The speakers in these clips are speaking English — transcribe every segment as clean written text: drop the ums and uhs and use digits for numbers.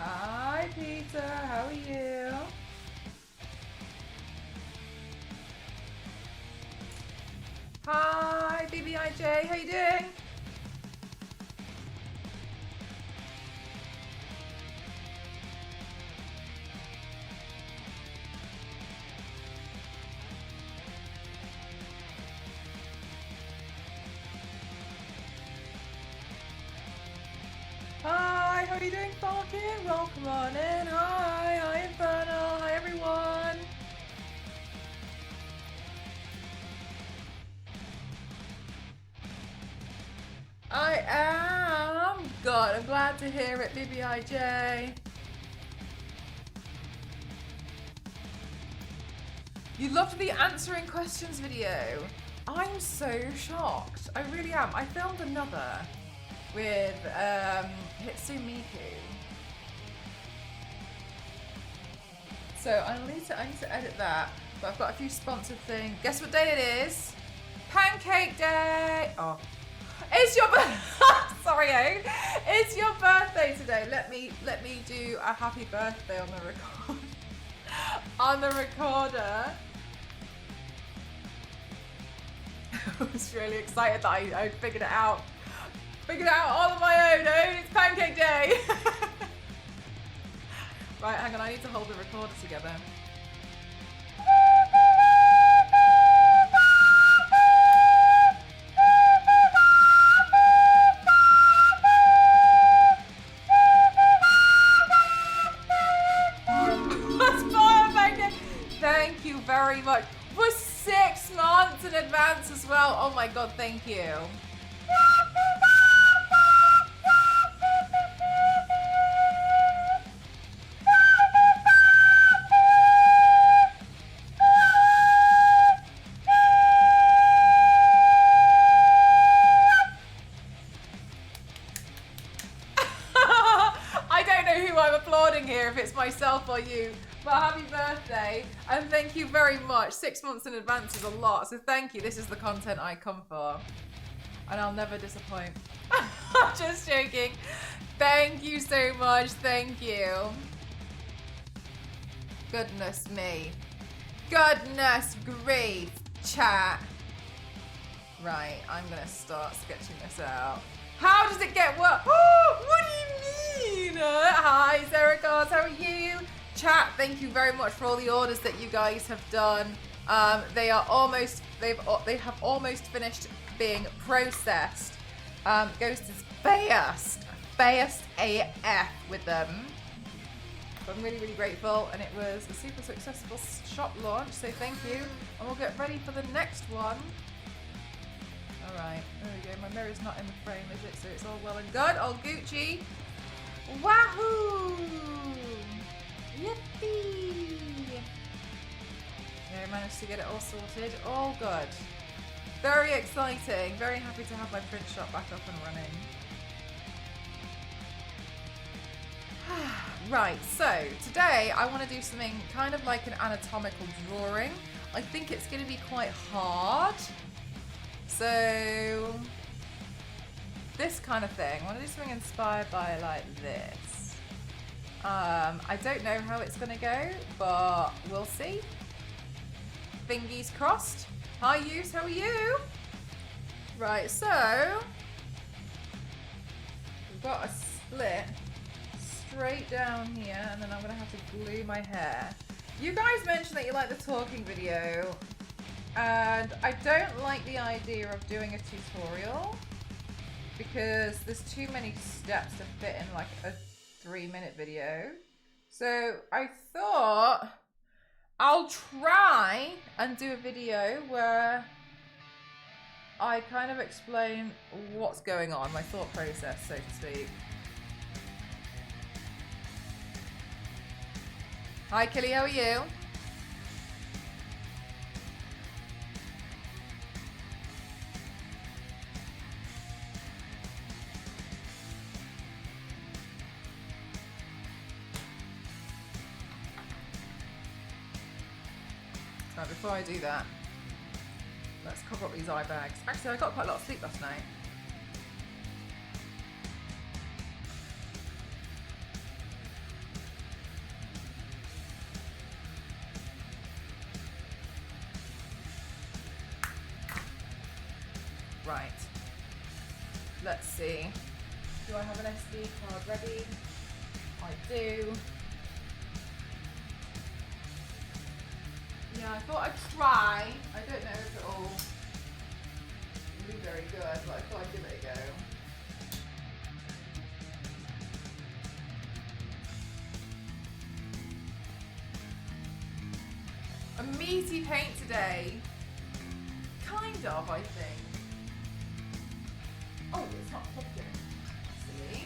Hi, Peter. How are you? Hi, BBIJ. How you doing? Hi, how are you doing, Falcon? Welcome on in. Hi, Infernal. Hi, everyone. I am. God, I'm glad to hear it, BBIJ. You loved the answering questions video. I'm so shocked. I really am. I filmed another with Hitsu Miku. So I need to edit that. But I've got a few sponsored things. Guess what day it is? Pancake Day! Oh. It's your sorry, it's your birthday today. Let me do a happy birthday on the record on the recorder. I was really excited that I figured it out. Figured it out all on my own. It's Pancake Day. Right, hang on. I need to hold the recorder together. Thank you very much. For 6 months in advance as well. Oh my god, thank you. I don't know who I'm applauding here, if it's myself or you. But happy birthday, and thank you very much. 6 months in advance is a lot, so thank you. This is the content I come for, and I'll never disappoint. I'm just joking. Thank you so much, thank you. Goodness me. Goodness grief, chat. Right, I'm gonna start sketching this out. How does it get worse? Oh, what do you mean? Hi, Zeragos, how are you? Chat, thank you very much for all the orders that you guys have done. They have almost finished being processed. Ghost is fast AF with them. So I'm really, really grateful, and it was a super successful shop launch, so thank you. And we'll get ready for the next one. Alright, there we go. My mirror's not in the frame, is it? So it's all well and good. Old Gucci. Wahoo! Yippee! Yeah, I managed to get it all sorted. All good. Very exciting. Very happy to have my print shop back up and running. Right, so today I want to do something kind of like an anatomical drawing. I think it's going to be quite hard. So, this kind of thing. I want to do something inspired by like this. I don't know how it's going to go, but we'll see. Fingies crossed. Hi, Yus, how are you? Right, so we've got a split straight down here, and then I'm going to have to glue my hair. You guys mentioned that you like the talking video, and I don't like the idea of doing a tutorial because there's too many steps to fit in like a 3-minute video. So I thought I'll try and do a video where I kind of explain what's going on, my thought process, so to speak. Hi Killy, how are you? Right, before I do that, let's cover up these eye bags. Actually, I got quite a lot of sleep last night. Right. Let's see. Do I have an SD card ready? I do. Yeah, I thought I'd try. I don't know if it'll be very good, but I thought I'd give it a go. A meaty paint today. Kind of, I think. Oh, it's not plugged in. Silly.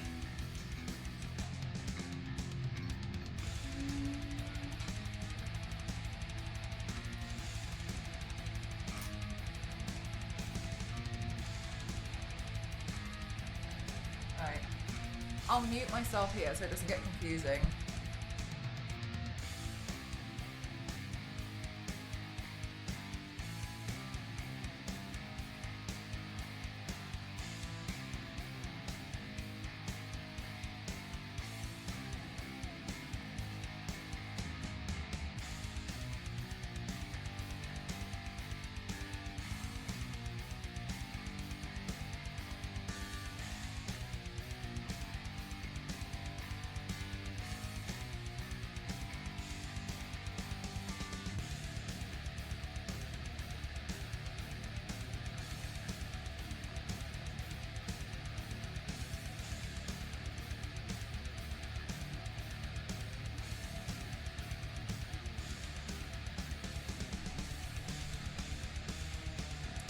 Alright. I'll mute myself here so it doesn't get confusing.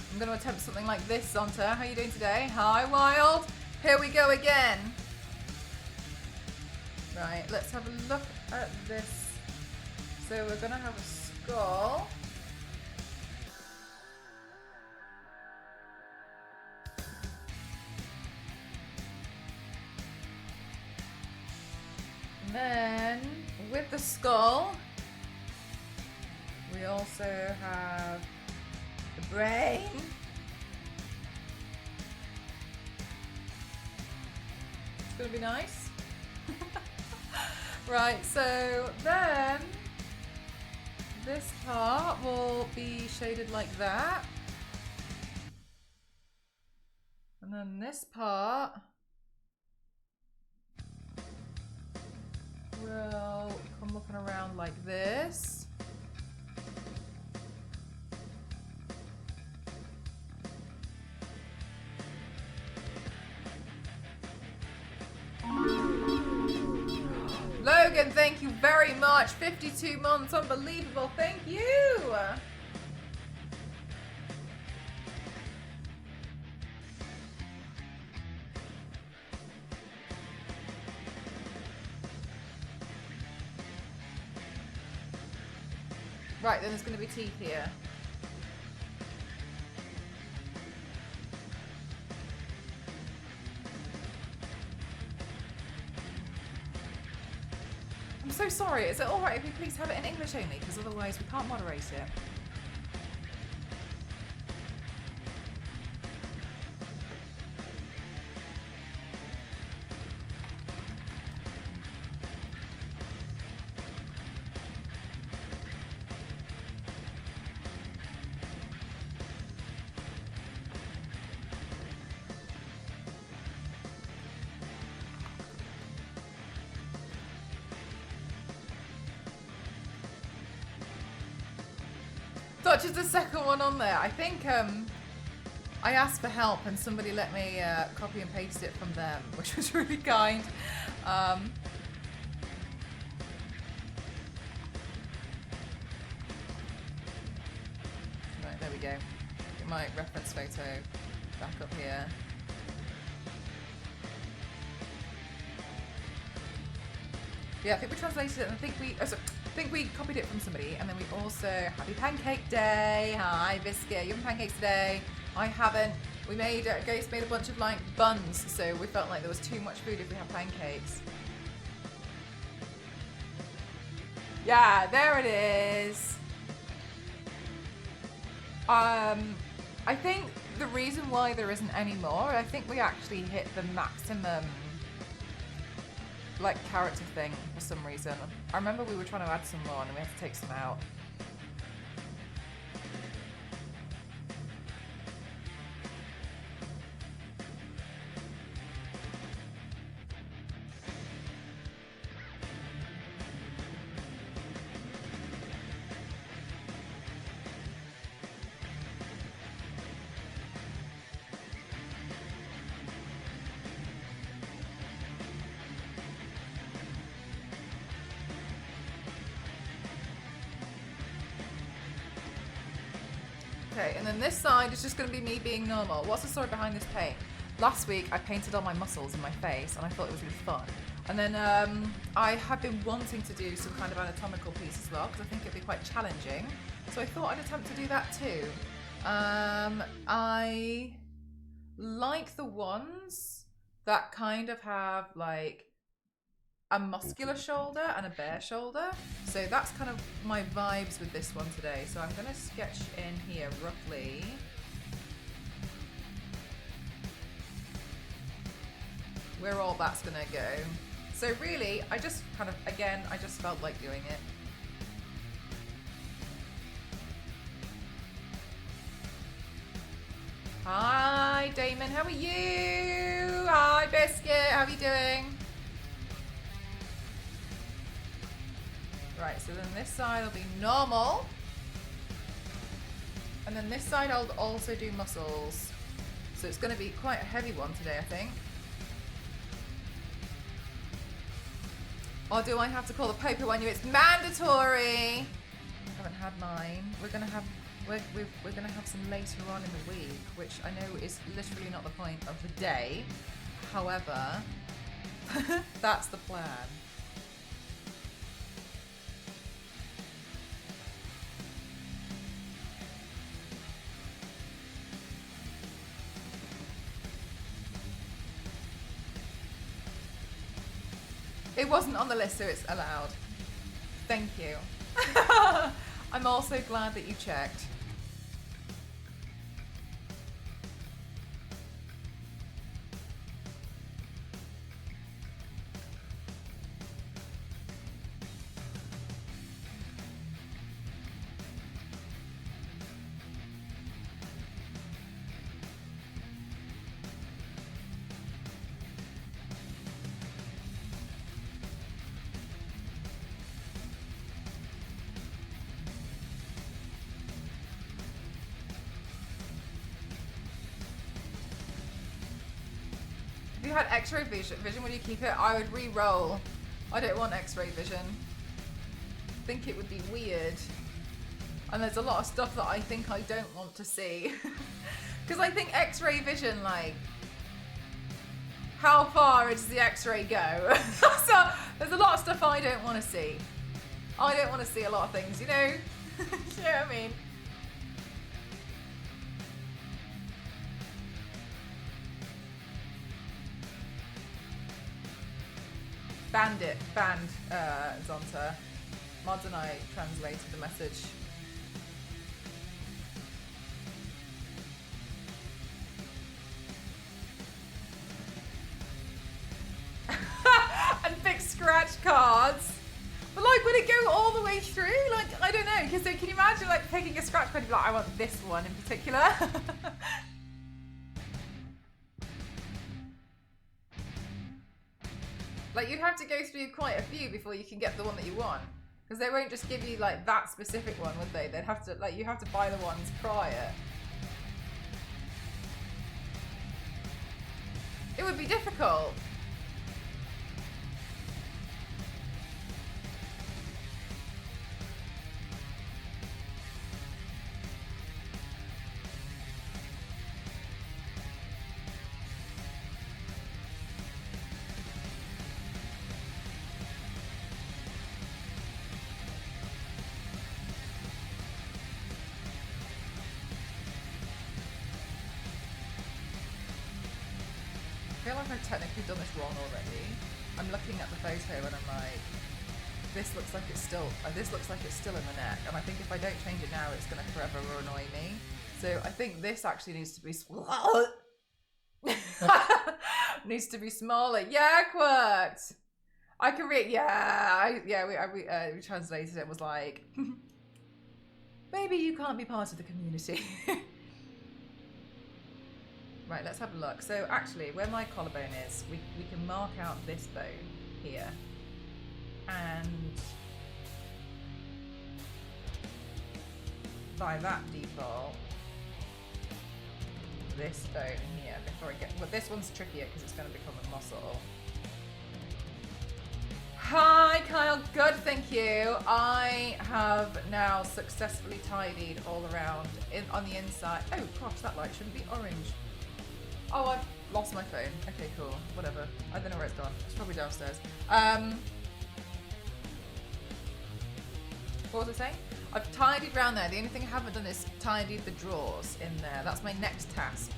I'm going to attempt something like this, Zonta. How are you doing today? Hi, Wild. Here we go again. Right, let's have a look at this. So we're going to have a skull. And then with the skull, we also have the brain. It's gonna be nice. Right, so then this part will be shaded like that. And then this part will come looking around like this. Logan, thank you very much. 52 months, unbelievable. Thank you. Right, then there's going to be teeth here. I'm so sorry. Is it alright if we please have it in English only? Because otherwise we can't moderate it. Such as the second one on there. I think I asked for help and somebody let me copy and paste it from them, which was really kind. Right, there we go. Get my reference photo back up here. Yeah, I think we translated it and I think we copied it from somebody, and then we also Happy Pancake Day. Hi Biscuit, you having pancakes today? I haven't. We made Ghost made a bunch of like buns, so we felt like there was too much food if we had pancakes. Yeah, there it is. I think the reason why there isn't any more, I think we actually hit the maximum like character thing for some reason. I remember we were trying to add some more and we had to take some out. Okay, and then this side is just going to be me being normal. What's the story behind this paint? Last week I painted all my muscles in my face and I thought it was really fun. And then I have been wanting to do some kind of anatomical piece as well because I think it'd be quite challenging. So I thought I'd attempt to do that too. I like the ones that kind of have like a muscular shoulder and a bare shoulder. So that's kind of my vibes with this one today. So I'm going to sketch in here roughly. Where all that's going to go. So really, I just kind of, again, I just felt like doing it. Hi, Damon, how are you? Hi, Biscuit, how are you doing? Right, so then this side will be normal. And then this side I'll also do muscles. So it's going to be quite a heavy one today, I think. Or do I have to call the paper when you? It's mandatory. I haven't had mine. We're gonna have some later on in the week, which I know is literally not the point of the day. However, that's the plan. It wasn't on the list, so it's allowed. Thank you. I'm also glad that you checked. If you had X-ray vision, would you keep it? I would re-roll. I don't want X-ray vision. I think it would be weird. And there's a lot of stuff that I think I don't want to see. Because I think X-ray vision, like, how far does the X-ray go? So there's a lot of stuff I don't want to see. I don't want to see a lot of things, you know? You know what I mean? Banned Zonta. Mods and I translated the message. And fix scratch cards. But like, would it go all the way through? Like, I don't know. Because so can you imagine like picking a scratch card and be like, I want this one in particular? Like, you'd have to go through quite a few before you can get the one that you want. Because they won't just give you, like, that specific one, would they? They'd have to, like, you have to buy the ones prior. It would be difficult. I feel like I've technically done this wrong already. I'm looking at the photo and I'm like, this looks like it's still in the neck, and I think if I don't change it now, it's going to forever annoy me. So I think this actually needs to be needs to be smaller. Yeah, it worked. I can read. Yeah, we translated it. And was like, maybe you can't be part of the community. Right, let's have a look. So actually, where my collarbone is, we can mark out this bone here. And by that default, this bone here, before I get, well, this one's trickier because it's going to become a muscle. Hi, Kyle. Good Good, thank you. I have now successfully tidied all around on the inside. Oh gosh, that light shouldn't be orange. Oh, I've lost my phone. Okay, cool. Whatever. I don't know where it's gone. It's probably downstairs. What was I saying? I've tidied around there. The only thing I haven't done is tidied the drawers in there. That's my next task.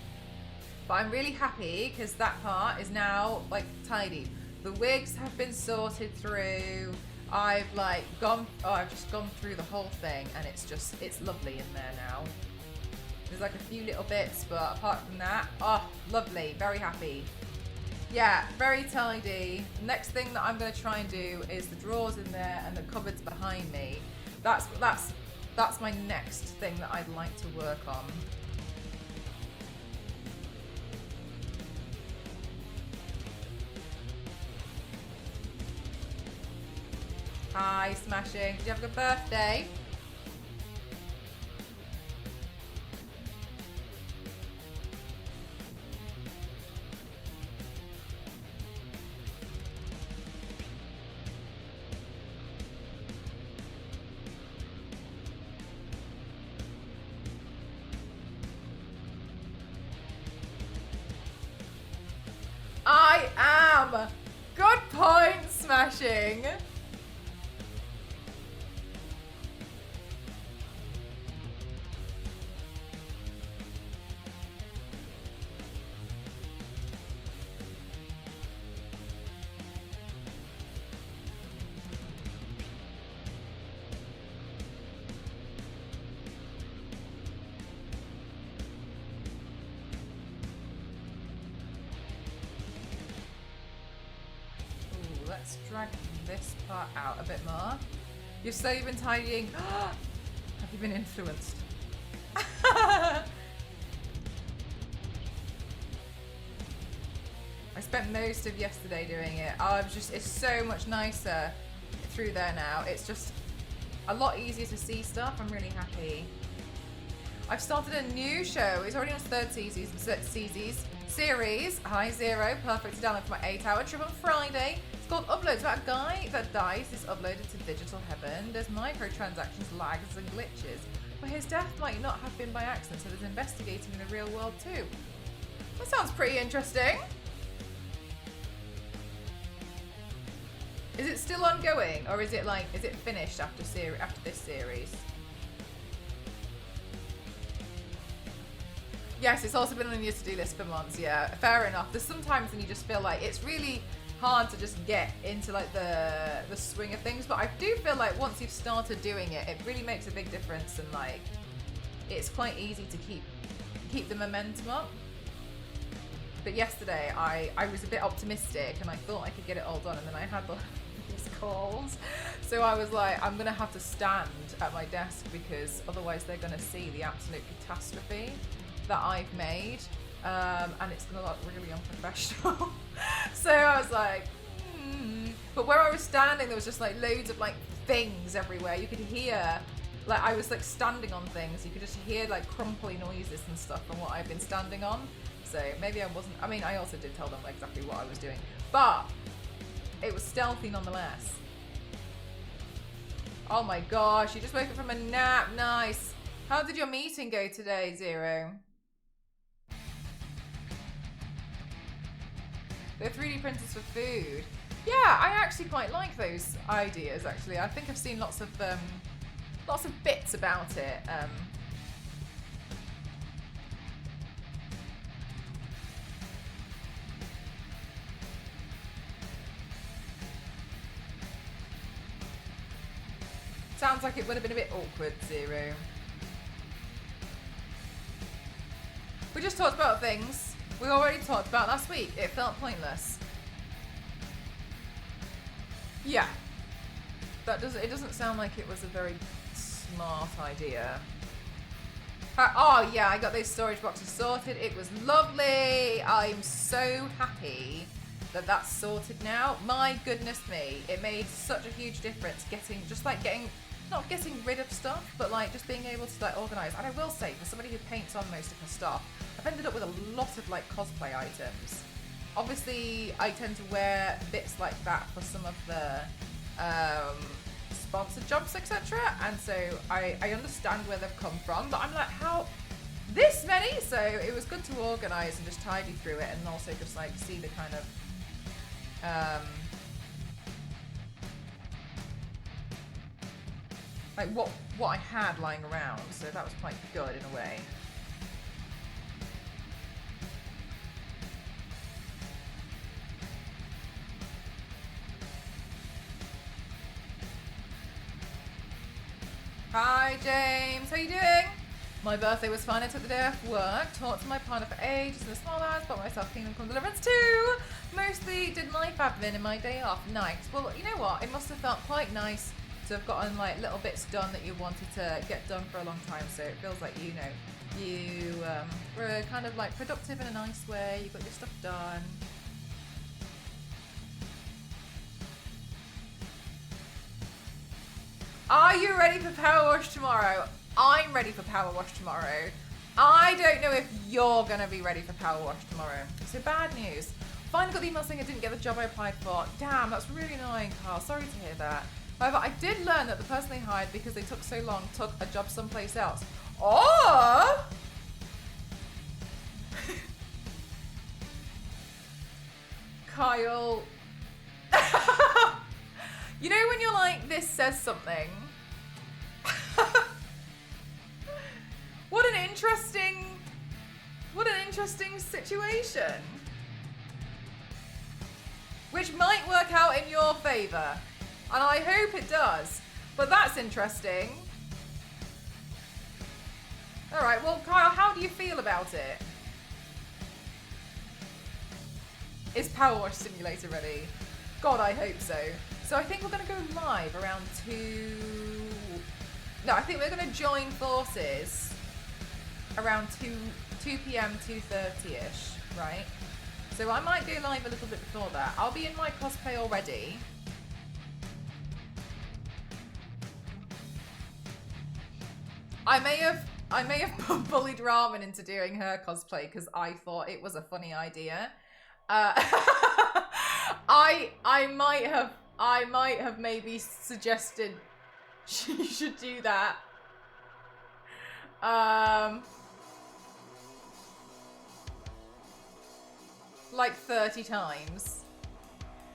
But I'm really happy because that part is now like tidied. The wigs have been sorted through. I've just gone through the whole thing and it's lovely in there now. There's like a few little bits, but apart from that, oh, lovely, very happy. Yeah, very tidy. Next thing that I'm gonna try and do is the drawers in there and the cupboards behind me. That's my next thing that I'd like to work on. Hi, Smashing. Did you have a good birthday? I am! Good point, Smashing! Let's drag this part out a bit more. You've slowly been tidying. Have you been influenced? I spent most of yesterday doing it. It's so much nicer through there now. It's just a lot easier to see stuff. I'm really happy. I've started a new show. It's already on its third series. Hi Zero, perfect to download for my 8-hour trip on Friday. It's called Uploads, about a guy that dies is uploaded to digital heaven. There's microtransactions, lags and glitches. But his death might not have been by accident, so there's investigating in the real world too. That sounds pretty interesting. Is it still ongoing, or is it finished after this series? Yes, it's also been on your to-do list for months, yeah. Fair enough. There's sometimes when you just feel like it's really hard to just get into like the swing of things, but I do feel like once you've started doing it, it really makes a big difference, and like it's quite easy to keep the momentum up. But yesterday I was a bit optimistic and I thought I could get it all done, and then I had these calls. So I was like, I'm gonna have to stand at my desk because otherwise they're gonna see the absolute catastrophe that I've made, and it's gonna look really unprofessional. So I was like, But where I was standing, there was just like loads of like things everywhere. You could hear, like I was like standing on things. You could just hear like crumply noises and stuff from what I've been standing on. So maybe I wasn't, I mean, I also did tell them exactly what I was doing, but it was stealthy nonetheless. Oh my gosh, you just woke up from a nap. Nice. How did your meeting go today, Zero? They're 3D printers for food. Yeah, I actually quite like those ideas, actually. I think I've seen lots of bits about it. Sounds like it would have been a bit awkward, Zero. We just talked about things we already talked about last week. It felt pointless. Yeah. It doesn't sound like it was a very smart idea. Oh yeah, I got those storage boxes sorted. It was lovely. I'm so happy that that's sorted now. My goodness me. It made such a huge difference not getting rid of stuff, but like just being able to like organise. And I will say, for somebody who paints on most of her stuff, I've ended up with a lot of like cosplay items. Obviously, I tend to wear bits like that for some of the sponsored jobs, etc. And so I understand where they've come from, but I'm like, how this many? So it was good to organise and just tidy through it, and also just like see the kind of like what I had lying around. So that was quite good in a way. Hi James, how you doing? My birthday was fine. I took the day off work, talked to my partner for ages in the small hours, bought myself Kingdom Come Deliverance too. Mostly did life admin in my day off. Nice. Well, you know what? It must have felt quite nice to have gotten like little bits done that you wanted to get done for a long time. So it feels like, you know, you were kind of like productive in a nice way. You got your stuff done. Are you ready for Power Wash tomorrow? I'm ready for Power Wash tomorrow. I don't know if you're going to be ready for Power Wash tomorrow. So bad news. Finally got the email saying I didn't get the job I applied for. Damn, that's really annoying, Carl. Sorry to hear that. However, I did learn that the person they hired, because they took so long, took a job someplace else. Or... Kyle... You know when you're like, this says something? What an interesting situation. Which might work out in your favor. And I hope it does. But that's interesting. Alright, well, Kyle, how do you feel about it? Is Power Wash Simulator ready? God, I hope so. So I think we're going to go live around 2... No, I think we're going to join forces around 2 p.m, 2:30ish, right? So I might go live a little bit before that. I'll be in my cosplay already. I may have bullied Ramen into doing her cosplay because I thought it was a funny idea. I might have maybe suggested she should do that. Like 30 times.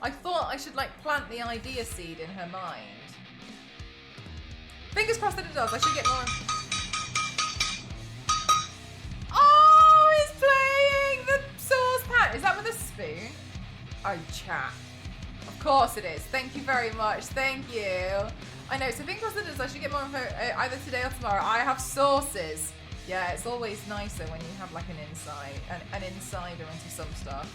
I thought I should like plant the idea seed in her mind. Fingers crossed that it does. I should get more. Oh, he's playing the saucepan. Is that with a spoon? Oh, chat. Of course it is. Thank you very much. Thank you. I know. So fingers crossed that it does. I should get more info either today or tomorrow. I have sources. Yeah, it's always nicer when you have like an insider into some stuff.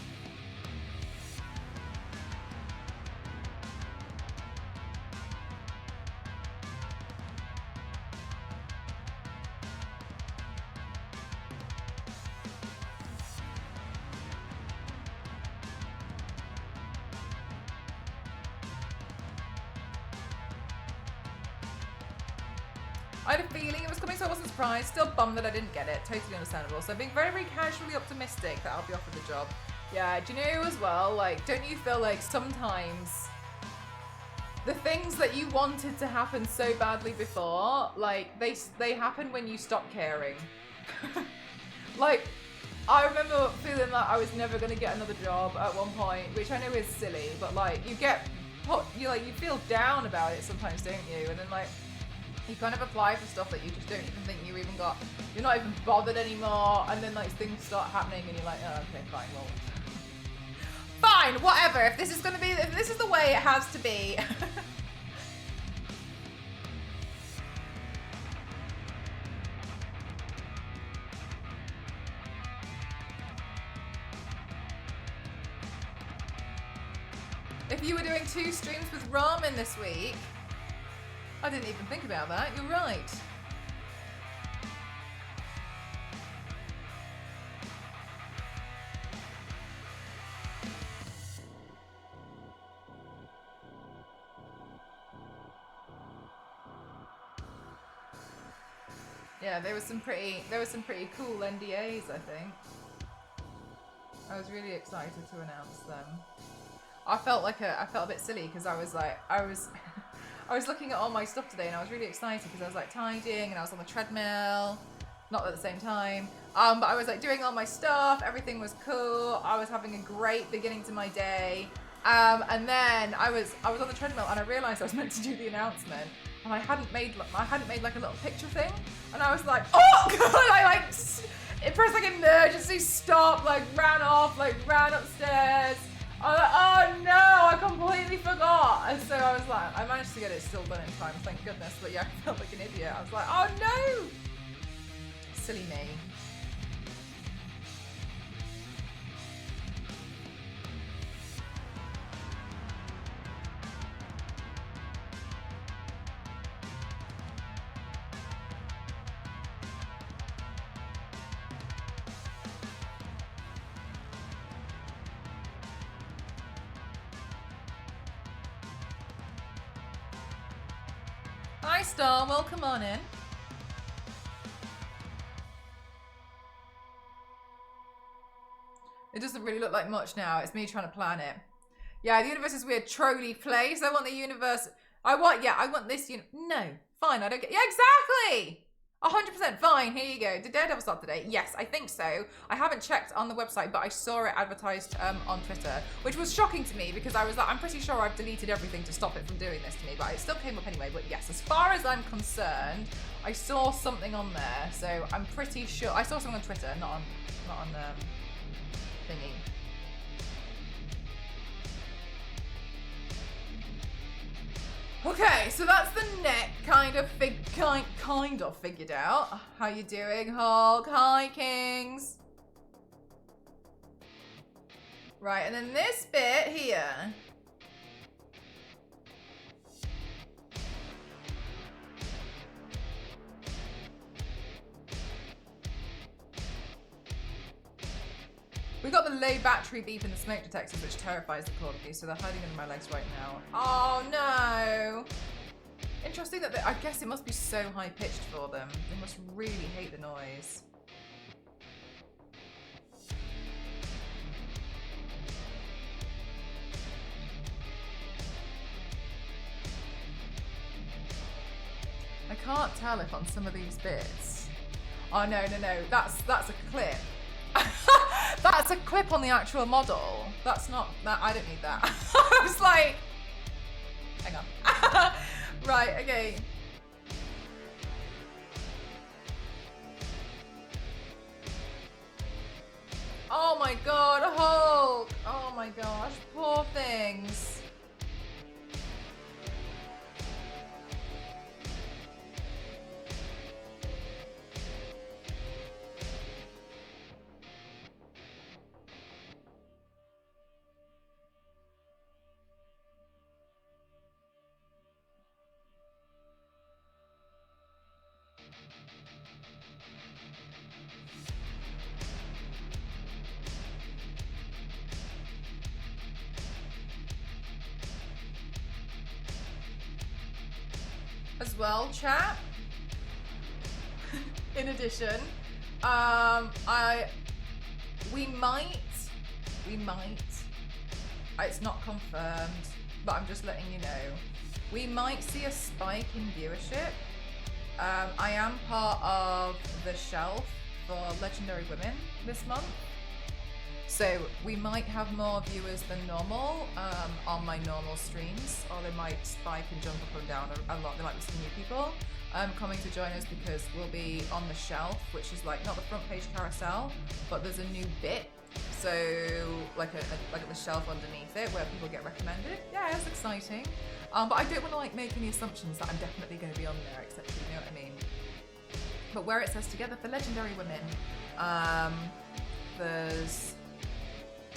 I had a feeling it was coming, so I wasn't surprised. Still bummed that I didn't get it. Totally understandable. So being very, very casually optimistic that I'll be offered the job. Yeah, do you know as well, like, don't you feel like sometimes the things that you wanted to happen so badly before, like, they happen when you stop caring? Like, I remember feeling like I was never going to get another job at one point, which I know is silly, but, like, you feel down about it sometimes, don't you? And then, like, you kind of apply for stuff that you just don't even think you even got. You're not even bothered anymore, and then like things start happening, and you're like, oh, okay, fine, well, fine, whatever. If this is the way it has to be. If you were doing 2 streams with Ramen this week. I didn't even think about that. You're right. Yeah, there was some pretty cool NDAs, I think. I was really excited to announce them. I felt a bit silly because I was I was looking at all my stuff today and I was really excited because I was like tidying and I was on the treadmill, not at the same time. But I was like doing all my stuff, everything was cool. I was having a great beginning to my day. And then I was on the treadmill and I realized I was meant to do the announcement and I hadn't made like a little picture thing. And I was like, oh God, I like, it pressed like emergency stop, like ran upstairs. I was like, oh no, I completely forgot. And so I was like, I managed to get it still done in time, thank goodness. But yeah, I felt like an idiot. I was like, oh no. Silly me. Hi Star, welcome on in. It doesn't really look like much now. It's me trying to plan it. Yeah, the universe is weird. Trolley place. I want the universe. I want this. No, fine. I don't get. Yeah, exactly. 100% fine. Here you go. Did Daredevil start today? Yes, I think so. I haven't checked on the website, but I saw it advertised on Twitter, which was shocking to me because I was like, I'm pretty sure I've deleted everything to stop it from doing this to me, but it still came up anyway. But yes, as far as I'm concerned, I saw something on there, so I'm pretty sure. I saw something on Twitter, not on thingy. Okay, so that's the neck kind of figured out. How you doing, Hulk? Hi, Kings. Right, and then this bit here. We got the low battery beep in the smoke detectors, which terrifies the corgis, so they're hiding under my legs right now. Oh no! Interesting that I guess it must be so high pitched for them. They must really hate the noise. I can't tell if on some of these bits. Oh no, that's a clip. That's a clip on the actual model. That's not that. I don't need that. I was like, hang on. Right, okay. Oh my God, Hulk. Oh my gosh, poor things. As well, chat. In addition, we might. It's not confirmed, but I'm just letting you know. We might see a spike in viewership. I am part of the shelf for Legendary Women this month. So we might have more viewers than normal on my normal streams, or they might spike and jump up and down a lot. There might be some new people coming to join us because we'll be on the shelf, which is like not the front page carousel, but there's a new bit. So like the shelf underneath it where people get recommended. Yeah, it's exciting. But I don't want to like make any assumptions that I'm definitely going to be on there, etc. You know what I mean? But where it says Together for Legendary Women, there's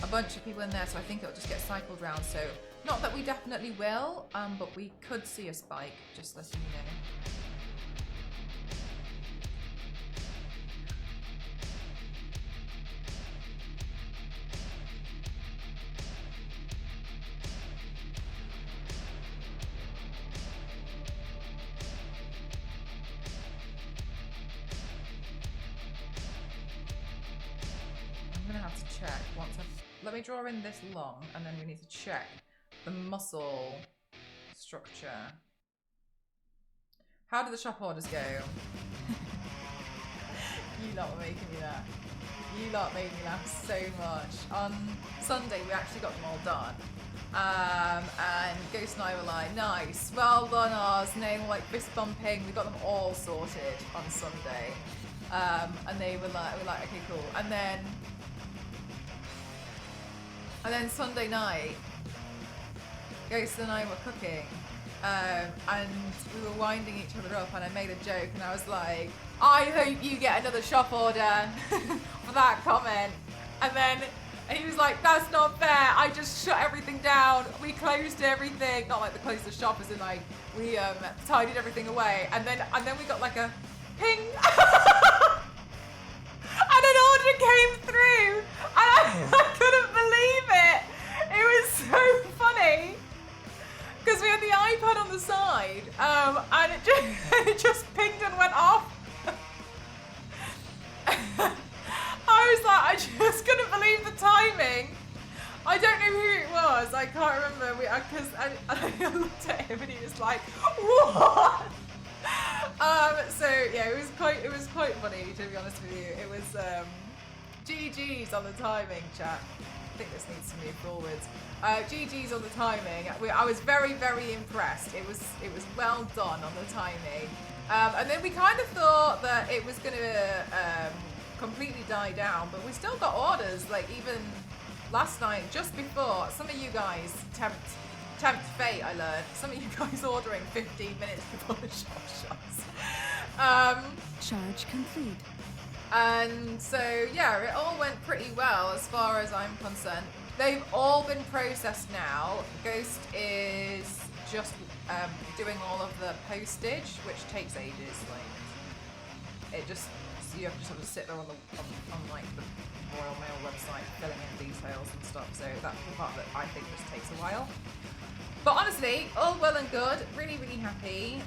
a bunch of people in there, so I think it'll just get cycled round. So not that we definitely will, but we could see a spike, just letting you know. Let me draw in this long, and then we need to check the muscle structure. How did the shop orders go? You lot were making me laugh. You lot made me laugh so much. On Sunday, we actually got them all done. And Ghost and I were like, nice, well done us. And they were like fist bumping. We got them all sorted on Sunday. And they were like, okay, cool. And then Sunday night, Ghost and I were cooking. And we were winding each other up, and I made a joke, and I was like, I hope you get another shop order for that comment. And he was like, that's not fair, I just shut everything down, we closed everything, not like the closed the shop as in like, we tidied everything away, and then we got like a ping, and an order came through, and I couldn't believe it. It was so funny. Because we had the iPad on the side, and it just pinged and went off. I was like, I just couldn't believe the timing. I don't know who it was. I can't remember. Because I looked at him and he was like, what? So yeah, it was quite funny, to be honest with you. It was GG's on the timing, chat. I think this needs to move forwards. GG's on the timing. I was very, very impressed. It was well done on the timing. And then we kind of thought that it was going to completely die down, but we still got orders. Like even last night, just before, some of you guys tempt fate. I learned some of you guys ordering 15 minutes before the shop shuts. Charge complete. And so, yeah, it all went pretty well as far as I'm concerned. They've all been processed now. Ghost is just doing all of the postage, which takes ages. Like, it just, so you have to sort of sit there on like the Royal Mail website filling in details and stuff. So that's the part that I think just takes a while. But honestly, all well and good. Really, really happy.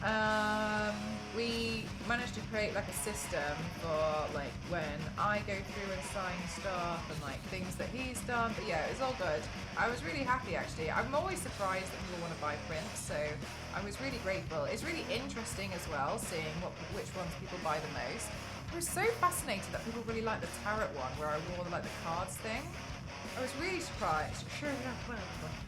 We managed to create like a system for like when I go through and sign stuff and like things that he's done. But yeah, it's all good. I was really happy actually. I'm always surprised that people want to buy prints, so I was really grateful. It's really interesting as well seeing which ones people buy the most. I was so fascinated that people really like the tarot one where I wore like the cards thing. I was really surprised.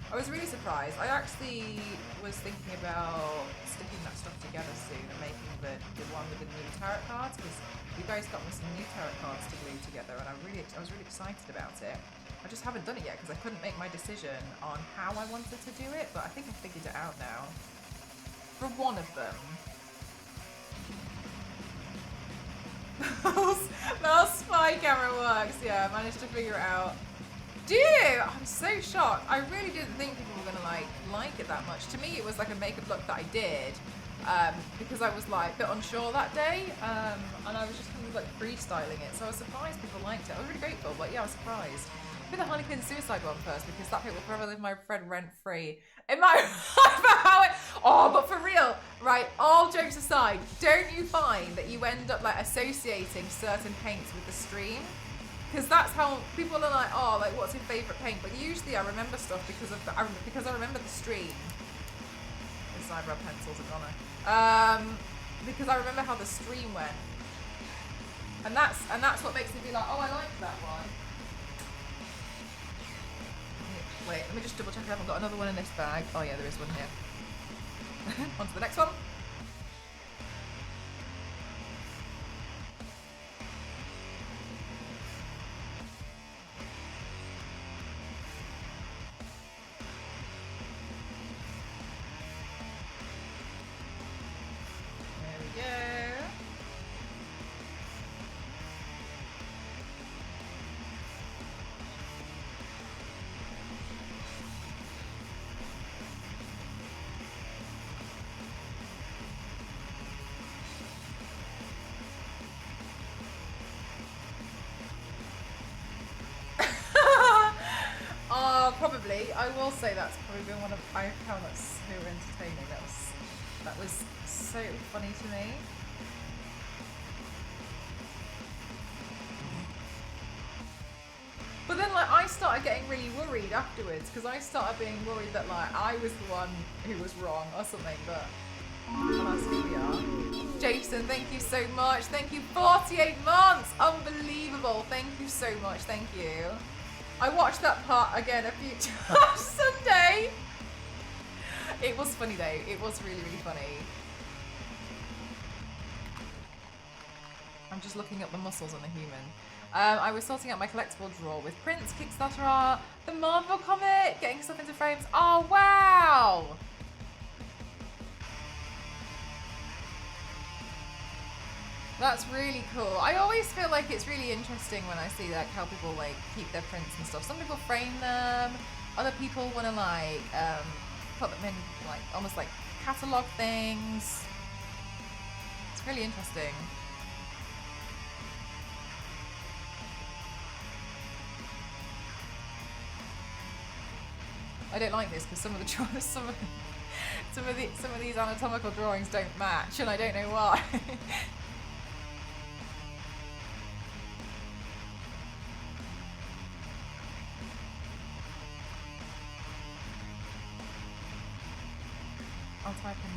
I was really surprised. I actually was thinking about sticking that stuff together soon and making the one with the new tarot cards, because you guys got me some new tarot cards to glue together, and I was really excited about it. I just haven't done it yet because I couldn't make my decision on how I wanted to do it, but I think I figured it out now. For one of them. That spy camera works. Yeah, I managed to figure it out. Do you? I'm so shocked. I really didn't think people were gonna like it that much. To me, it was like a makeup look that I did because I was like a bit unsure that day, and I was just kind of like freestyling it. So I was surprised people liked it. I was really grateful, but yeah, I was surprised. I did the Harlequin Suicide one first because that bit will forever live my friend rent free in my Oh, but for real, right? All jokes aside, don't you find that you end up like associating certain paints with the stream? Because that's how people are like, oh, like what's your favourite paint? But usually I remember stuff because I remember the stream. This eyebrow pencils are gonna. Because I remember how the stream went, and that's what makes me be like, oh, I like that one. Wait, let me just double check I haven't got another one in this bag. Oh yeah, there is one here. On to the next one. Probably. I will say that's probably been one of, I found that so entertaining. That was so funny to me. But then like I started getting really worried afterwards because I started being worried that like I was the one who was wrong or something, but Yes, here we are. Jason, thank you so much. Thank you, 48 months. Unbelievable. Thank you so much. Thank you. I watched that part again a few times Sunday. It was funny though. It was really, really funny. I'm just looking up the muscles on the human. I was sorting out my collectible drawer with prints, Kickstarter art, the Marvel comic, getting stuff into frames. Oh, wow! That's really cool. I always feel like it's really interesting when I see like how people like keep their prints and stuff. Some people frame them, other people want to like put them in like almost like catalog things. It's really interesting. I don't like this because some of these anatomical drawings don't match, and I don't know why. I'll type in.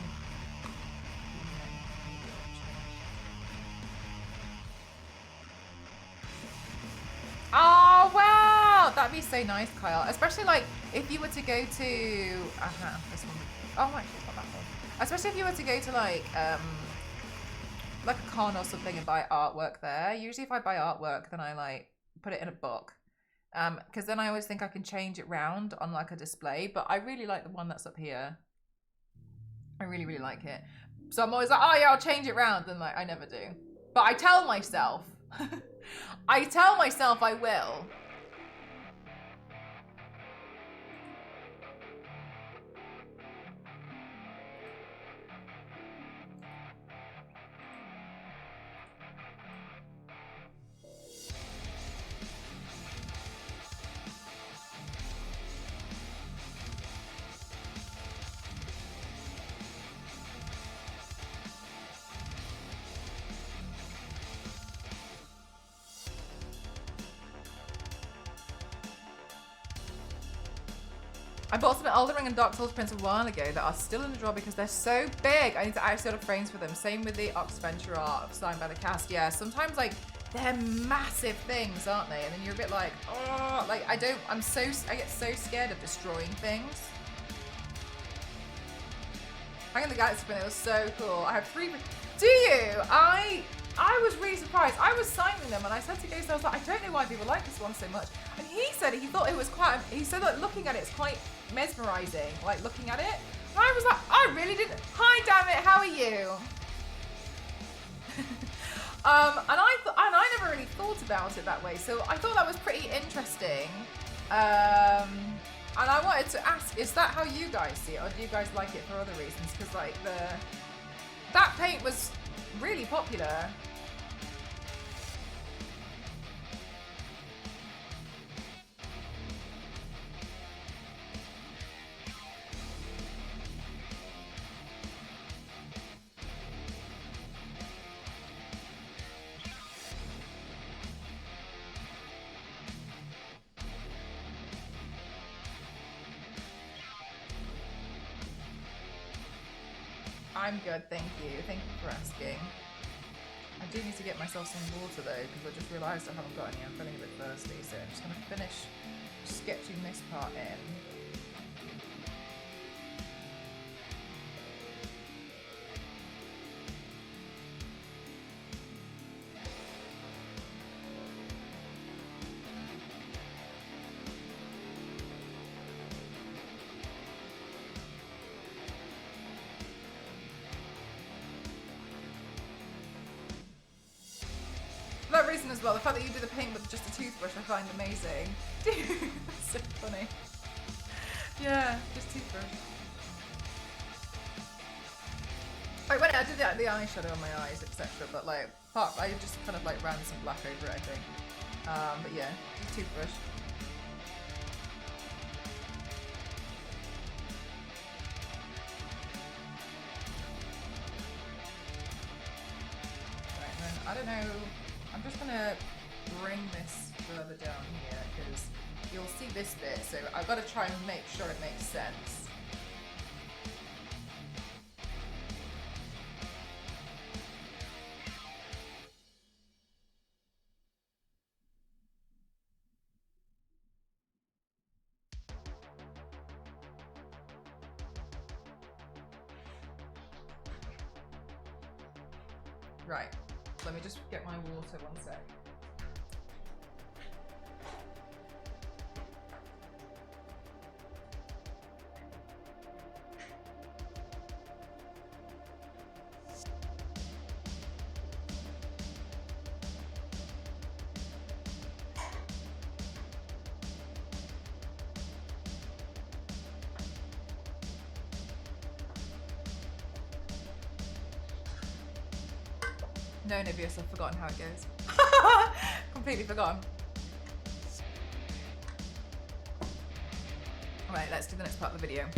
Oh wow, that'd be so nice, Kyle. Especially like if you were to go to this one. Oh, actually, it's not that one. Especially if you were to go to like a con or something and buy artwork there. Usually, if I buy artwork, then I like put it in a book, because then I always think I can change it round on like a display. But I really like the one that's up here. I really, really like it. So I'm always like, oh yeah, I'll change it round, and like I never do. But I tell myself, I tell myself I will. I bought some Elden Ring and Dark Souls prints a while ago that are still in the drawer because they're so big. I need to actually order frames for them. Same with the Ox Venture art signed by the cast. Yeah, sometimes like they're massive things, aren't they? And then you're a bit like, oh, like I get so scared of destroying things. Hang on the Galaxy print, it was so cool. I have 3. Do you? I was really surprised. I was signing them and I said to Ghost, I was like, I don't know why people like this one so much. And he said he thought it was he said that looking at it's quite mesmerizing, like looking at it. And I was like, I really didn't. Hi, damn it, how are you? And I never really thought about it that way. So I thought that was pretty interesting. And I wanted to ask, is that how you guys see it? Or do you guys like it for other reasons? Because like that paint was really popular. I'm good, thank you. Thank you for asking. I do need to get myself some water though, because I just realised I haven't got any. I'm feeling a bit thirsty, so I'm just going to finish sketching this part in. For that reason as well, the fact that you do the paint with just a toothbrush I find amazing. That's so funny. Yeah, just toothbrush. Like when I did the eyeshadow on my eyes, etc. But like, I just kind of like ran some black over it, I think. But yeah, just toothbrush. Right, and then I don't know. I'm just gonna bring this further down here because you'll see this bit, so I've got to try and make sure it makes sense. Right. Let me just get my water 1 sec. No, Nibius, I've forgotten how it goes. Completely forgotten. Alright, let's do the next part of the video.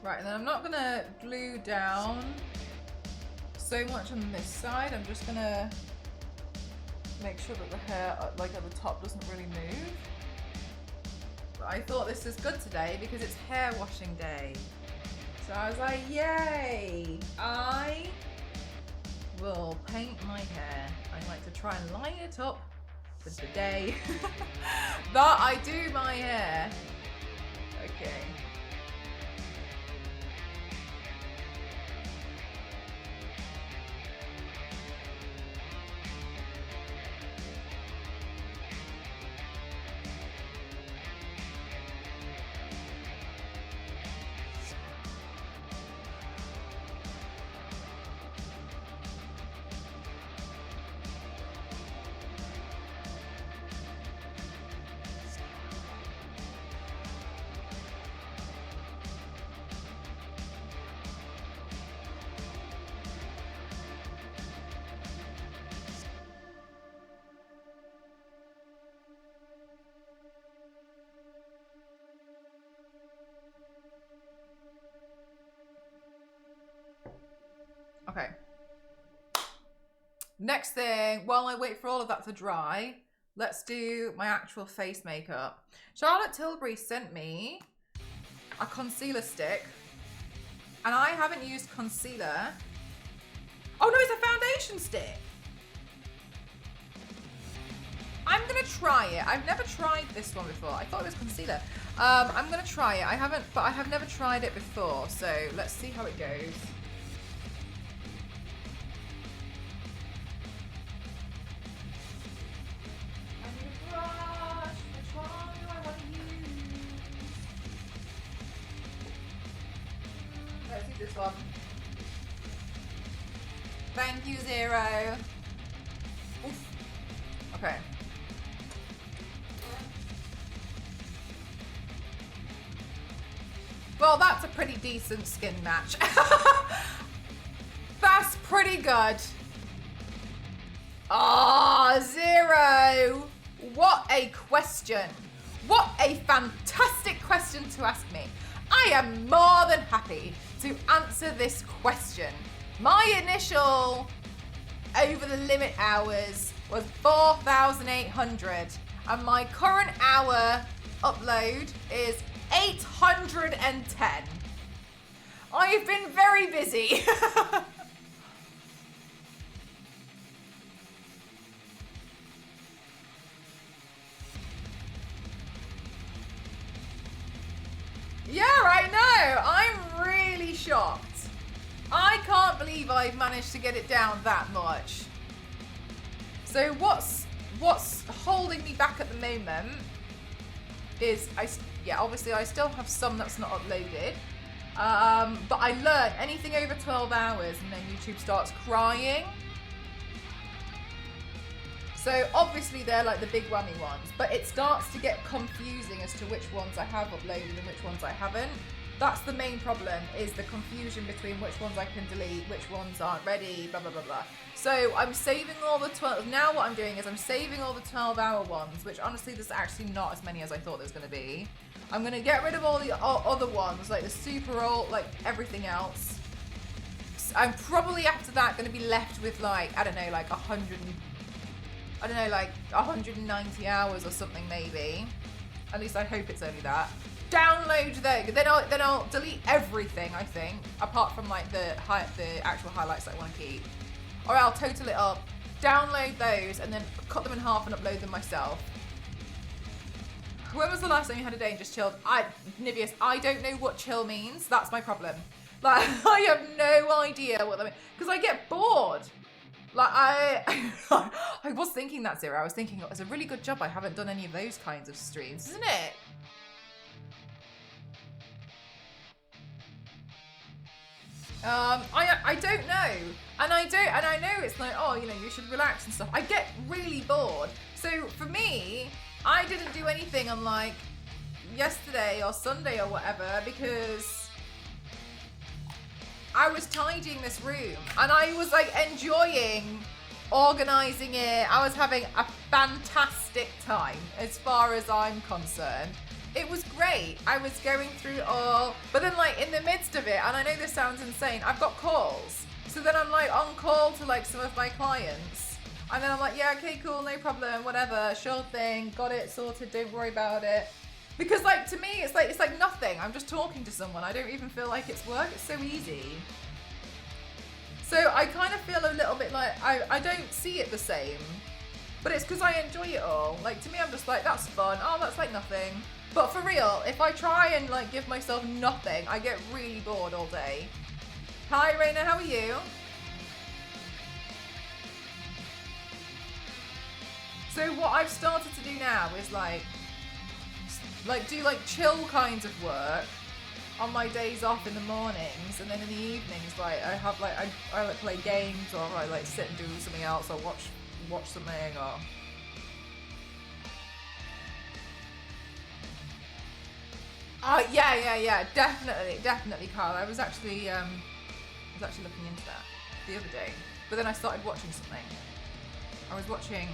Right, and then I'm not gonna glue down so much on this side. I'm just gonna make sure that the hair, like at the top, doesn't really move. But I thought this was good today because it's hair washing day. So I was like, yay! I will paint my hair. I like to try and line it up for the day that I do my hair. Okay. Okay. Next thing, while I wait for all of that to dry, let's do my actual face makeup. Charlotte Tilbury sent me a concealer stick, and I haven't used concealer. Oh no, it's a foundation stick. I'm gonna try it. I've never tried this one before. I thought it was concealer. I'm gonna try it. I have never tried it before, so let's see how it goes. This one. Thank you, Zero. Oof. Okay. Well, that's a pretty decent skin match. That's pretty good. Ah, 0. What a question. What a fantastic question to ask me. I am more than happy to answer this question. My initial over the limit hours was 4,800 and my current hour upload is 810. I've been very busy. Yeah, I know. I'm really shocked. I can't believe I've managed to get it down that much. So what's holding me back at the moment is obviously I still have some that's not uploaded. But I learned anything over 12 hours and then YouTube starts crying. So obviously they're like the big whammy ones, but it starts to get confusing as to which ones I have uploaded and which ones I haven't. That's the main problem, is the confusion between which ones I can delete, which ones aren't ready, blah, blah, blah, blah. So I'm saving all the 12, now what I'm doing is I'm saving all the 12-hour ones, which honestly there's actually not as many as I thought there's gonna be. I'm gonna get rid of all the other ones, like the super old, like everything else. I'm probably after that gonna be left with like, I don't know, like 190 hours or something maybe. At least I hope it's only that. Download those. Then I'll delete everything, I think, apart from like the actual highlights that I want to keep. Or I'll total it up, download those, and then cut them in half and upload them myself. When was the last time you had a day and just chilled? Nivius, I don't know what chill means. That's my problem. Like, I have no idea what that means. Because I get bored. Like, I was thinking that, Zero. I was thinking, it's a really good job I haven't done any of those kinds of streams, isn't it? I don't know. And I know it's like, oh, you know, you should relax and stuff. I get really bored. So for me, I didn't do anything on like yesterday or Sunday or whatever because I was tidying this room and I was like enjoying organizing it. I was having a fantastic time as far as I'm concerned. It was great. I was going through it all, but then like in the midst of it, and I know this sounds insane, I've got calls. So then I'm like on call to like some of my clients. And then I'm like, yeah, okay, cool, no problem, whatever, sure thing, got it sorted, don't worry about it. Because like to me, it's like nothing. I'm just talking to someone. I don't even feel like it's work. It's so easy. So I kind of feel a little bit like I don't see it the same. But it's because I enjoy it all. Like to me, I'm just like, that's fun. Oh, that's like nothing. But for real, if I try and like give myself nothing, I get really bored all day. Hi, Raina, how are you? So what I've started to do now is like do like chill kinds of work on my days off in the mornings, and then in the evenings, like I have like I like play games, or I like sit and do something else, or watch something, or. Yeah, definitely, Carl. I was actually looking into that the other day, but then I started watching something. I was watching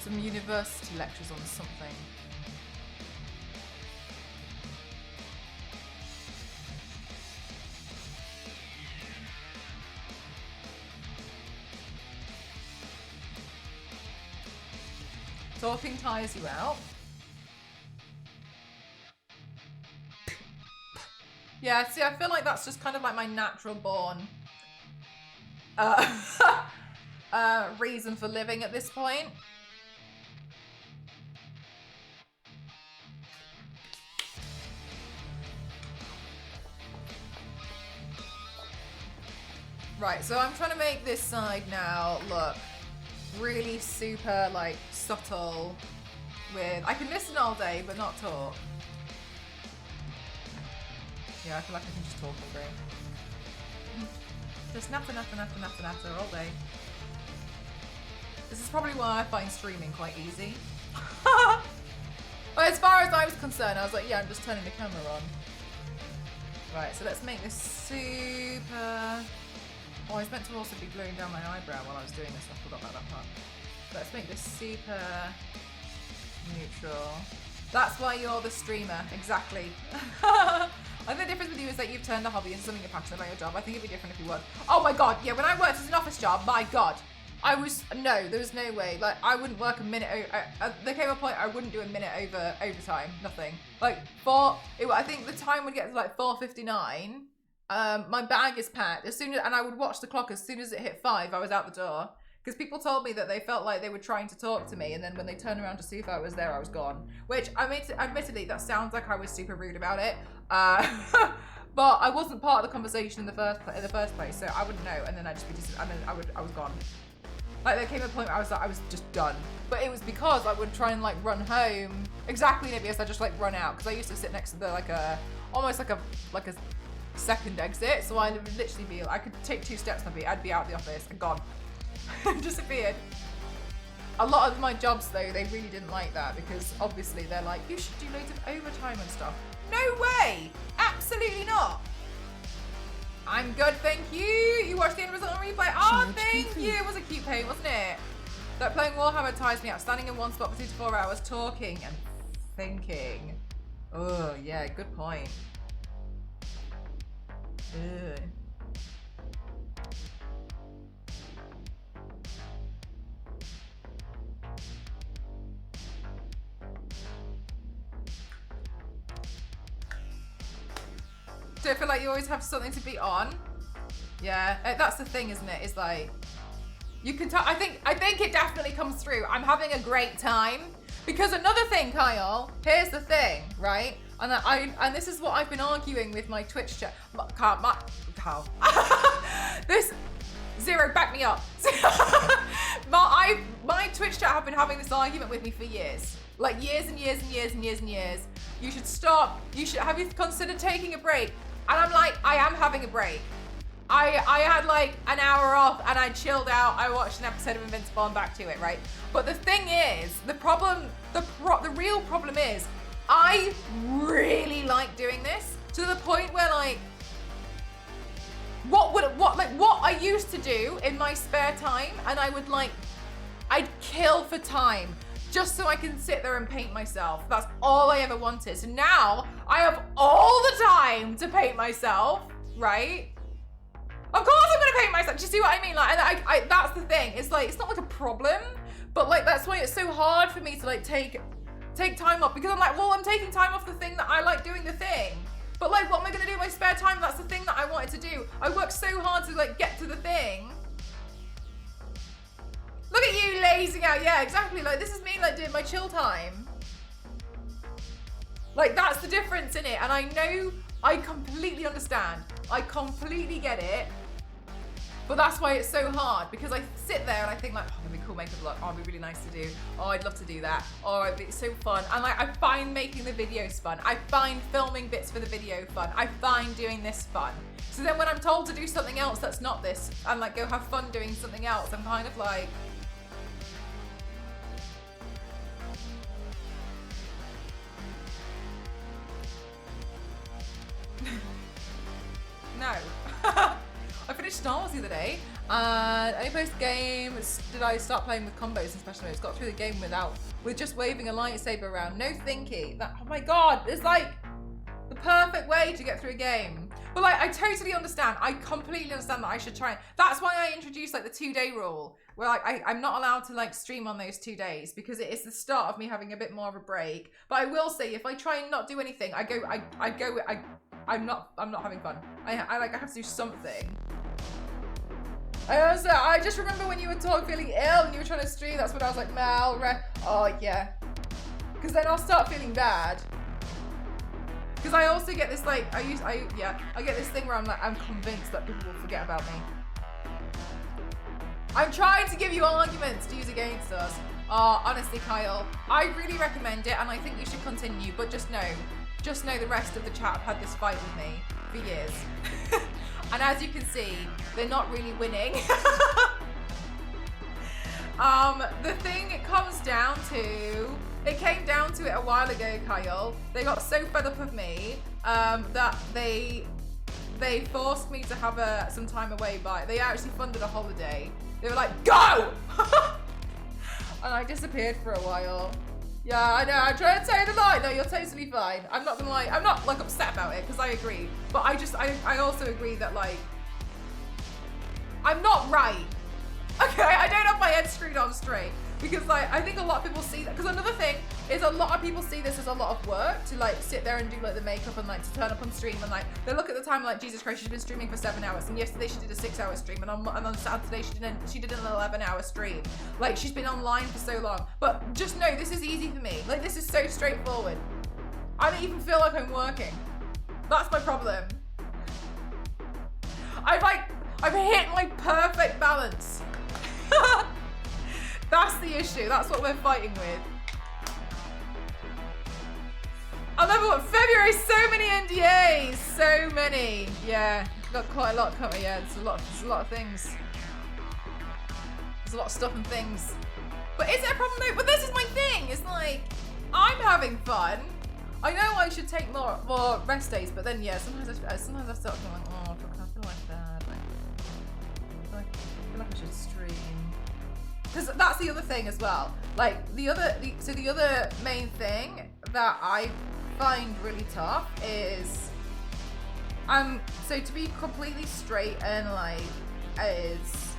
some university lectures on something. Talking tires you out. Yeah, see, I feel like that's just kind of like my natural born reason for living at this point. Right, so I'm trying to make this side now look really super like subtle with, I can listen all day but not talk. Yeah, I feel like I can just talk all day. Just natter all day. This is probably why I find streaming quite easy. But as far as I was concerned, I was like, yeah, I'm just turning the camera on. Right, so let's make this super... Oh, I was meant to also be gluing down my eyebrow while I was doing this. I forgot about that part. Let's make this super neutral. That's why you're the streamer, exactly. I think the difference with you is that you've turned a hobby into something you're passionate about your job. I think it'd be different if you weren't. Oh my god, yeah, when I worked as an office job, my god. There was no way. Like, I wouldn't work a minute over, there came a point I wouldn't do a minute over overtime, nothing. Like, I think the time would get to like 4:59. My bag is packed and I would watch the clock as soon as it hit 5, I was out the door. Because people told me that they felt like they were trying to talk to me, and then when they turned around to see if I was there, I was gone. Which, admittedly, that sounds like I was super rude about it. But I wasn't part of the conversation in the first place, so I wouldn't know. And then I'd just be I was gone. Like, there came a point where I was just done. But it was because I would try and like run home. Exactly, maybe as I just like run out, because I used to sit next to the almost like a second exit. So I would literally be, I could take 2 steps and I'd be out of the office and gone. Disappeared. A lot of my jobs though, they really didn't like that, because obviously they're like, you should do loads of overtime and stuff. No way! Absolutely not! I'm good, thank you! You watched the end result on replay? Oh, thank you! It was a cute paint, wasn't it? That playing Warhammer tires me out. Standing in one spot for 2 to 4 hours, talking and thinking. Oh, yeah, good point. Ugh. Do I feel like you always have something to be on? Yeah, that's the thing, isn't it? It's like, you can tell. I think it definitely comes through. I'm having a great time. Because another thing, Kyle, here's the thing, right? And this is what I've been arguing with my Twitch chat. Kyle. This, Zero, back me up. My Twitch chat have been having this argument with me for years. Like years and years and years and years and years. You should stop. Have you considered taking a break? And I'm like, I am having a break. I had like an hour off and I chilled out. I watched an episode of Invincible and back to it, right? But the thing is, the real problem is, I really like doing this to the point where like, what I used to do in my spare time, and I'd kill for time just so I can sit there and paint myself. That's all I ever wanted. So now I have all the time to paint myself, right? Of course I'm gonna paint myself. Do you see what I mean? Like, and that's the thing. It's like, it's not like a problem, but like that's why it's so hard for me to like take time off, because I'm like, well, I'm taking time off the thing that I like doing the thing. But like, what am I gonna do in my spare time? That's the thing that I wanted to do. I worked so hard to like get to the thing. Look at you lazing out. Yeah, exactly. Like, this is me like doing my chill time. Like, that's the difference in it. And I know, I completely understand. I completely get it. But that's why it's so hard, because I sit there and I think like, oh, it'd be cool makeup look. Oh, it'd be really nice to do. Oh, I'd love to do that. Oh, it'd be so fun. And like, I find making the videos fun. I find filming bits for the video fun. I find doing this fun. So then when I'm told to do something else that's not this, and like go have fun doing something else, I'm kind of like, no. I finished Star Wars the other day, and only post game did I start playing with combos and special moves. Got through the game with just waving a lightsaber around. No thinky. Oh my god, it's like the perfect way to get through a game. But like, I totally understand. I completely understand that I should try. That's why I introduced like the 2-day rule, where like I'm not allowed to like stream on those 2 days, because it is the start of me having a bit more of a break. But I will say, if I try and not do anything, I'm not having fun. I have to do something. I just remember when you were feeling ill and you were trying to stream, that's when I was like, Mal, oh yeah. Because then I'll start feeling bad. Because I also get this like, I get this thing where I'm convinced that people will forget about me. I'm trying to give you arguments to use against us. Honestly, Kyle, I really recommend it, and I think you should continue, but just know the rest of the chat have had this fight with me for years. And as you can see, they're not really winning. The thing it came down to it a while ago, Kyle. They got so fed up of me that they they forced me to have some time away they actually funded a holiday. They were like, go! And I disappeared for a while. Yeah, I know, I'm trying to tell you the lie. No, you're totally fine. I'm not gonna lie, I'm not like upset about it because I agree. But I also agree that like, I'm not right. Okay, I don't have my head screwed on straight. Because like, I think a lot of people see that. Because another thing is a lot of people see this as a lot of work to like sit there and do like the makeup and like to turn up on stream and like, they look at the time like, Jesus Christ, she's been streaming for 7 hours. And yesterday she did a 6-hour stream and on Saturday she did an 11-hour stream. Like she's been online for so long. But just know this is easy for me. Like this is so straightforward. I don't even feel like I'm working. That's my problem. I've hit my perfect balance. That's the issue. That's what we're fighting with. I'll never what February, so many NDAs. So many. Yeah. Got quite a lot coming. Yeah, there's a lot of things. There's a lot of stuff and things. But is it a problem though? But this is my thing. It's like I'm having fun. I know I should take more rest days, but then yeah, sometimes I start feeling like, oh, I feel like bad. I feel like I should stream. Because that's the other thing as well. Like the other main thing that I find really tough is, so to be completely straight and like is,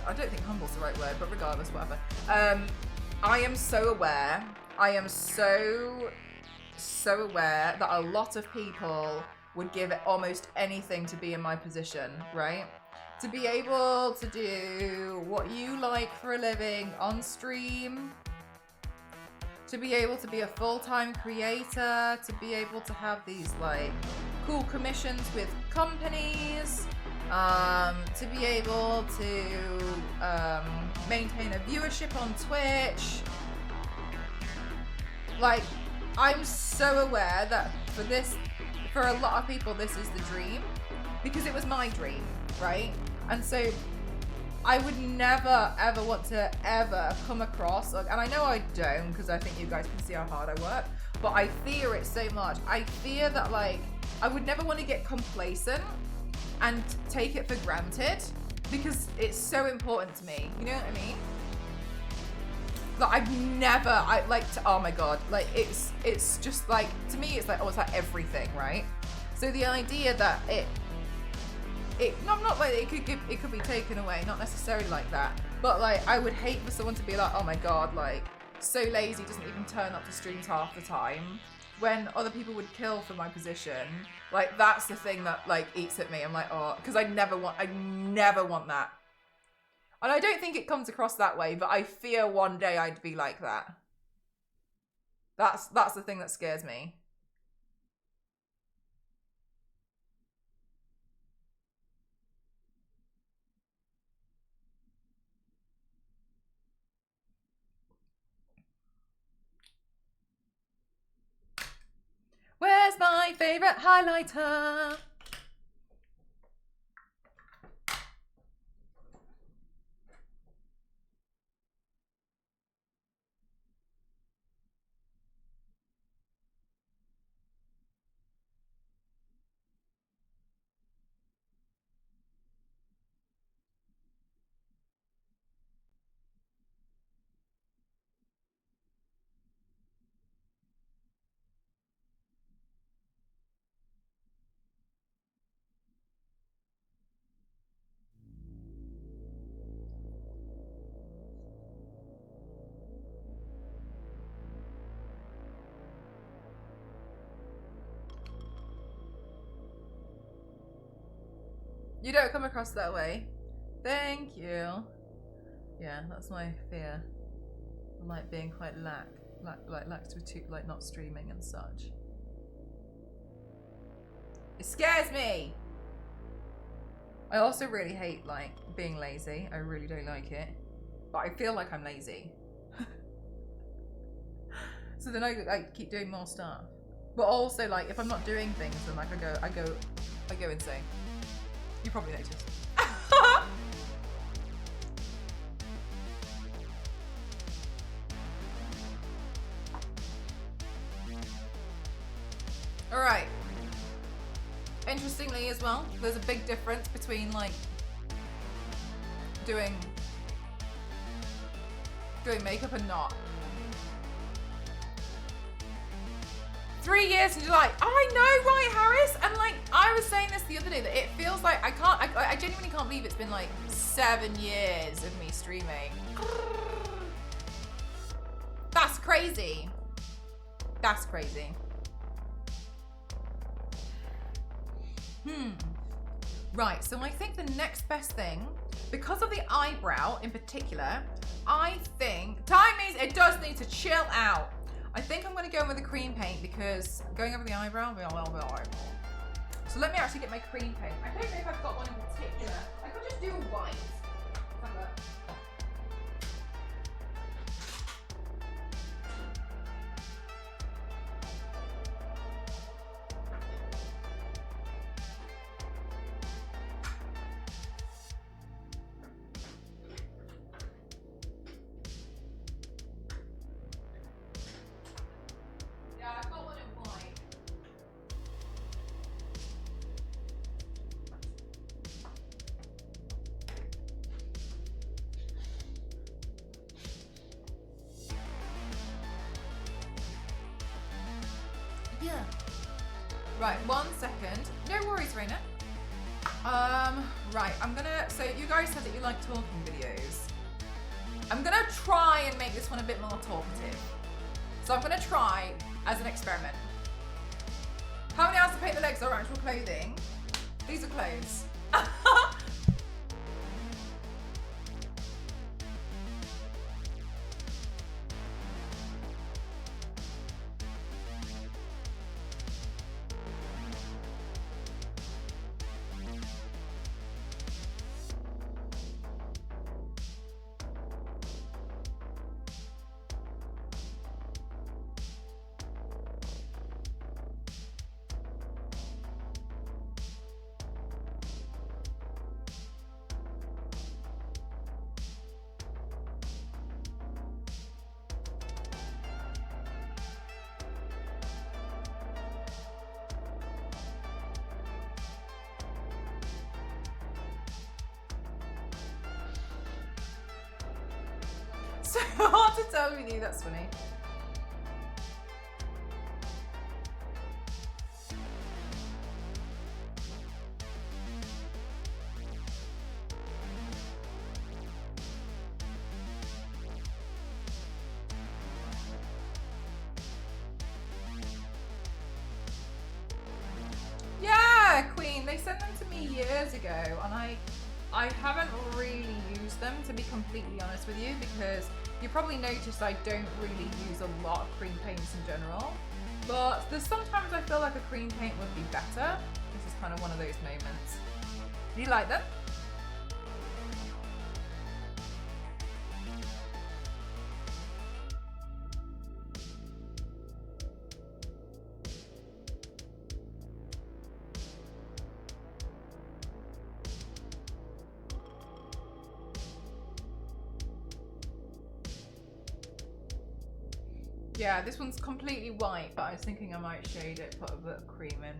I don't think humble's the right word, but regardless, whatever. I am so aware. I am so aware that a lot of people would give almost anything to be in my position, right? To be able to do what you like for a living on stream, to be able to be a full-time creator, to be able to have these like cool commissions with companies, to be able to maintain a viewership on Twitch. Like, I'm so aware that for a lot of people, this is the dream, because it was my dream, right? And so I would never, ever want to ever come across, and I know I don't, because I think you guys can see how hard I work, but I fear it so much. I fear that, like, I would never want to get complacent and take it for granted, because it's so important to me. You know what I mean? Like oh my God, like it's just like, to me it's like, oh, it's like everything, right? So the idea that not like it could be taken away, not necessarily like that, but like I would hate for someone to be like, oh my God, like so lazy, doesn't even turn up to streams half the time, when other people would kill for my position. Like that's the thing that like eats at me. I'm like, oh, because I never want that. And I don't think it comes across that way, but I fear one day I'd be like that. That's the thing that scares me. Where's my favorite highlighter? You don't come across that way. Thank you. Yeah, that's my fear. I like being quite lax with like not streaming and such. It scares me. I also really hate like being lazy. I really don't like it, but I feel like I'm lazy. So then I keep doing more stuff. But also like if I'm not doing things, then like I go insane. You probably noticed. All right. Interestingly as well, there's a big difference between like doing makeup and not. 3 years and you're like, I know, right, Harris? And like, I was saying this the other day, that it feels like I genuinely can't believe it's been like 7 years of me streaming. That's crazy. That's crazy. Right, so I think the next best thing, because of the eyebrow in particular, I think, time means it does need to chill out. I think I'm gonna go in with a cream paint because going over the eyebrow, so let me actually get my cream paint. I don't know if I've got one in particular. I could just do a white. Have a look. Right, 1 second. No worries, Raina. Right, so you guys said that you like talking videos. I'm gonna try and make this one a bit more talkative. So I'm gonna try as an experiment. How many hours to paint the legs are actual clothing? These are clothes. So hard to tell with you, that's funny. Yeah, Queen, they sent them to me years ago and I haven't really used them, to be completely honest with you, because you probably noticed I don't really use a lot of cream paints in general. But there's sometimes I feel like a cream paint would be better. This is kind of one of those moments. Do you like them? Yeah, this one's completely white, but I was thinking I might shade it, put a bit of cream in.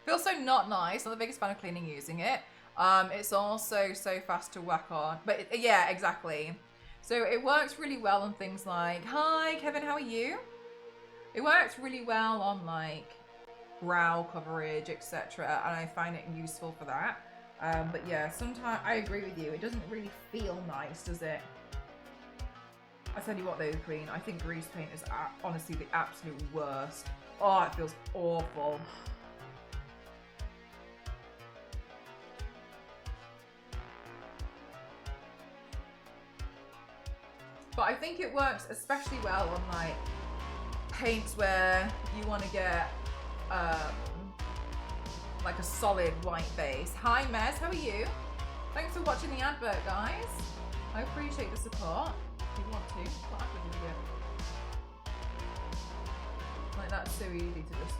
Feels so not nice. I'm the biggest fan of cleaning using it. It's also so fast to whack on. But yeah, exactly. So it works really well on things like, hi Kevin, how are you? It works really well on like brow coverage, etc. And I find it useful for that. But yeah, sometimes I agree with you. It doesn't really feel nice, does it? I tell you what though, Queen, I think grease paint is honestly the absolute worst. Oh, it feels awful. But I think it works especially well on like paints where you want to get like a solid white base. Hi Mez, how are you? Thanks for watching the advert, guys. I appreciate the support. If you want to, what advert did you get? Like, that's so easy to just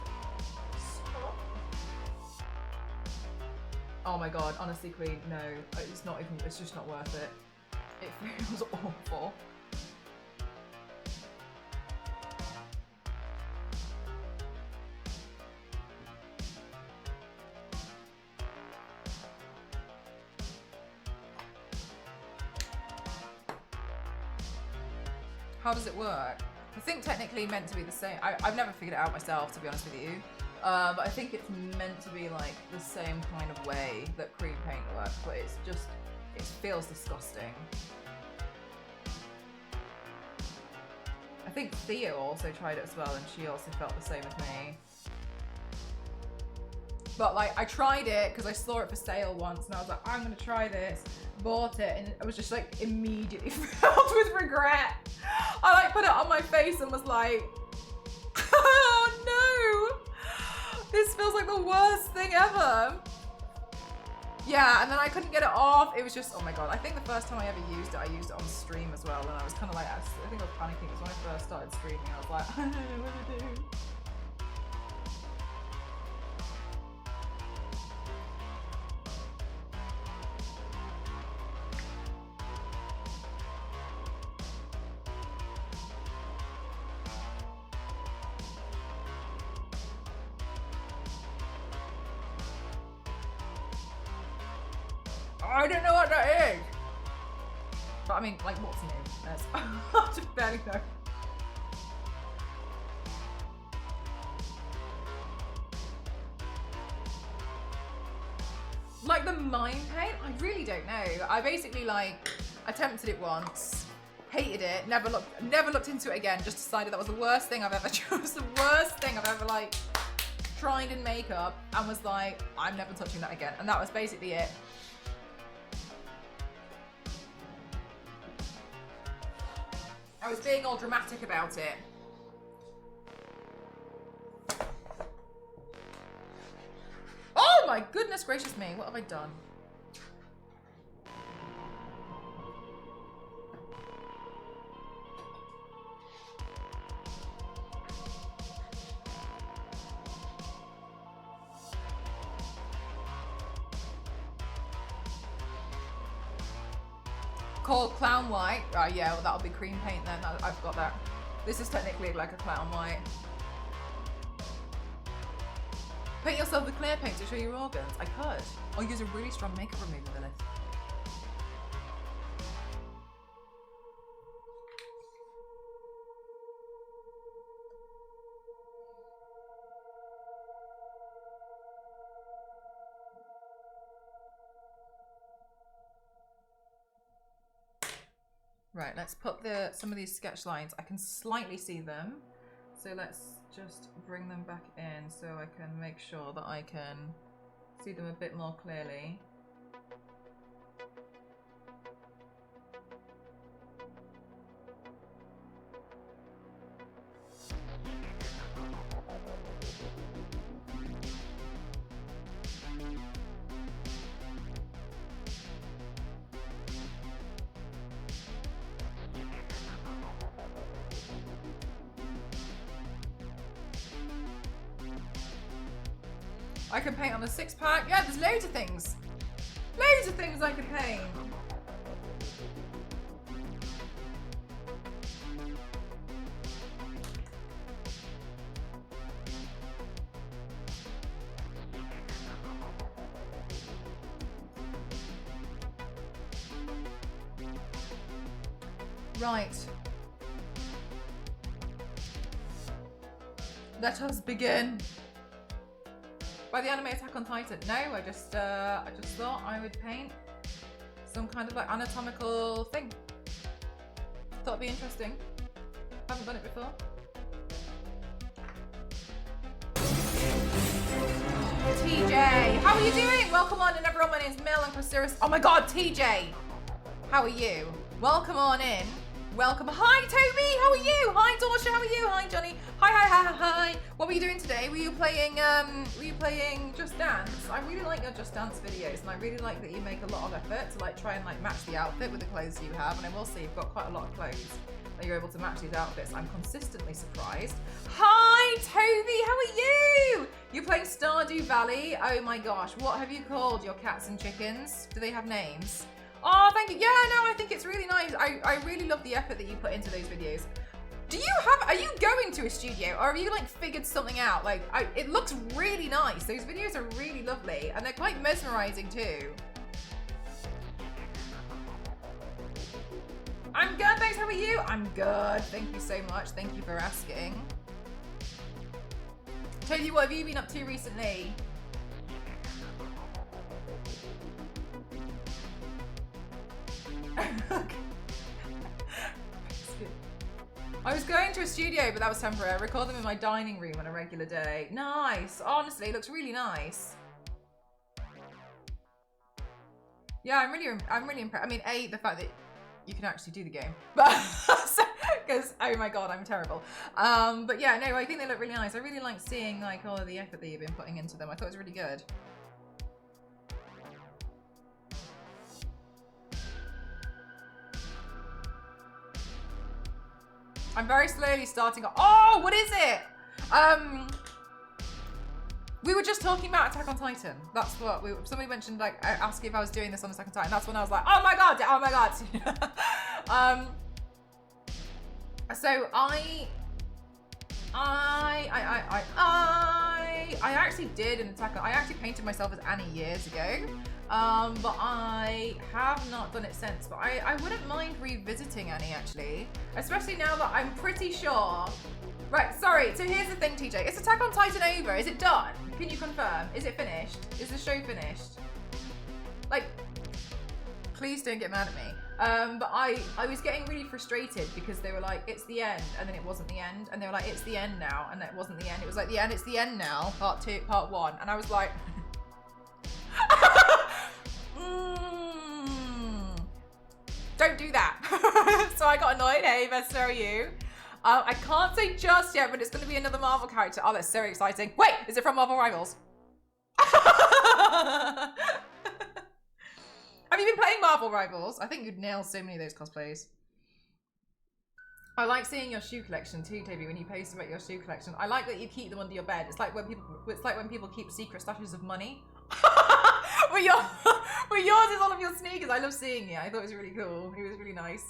stop. Oh my god, honestly, Queen, no, it's not even, it's just not worth it. It feels awful. How does it work? I think technically meant to be the same. I've never figured it out myself, to be honest with you. But I think it's meant to be like the same kind of way that cream paint works, but it's just, it feels disgusting. I think Theo also tried it as well, and she also felt the same as me. But like, I tried it because I saw it for sale once, and I was like, I'm gonna try this. Bought it, and I was just like immediately filled with regret. I like put it on my face and was like, oh no, this feels like the worst thing ever. Yeah, and then I couldn't get it off. It was just, oh my god. I think the first time I ever used it, I used it on stream as well, and I was kind of like, I think I was panicking because when I first started streaming, I was like, I don't know what to do. I don't know what that is. But I mean, like, what's new? I just barely know. Like the mime paint? I really don't know. I basically like attempted it once, hated it, never looked into it again, just decided that was the worst thing I've ever chose, the worst thing I've ever like tried in makeup, and was like, I'm never touching that again. And that was basically it. I was being all dramatic about it. Oh my goodness gracious me, what have I done? Called Clown White. Right, yeah, well, that'll be cream paint then. I've got that. This is technically like a Clown White. Paint yourself with clear paint to show your organs. I could. Or use a really strong makeup remover for this. Right, let's put some of these sketch lines. I can slightly see them. So let's just bring them back in so I can make sure that I can see them a bit more clearly. I can paint on a 6-pack. Yeah, there's loads of things. Loads of things I can paint. Right. Let us begin. By the anime Attack on Titan. No, I just thought I would paint some kind of like anatomical thing. Thought it'd be interesting. Haven't done it before. TJ, how are you doing? Welcome on in everyone. My name's Mel and Chrysaris. Oh my god, TJ! How are you? Welcome on in. Welcome. Hi, Toby. How are you? Hi, Dorsha. How are you? Hi, Johnny. Hi. What were you doing today? Were you playing Just Dance? I really like your Just Dance videos, and I really like that you make a lot of effort to like try and like match the outfit with the clothes you have. And I will say you've got quite a lot of clothes that you're able to match these outfits. I'm consistently surprised. Hi, Toby. How are you? You're playing Stardew Valley. Oh my gosh. What have you called your cats and chickens? Do they have names? Oh, thank you. Yeah, no, I think it's really nice. I really love the effort that you put into those videos. Are you going to a studio, or have you like figured something out? Like, it looks really nice. Those videos are really lovely, and they're quite mesmerizing too. I'm good, thanks. How are you? I'm good. Thank you so much. Thank you for asking. Toby, what have you been up to recently? I was going to a studio, but that was temporary. I record them in my dining room on a regular day. Nice. Honestly, it looks really nice. Yeah, I'm really impressed. I mean, the fact that you can actually do the game, but because oh my god, I'm terrible. But yeah, no, I think they look really nice. I really like seeing like all of the effort that you've been putting into them. I thought it was really good. I'm very slowly starting. Oh, what is it? We were just talking about Attack on Titan. That's what somebody mentioned, like asking if I was doing this on Attack on Titan. That's when I was like, oh my god. So I actually did an Attack on. I actually painted myself as Annie years ago. But I have not done it since. But I wouldn't mind revisiting Annie, actually. Especially now that I'm pretty sure... Right, sorry. So here's the thing, TJ. Is Attack on Titan over? Is it done? Can you confirm? Is it finished? Is the show finished? Like, please don't get mad at me. But I was getting really frustrated because they were like, it's the end. And then it wasn't the end. And they were like, it's the end now. And it wasn't the end. It was like, the end, it's the end now. Part 2, part 1. And I was like... Don't do that. So I got annoyed. Hey, Vesta, how are you? I can't say just yet, but it's going to be another Marvel character. Oh, that's so exciting. Wait, is it from Marvel Rivals? Have you been playing Marvel Rivals? I think you'd nail so many of those cosplays. I like seeing your shoe collection too, Toby, when you post about your shoe collection. I like that you keep them under your bed. It's like when people keep secret stashes of money. But yours is all of your sneakers. I love seeing it. I thought it was really cool. It was really nice.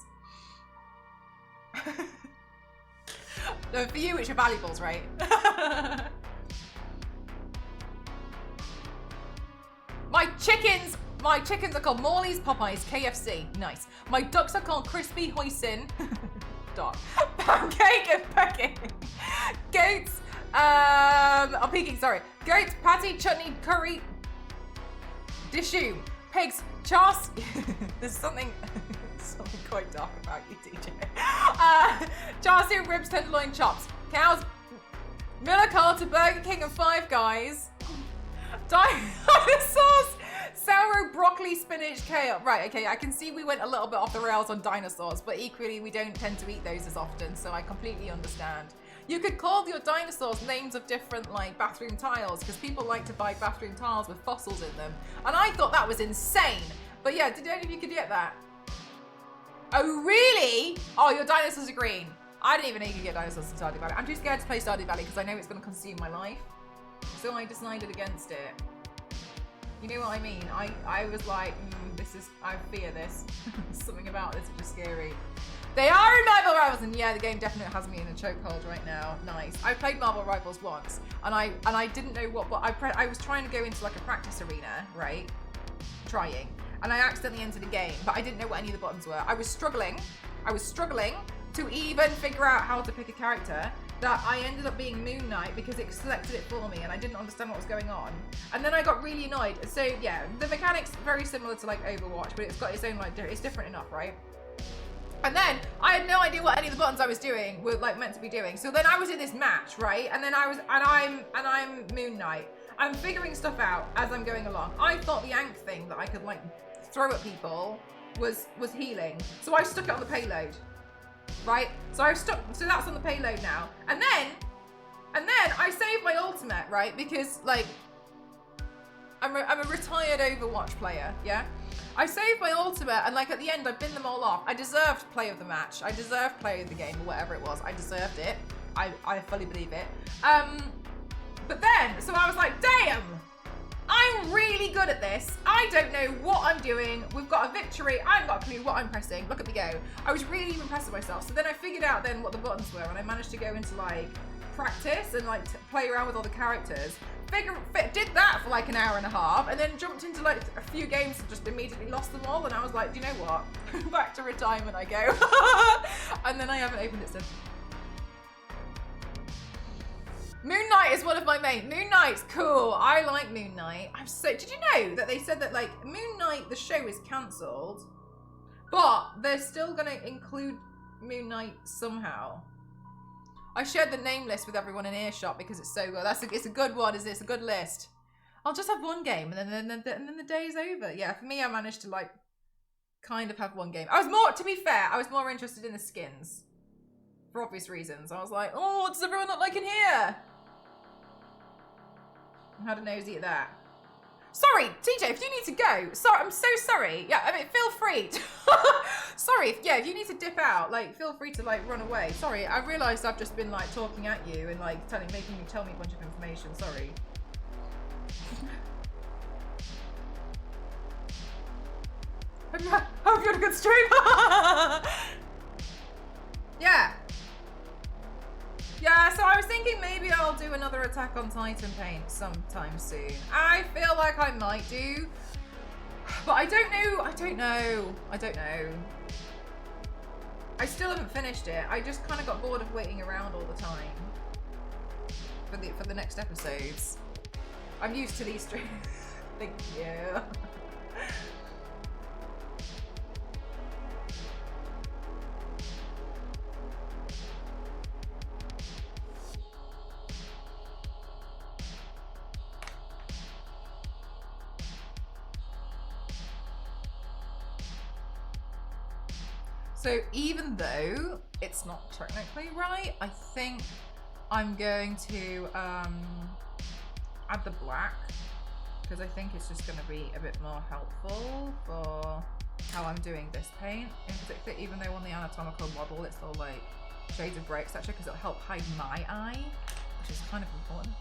No, for you, it's your valuables, right? My chickens are called Morley's, Popeyes, KFC. Nice. My ducks are called Crispy Hoisin. Duck. Pancake and Pecking. Goats. Peking, sorry. Goats, patty, chutney, curry. Dishu. Pigs, chas. There's something quite dark about you, DJ. Char siu, ribs, tenderloin, chops. Cows, Miller Carter, Burger King, and Five Guys. Dinosaurs, sourdough, broccoli, spinach, kale. Right, okay, I can see we went a little bit off the rails on dinosaurs, but equally we don't tend to eat those as often, so I completely understand. You could call your dinosaurs names of different like bathroom tiles, because people like to buy bathroom tiles with fossils in them. And I thought that was insane. But yeah, did any of you could get that? Oh, really? Oh, your dinosaurs are green. I didn't even know you could get dinosaurs in Stardew Valley. I'm too scared to play Stardew Valley because I know it's going to consume my life. So I decided against it. You know what I mean? I was like, I fear this. Something about this is just scary. They are in Marvel Rivals, and yeah, the game definitely has me in a chokehold right now. Nice. I played Marvel Rivals once, and I didn't know what, but I was trying to go into like a practice arena, right? Trying. And I accidentally entered a game, but I didn't know what any of the buttons were. I was struggling to even figure out how to pick a character, that I ended up being Moon Knight because it selected it for me and I didn't understand what was going on. And then I got really annoyed. So yeah, the mechanics very similar to like Overwatch, but it's got its own like, it's different enough, right? And then I had no idea what any of the buttons I was doing were like meant to be doing. So then I was in this match, right? And then I'm Moon Knight. I'm figuring stuff out as I'm going along. I thought the Ankh thing that I could like throw at people was healing. So I stuck it on the payload. right? So I've stuck, so that's on the payload now. And then I saved my ultimate, right? Because like, I'm a retired Overwatch player, yeah? I saved my ultimate and like at the end I binned them all off. I deserved play of the match. I deserved play of the game or whatever it was. I deserved it. I fully believe it. But then, so I was like, damn, I'm really good at this. I don't know what I'm doing. We've got a victory. I haven't got a clue what I'm pressing. Look at me go. I was really impressed with myself. So then I figured out then what the buttons were and I managed to go into like practice and like play around with all the characters. Did that for like an hour and a half and then jumped into like a few games and just immediately lost them all and I was like, do you know what? Back to retirement I go. And then I haven't opened it since. Moon Knight is one of my main. Moon Knight's cool. I like Moon Knight. Did you know that they said that like Moon Knight, the show is cancelled, but they're still gonna include Moon Knight somehow. I shared the name list with everyone in earshot because it's so good. It's a good one, isn't it? It's a good list. I'll just have one game and then the day's over. Yeah, for me, I managed to like kind of have one game. To be fair, I was more interested in the skins for obvious reasons. I was like, oh, what does everyone not like in here? I had a nosy at that. Sorry, TJ, if you need to go. Sorry, I'm so sorry. Yeah, I mean, feel free. Sorry, if you need to dip out, like, feel free to, like, run away. Sorry, I realised I've just been, like, talking at you and, like, making you tell me a bunch of information. Sorry. Hope you had a good stream. Yeah. Yeah, so I was thinking maybe I'll do another Attack on Titan paint sometime soon. I feel like I might do, but I don't know. I still haven't finished it. I just kind of got bored of waiting around all the time for the next episodes. I'm used to these streams. Thank you. So even though it's not technically right, I think I'm going to add the black because I think it's just going to be a bit more helpful for how I'm doing this paint in particular, even though on the anatomical model it's all like shades of grey, etc., because it'll help hide my eye, which is kind of important.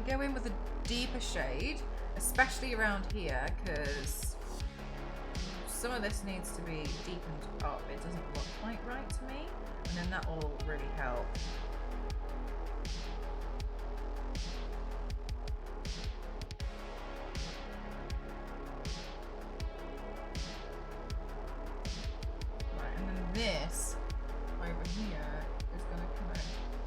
Go in with a deeper shade, especially around here, because some of this needs to be deepened up. It doesn't look quite right to me, and then that will really help. Right, and then this over here is going to come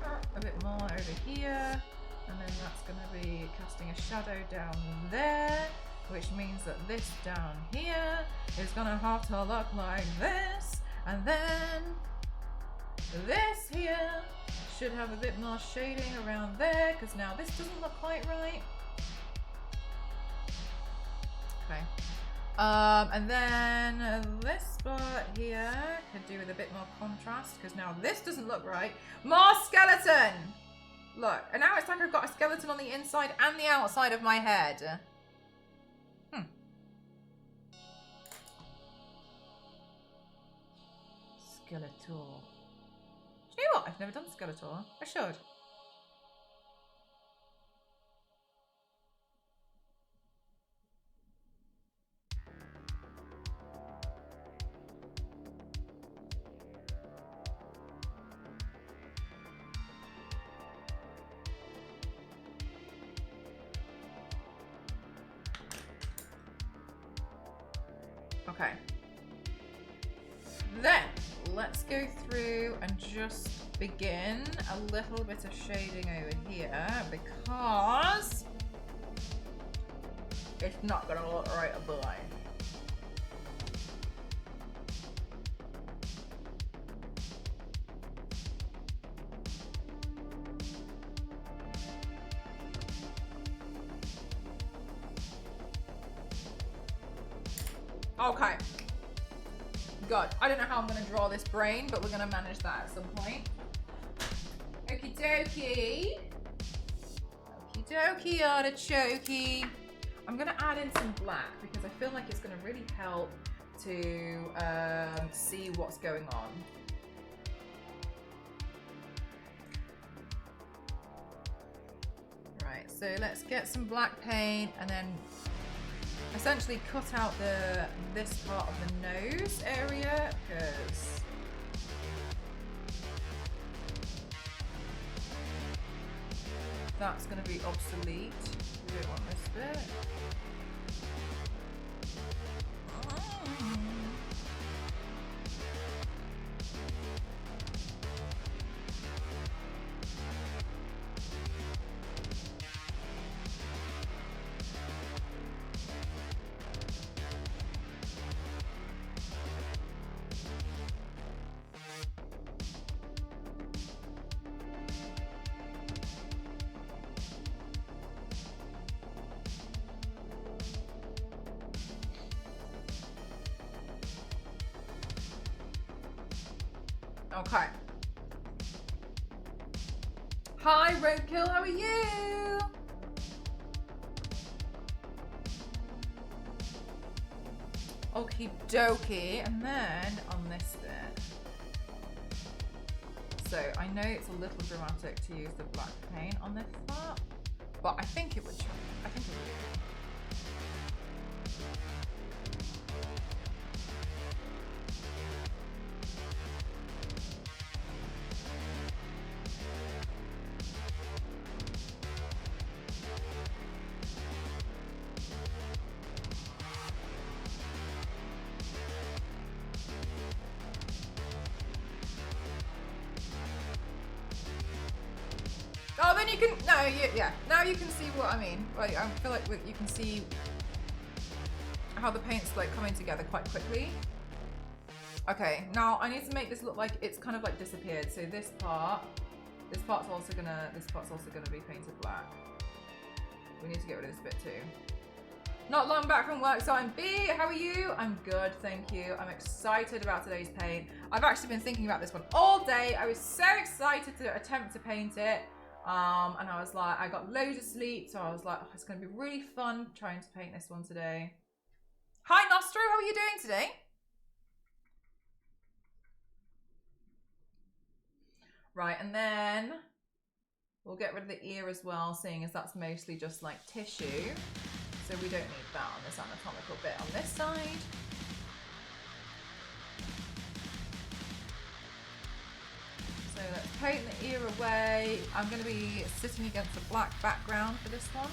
out a bit more over here. And then that's going to be casting a shadow down there, which means that this down here is going to have to look like this. And then this here should have a bit more shading around there, because now this doesn't look quite right. Okay. And then this spot here could do with a bit more contrast, because now this doesn't look right. More skeleton! Look, and now it's like I've got a skeleton on the inside and the outside of my head. Skeletor. Do you know what? I've never done Skeletor. I should. Okay. Then let's go through and just begin a little bit of shading over here because it's not gonna look right above. Okay. Good. I don't know how I'm going to draw this brain, but we're going to manage that at some point. Okie dokie. Okie dokie, artichoke. I'm going to add in some black because I feel like it's going to really help to see what's going on. Right, so let's get some black paint and then essentially cut out this part of the nose area because that's going to be obsolete. We don't want this bit. Okay. Hi, Roadkill, how are you? Okie dokie, and then on this bit. So I know it's a little dramatic to use the black paint on this part, but I think it would. I think it would. Oh, then you can, no, yeah, now you can see what I mean. Like, I feel like you can see how the paint's like coming together quite quickly. Okay, now I need to make this look like it's kind of like disappeared. So this part's also gonna be painted black. We need to get rid of this bit too. Not long back from work, so I'm B. How are you? I'm good, thank you. I'm excited about today's paint. I've actually been thinking about this one all day. I was so excited to attempt to paint it. And I was like, I got loads of sleep, so I was like, oh, it's going to be really fun trying to paint this one today. Hi, Nostro, how are you doing today? Right, and then we'll get rid of the ear as well, seeing as that's mostly just like tissue. So we don't need that on this anatomical bit on this side. So let's paint the ear away. I'm going to be sitting against a black background for this one.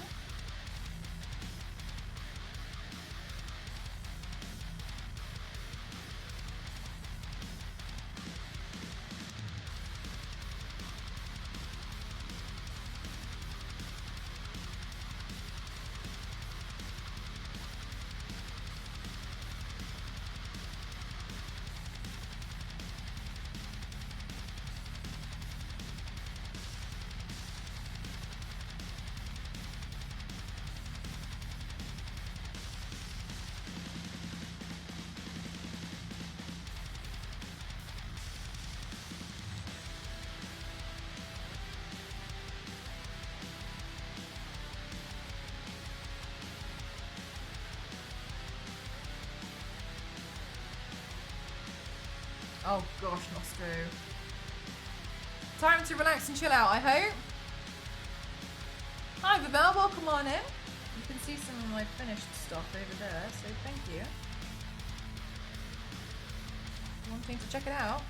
Oh gosh, Nostro. Time to relax and chill out, I hope. Hi, Vibel, welcome on in. You can see some of my finished stuff over there, so thank you. Wanting to check it out?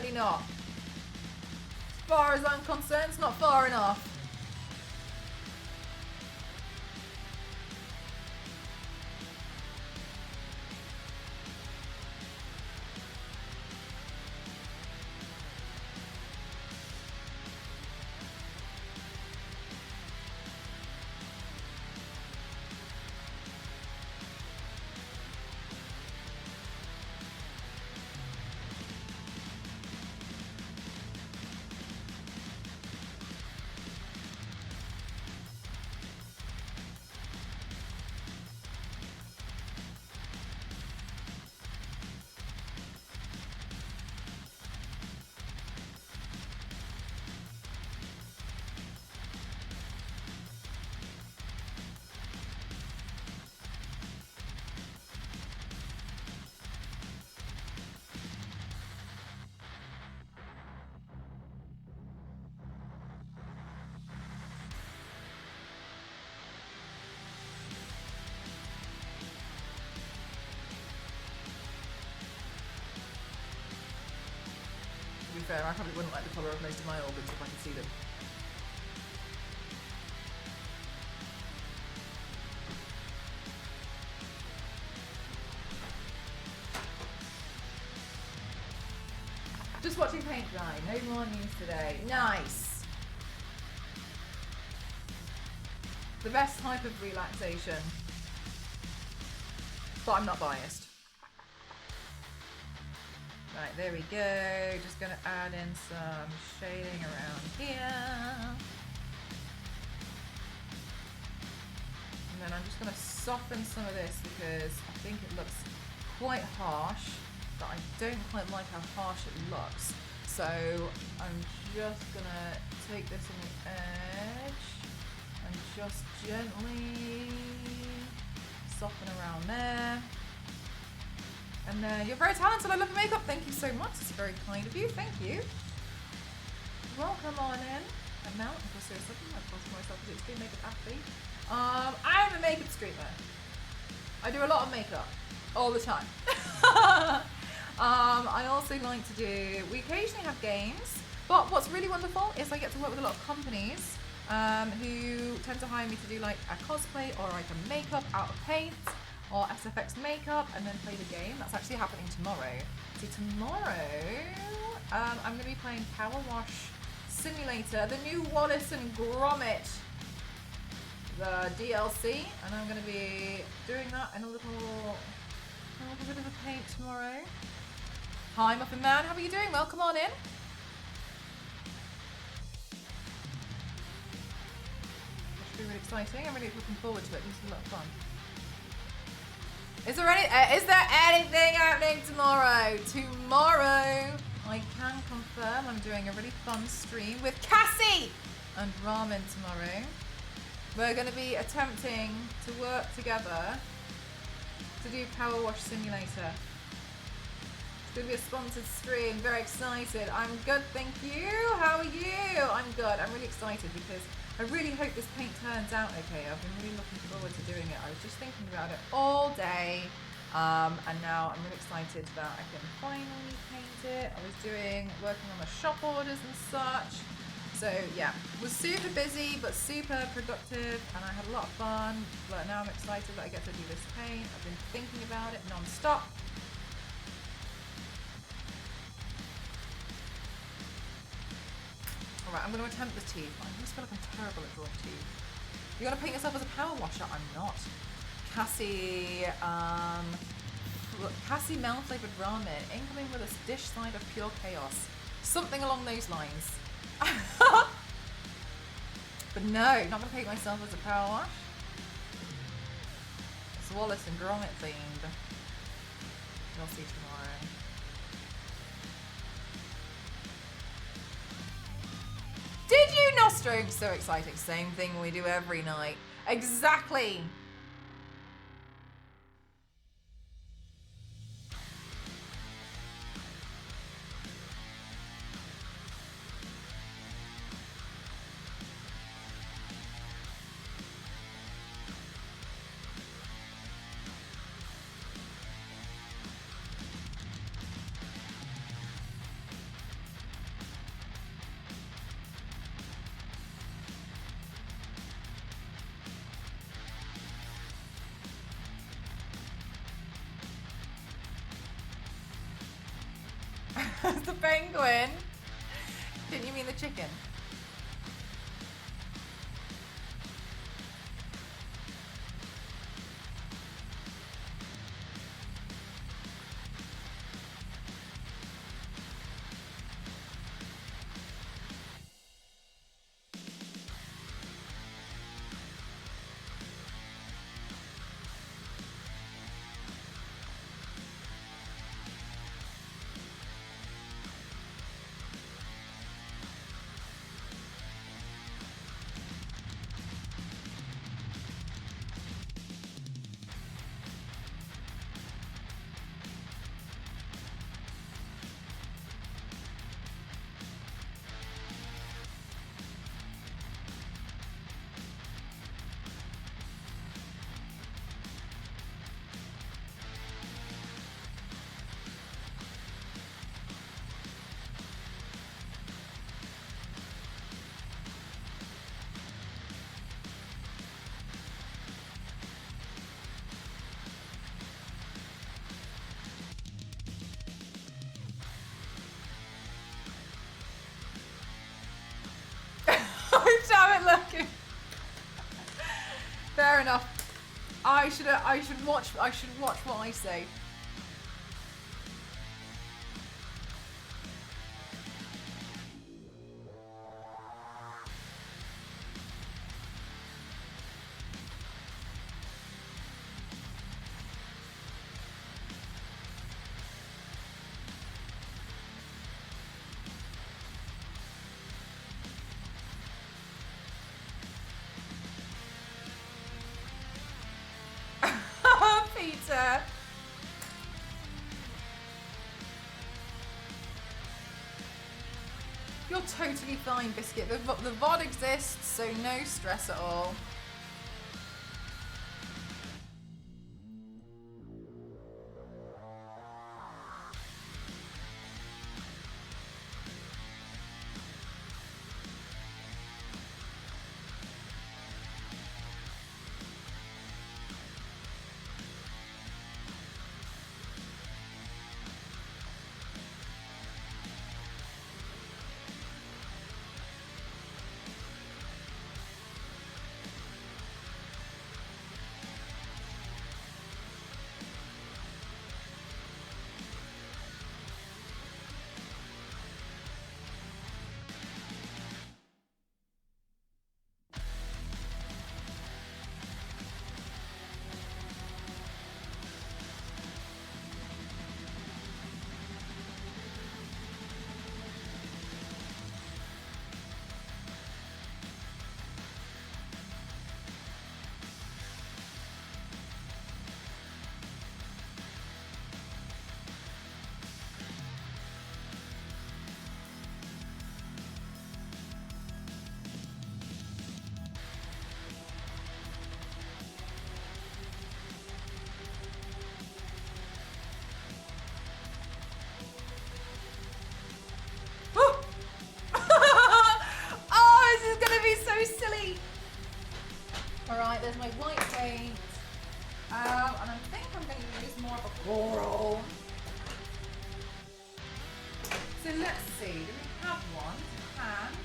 Definitely not. As far as I'm concerned, it's not far enough. To be fair, I probably wouldn't like the colour of most of my organs if I could see them. Just watching paint dry. No more news today. Nice. The best type of relaxation. But I'm not biased. Right, there we go. Just going to add in some shading around here. And then I'm just going to soften some of this because I think it looks quite harsh, but I don't quite like how harsh it looks. So I'm just going to take this on the edge and just gently soften around there. And you're very talented. I love your makeup. Thank you so much. It's very kind of you. Thank you. Welcome on in. And now, I'm going to say something. I class myself as an extreme makeup athlete. I'm a makeup streamer. I do a lot of makeup all the time. I also like to do, we occasionally have games, but what's really wonderful is I get to work with a lot of companies who tend to hire me to do like a cosplay or like a makeup out of paint or SFX makeup and then play the game. That's actually happening tomorrow. So tomorrow, I'm gonna be playing Power Wash Simulator, the new Wallace and Gromit, the DLC, and I'm gonna be doing that in a little bit of a paint tomorrow. Hi Muffin Man, how are you doing? Welcome on in. It should be really exciting. I'm really looking forward to it. This is a lot of fun. Is there anything happening tomorrow? Tomorrow, I can confirm I'm doing a really fun stream with Cassie and Ramen tomorrow. We're going to be attempting to work together to do Power Wash Simulator. It's going to be a sponsored stream. Very excited. I'm good, thank you. How are you? I'm good. I'm really excited because I really hope this paint turns out okay. I've been really looking forward to doing it. I was just thinking about it all day. And now I'm really excited that I can finally paint it. I was working on the shop orders and such. So yeah, was super busy but super productive and I had a lot of fun. But now I'm excited that I get to do this paint. I've been thinking about it non-stop. Alright, I'm going to attempt the teeth. I just feel like I'm terrible at drawing teeth. You're going to paint yourself as a power washer? I'm not. Cassie Mel flavored ramen, incoming with a dish side of pure chaos. Something along those lines. But no, not going to paint myself as a power wash. It's Wallace and Gromit themed. You'll see tomorrow. Did you, Nostro? So exciting. Same thing we do every night. Exactly. penguin. Didn't you mean the chicken? Damn it, looking. Fair enough. I should watch what I say. Peter. You're totally fine, Biscuit. The VOD exists, so no stress at all. Alright, there's my white paint. And I think I'm going to use more of a coral. So let's see, do we have one? And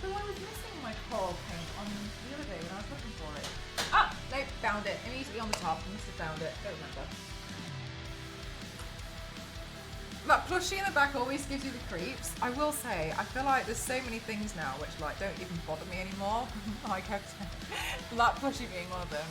so I was missing my coral paint on the other day when I was looking for it. Ah, no, found it. Immediately on the top. I must have found it. Don't remember. That plushie in the back always gives you the creeps. I will say, I feel like there's so many things now which like don't even bother me anymore. Like that plushie being one of them.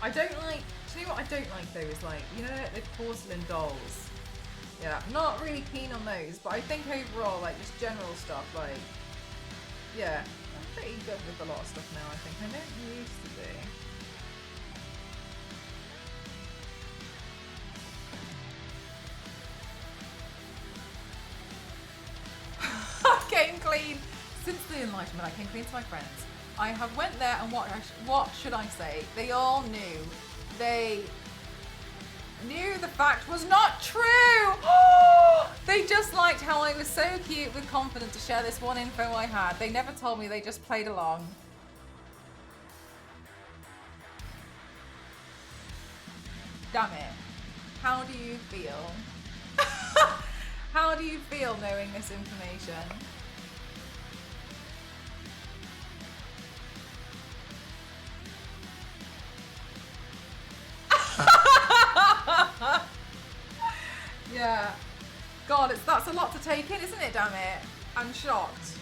I don't like, do you know what I don't like though is like, you know the porcelain dolls? Yeah, not really keen on those, but I think overall, like just general stuff, like, yeah, I'm pretty good with a lot of stuff now, I think. I don't used to be. I came clean. Since the Enlightenment, I came clean to my friends. I have went there and what should I say? They all knew. They knew the fact was not true. They just liked how I was so cute with confidence to share this one info I had. They never told me, they just played along. Damn it. How do you feel? How do you feel knowing this information? Yeah. God, that's a lot to take in, isn't it, damn it? I'm shocked.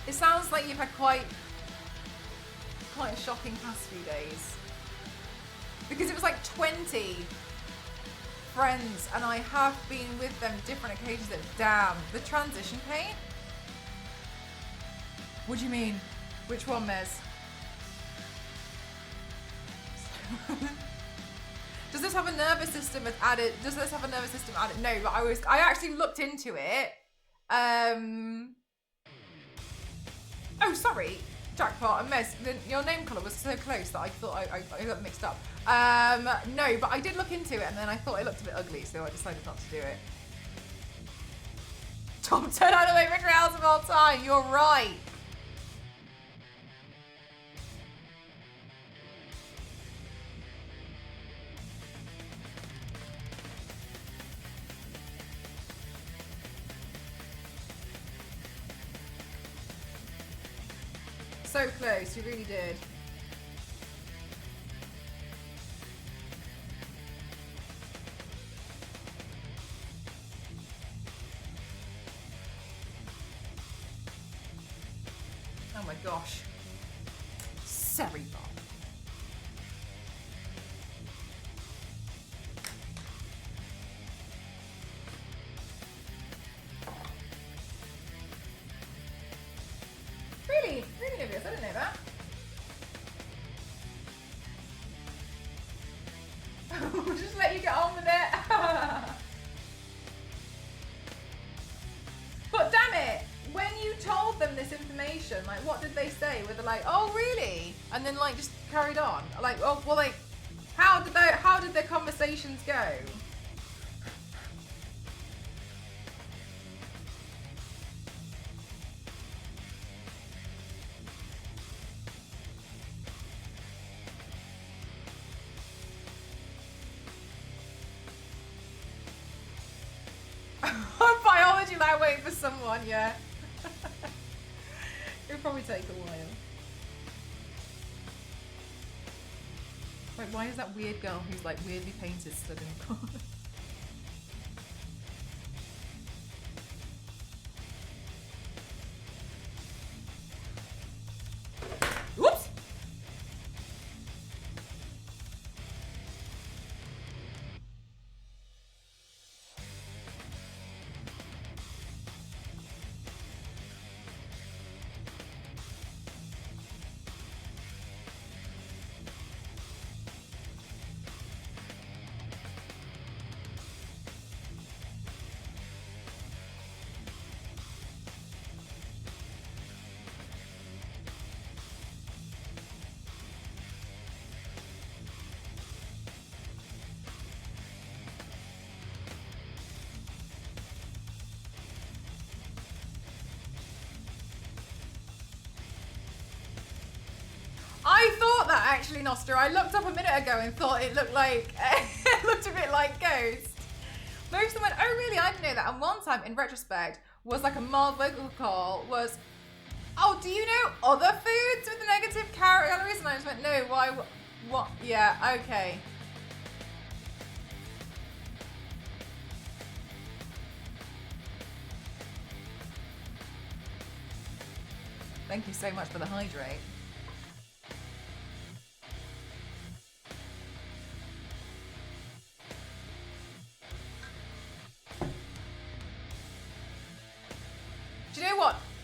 It sounds like you've had quite a shocking past few days. Because it was like 20 friends and I have been with them different occasions. Damn, the transition pain? What do you mean? Which one, Mez? Does this have a nervous system added? Does this have a nervous system added? No, but I actually looked into it. Oh, sorry, Jackpot and Mez. Your name colour was so close that I thought I got mixed up. No, but I did look into it and then I thought it looked a bit ugly, so I decided not to do it. Top 10 anime betrayals of all time. You're right. So close, you really did. Oh my gosh. Sorry, Bob. Really? Really nervous? I didn't know that. We'll just let you get on with it. But damn it, when you told them this information, like what did they say? Were they like, oh really? And then like just carried on? Like, oh well, like how did their conversations go? Biology lab waiting for someone, yeah. It'll probably take a while. Like, why is that weird girl who's like weirdly painted stood in the corner? Whoops! I thought that actually, Nostra. I looked up a minute ago and thought it looked like it looked a bit like Ghost. Most of them went, oh really? I didn't know that. And one time, in retrospect, was like a mild vocal call. Was, oh, do you know other foods with negative calories? And I just went, no. Why? What? Yeah. Okay. Thank you so much for the hydrate.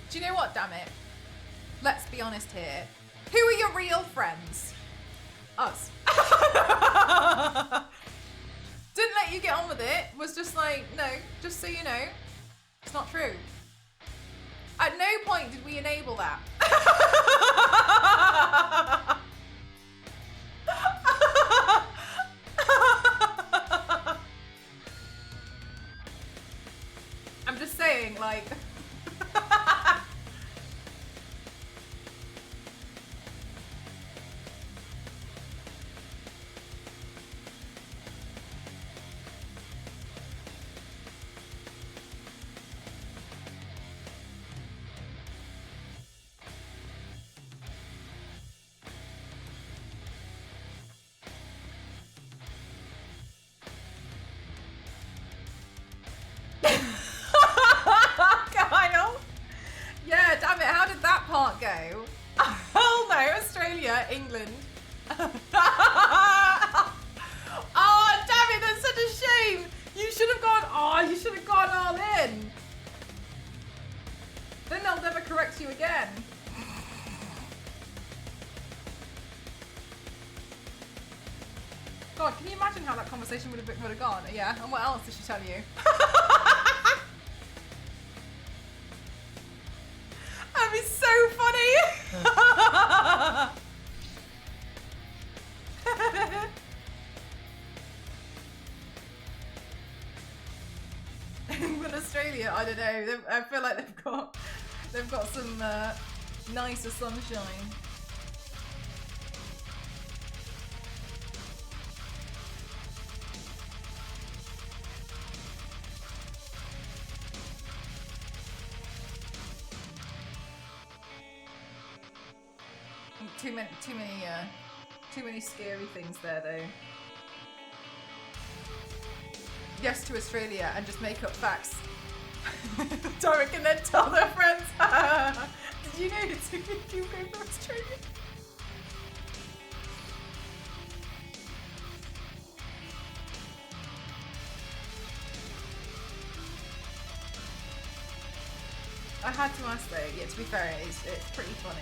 Do you know what, damn it? Let's be honest here. Who are your real friends? Us. Didn't let you get on with it. Was just like, no, just so you know, it's not true. At no point did we enable that. I'm just saying, like... Kyle? Yeah, damn it, how did that part go? Oh no, Australia, England. Oh, damn it, that's such a shame. You should have gone, you should have gone all in. Then they'll never correct you again. God, can you imagine how that conversation would have gone? Yeah, and what else did she tell you? That'd be so funny! England, Australia, I don't know. I feel like they've got some nicer sunshine. Too many scary things there, though. Yes to Australia and just make up facts. Doric can then tell their friends. Did you know it's a good go for Australia? I had to ask though. Yeah, to be fair, it's pretty funny.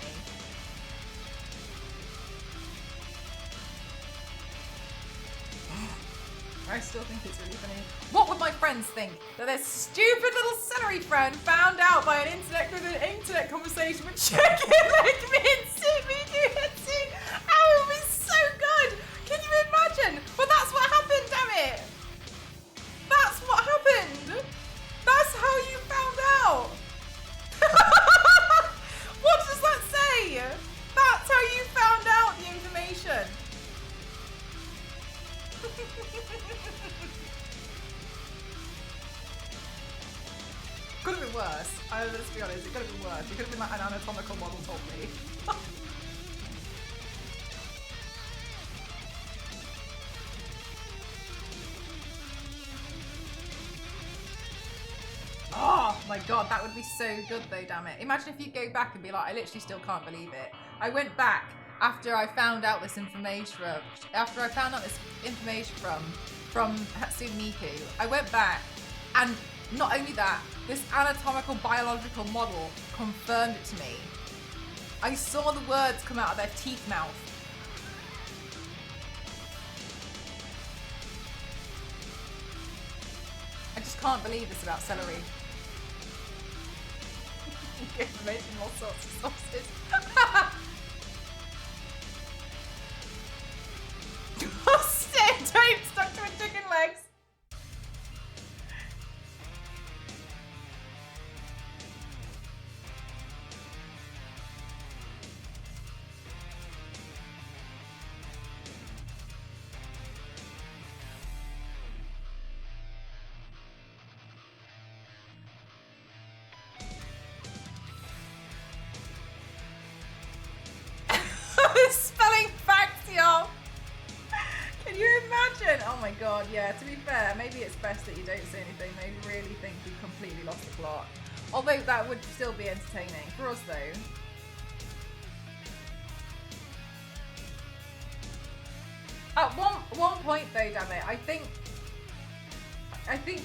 I still think it's really funny. What would my friends think? That their stupid little celery friend found out by an internet conversation with Chicken Leg Mincy. Oh, it was so good! Can you imagine? But that's what happened, damn it! That's what happened! That's how you found out! What does that say? That's how you found out the information. Could have been worse. Let's be honest, it could have been worse. It could have been like an anatomical model told me. Oh my god, that would be so good though, damn it. Imagine if you go back and be like, I literally still can't believe it. I went back after I found out this information from Hatsune Miku. I went back and not only that, this anatomical biological model confirmed it to me. I saw the words come out of their teeth mouth. I just can't believe this about celery. Making all sorts of sauces. Stay taped stuck to a chicken legs. Spelling facts, y'all. Can you imagine? Oh my god, yeah, to be fair, maybe it's best that you don't say anything. They really think we completely lost the plot. Although that would still be entertaining. For us though. At one point though, damn it, I think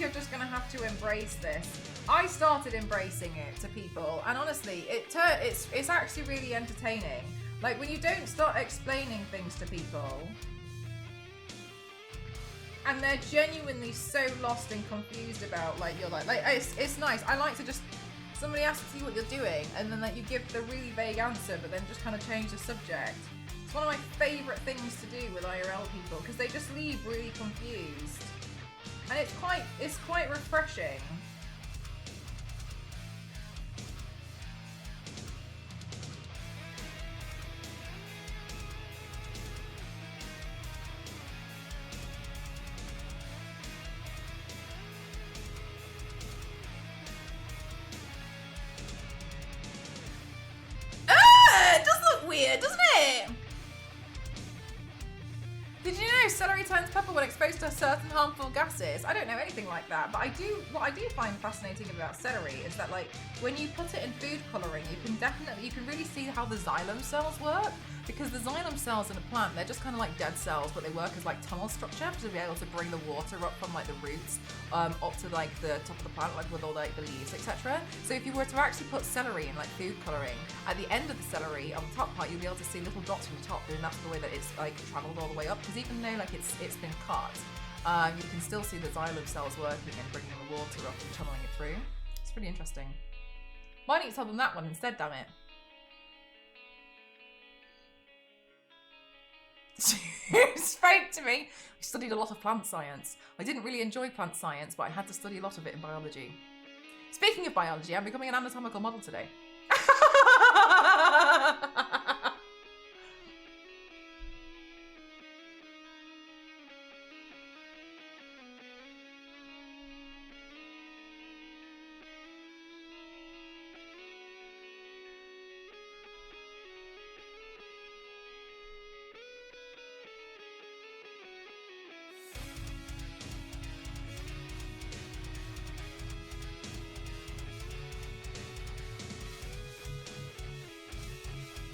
you're just gonna have to embrace this. I started embracing it to people, and honestly, it's actually really entertaining. Like when you don't start explaining things to people, and they're genuinely so lost and confused about, like, you're like it's nice. I like to just somebody asks you what you're doing, and then like you give the really vague answer, but then just kind of change the subject. It's one of my favourite things to do with IRL people because they just leave really confused, and it's quite refreshing. It does look weird, doesn't it? Did you know celery turns purple when exposed to certain harmful gases? I don't know anything like that, but what I do find fascinating about celery is that like when you put it in food coloring, you can really see how the xylem cells work, because the xylem cells in a plant, they're just kind of like dead cells, but they work as like tunnel structure to be able to bring the water up from like the roots up to like the top of the plant, like with all like the leaves, etc. So if you were to actually put celery in like food coloring, at the end of the celery on the top part, you'll be able to see little dots from the top, and that's the way that it's like traveled all the way up. Because even though like it's been cut, you can still see the xylem cells working and bringing the water up and tunneling it through. It's pretty interesting. Why don't you tell them that one instead, damn it? She spoke to me. I studied a lot of plant science. I didn't really enjoy plant science, but I had to study a lot of it in biology. Speaking of biology, I'm becoming an anatomical model today.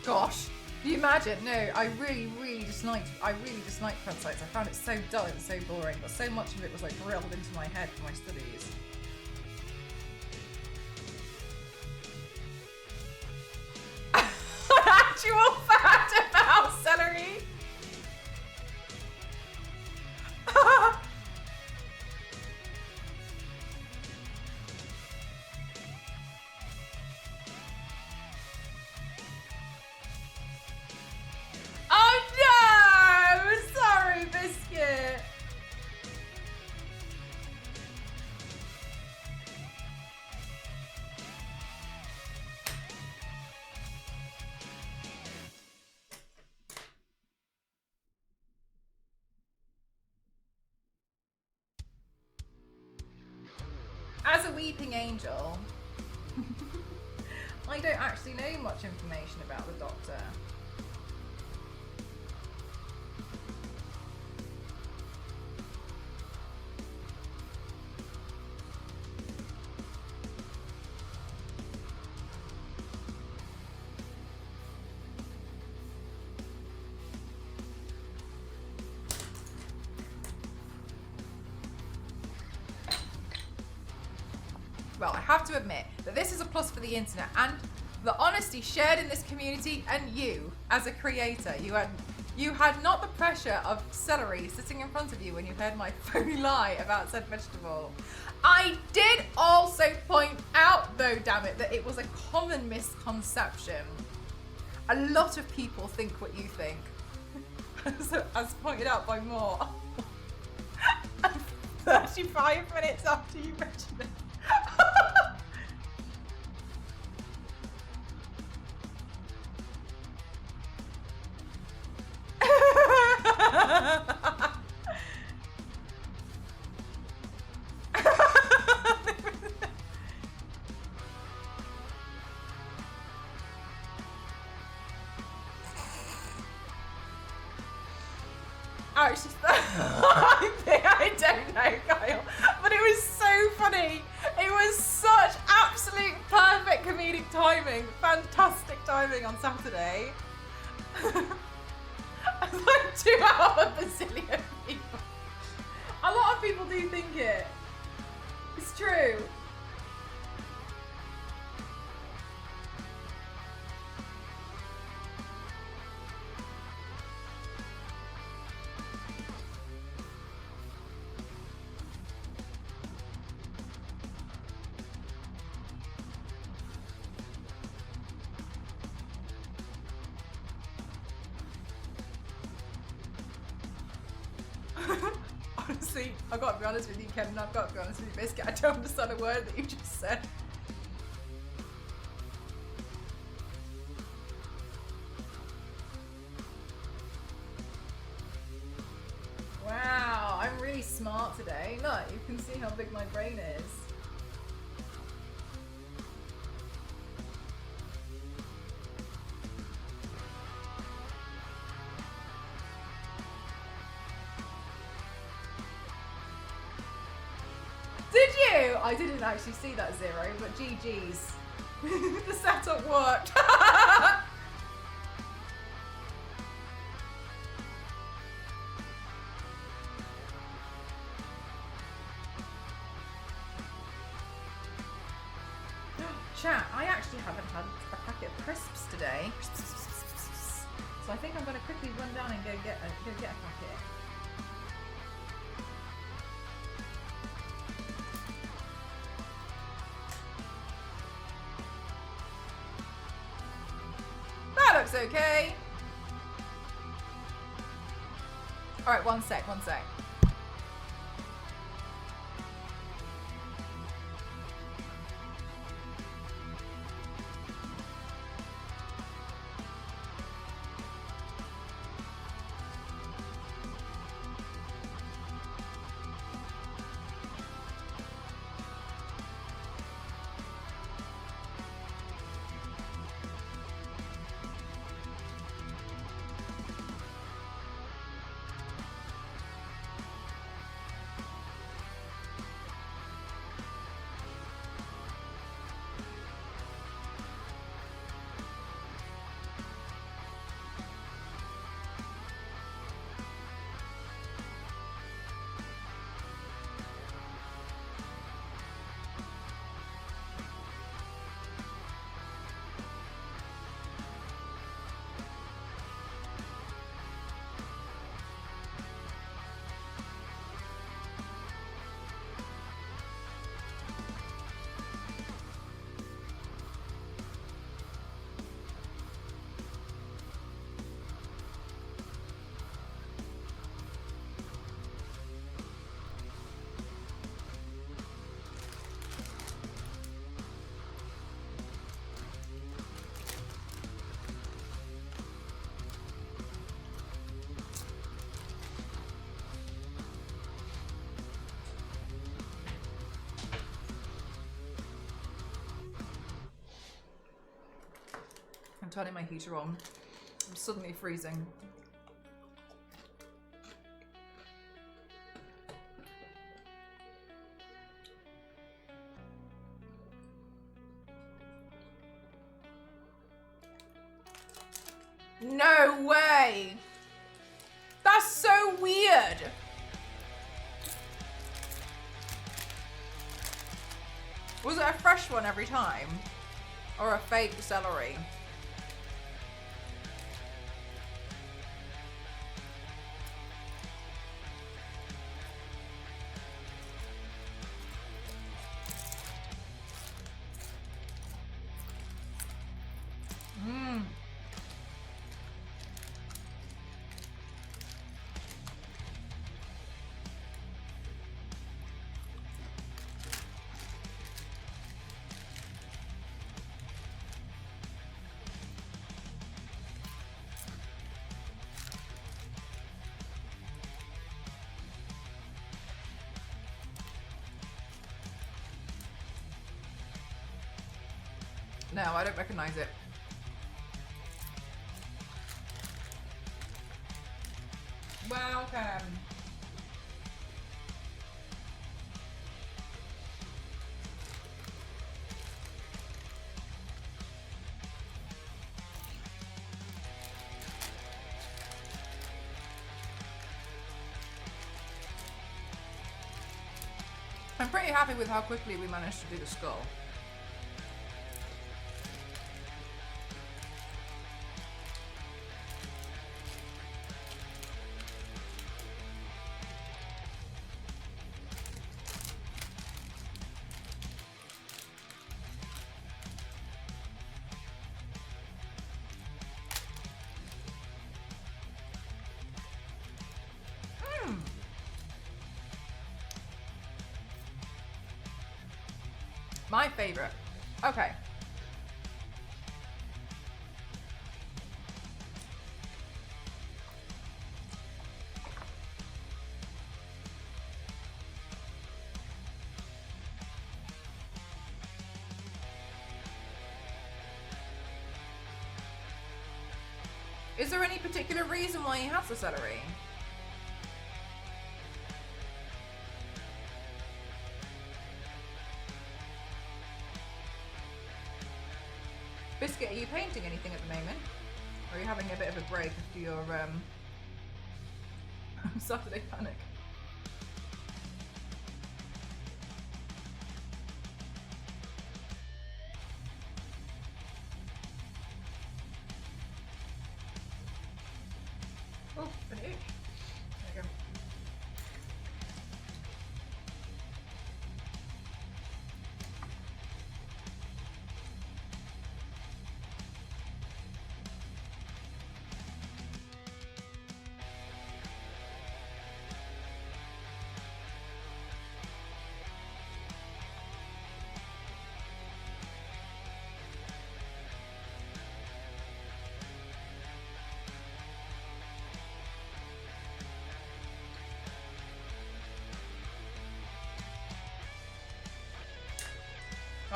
Gosh, can you imagine? No, I really disliked plant science. I found it so dull and so boring, but so much of it was like drilled into my head for my studies. An actual fact about celery. As a weeping angel, I don't actually know much information about the Doctor. Well, I have to admit that this is a plus for the internet and the honesty shared in this community, and you, as a creator, you had not the pressure of celery sitting in front of you when you heard my phony lie about said vegetable. I did also point out, though, damn it, that it was a common misconception. A lot of people think what you think, as pointed out by Moore. 35 minutes after you mentioned it. Oh, it's just I don't know, Kyle, but it was so funny. It was such absolute perfect comedic timing, fantastic timing on Saturday. Like 2 out of a bazillion people. A lot of people do think it. It's true. Honestly, I've got to be honest with you, Kevin. I've got to be honest with you, Biscuit. I don't understand a word that you just said. Wow, I'm really smart today. Look, you can see how big my brain is. Did you? I didn't actually see that 0, but GG's. The setup worked. Chat, I actually haven't had a packet of crisps today. So I think I'm going to quickly run down and go get a packet. That looks okay. Alright, one sec. I'm turning my heater on. I'm suddenly freezing. No way! That's so weird! Was it a fresh one every time? Or a fake celery? No, I don't recognize it. Welcome. I'm pretty happy with how quickly we managed to do the skull. My favorite. Okay. Is there any particular reason why he has the celery? Biscuit, are you painting anything at the moment? Or are you having a bit of a break after your Saturday panic? Oh, an itch. There you go.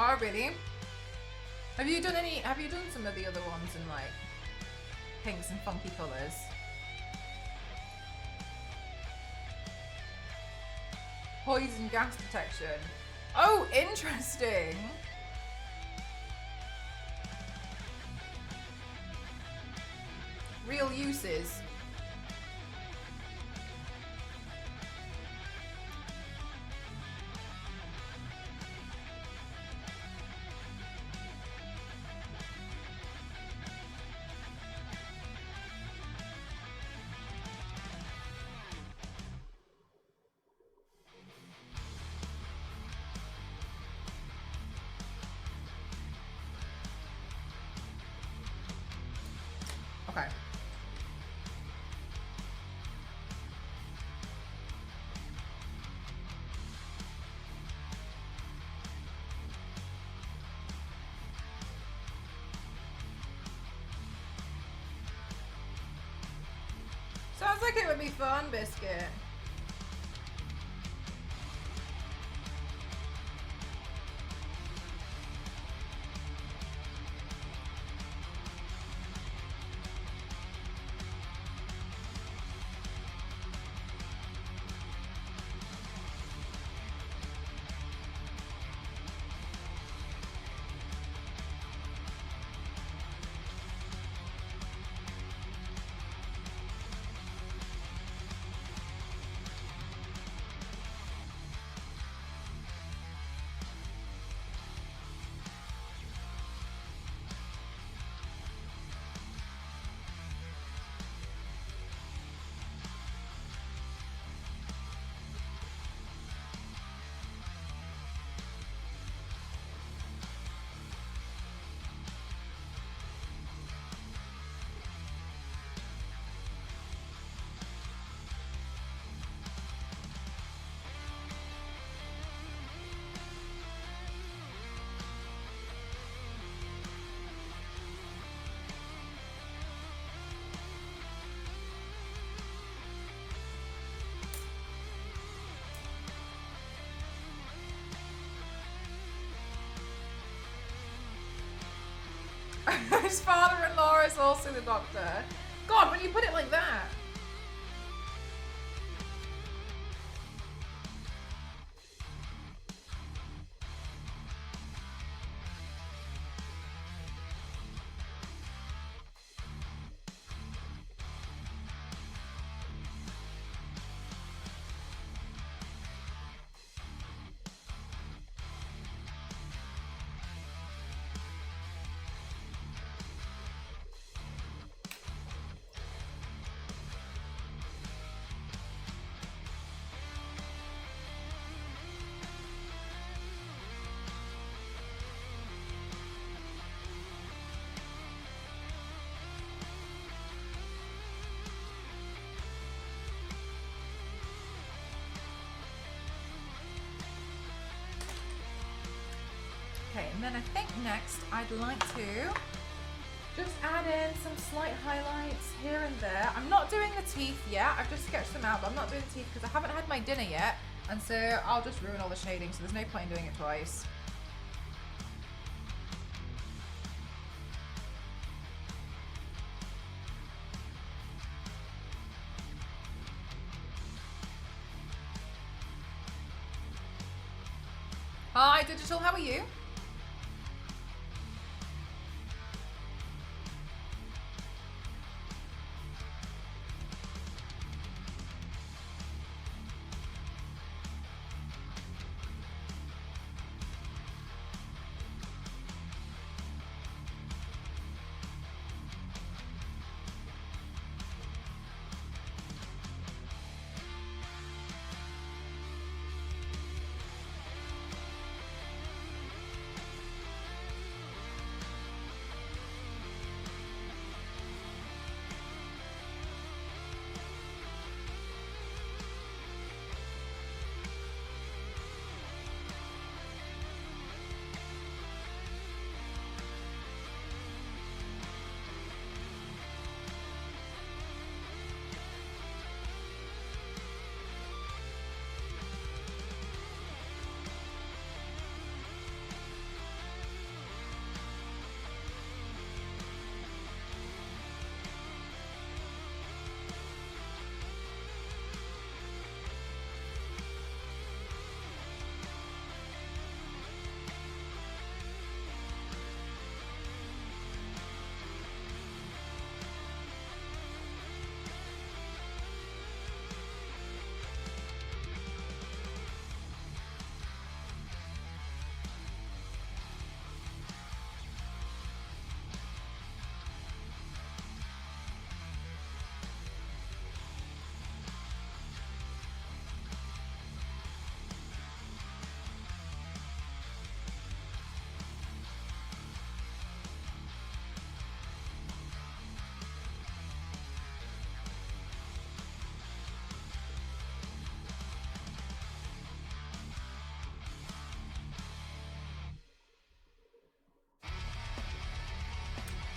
Oh, really? Have you done some of the other ones in like pinks and funky colours? Poison gas detection. Oh, interesting. Real uses. Okay. Sounds like it would be fun, Biscuit. His father-in-law is also the doctor. God, when you put it like that. And then I think next I'd like to just add in some slight highlights here and there. I'm not doing the teeth yet. I've just sketched them out, but I'm not doing the teeth because I haven't had my dinner yet. And so I'll just ruin all the shading, so there's no point in doing it twice. Hi, Digital, how are you?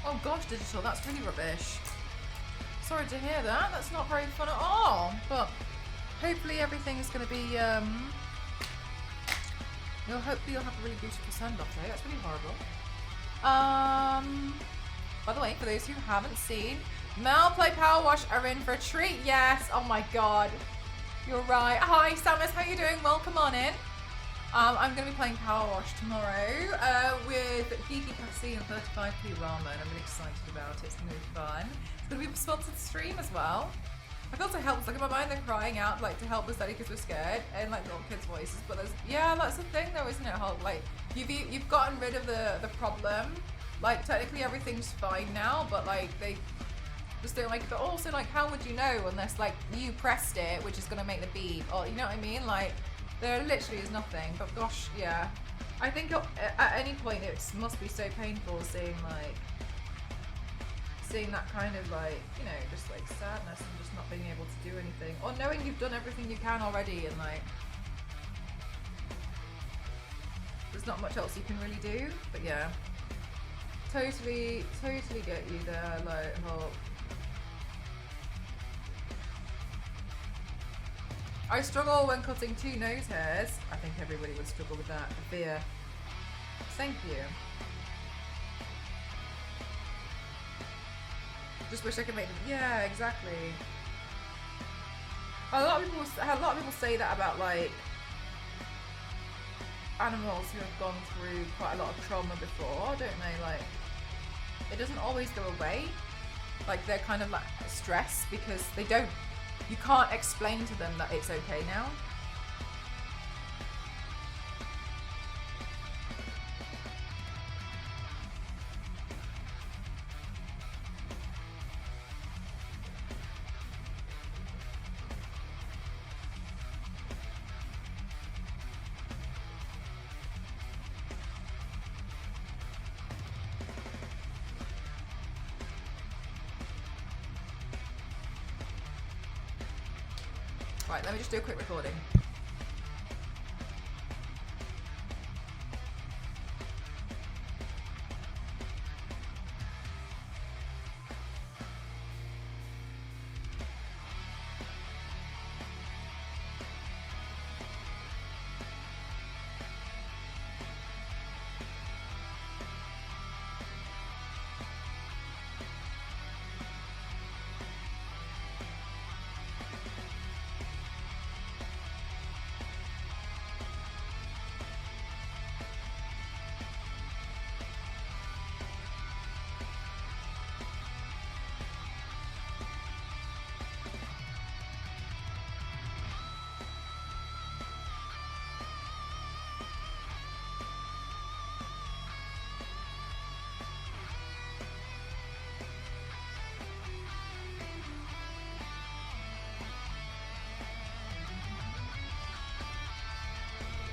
Oh gosh, Digital, that's really rubbish. Sorry to hear that. That's not very fun at all. But hopefully everything is going to be, hopefully you'll have a really beautiful send-off day. That's really horrible. By the way, for those who haven't seen, Mel Play Power Wash are in for a treat. Yes. Oh my god. You're right. Hi, Samus. How you doing? Welcome on in. I'm going to be playing Power Wash tomorrow with Geeky Cassie and 35p Ramen. I'm really excited about it. It's going to be fun. It's going to be a sponsored stream as well. I feel so helpless. Like in my mind, they're crying out like to help us study because we're scared, and like little kids' voices. But there's that's the thing though, isn't it? Like you've gotten rid of the problem. Like technically everything's fine now, but like they just don't like. But also like, how would you know unless like you pressed it, which is going to make the beep, or you know what I mean? Like. There literally is nothing, but gosh, yeah. I think at any point it must be so painful seeing that kind of like, you know, just like sadness and just not being able to do anything. Or knowing you've done everything you can already and like, there's not much else you can really do, but yeah. Totally get you there, like, Hope. I struggle when cutting 2 nose hairs. I think everybody would struggle with that. I fear. Thank you. Just wish I could make them. Yeah, exactly. A lot of people say that about like animals who have gone through quite a lot of trauma before, don't they? Like, it doesn't always go away. Like they're kind of like stressed because they don't. You can't explain to them that it's okay now. Right, let me just do a quick recording.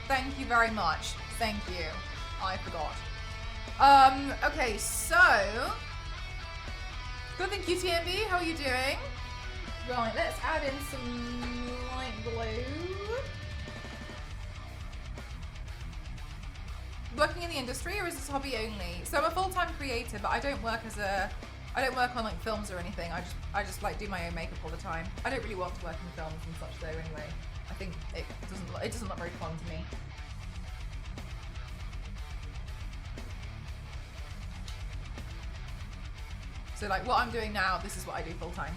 Thank you very much. Thank you. I forgot. Okay, so good thing QTMB, how are you doing? Right, let's add in some light blue. Working in the industry, or is this hobby only? So I'm a full-time creator, but I don't work on like films or anything. I just like do my own makeup all the time. I don't really want to work in films and such though anyway. I think it doesn't look very fun to me. So like what I'm doing now, this is what I do full time.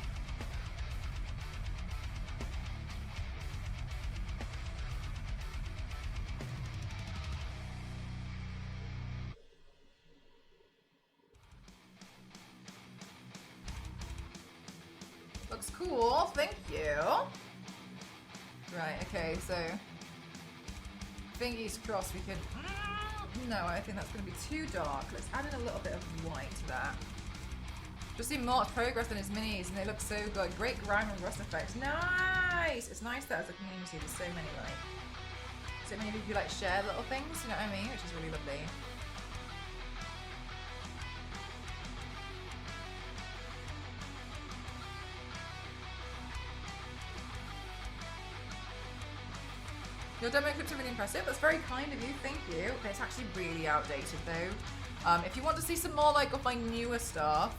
Looks cool, thank you. Right, okay, so fingers crossed we can. No, I think that's going to be too dark. Let's add in a little bit of white to that. Just seen Mark's progress on his minis and they look so good. Great ground and rust effects. Nice! It's nice that as a community there's so many people who like share little things, you know what I mean? Which is really lovely. Your demo clips are really impressive. That's very kind of you, thank you. Okay, it's actually really outdated though. If you want to see some more like of my newer stuff,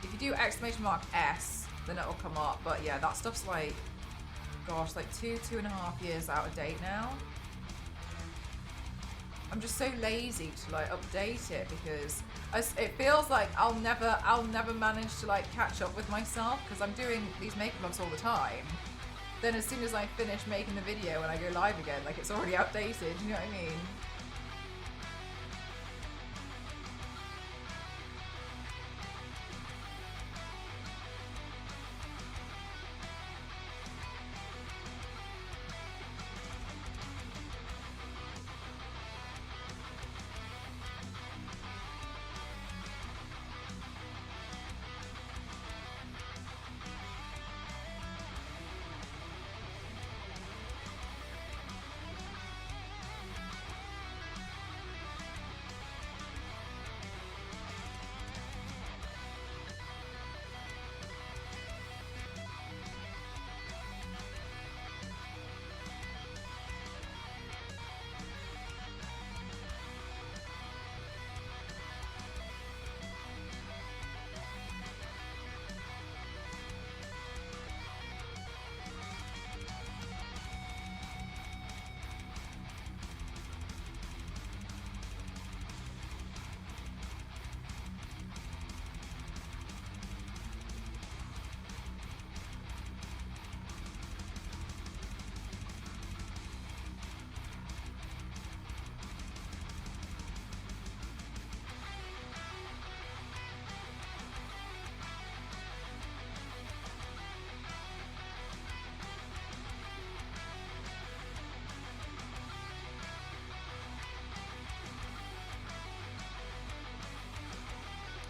if you do !S, then it'll come up. But yeah, that stuff's like, gosh, like 2.5 years out of date now. I'm just so lazy to like update it because it feels like I'll never manage to like catch up with myself because I'm doing these makeup vlogs all the time. Then as soon as I finish making the video and I go live again, like it's already outdated, you know what I mean?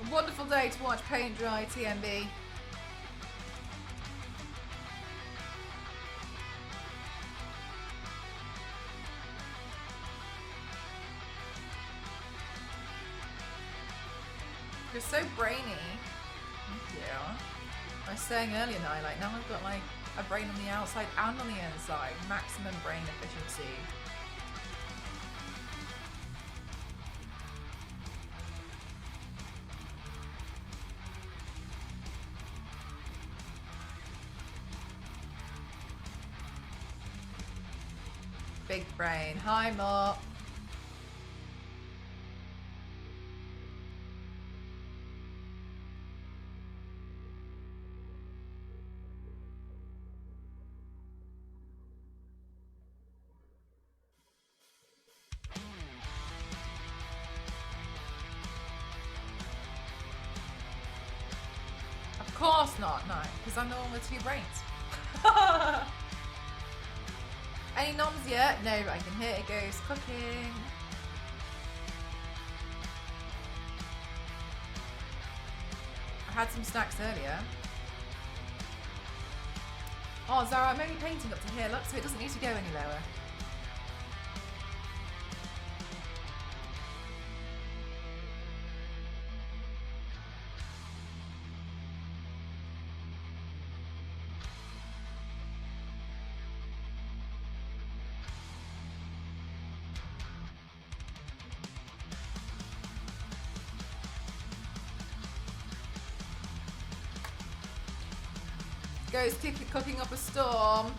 A wonderful day to watch paint dry, TMB. You're so brainy. Thank you. I was saying earlier now, like now I've got like a brain on the outside and on the inside. Maximum brain efficiency. Big brain. Hi, Mark. Of course not, no, because I'm the one with two brains. Any noms yet? No, but I can hear it goes cooking. I had some snacks earlier. Oh, Oh, Zara, I'm only painting up to here, look, so it doesn't need to go any lower. Goes cooking up a storm.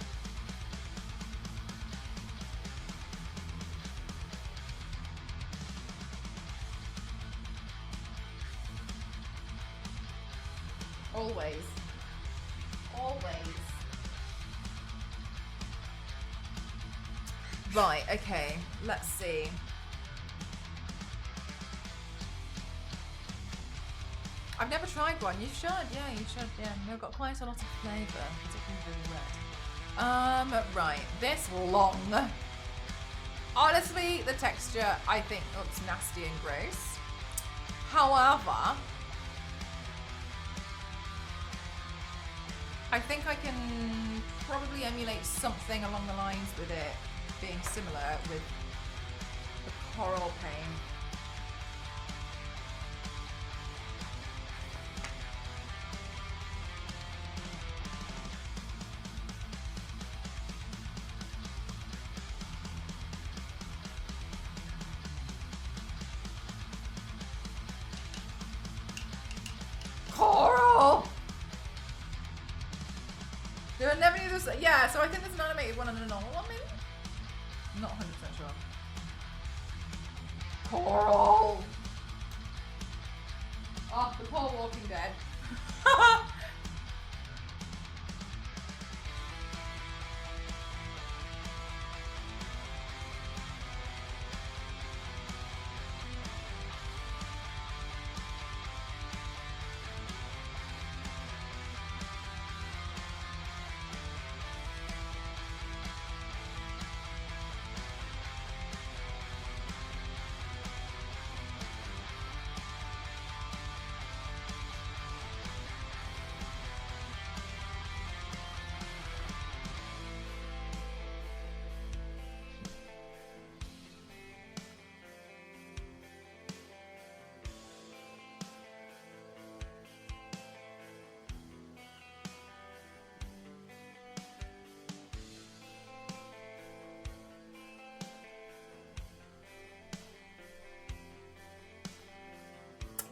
Always. Always. Right, okay. Let's see. I've never tried one. You should, yeah, you should, yeah. They've got quite a lot of flavour, particularly red. Right, this long. Honestly, the texture I think looks nasty and gross. However, I think I can probably emulate something along the lines with it being similar with the coral paint. Coral! There are never those. Yeah, so I think there's an animated one and a normal one, maybe? I'm not 100% sure. Coral! Oh, the poor Walking Dead.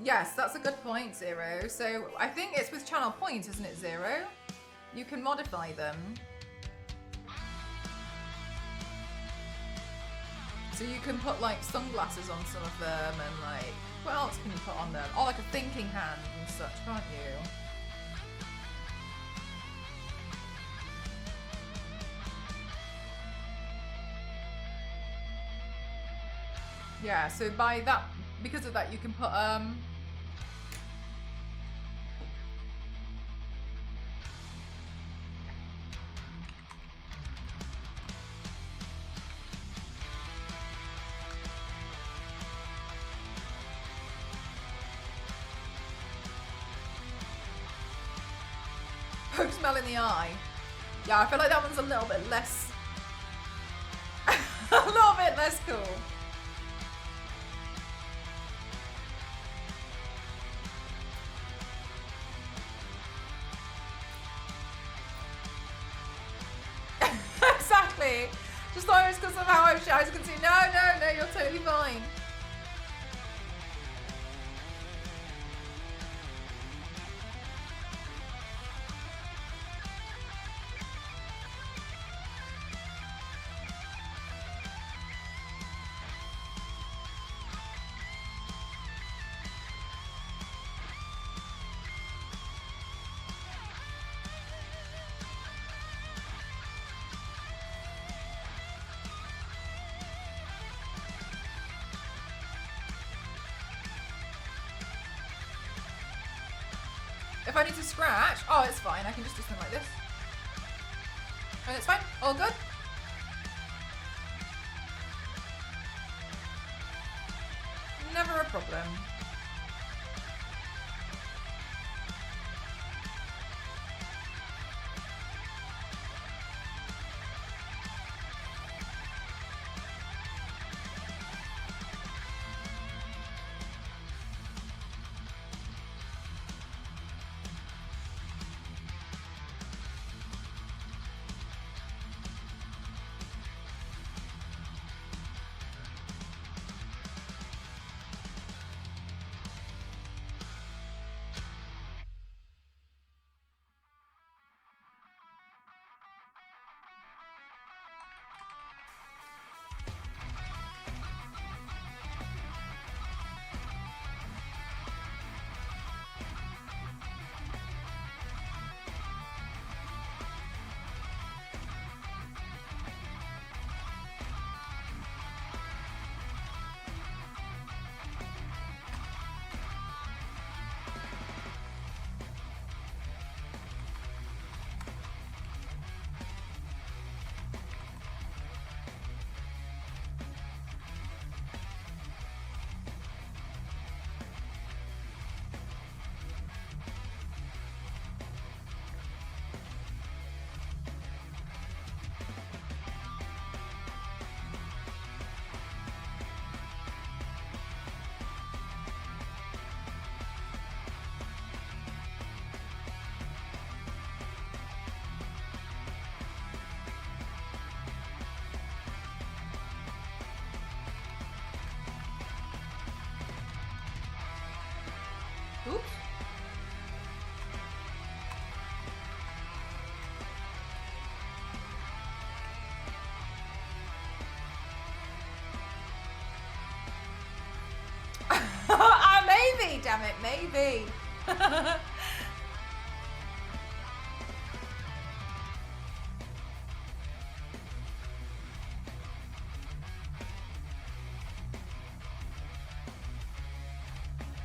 Yes, that's a good point, Zero. So I think it's with channel points, isn't it, Zero? You can modify them. So you can put like sunglasses on some of them and like, what else can you put on them? Oh, like a thinking hand and such, can't you? Yeah, so by that, because of that, you can put poke smell in the eye. Yeah, I feel like that one's a little bit less a little bit less cool. Exactly. Just thought it was because of how I was shouting. No, you're totally fine. If I need to scratch, oh, it's fine. I can just do something like this. And it's fine. All good. Never a problem. damn it, maybe.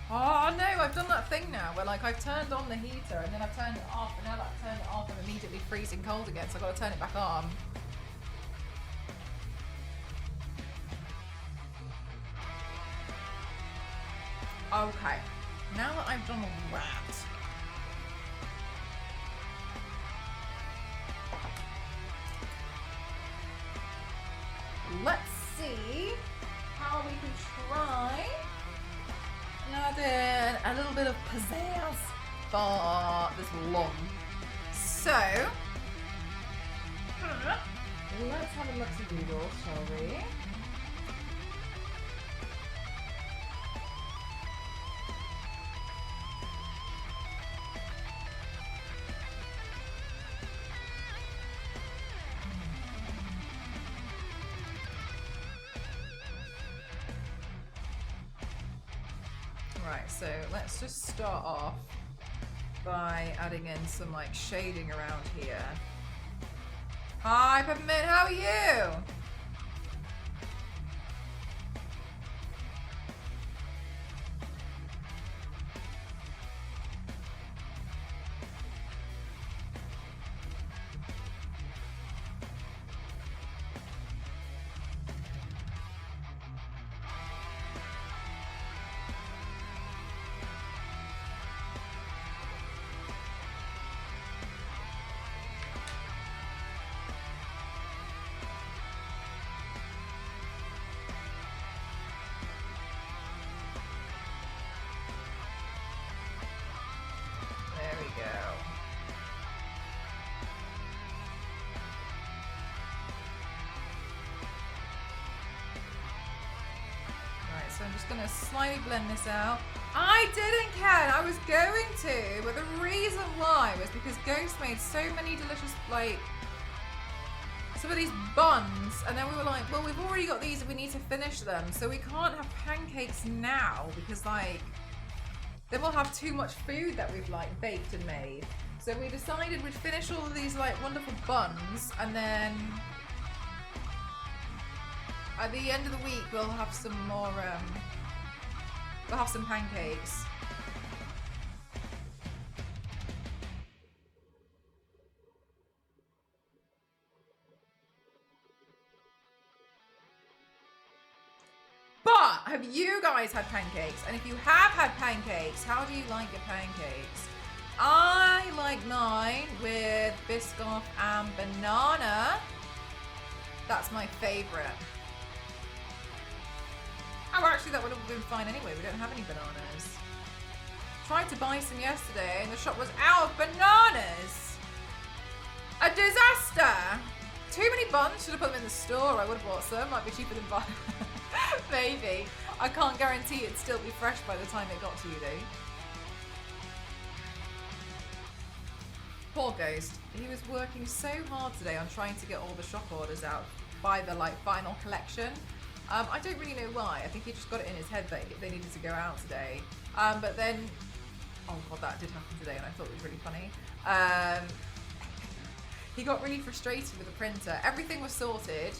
Oh no, I've done that thing now where like I've turned on the heater and then I've turned it off, and now that I've turned it off I'm immediately freezing cold again, so I've got to turn it back on. Okay, now that I've done all that, let's see how we can try adding a little bit of pizzazz for this long. So, let's have a look-see-doodle, shall we? Right, so let's just start off by adding in some like shading around here. Hi Peppermint, how are you? So I'm just going to slightly blend this out. I didn't, Ken. I was going to, but the reason why was because Ghost made so many delicious, like, some of these buns, and then we were like, well, we've already got these and we need to finish them, so we can't have pancakes now because, like, then we'll have too much food that we've, like, baked and made. So we decided we'd finish all of these, like, wonderful buns, and then at the end of the week, we'll have some more, we'll have some pancakes. But have you guys had pancakes? And if you have had pancakes, how do you like your pancakes? I like mine with Biscoff and banana. That's my favorite. Oh, actually, that would have been fine anyway. We don't have any bananas. Tried to buy some yesterday, and the shop was out of bananas. A disaster. Too many buns. Should have put them in the store. I would have bought some. Might be cheaper than buying. Maybe. I can't guarantee it'd still be fresh by the time it got to you, though. Poor Ghost. He was working so hard today on trying to get all the shop orders out by the final collection. I don't really know why. I think he just got it in his head that they needed to go out today. But then, oh god, that did happen today, and I thought it was really funny. He got really frustrated with the printer. Everything was sorted.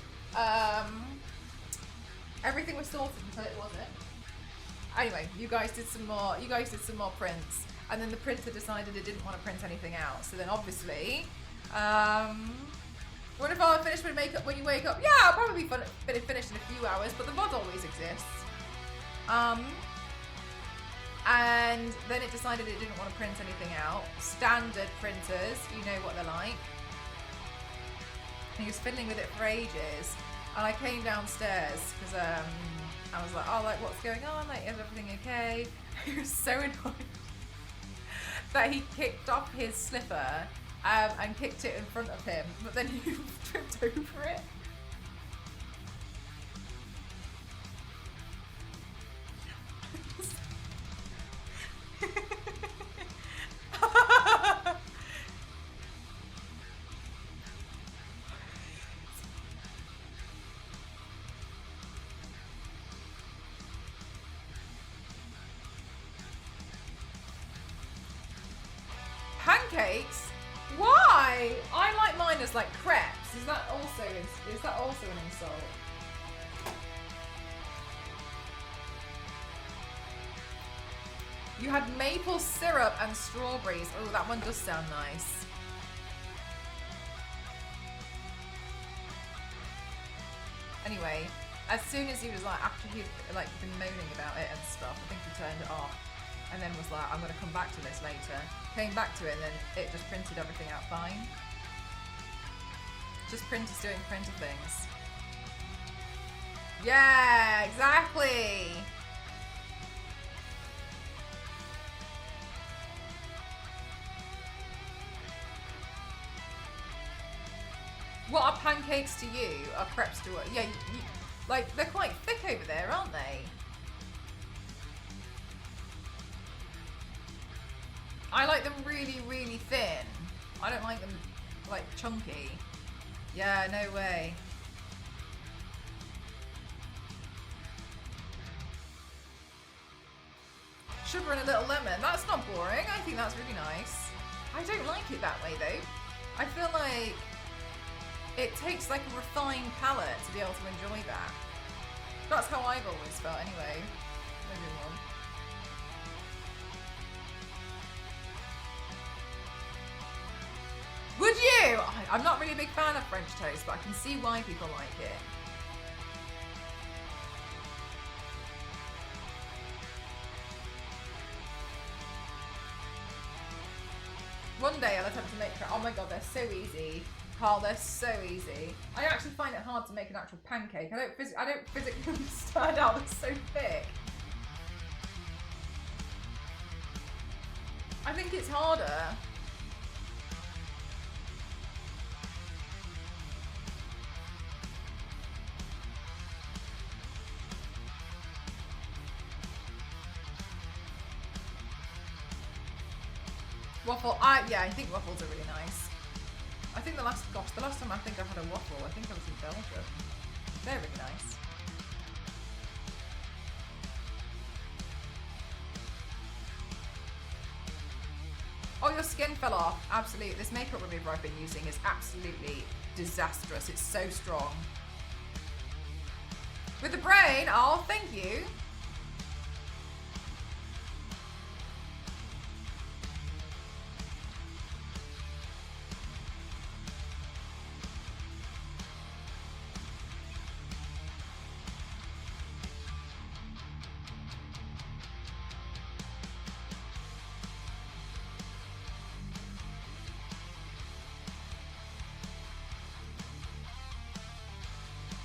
Everything was sorted until it wasn't. Anyway, you guys did some more. You guys did some more prints, and then the printer decided it didn't want to print anything out. So then, obviously, what if I'll finish with makeup when you wake up? Yeah, I'll probably be finished in a few hours, but the VOD always exists. And then it decided it didn't want to print anything out. Standard printers, you know what they're like. And he was fiddling with it for ages. And I came downstairs because I was like, oh, like, what's going on? Like, is everything okay? He was so annoyed that he kicked off his slipper and kicked it in front of him, but then he tripped over it. pancakes? Why? I like mine as like crepes. Is that also an insult? You had maple syrup and strawberries. Oh, that one does sound nice. Anyway, as soon as he was like, after he'd like been moaning about it and stuff, I think he turned it off and then was like, I'm gonna come back to this later. Came back to it and then it just printed everything out fine. Just printers doing printer things. Yeah, exactly. What are pancakes to you? Are crepes to us? Yeah, like they're quite thick over there, aren't they? I like them really, really thin. I don't like them like chunky. Yeah, no way. Sugar and a little lemon. That's not boring. I think that's really nice. I don't like it that way though. I feel like it takes like a refined palate to be able to enjoy that. That's how I've always felt anyway. Maybe I'm wrong. Would you? I'm not really a big fan of French toast, but I can see why people like it. One day I'll attempt to make crepes. Oh my god, they're so easy. Carl, they're so easy. I actually find it hard to make an actual pancake. I don't physically understand how they're so thick. I think it's harder. Waffle, yeah, I think waffles are really nice. I think the last time I think I had a waffle, I think I was in Belgium. They're really nice. Oh, your skin fell off. Absolutely. This makeup remover I've been using is absolutely disastrous. It's so strong. With the brain, oh, thank you.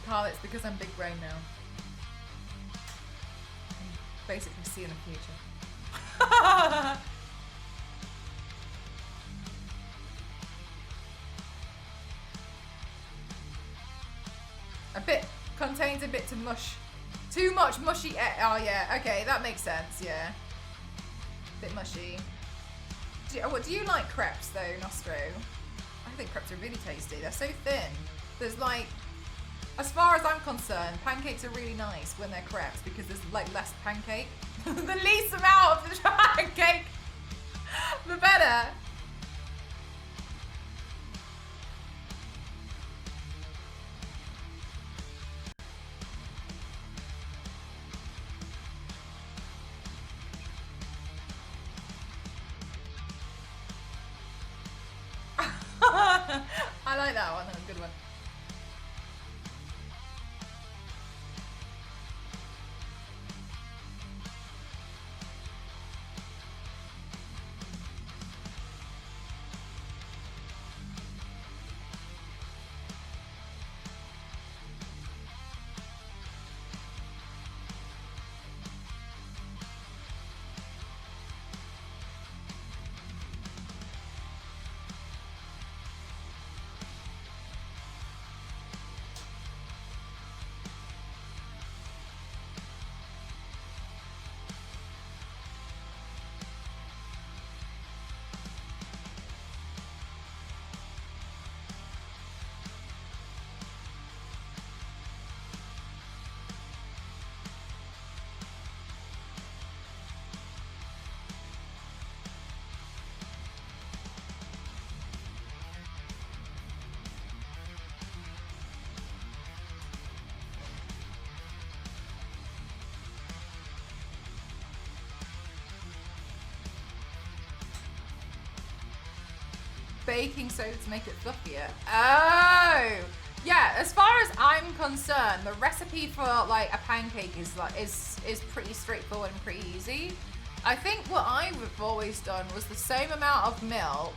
Carl, it's because I'm big brain now. I'm basically seeing the future. A bit, contains a bit too much. Too much mushy, oh yeah, okay, that makes sense, yeah. Bit mushy. Do you like crepes though, Nostro? I think crepes are really tasty, they're so thin. There's like, as far as I'm concerned, pancakes are really nice when they're crepes because there's like less pancake. The least amount of the pancake, the better. I like that one, that's a good one. baking soda to make it fluffier. Oh, yeah. As far as I'm concerned, the recipe for like a pancake is pretty straightforward and pretty easy. I think what I've always done was the same amount of milk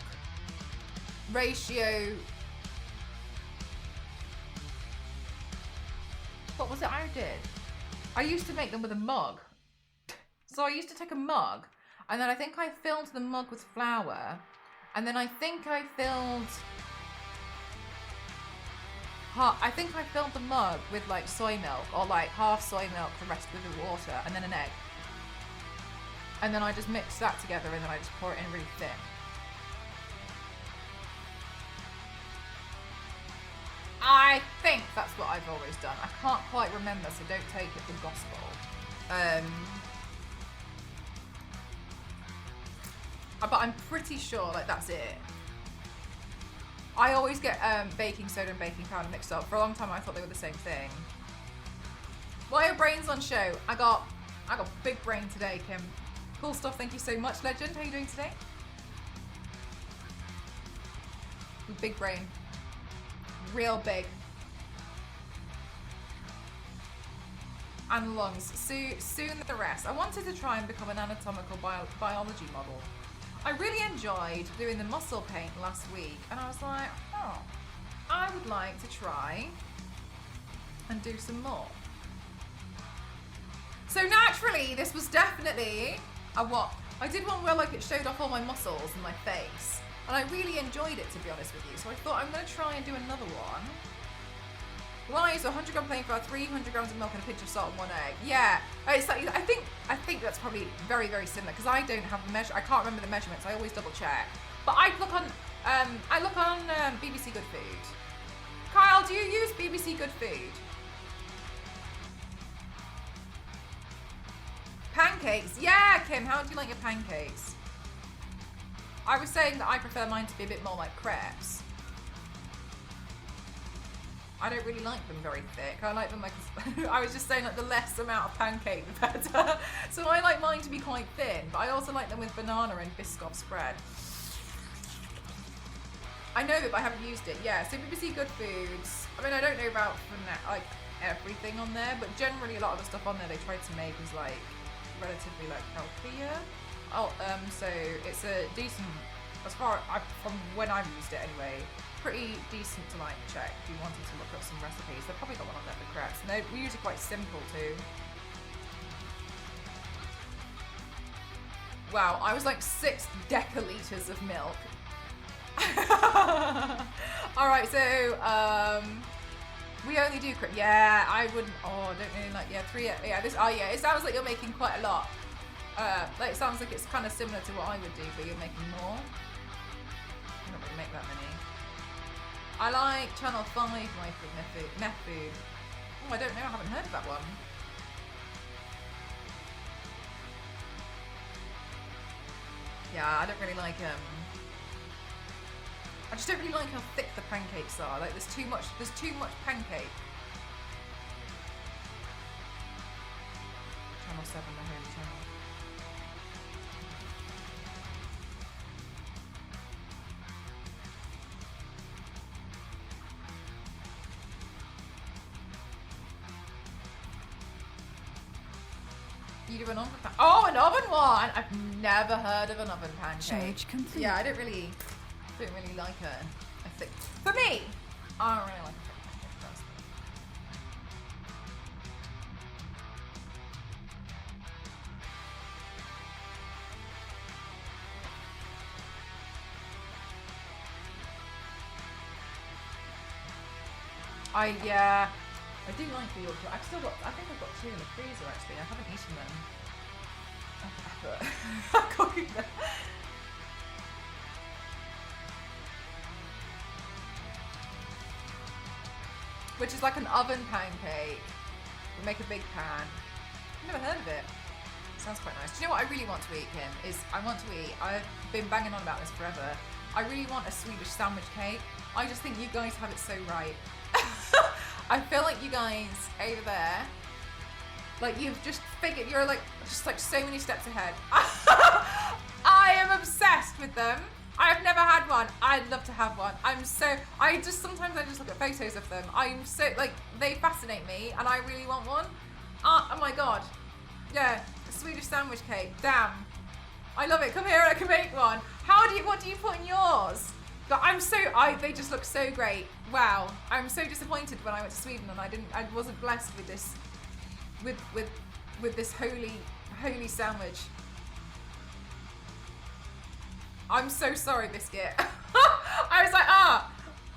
ratio. What was it I did? I used to make them with a mug. So I used to take a mug, and then I think I filled the mug with flour, and then I think I filled the mug with like soy milk, or like half soy milk, the rest with the water, and then an egg. And then I just mix that together, and then I just pour it in really thin. I think that's what I've always done. I can't quite remember, so don't take it for gospel. But I'm pretty sure like that's it. I always get baking soda and baking powder mixed up. For a long time I thought they were the same thing. Why are brains on show? I got big brain today, Kim. Cool stuff, thank you so much, Legend. How are you doing today? Big brain. Real big. And lungs. Soon the rest. I wanted to try and become an anatomical biology model. I really enjoyed doing the muscle paint last week, and I was like, oh, I would like to try and do some more. So naturally, this was definitely a what? I did one where like it showed off all my muscles and my face, and I really enjoyed it, to be honest with you. So I thought I'm going to try and do another one. Well, I use 100 gram plain flour, 300 grams of milk, and a pinch of salt and 1 egg. Yeah, it's like, I think that's probably very, very similar, because I don't have the measure. I can't remember the measurements. I always double check. But I look on BBC Good Food. Kyle, do you use BBC Good Food? Pancakes. Yeah, Kim, how do you like your pancakes? I was saying that I prefer mine to be a bit more like crepes. I don't really like them very thick. I like them like, I was just saying like the less amount of pancake the better. So I like mine to be quite thin, but I also like them with banana and Biscoff spread. I know it, but I haven't used it. Yeah, so BBC Good Foods. I mean, I don't know about like everything on there, but generally a lot of the stuff on there they tried to make is like relatively like healthier. So it's a decent, as far from when I've used it anyway, pretty decent to like check if you wanted to look up some recipes. They've probably got one on there for crepes, and they're usually quite simple too. Wow, I was like 6 decaliters of milk. Alright, so we only do crepes. Yeah, I wouldn't. Oh, I don't really like. Yeah, 3. Yeah, this. Oh, yeah. It sounds like you're making quite a lot. Like it sounds like it's kind of similar to what I would do, but you're making more. I don't really make that many. I like Channel 5 Meth Food. Oh, I don't know. I haven't heard of that one. Yeah, I don't really like I just don't really like how thick the pancakes are. Like there's too much pancake. Channel 7, my home channel. You do an oven pan. Oh, an oven one! I've never heard of an oven pancake. Charge complete. Yeah, I don't really like a thick. For me, I don't really like a thick pancake personally. I do like the Yorkshire. I think I've got 2 in the freezer actually. I haven't eaten them. I'm cooking them. Which is like an oven pancake. You make a big pan. I've never heard of it. Sounds quite nice. Do you know what I really want to eat, Kim? I've been banging on about this forever. I really want a Swedish sandwich cake. I just think you guys have it so right. I feel like you guys over there, like you've just figured, you're like, just like so many steps ahead. I am obsessed with them. I've never had one. I'd love to have one. Sometimes I just look at photos of them. I'm so, like, they fascinate me and I really want one. Oh my God. Yeah, a Swedish sandwich cake. Damn. I love it. Come here, I can make one. What do you put in yours? But they just look so great. Wow. I'm so disappointed when I went to Sweden and I wasn't blessed with this, with this holy sandwich. I'm so sorry, Biscuit. I was like,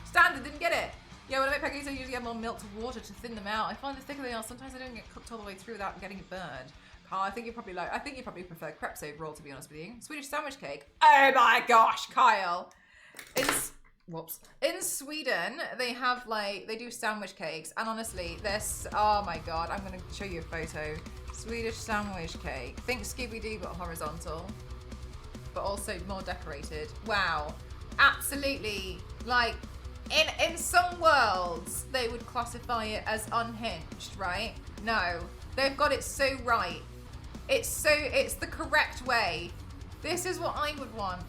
standard, didn't get it. Yeah, when I make pancakes, I usually add more milk to water to thin them out. I find the thicker they are, sometimes they don't get cooked all the way through without getting it burned. Carl, I think you probably prefer crepes overall, to be honest with you. Swedish sandwich cake. Oh my gosh, Kyle. In Sweden, they do sandwich cakes, and honestly, oh my God, I'm gonna show you a photo. Swedish sandwich cake. Think Scooby-Doo but horizontal, but also more decorated. Wow, absolutely. Like, in some worlds, they would classify it as unhinged, right? No, they've got it so right. It's the correct way. This is what I would want.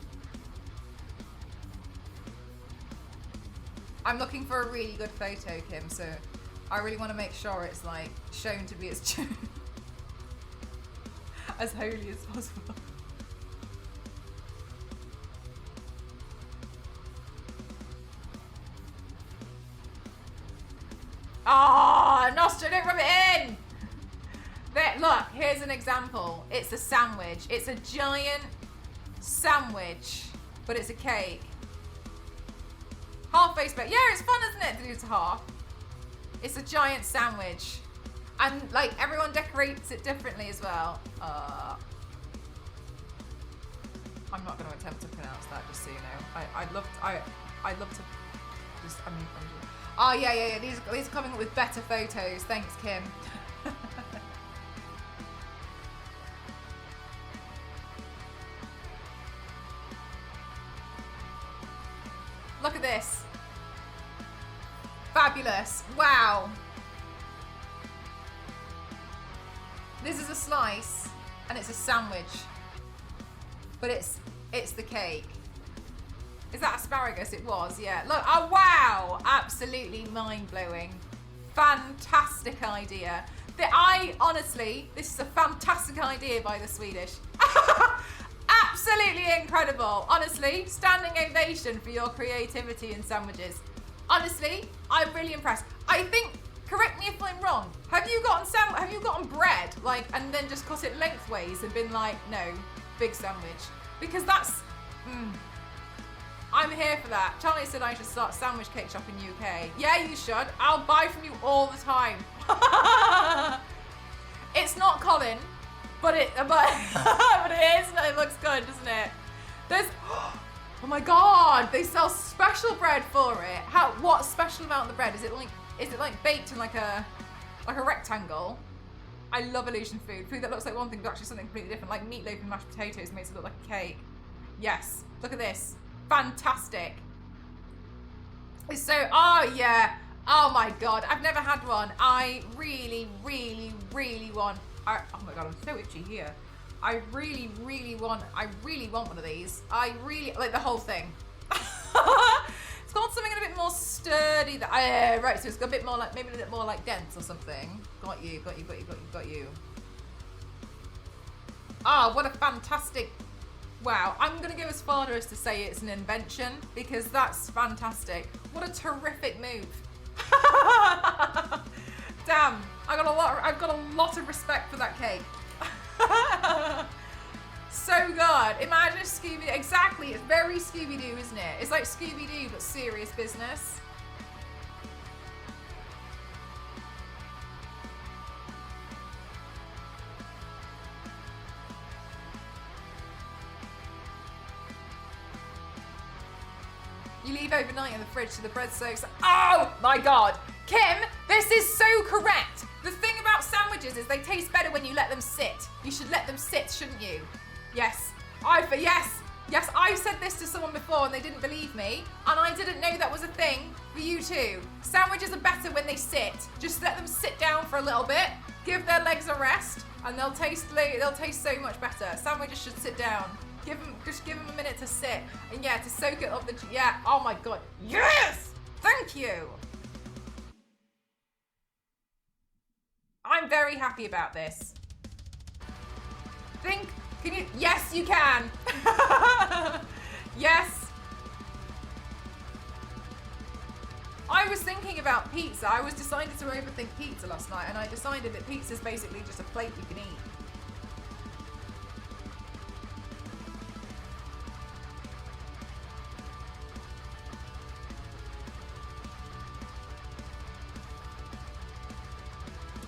I'm looking for a really good photo, Kim, so I really want to make sure it's like shown to be as as holy as possible. Ah, Nostra, don't rub it in! There, look, here's an example. It's a sandwich. It's a giant sandwich, but it's a cake. Half face bake. Yeah, it's fun, isn't it, to do to half? It's a giant sandwich. And, like, everyone decorates it differently as well. I'm not going to attempt to pronounce that, just so you know. I'd love to just, oh, yeah. These are coming up with better photos. Thanks, Kim. Look at this. Fabulous. Wow. This is a slice and it's a sandwich. But it's the cake. Is that asparagus? It was, yeah. Look, oh wow. Absolutely mind-blowing. Fantastic idea. Honestly, this is a fantastic idea by the Swedish. Absolutely incredible. Honestly, standing ovation for your creativity in sandwiches. Honestly, I'm really impressed. I think, correct me if I'm wrong, have you gotten bread, like, and then just cut it lengthways and been like, no, big sandwich? Because that's, I'm here for that. Charlie said I should start a sandwich cake shop in UK. Yeah, you should. I'll buy from you all the time. It's not Colin. But it is, and it looks good, doesn't it? Oh my God, they sell special bread for it. What's special about the bread? Is it like baked in like a rectangle? I love Illusion food that looks like one thing but actually something completely different, like meatloaf and mashed potatoes makes it look like a cake. Yes, look at this, fantastic. It's so, oh yeah, oh my God, I've never had one. I really, really, really want. Oh my God, I'm so itchy here. I really want one of these. I really, like the whole thing. It's got something a bit more sturdy. Right, so it's got a bit more like, maybe a bit more like dense or something. Got you. Ah, what a fantastic, wow. I'm gonna go as far as to say it's an invention because that's fantastic. What a terrific move. Damn, I've got a lot of respect for that cake. So good. Imagine Scooby-Doo. Exactly, it's very Scooby-Doo, isn't it? It's like Scooby-Doo, but serious business. You leave overnight in the fridge so the bread soaks. Oh my God. Kim, this is so correct. The thing about sandwiches is they taste better when you let them sit. You should let them sit, shouldn't you? Yes. Yes, I've said this to someone before and they didn't believe me. And I didn't know that was a thing for you too. Sandwiches are better when they sit. Just let them sit down for a little bit, give their legs a rest, and they'll taste so much better. Sandwiches should sit down. Just give them a minute to sit. And yeah, to soak it up yeah, oh my god. Yes! Thank you! I'm very happy about this. Can you, yes you can! Yes! I was thinking about pizza. I was decided to overthink pizza last night, and I decided that pizza is basically just a plate you can eat.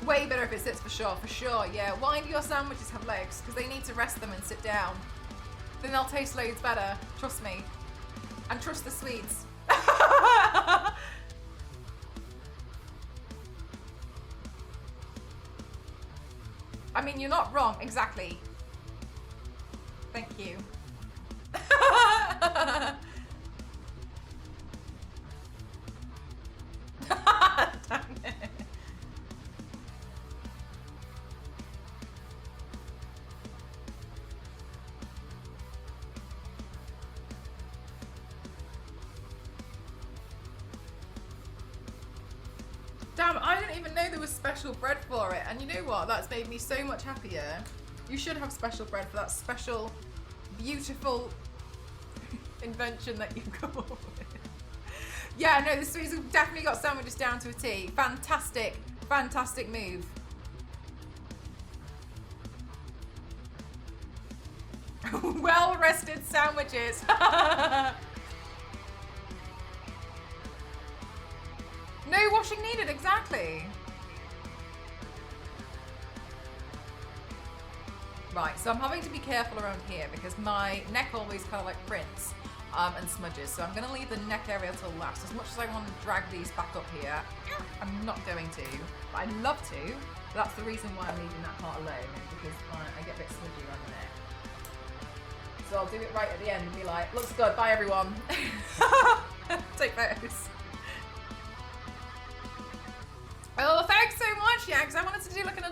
Way better if it sits for sure, yeah. Why do your sandwiches have legs? Because they need to rest them and sit down. Then they'll taste loads better, trust me. And trust the sweets. I mean, you're not wrong, exactly. Thank you. Damn it. Damn, I didn't even know there was special bread for it. And you know what? That's made me so much happier. You should have special bread for that special, beautiful invention that you've come up with. Yeah, no, the Swedes have definitely got sandwiches down to a T. Fantastic, fantastic move. Well-rested sandwiches. No washing needed, exactly. Right, so I'm having to be careful around here because my neck always kind of like prints and smudges. So I'm going to leave the neck area till last. As much as I want to drag these back up here, I'm not going to. But I'd love to. But that's the reason why I'm leaving that part alone, because I get a bit smudgy around the neck. So I'll do it right at the end and be like, looks good, bye everyone. Take photos. Oh, thanks so much, yeah, because I wanted to do like an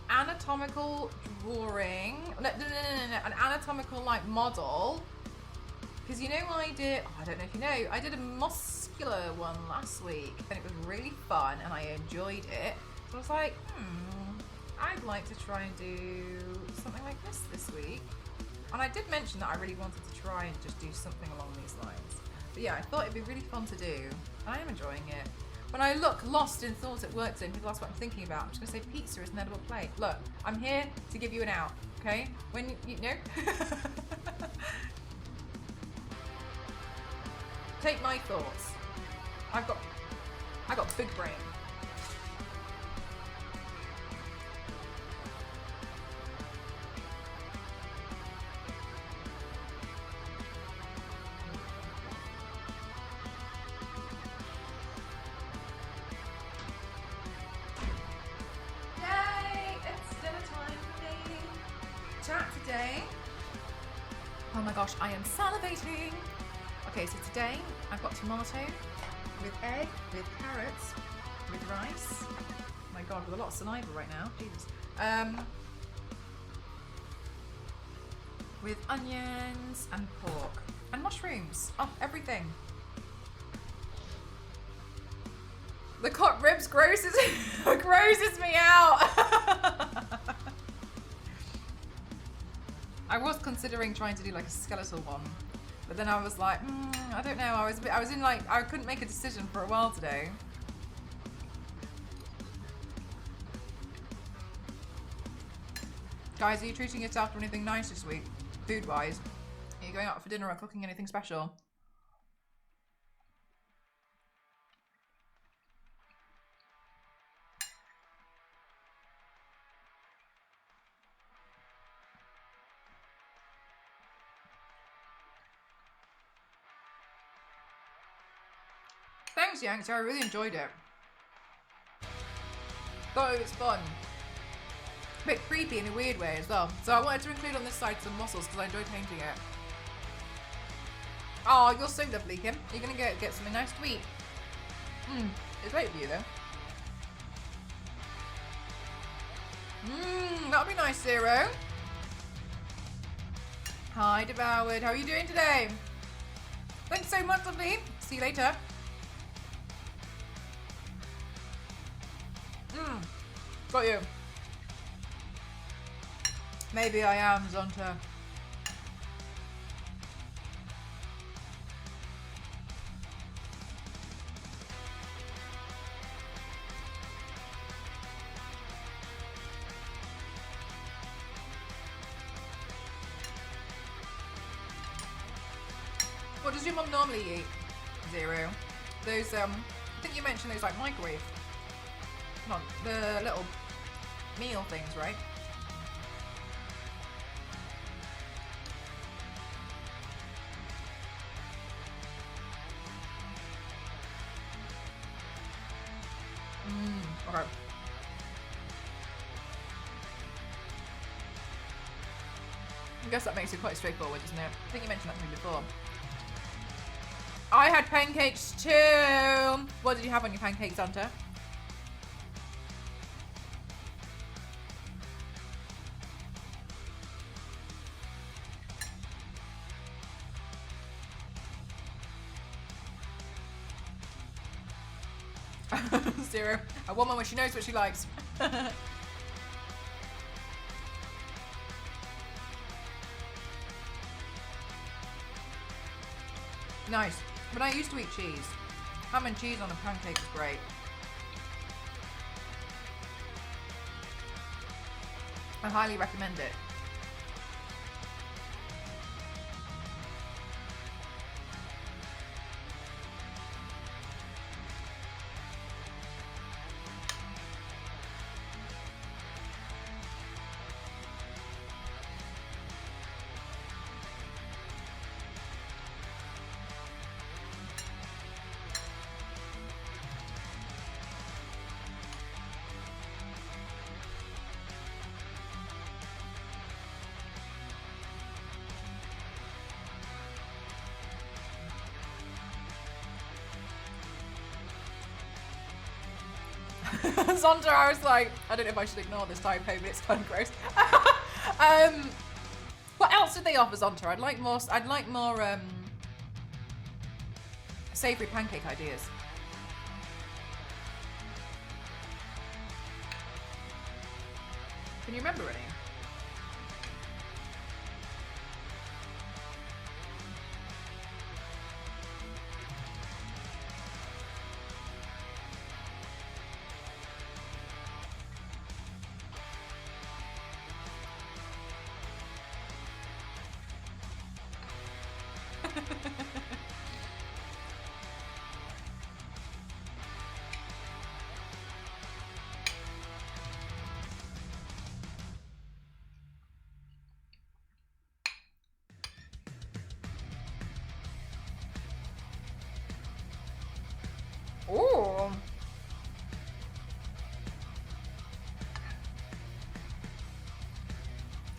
anatomical drawing. No, an anatomical like model. Because you know I did, I don't know if you know, I did a muscular one last week and it was really fun and I enjoyed it. So I was like, I'd like to try and do something like this week. And I did mention that I really wanted to try and just do something along these lines. But yeah, I thought it'd be really fun to do. I am enjoying it. When I look lost in thought at work zone, people ask what I'm thinking about. I'm just going to say pizza is an edible plate. Look, I'm here to give you an out, okay? When you know. Take my thoughts. I've got big brain. Oh my gosh, I am salivating. Okay, so today I've got tomato with egg, with carrots, with rice. Oh my god, with a lot of saliva right now. Jesus. With onions and pork and mushrooms. Oh, everything. The cut ribs grosses me out. I was considering trying to do like a skeletal one, but then I was like, I don't know. I was in like, I couldn't make a decision for a while today. Guys, are you treating yourself to anything nice this week, food-wise? Are you going out for dinner or cooking anything special? Thanks, Yanks. I really enjoyed it. Thought it was fun. A bit creepy in a weird way as well. So I wanted to include on this side some mussels because I enjoyed painting it. Oh, you're so lovely, Kim. You're gonna get something nice to eat. It's late for you though. That'll be nice, Zero. Hi, Devoured. How are you doing today? Thanks so much, lovely. See you later. Got you. Maybe I am, Zonta. What does your mum normally eat? Zero. Those, I think you mentioned those like microwave. Not the little meal things, right? Okay. I guess that makes it quite straightforward, doesn't it? I think you mentioned that to me before. I had pancakes too. What did you have on your pancakes, Hunter? Zero. A woman when she knows what she likes. Nice. When I used to eat cheese, ham and cheese on a pancake was great. I highly recommend it. Zonda, I was like, I don't know if I should ignore this typo, but it's kind of gross. What else did they offer, Zonda? I'd like more savoury pancake ideas. Can you remember any? Ooh.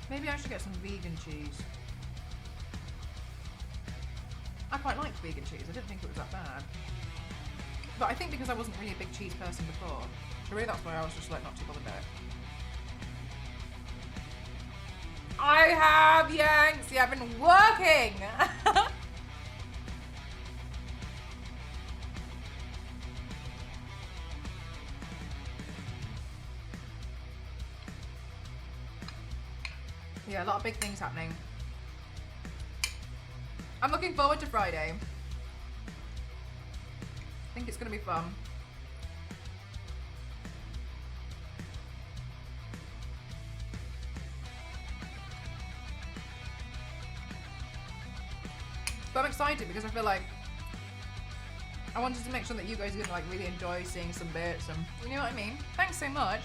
Maybe I should get some vegan cheese. I quite liked vegan cheese. I didn't think it was that bad. But I think because I wasn't really a big cheese person before, so really that's why I was just like not too bothered about it. I have, Yanks! Yeah, I've been working! Yeah, a lot of big things happening. I'm looking forward to Friday. I think it's going to be fun. But I'm excited because I feel like I wanted to make sure that you guys are going to like really enjoy seeing some bits and you know what I mean? Thanks so much.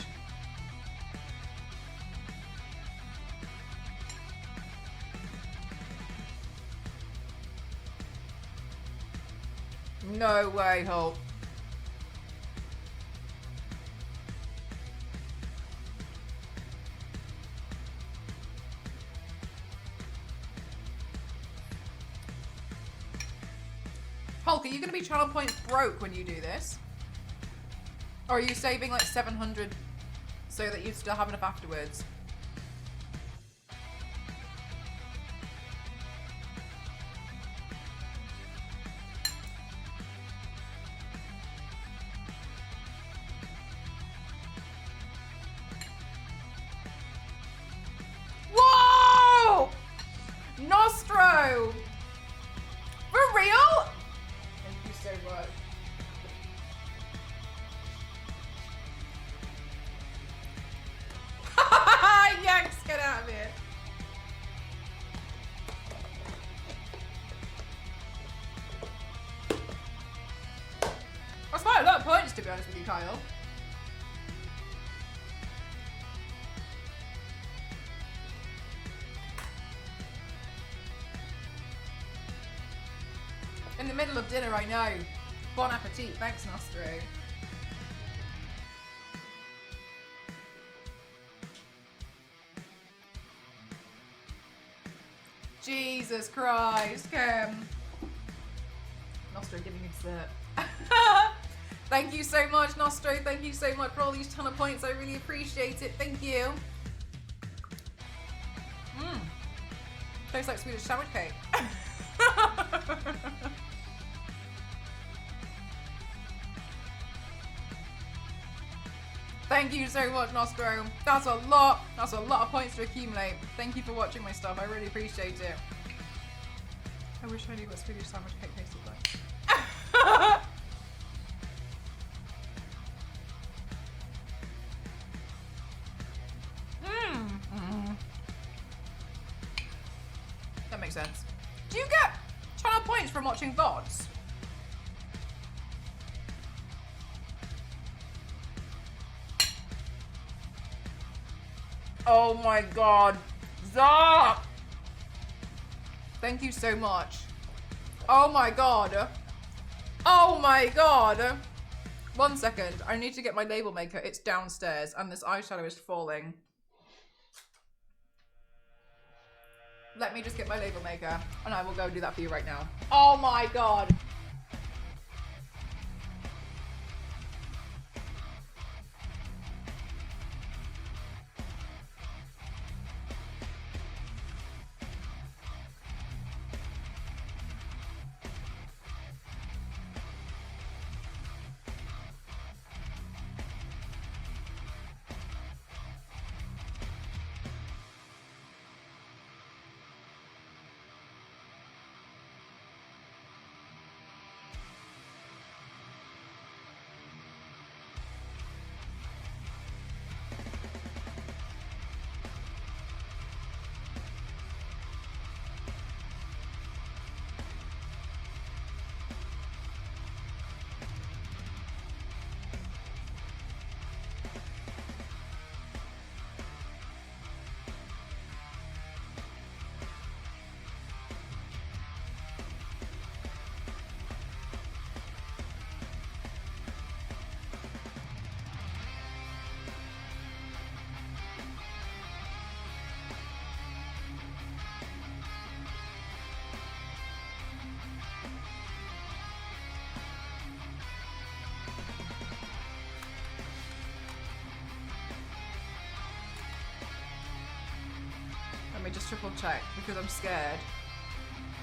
No way, Hulk. Hulk, are you going to be channel points broke when you do this? Or are you saving like 700 so that you still have enough afterwards? Quite a lot of points, to be honest with you, Kyle. In the middle of dinner, I know. Bon appetit. Thanks, Nostro. Jesus Christ, Kim. Nostro giving me dessert. Thank you so much, Nostro. Thank you so much for all these ton of points. I really appreciate it. Thank you. Tastes like Swedish sandwich cake. Thank you so much, Nostro. That's a lot. That's a lot of points to accumulate. Thank you for watching my stuff. I really appreciate it. I wish I knew what Swedish sandwich cake tasted like. That makes sense. Do you get channel points from watching VODs? Oh my god. Zah! Thank you so much. Oh my god. Oh my god. 1 second. I need to get my label maker. It's downstairs and this eyeshadow is falling. Let me just get my label maker and I will go do that for you right now. Oh my god. Let me just triple check because I'm scared.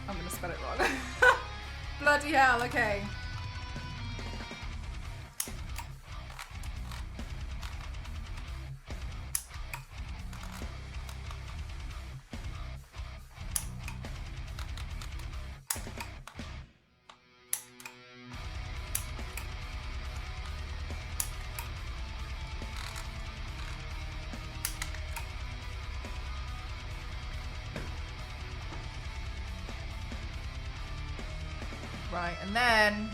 I'm gonna spell it wrong. Bloody hell, okay. Right, and then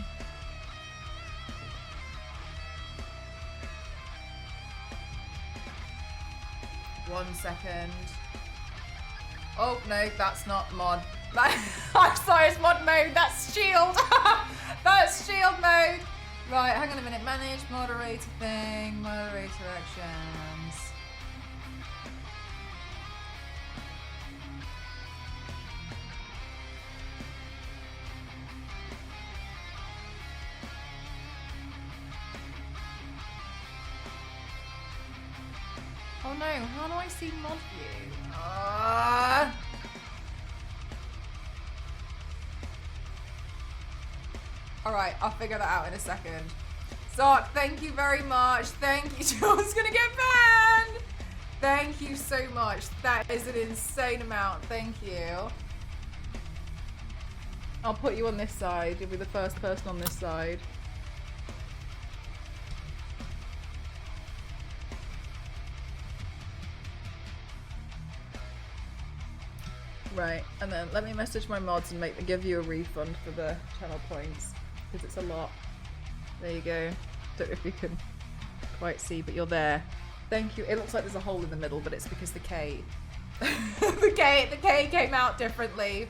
one second. Oh no, that's not mod. I'm sorry, it's mod mode. That's shield. That's shield mode. Right, hang on a minute. Manage moderator thing. Moderator actions. Oh no, how do I see mod view? Alright, I'll figure that out in a second. Zark, thank you very much. Thank you. Joel's gonna get banned! Thank you so much. That is an insane amount. Thank you. I'll put you on this side. You'll be the first person on this side. Right, and then let me message my mods and give you a refund for the channel points, because it's a lot. There you go. Don't know if you can quite see, but you're there. Thank you. It looks like there's a hole in the middle, but it's because the K the K came out differently.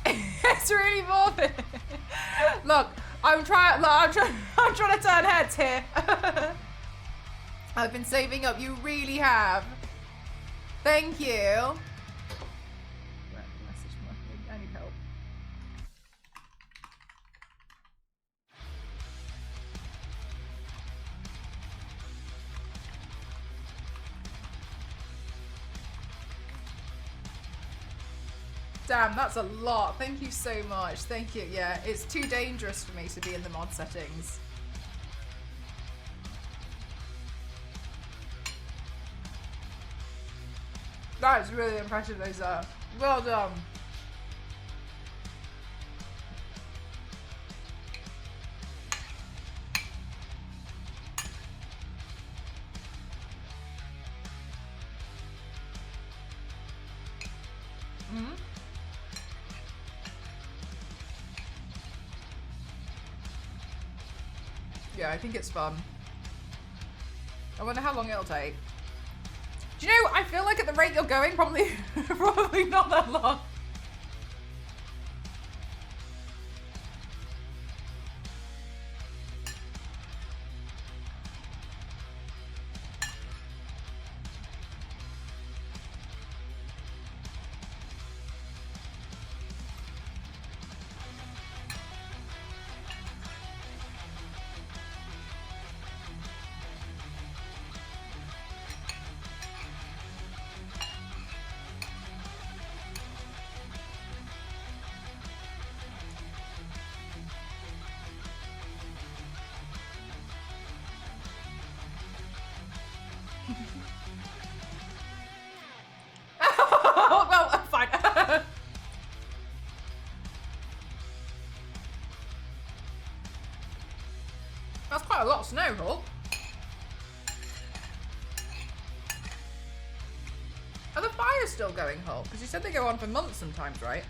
It's really morbid. Look, I'm trying to turn heads here. I've been saving up. You really have. Thank you. I need help. Damn, that's a lot. Thank you so much. Thank you. Yeah, it's too dangerous for me to be in the mod settings. That is really impressive, Lisa. Well done. Yeah, I think it's fun. I wonder how long it'll take. Do you know, I feel like at the rate you're going, probably not that long. Well, I'm fine. That's quite a lot of snow, Hulk. Are the fires still going, Hulk? Because you said they go on for months sometimes, right?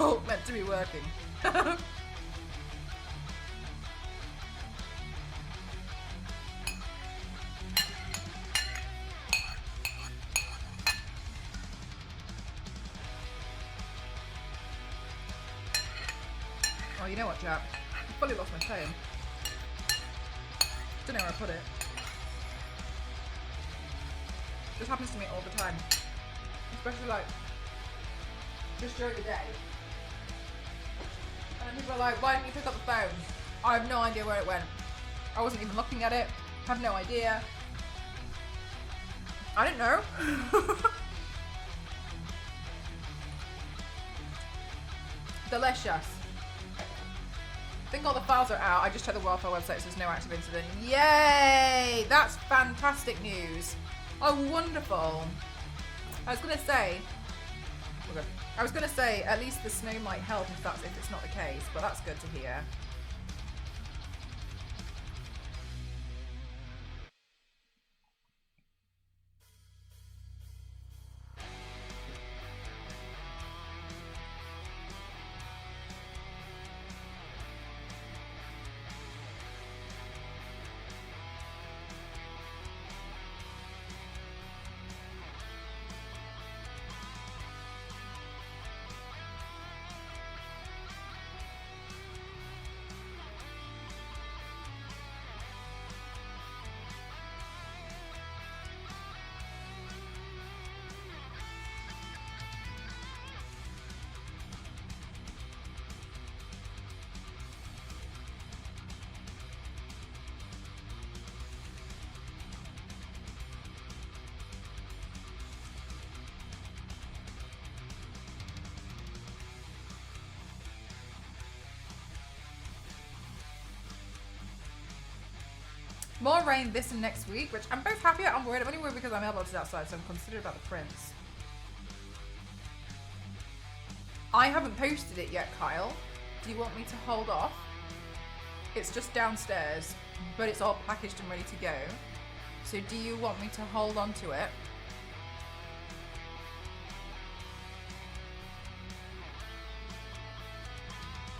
Oh, meant to be working. Oh, you know what, chap? I fully lost my phone. Don't know where I put it. This happens to me all the time. Especially like, just during the day. And people are like, why didn't you pick up the phone? I have no idea where it went. I wasn't even looking at it. Have no idea. I didn't know. Delicious. I think all the files are out. I just checked the wildfire website, so there's no active incident. Yay! That's fantastic news. Oh, wonderful. I was gonna say, okay. At least the snow might help if it's not the case, but that's good to hear. More rain this and next week, which I'm both happy I'm worried. I'm only worried because I'm elbowed outside, so I'm considerate about the prints. I haven't posted it yet, Kyle. Do you want me to hold off? It's just downstairs, but it's all packaged and ready to go. So do you want me to hold on to it?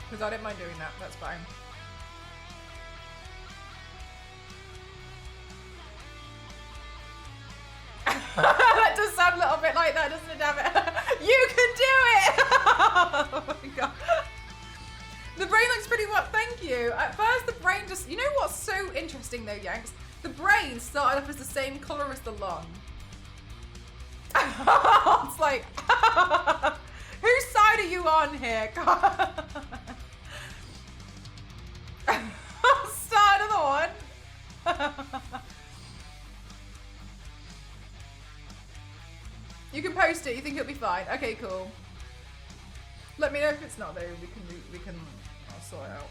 Because I don't mind doing that, that's fine. That does sound a little bit like that, doesn't it, damn it? You can do it! Oh my god. The brain looks pretty well, thank you. At first the brain just, you know what's so interesting though, Yanks? The brain started off as the same colour as the lung. It's like, whose side are you on here? Start another one. You can post it. You think it'll be fine? Okay, cool. Let me know if it's not though. We can. I'll sort it out.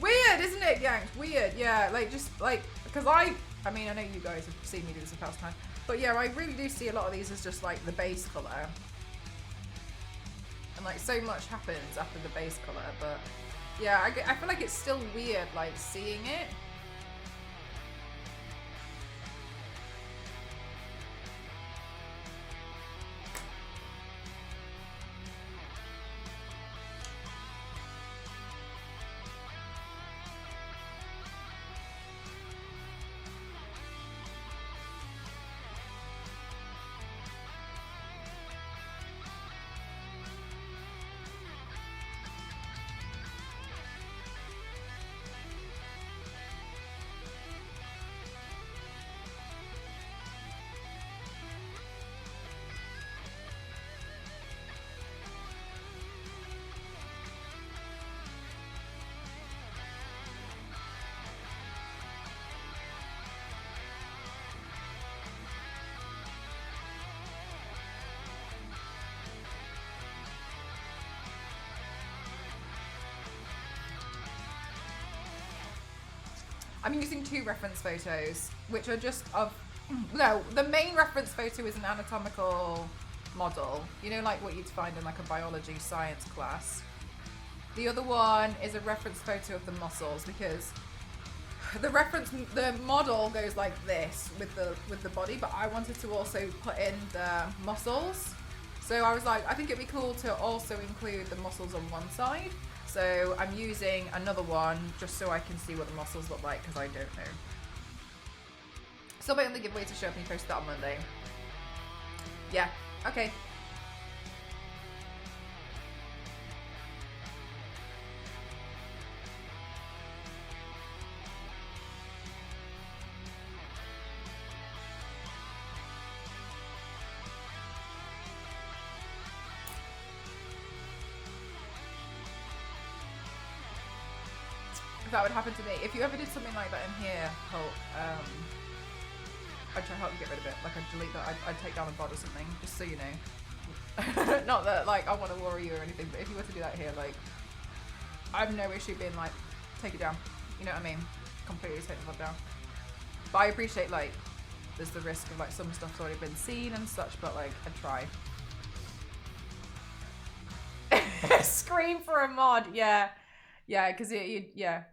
Weird, isn't it, Yanks? Weird, yeah. Like just like because I mean I know you guys have seen me do this the past time, but yeah, I really do see a lot of these as just like the base color, and like so much happens after the base color. But yeah, I feel like it's still weird like seeing it. I'm using 2 reference photos, which are just of, no, the main reference photo is an anatomical model. You know, like what you'd find in like a biology science class. The other one is a reference photo of the muscles because the model goes like this with the body, but I wanted to also put in the muscles. So I was like, I think it'd be cool to also include the muscles on one side. So I'm using another one just so I can see what the muscles look like because I don't know. Still waiting on the giveaway to show up and you post that on Monday. Yeah, okay. If that would happen to me. If you ever did something like that in here, Holt, I'd try to help you get rid of it. Like I'd delete that, I'd take down the bod or something, just so you know. Not that like I want to worry you or anything, but if you were to do that here, like I have no issue being like, take it down. You know what I mean? Completely take the bod down. But I appreciate like, there's the risk of like some stuff's already been seen and such, but like I'd try. Scream for a mod, yeah. Yeah, because yeah.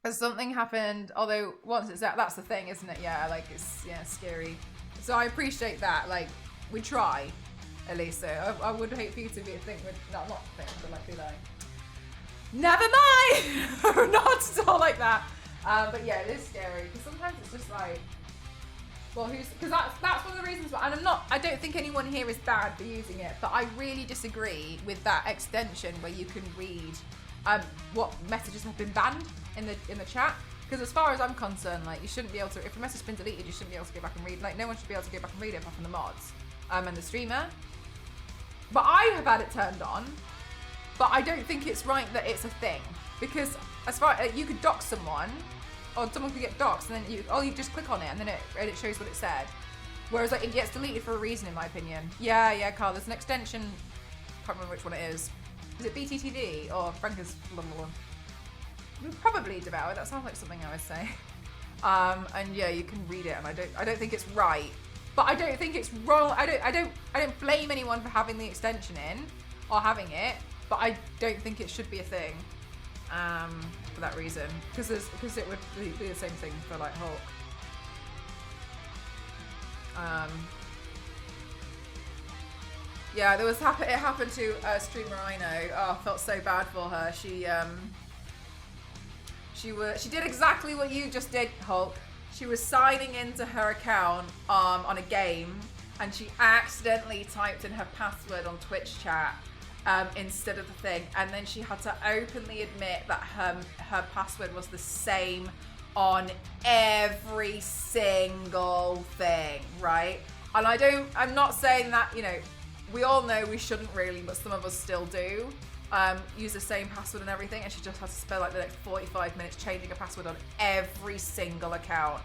As something happened, although once it's that's the thing, isn't it? Yeah, like it's scary. So I appreciate that. Like we try, at least. So I would hate for you to be not think, but like be like, never mind, not at all like that. But yeah, it is scary because sometimes it's just like, well, because that's one of the reasons. And I don't think anyone here is bad for using it, but I really disagree with that extension where you can read what messages have been banned in the chat. Because as far as I'm concerned, like you shouldn't be able to, if a message has been deleted, you shouldn't be able to go back and read. Like no one should be able to go back and read it apart from the mods and the streamer. But I have had it turned on. But I don't think it's right that it's a thing because as far you could dox someone. Or someone could get doxed and then you just click on it and then it shows what it said. Whereas like it gets deleted for a reason in my opinion. Yeah, Carl, there's an extension, can't remember which one it is. Is it BTTV or Franca's probably Devour? That sounds like something I would say. And yeah, you can read it, and I don't think it's right, but I don't think it's wrong. I don't blame anyone for having the extension in or having it, but I don't think it should be a thing. For that reason, because it would be the same thing for like Hulk. Yeah, it happened to a streamer I know. Oh, I felt so bad for her. She did exactly what you just did, Hulk. She was signing into her account on a game, and she accidentally typed in her password on Twitch chat instead of the thing, and then she had to openly admit that her password was the same on every single thing, right? And I'm not saying that, you know, we all know we shouldn't really, but some of us still do use the same password and everything, and she just had to spend like the next 45 minutes changing a password on every single account.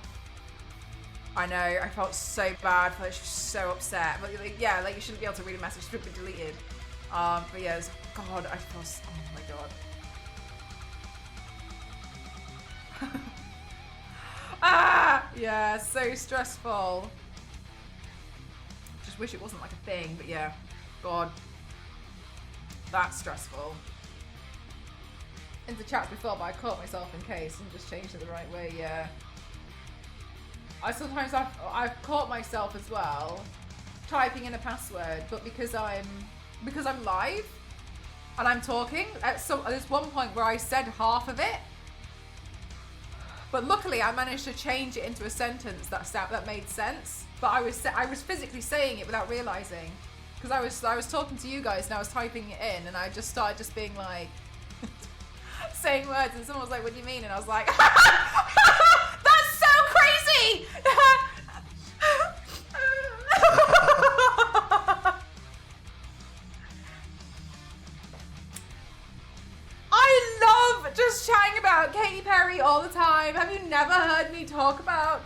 I know, I felt so bad for her. She was so upset, but like, yeah, like you shouldn't be able to read a message, it should be deleted. But yeah, God, I feel so, oh my God. Yeah, so stressful. Just wish it wasn't like a thing, but yeah, God, that's stressful. Into chat before, but I caught myself in case and just changed it the right way. Yeah, I've caught myself as well typing in a password, but because I'm live and I'm talking, there's one point where I said half of it, but luckily I managed to change it into a sentence that made sense. But I was physically saying it without realizing, because I was talking to you guys and I was typing it in, and I just started just being like saying words, and someone was like, "What do you mean?" And I was like, "That's so crazy!" I love just chatting about Katy Perry all the time. Have you never heard me talk about?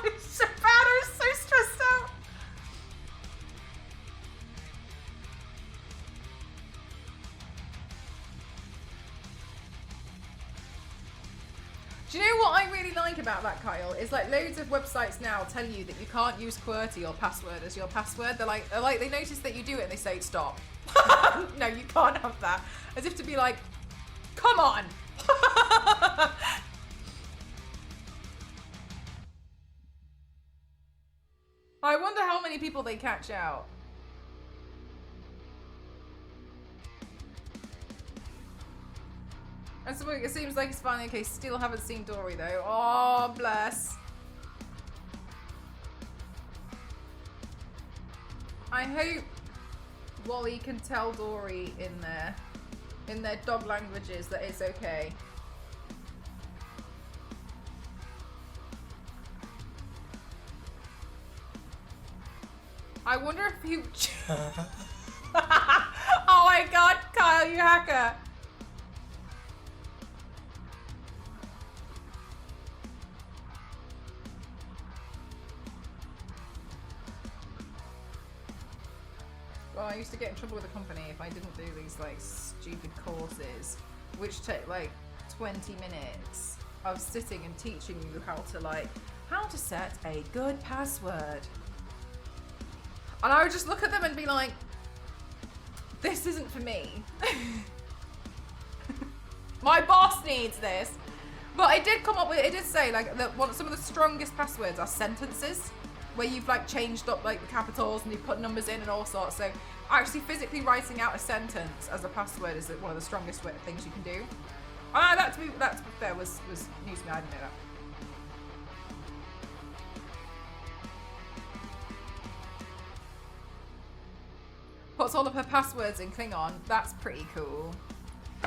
It's so bad. I was so stressed out. Do you know what I really like about that, Kyle? Is like loads of websites now tell you that you can't use QWERTY or password as your password. They're like they notice that you do it and they say stop. No, you can't have that. As if to be like, come on. I wonder how many people they catch out. And so it seems like it's finally okay. Still haven't seen Dory though. Oh, bless. I hope Wally can tell Dory in their dog languages that it's okay. I wonder if you... Oh my God, Kyle, you hacker. Well, I used to get in trouble with the company if I didn't do these like stupid courses, which take like 20 minutes of sitting and teaching you how to set a good password. And I would just look at them and be like, this isn't for me. My boss needs this. But it did come up with, it did say like that some of the strongest passwords are sentences, where you've like changed up like the capitals and you've put numbers in and all sorts. So actually physically writing out a sentence as a password is one of the strongest things you can do. That to be fair was news to me. I didn't know that. Puts all of her passwords in Klingon. That's pretty cool.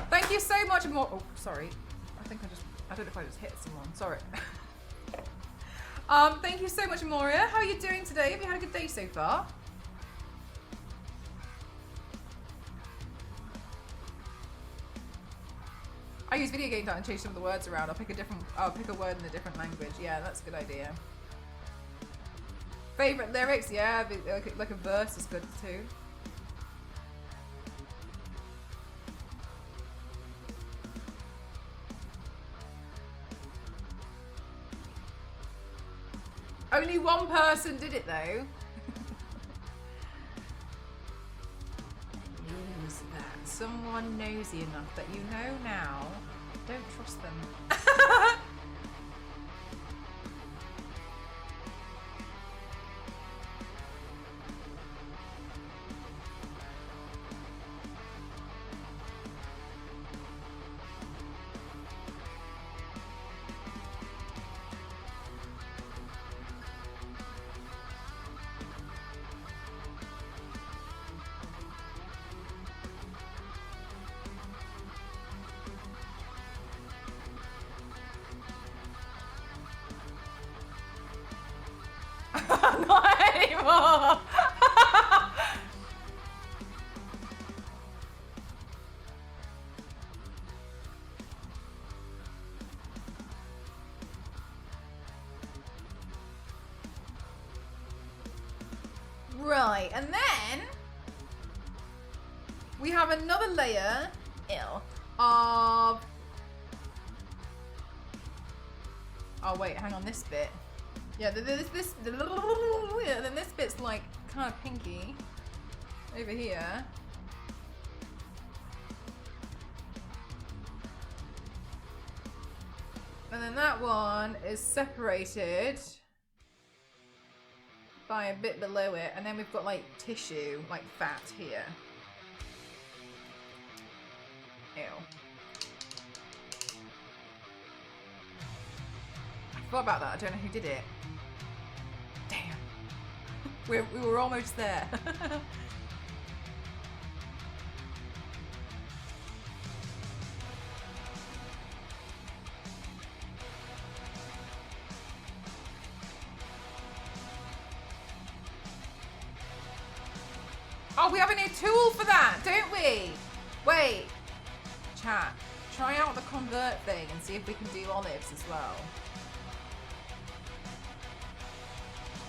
Thank you so much more. Oh, sorry. I don't know if I just hit someone. Sorry. Thank you so much, Moria. How are you doing today? Have you had a good day so far? I use video game time and change some of the words around. I'll pick a word in a different language. Yeah, that's a good idea. Favorite lyrics? Yeah, like a verse is good too. Only one person did it though. Who's that? Someone nosy enough that you know now. Don't trust them. Not anymore. Right, and then we have another layer of. Oh wait, hang on, this bit. Yeah, then this bit's like kind of pinky over here. And then that one is separated by a bit below it, and then we've got like tissue, like fat here. Ew. I forgot about that, I don't know who did it. Damn. We were almost there. Oh, we have a new tool for that, don't we? Wait. Chat. Try out the convert thing and see if we can do olives as well.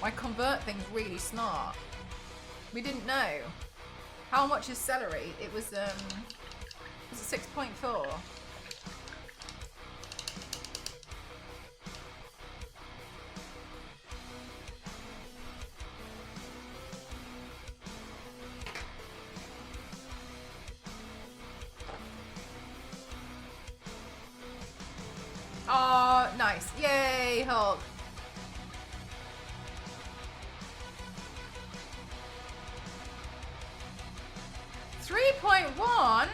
My convert thing's really smart. We didn't know. How much is celery? It was it 6.4? Oh, nice. Yay, Hulk. $3.1.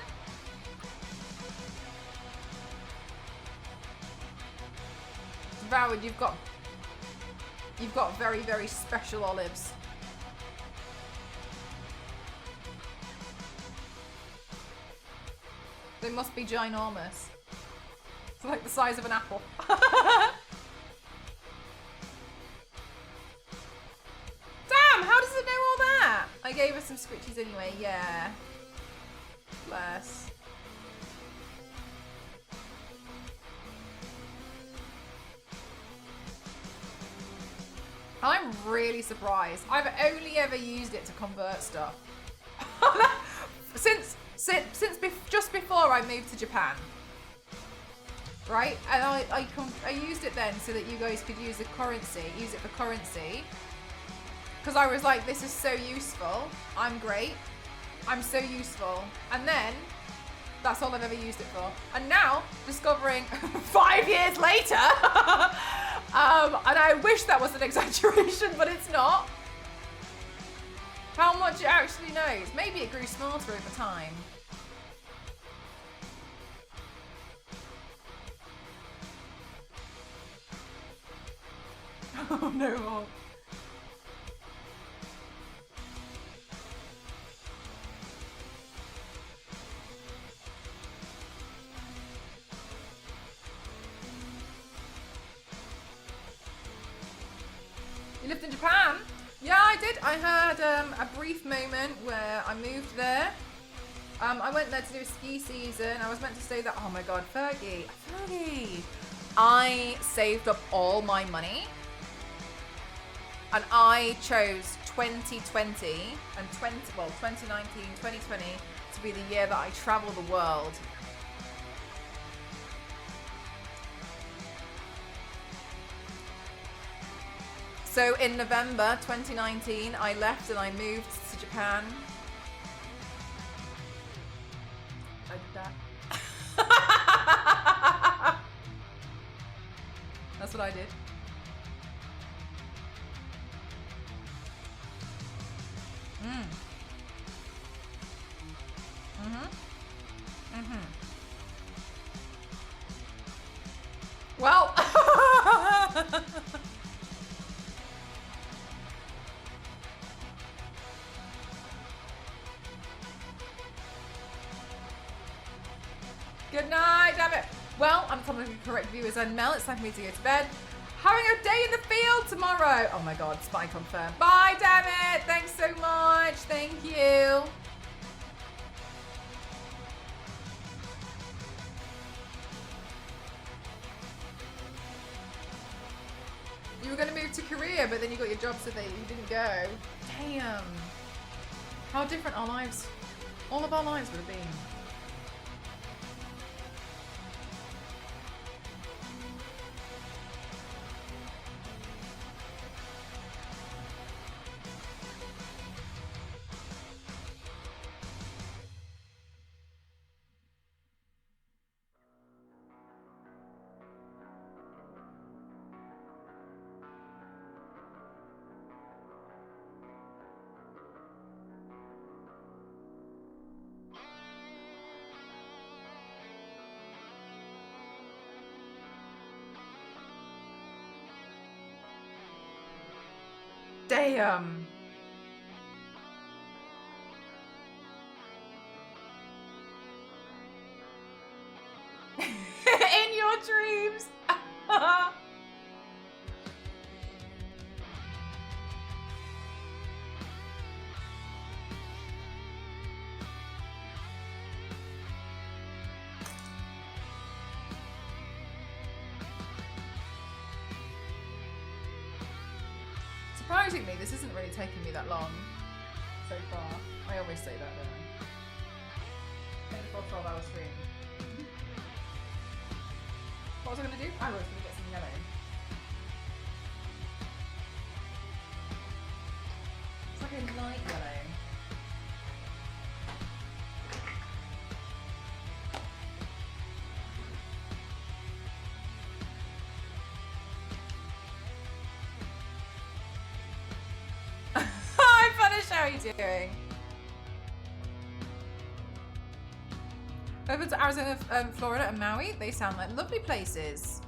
Devoured, you've got very, very special olives. They must be ginormous. It's like the size of an apple. Damn, how does it know all that? I gave her some scritchies anyway, yeah. Bless. I'm really surprised. I've only ever used it to convert stuff. since just before I moved to Japan. Right? And I used it then so that you guys could use it for currency. Because I was like, this is so useful. I'm great. I'm so useful. And then, that's all I've ever used it for. And now, discovering 5 years later, and I wish that was an exaggeration, but it's not. How much it actually knows. Maybe it grew smarter over time. Oh no. You lived in Japan? Yeah, I did. I had a brief moment where I moved there. I went there to do a ski season. I was meant to stay there. Oh my god, Fergie. I saved up all my money And I chose 2020 and 2019, 2020 to be the year that I travel the world. So in November 2019, I left and I moved to Japan. I did that. That's what I did. Well, good night, damn it. Well, I'm probably correct viewers and Mel. It's time for me to go to bed. Having a day in the field tomorrow. Oh my God, spy confirmed. Bye, damn it. Thanks so much. Thank you. You were going to move to Korea, but then you got your job so that you didn't go. Damn. How different our lives, all of our lives would have been. Damn. In your dreams. Surprisingly, this isn't really taking me that long so far. I always say that, don't I? 12 hour stream. What was I going to do? I was going to get some yellow. It's like a light yellow. Hi, Punish, how are you doing? Over to Arizona, Florida and Maui. They sound like lovely places.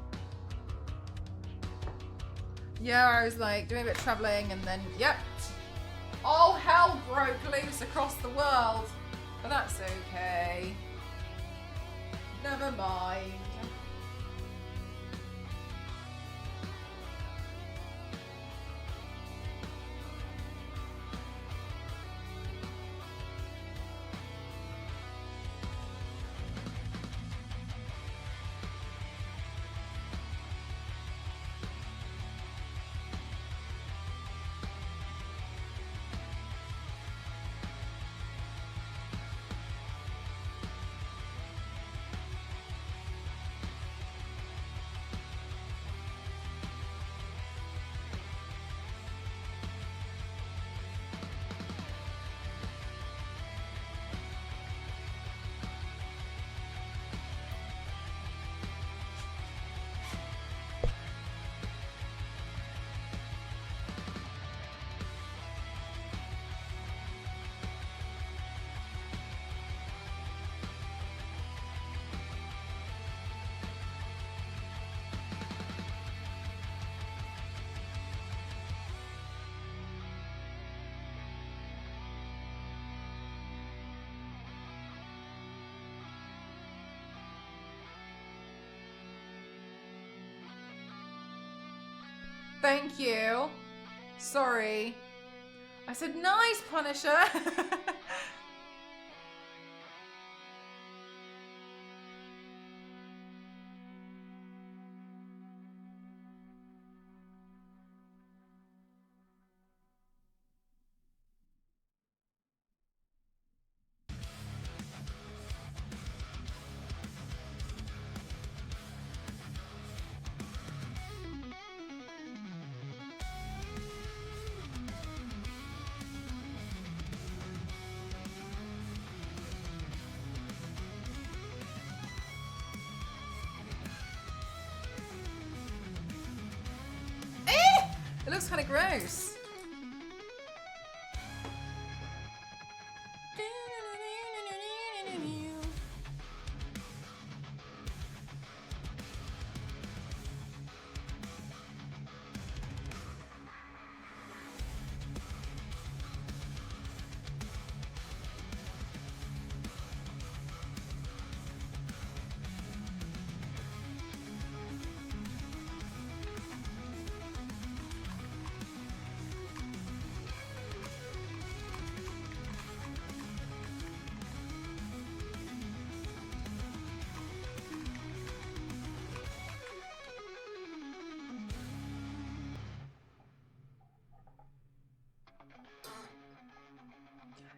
Yeah, I was like doing a bit of traveling and then, yep, all hell broke loose across the world. But that's okay. Never mind. Thank you. Sorry. I said nice, Punisher. looks kind of gross.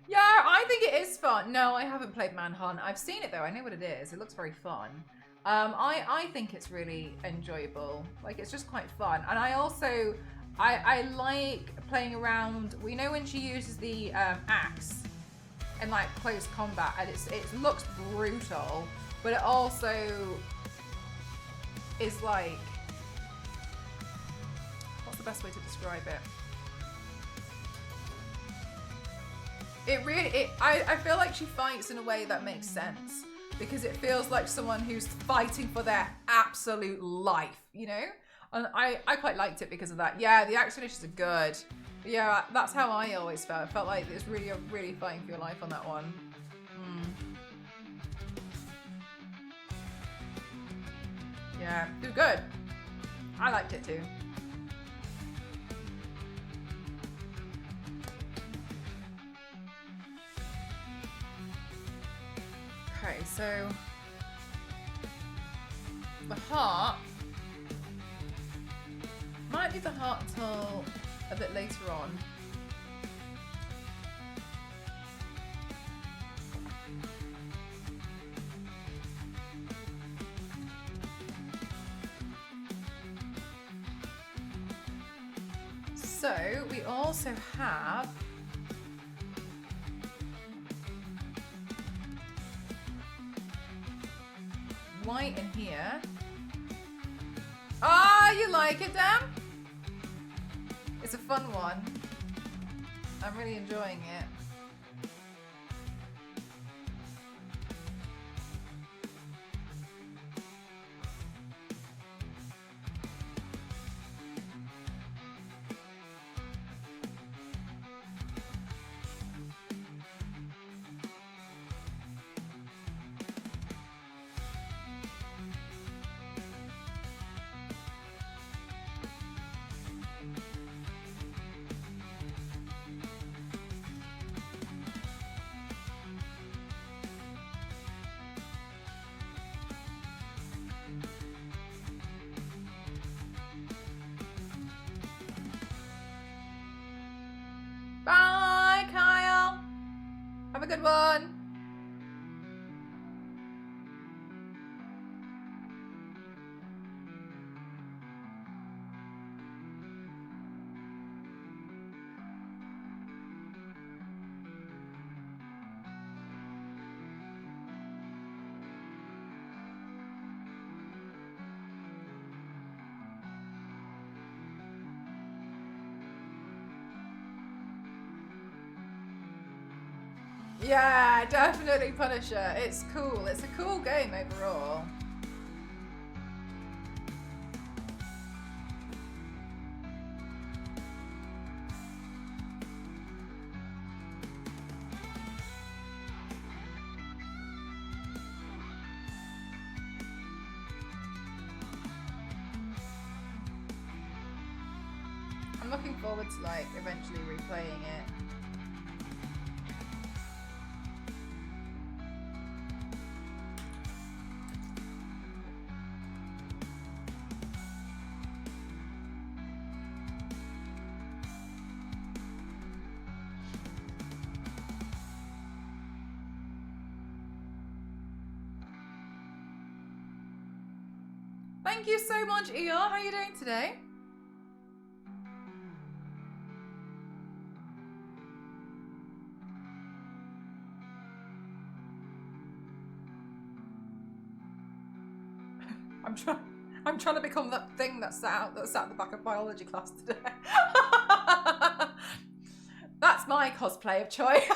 Yeah, I think it is fun. No, I haven't played Manhunt. I've seen it though. I know what it is. It looks very fun. I think it's really enjoyable. Like, it's just quite fun. And I also, I like playing around. We know when she uses the axe in like close combat, and it looks brutal, but it also is like, what's the best way to describe it? I feel like she fights in a way that makes sense, because it feels like someone who's fighting for their absolute life, you know? And I quite liked it because of that. Yeah, the action issues are good. But yeah, that's how I always felt. I felt like it's really fighting for your life on that one. Yeah, it was good. I liked it too. Okay, so the heart might be the heart until a bit later on. So we also have white in here. Ah, you like it, Dan? It's a fun one. I'm really enjoying it. Bye, Kyle. Have a good one. Yeah, definitely Punisher. It's cool. It's a cool game overall. I'm looking forward to like eventually replaying it. Thank you so much, Eeyore. How are you doing today? I'm trying to become that thing that's sat at the back of biology class today. That's my cosplay of choice.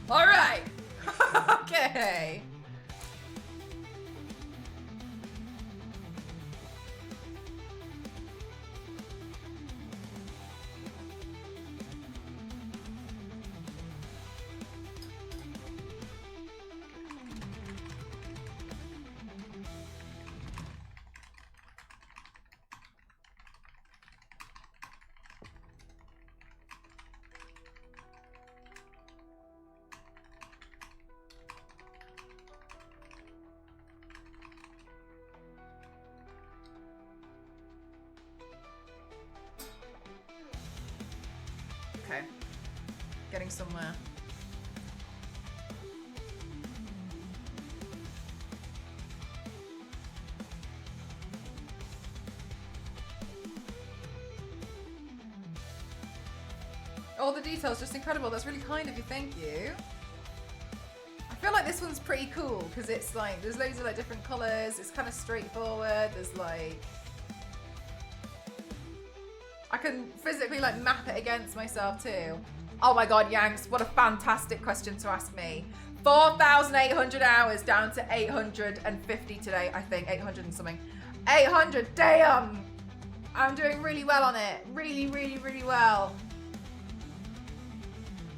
All right. Okay. Okay. Getting somewhere. All the details, just incredible. That's really kind of you. Thank you. I feel like this one's pretty cool because it's like there's loads of like different colors. It's kind of straightforward. There's like I can physically like map it against myself too. Oh my god, Yanks, what a fantastic question to ask me. 4,800 hours down to 850 today, I think. 800 and something. 800, damn! I'm doing really well on it. Really, really, really well.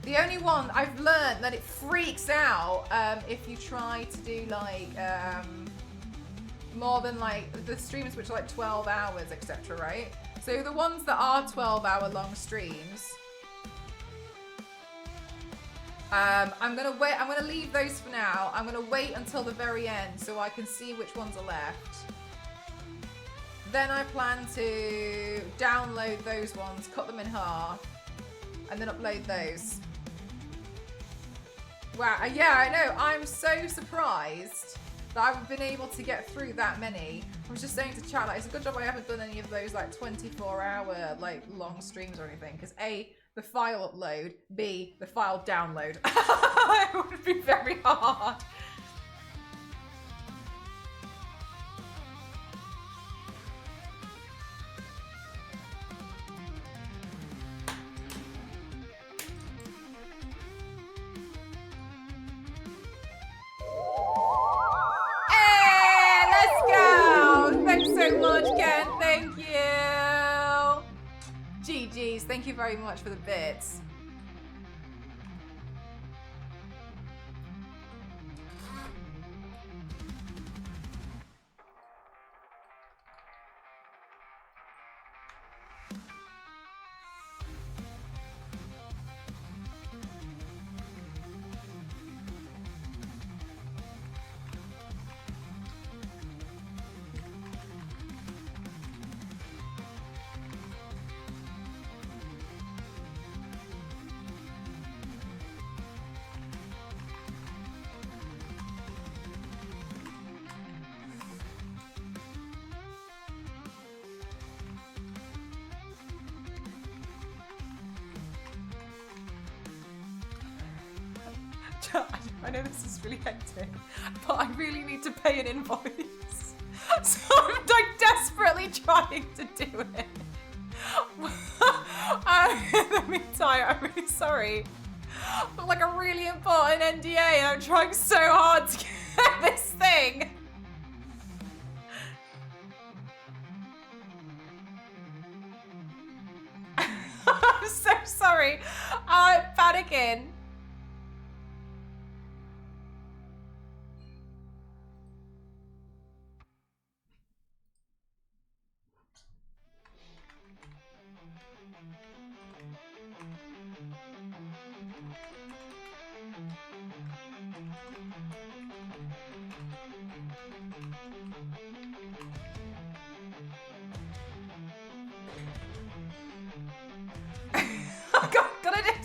The only one I've learned that it freaks out if you try to do like more than like the streams which are like 12 hours, etc., right? So the ones that are 12-hour long streams, I'm gonna leave those for now. I'm gonna wait until the very end so I can see which ones are left. Then I plan to download those ones, cut them in half, and then upload those. Wow, yeah, I know. I'm so surprised that I've been able to get through that many. I was just saying to chat, like, it's a good job I haven't done any of those like 24-hour like long streams or anything, because A, the file upload, B, the file download. It would be very hard. So much, Ken. Thank you. GG's. Thank you very much for the bits. I know this is really hectic, but I really need to pay an invoice. So I'm like desperately trying to do it. In the meantime, I'm really sorry. But like a really important NDA and I'm trying so hard to get this thing.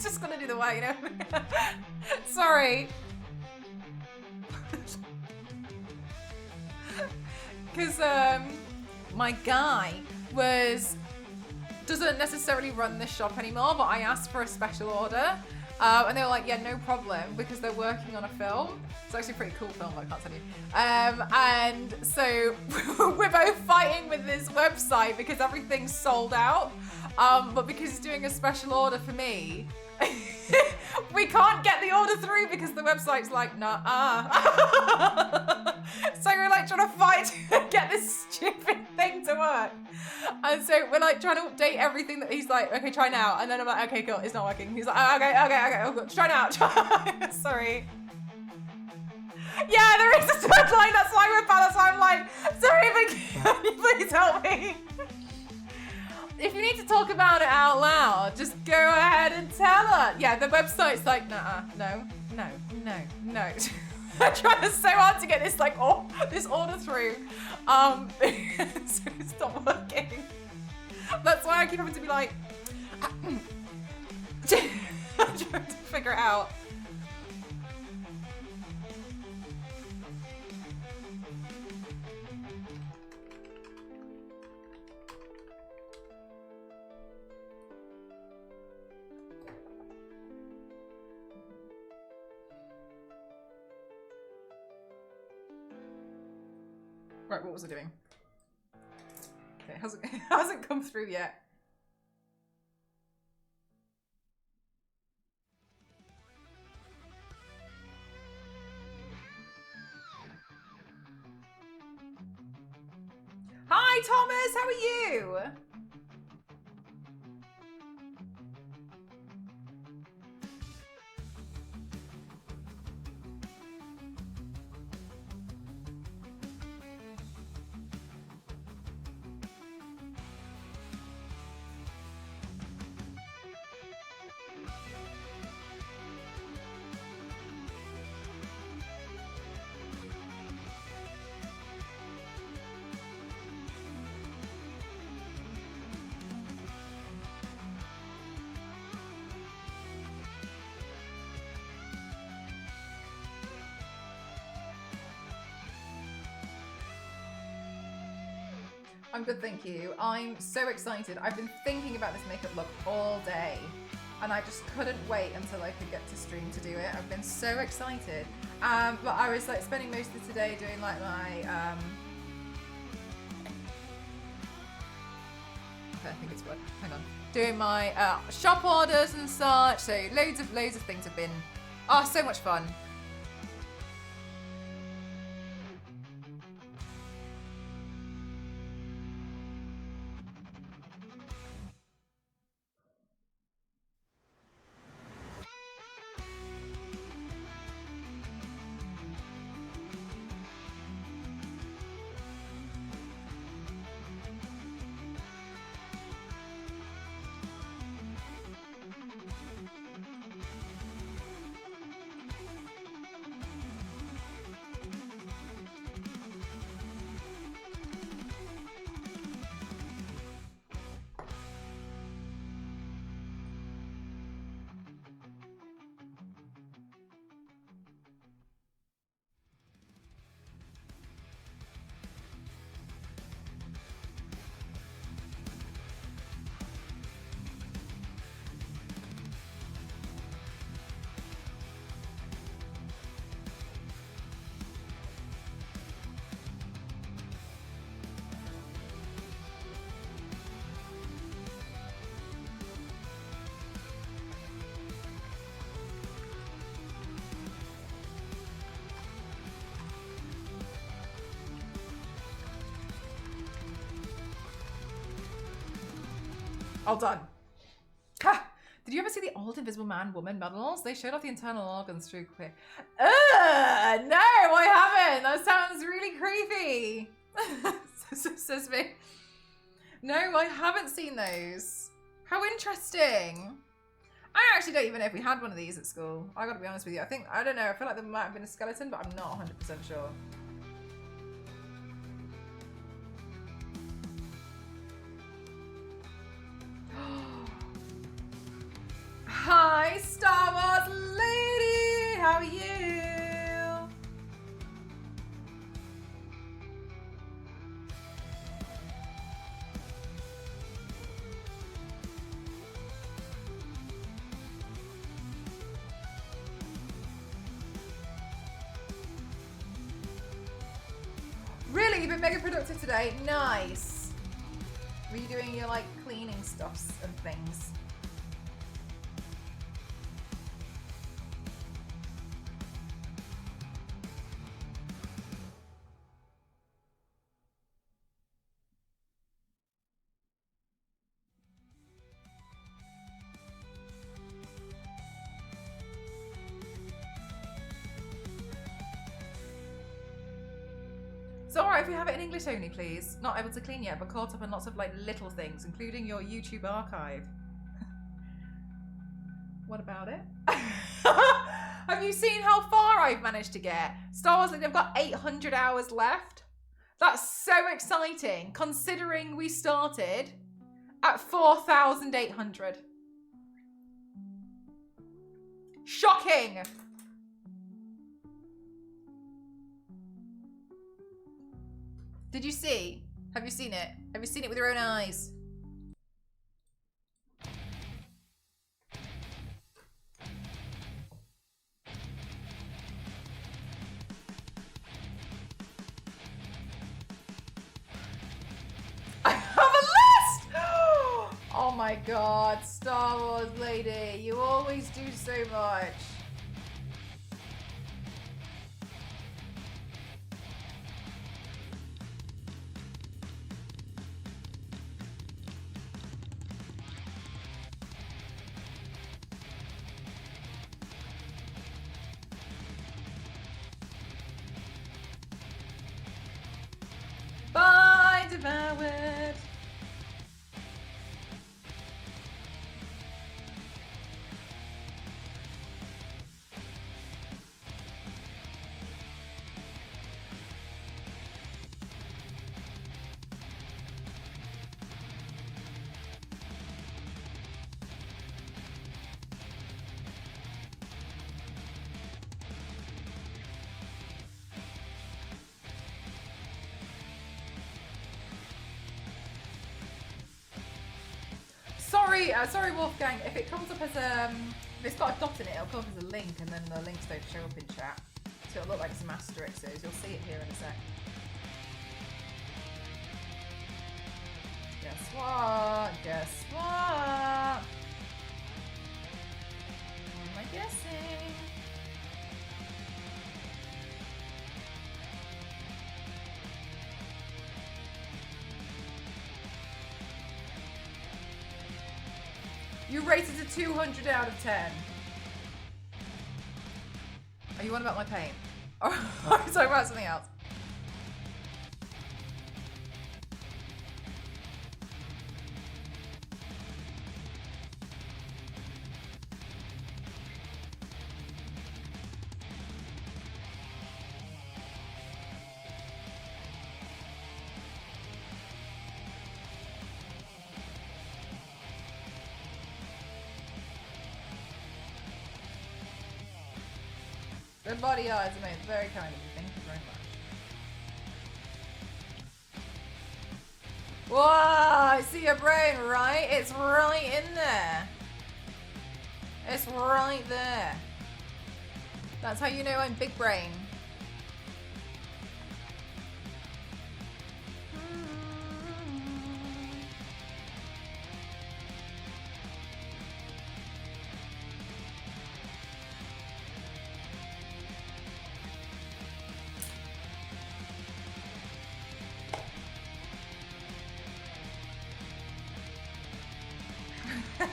Just gonna do the way, you know. Sorry. Because my guy doesn't necessarily run this shop anymore, but I asked for a special order, and they were like, yeah, no problem, because they're working on a film. It's actually a pretty cool film, but I can't tell you. And so we're both fighting with this website because everything's sold out, but because he's doing a special order for me, we can't get the order through because the website's like, nah. So we're like trying to fight to get this stupid thing to work. And so we're like trying to update everything that he's like, okay, try now. And then I'm like, okay, cool, it's not working. He's like, oh, okay, oh, good. Try now. Sorry. Yeah, there is a deadline. That's why we're bad. That's why I'm like, sorry, but can you please help me? If you need to talk about it out loud, just go ahead and tell her. Yeah, the website's like, nah, no. I'm trying so hard to get this this order through. So it's not working. That's why I keep having to be like, I'm trying to figure it out. Right, what was I doing? Okay, it hasn't come through yet. Hi, Thomas, how are you? I'm good, thank you. I'm so excited. I've been thinking about this makeup look all day, and I just couldn't wait until I could get to stream to do it. I've been so excited. But I was like spending most of today doing like my okay, I think it's what. Hang on. Doing my shop orders and such. So loads of things have been so much fun. All done. Ha! Did you ever see the old Invisible Man woman models? They showed off the internal organs through quick. No, I haven't. That sounds really creepy. Says me. No, I haven't seen those. How interesting. I actually don't even know if we had one of these at school. I gotta be honest with you. I don't know. I feel like there might have been a skeleton, but I'm not 100% sure. Hi, Star Wars lady. How are you? Really? You've been mega productive today? Nice. Were you doing your like cleaning stuffs and things? Zora, if we have it in English only, please. Not able to clean yet, but caught up on lots of like little things, including your YouTube archive. What about it? Have you seen how far I've managed to get? Star Wars League, I've got 800 hours left. That's so exciting, considering we started at 4,800. Shocking! Did you see? Have you seen it? Have you seen it with your own eyes? I have a list! Oh my god, Star Wars lady, you always do so much. Bye, devoured. Sorry, Wolfgang. If it comes up as if it's got a dot in it, it'll come up as a link, and then the links don't show up in chat, so it'll look like some asterisks. You'll see it here in a sec. Guess what? Guess what? What am I guessing? You rated a 200 out of 10. Are you on about my paint? Or are you talking about something else? Good body eyes, mate. Very kind of you. Thank you very much. Whoa! I see your brain, right? It's right in there. It's right there. That's how you know I'm big brain.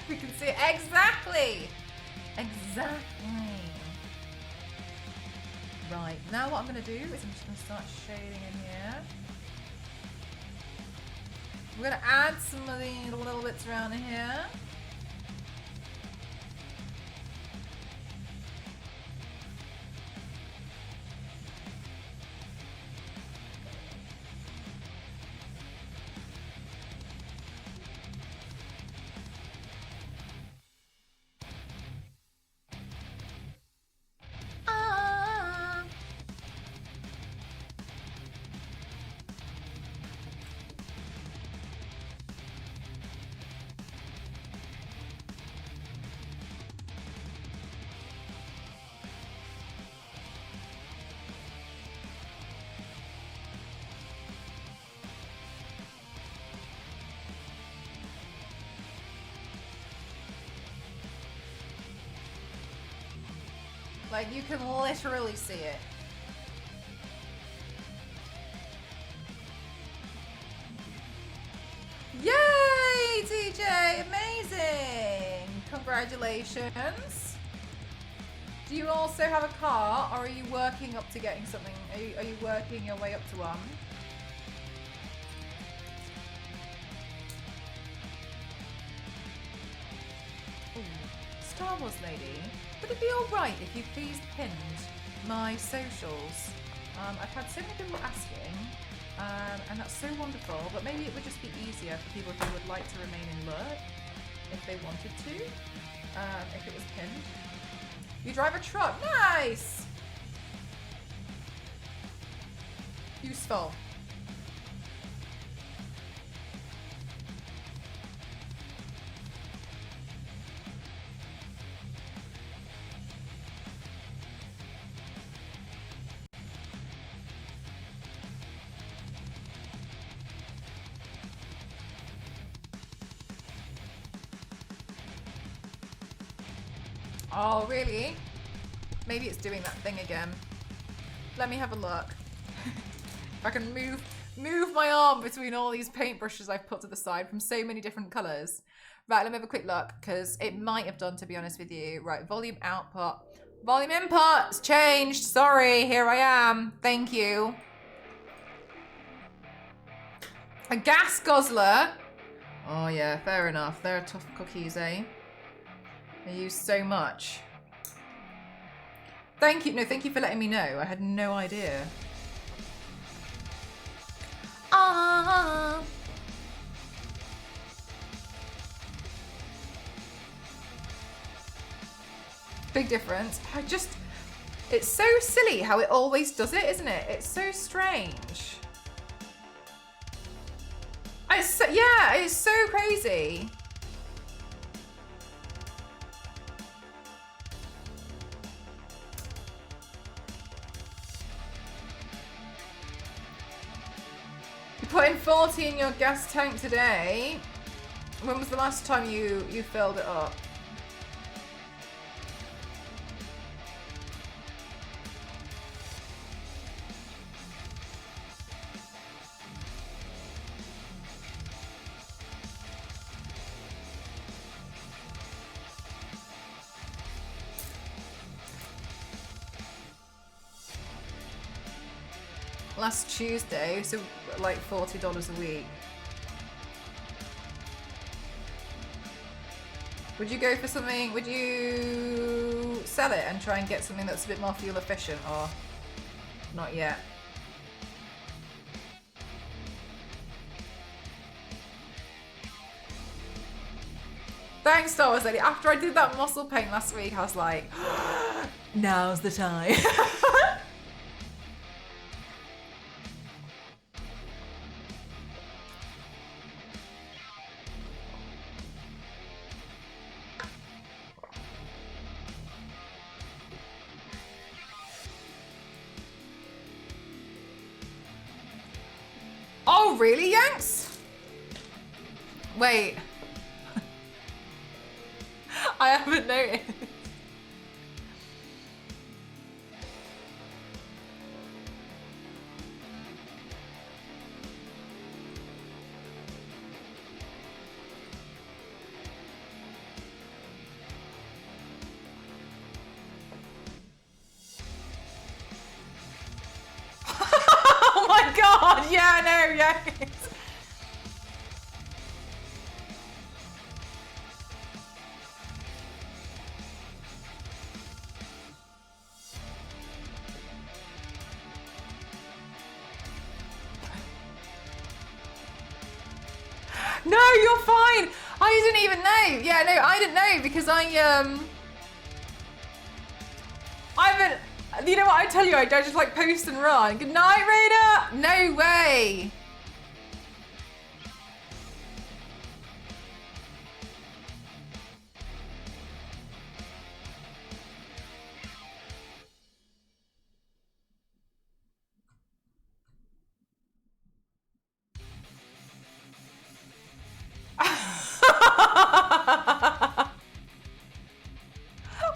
We can see it. Exactly! Exactly. Right, now what I'm going to do is I'm just going to start shading in here. We're going to add some of the little bits around here. Like, you can literally see it. Yay, TJ! Amazing! Congratulations. Do you also have a car, or are you working up to getting something? Are you working your way up to one? Ooh. Star Wars lady, would it be alright if you please pinned my socials? I've had so many people asking, and that's so wonderful, but maybe it would just be easier for people who would like to remain in lurk, if they wanted to, if it was pinned. You drive a truck, nice! Useful. Oh, really? Maybe it's doing that thing again. Let me have a look. If I can move my arm between all these paintbrushes I've put to the side from so many different colours. Right, let me have a quick look, because it might have done, to be honest with you. Right, volume output. Volume input! It's changed! Sorry, here I am. Thank you. A gas guzzler? Oh yeah, fair enough. They're tough cookies, eh? I use so much. Thank you. No, thank you for letting me know. I had no idea. Ah. Big difference. It's so silly how it always does it, isn't it? It's so strange. Yeah, it's so crazy. Put in 40 in your gas tank today. When was the last time you filled it up? Last Tuesday, so like $40 a week. Would you go for something, would you sell it and try and get something that's a bit more fuel efficient, or not yet? Thanks, Star Wars Lady. After I did that muscle paint last week, I was like, now's the time. Oh, really, Yanks? Wait. I haven't noticed. Oh my god, yeah, I know, yeah. No, you're fine. I didn't even know. Yeah, no, I didn't know because I haven't. You know what I tell you? I don't just like post and run. Good night, Raider. No way.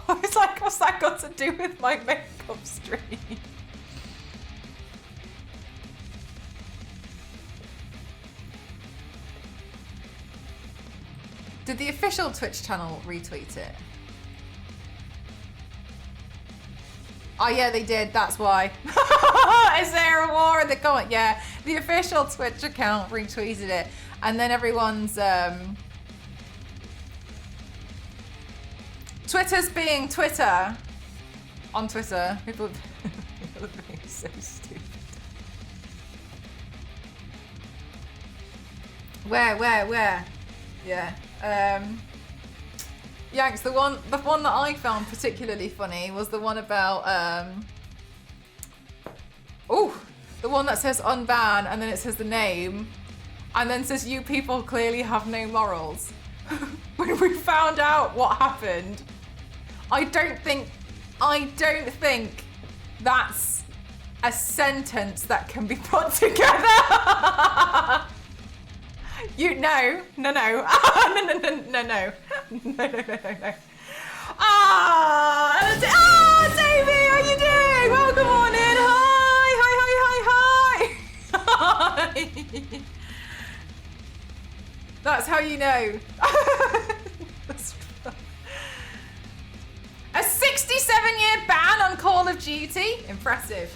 I was like, what's that got to do with my makeup stream. Did the official Twitch channel retweet it? Oh yeah, they did, that's why. Is there a war in the comment? Yeah, the official Twitch account retweeted it. And then everyone's, Twitter's being Twitter. On Twitter, people are being so stupid. Where? Yeah. Yanks, the one that I found particularly funny was the one about the one that says unban and then it says the name and then says you people clearly have no morals. When we found out what happened, I don't think that's a sentence that can be put together. You no. No. Davey, how you doing? Welcome on in. Hi. That's how you know. A 67-year ban on Call of Duty? Impressive.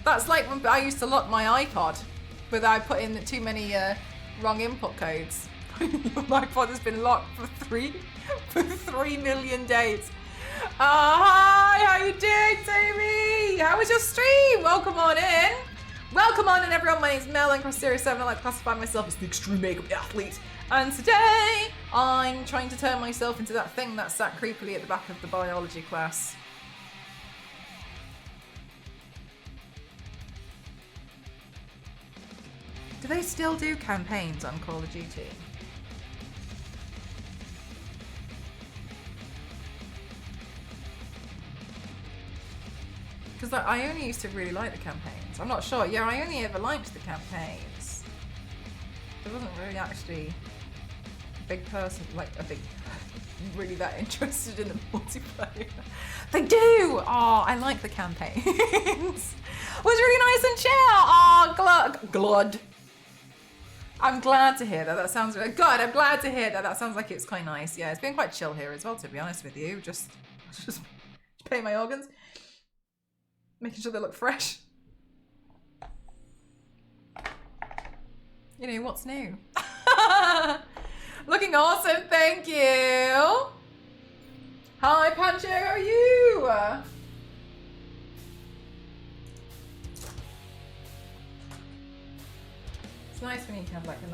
That's like when I used to lock my iPod without putting too many wrong input codes. My iPod has been locked for 3 million days. Hi, how you doing, Toby? How was your stream? Welcome on in. Welcome on in, everyone. My name's Mel, and across Series 7, I like to classify myself as the extreme makeup athlete. And today, I'm trying to turn myself into that thing that sat creepily at the back of the biology class. Do they still do campaigns on Call of Duty? Because I only used to really like the campaigns. I'm not sure. Yeah, I only ever liked the campaigns. I wasn't really actually a big person, really that interested in the multiplayer. They do! Oh, I like the campaigns. It was really nice and chill. Oh, glud. I'm glad to hear that. That sounds really good. I'm glad to hear that. That sounds like it's quite nice. Yeah, it's been quite chill here as well, to be honest with you. Just pay my organs. Making sure they look fresh. You know, what's new? Looking awesome, thank you. Hi, Pancho, how are you? It's nice when you can have like a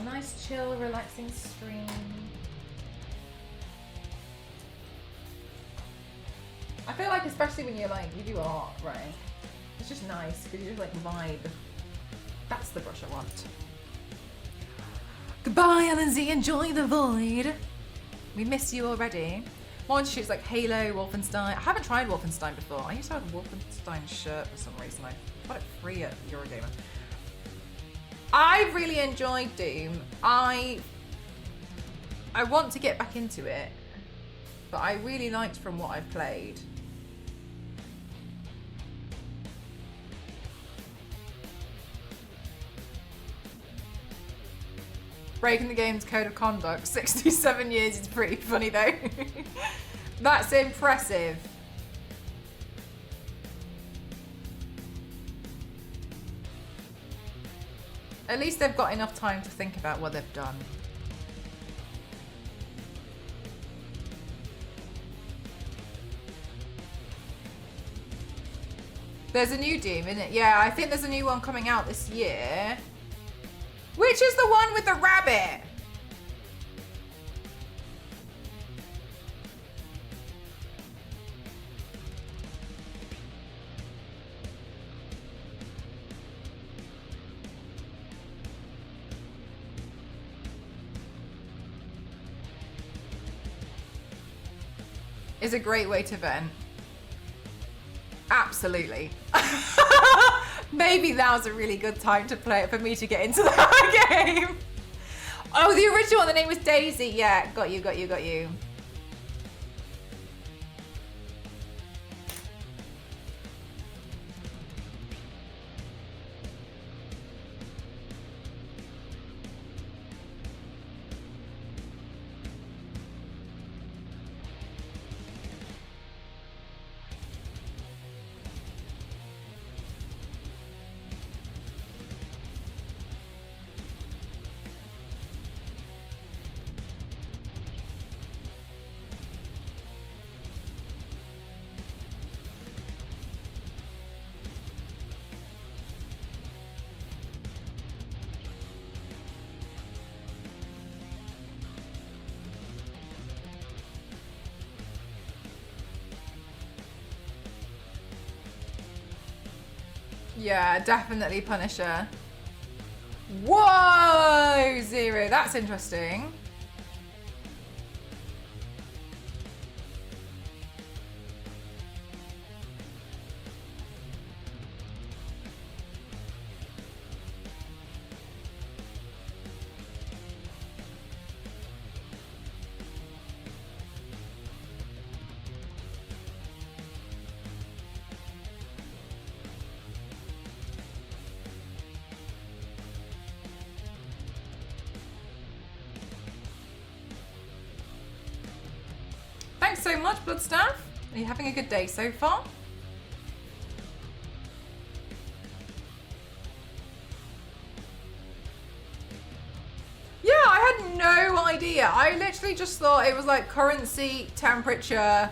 nice chill, relaxing stream. I feel like especially when you do art, right? It's just nice because you just like vibe. That's the brush I want. Goodbye, Alan-Z, enjoy the void. We miss you already. One shoots like Halo, Wolfenstein. I haven't tried Wolfenstein before. I used to have a Wolfenstein shirt for some reason. I got it free at Eurogamer. I really enjoyed Doom. I want to get back into it, but I really liked from what I've played. Breaking the game's code of conduct. 67 years is pretty funny though. That's impressive. At least they've got enough time to think about what they've done. There's a new Doom, isn't it? Yeah, I think there's a new one coming out this year. Which is the one with the rabbit? Is a great way to vent. Absolutely. Maybe now's a really good time to play it for me to get into that game. Oh, the original one, the name was Daisy. Yeah, got you. Yeah, definitely Punisher. Whoa, Zero. That's interesting. Thanks so much, Bloodstaff. Are you having a good day so far? Yeah, I had no idea. I literally just thought it was like currency, temperature.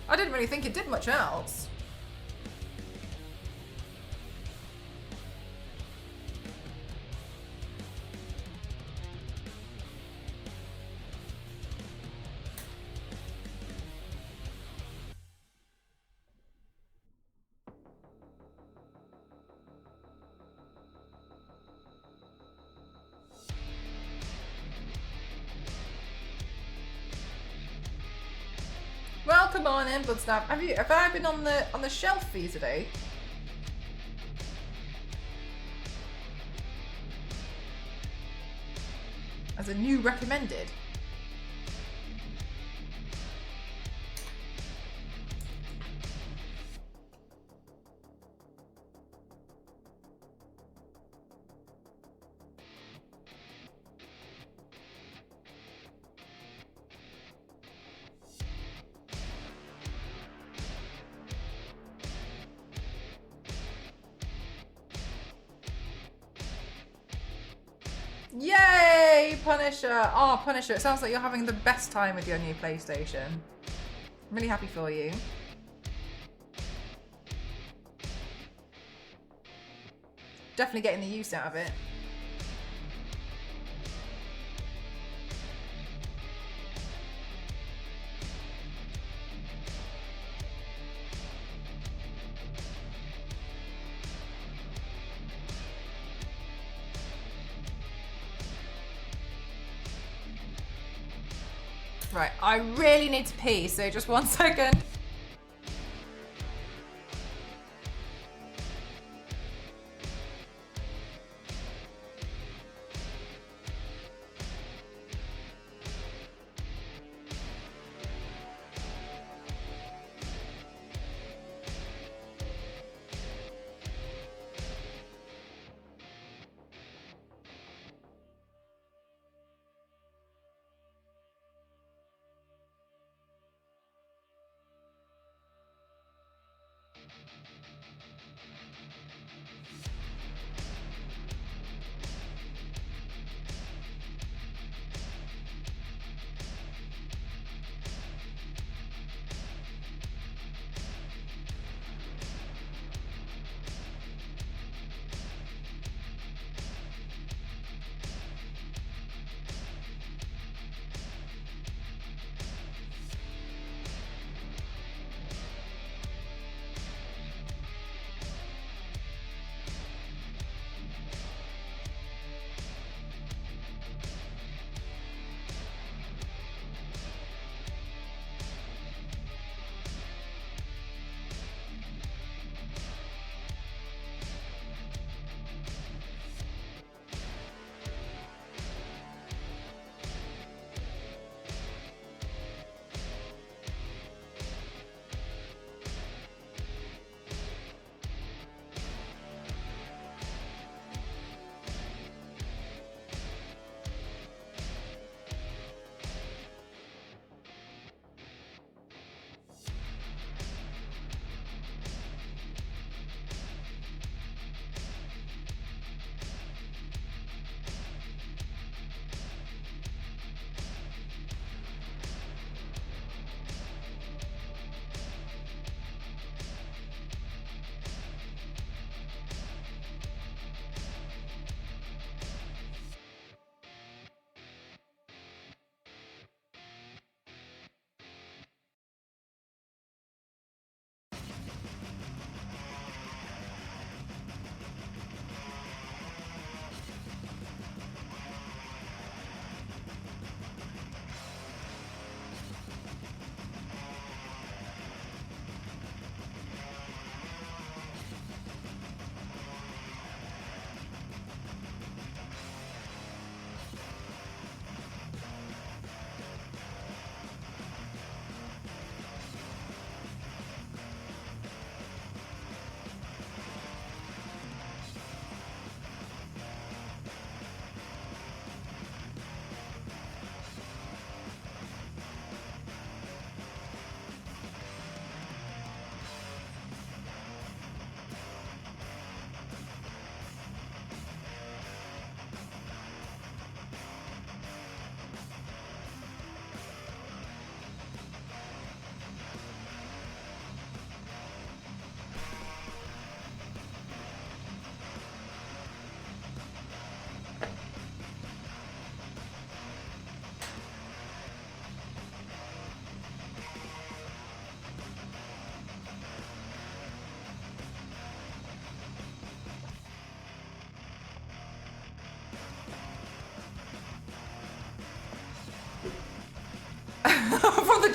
I didn't really think it did much else. Welcome on in, Bloodstaff. Have I been on the shelf for you today? As a new recommended. Yay, Punisher! Oh, Punisher, it sounds like you're having the best time with your new PlayStation. I'm really happy for you. Definitely getting the use out of it. Right, I really need to pee, so just 1 second.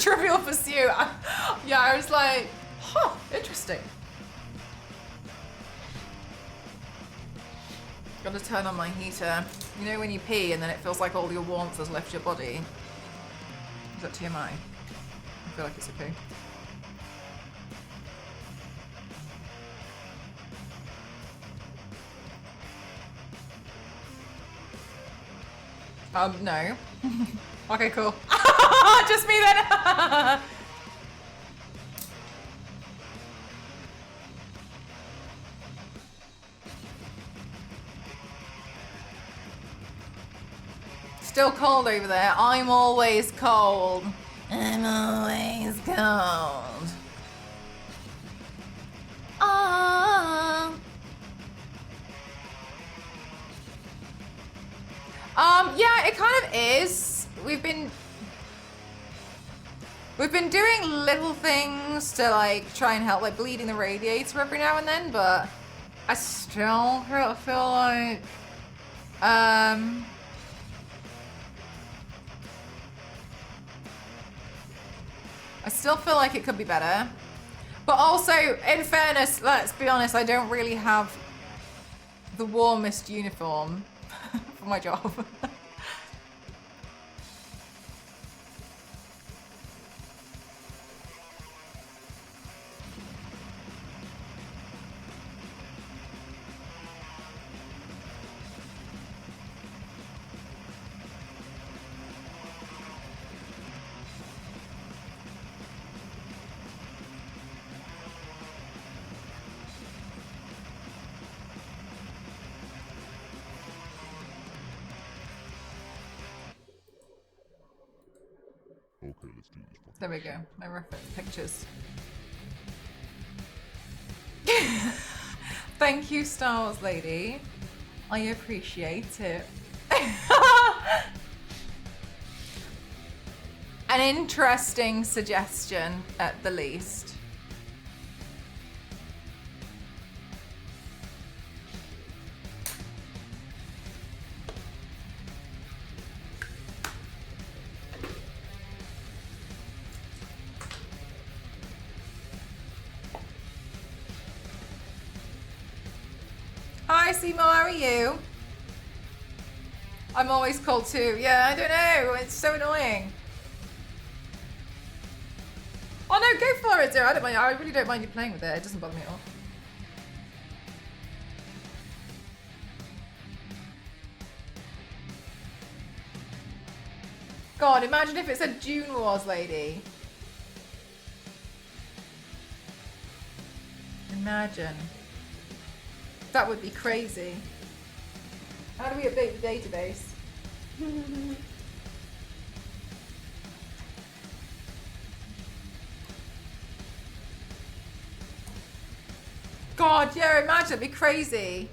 Trivial Pursuit. Yeah, I was like, huh, interesting. Gotta turn on my heater. You know when you pee and then it feels like all your warmth has left your body? Is that TMI? I feel like it's okay. No. Okay, cool. Just me then. Still cold over there. I'm always cold. I'm always cold. Ah. Yeah, it kind of is. We've been doing little things to like try and help, like bleeding the radiator every now and then, but I still feel like I still feel like it could be better. But also, in fairness, let's be honest, I don't really have the warmest uniform for my job. Okay, let's do this. There we go. No reference pictures. Thank you, Star Wars lady. I appreciate it. An interesting suggestion, at the least. Hi, Seymour, how are you? I'm always cold too. Yeah, I don't know. It's so annoying. Oh no, go for it, dear. I don't mind. I really don't mind you playing with it. It doesn't bother me at all. God, imagine if it said June Wars lady. Imagine. That would be crazy. How do we update the database? God, yeah, imagine, it'd be crazy.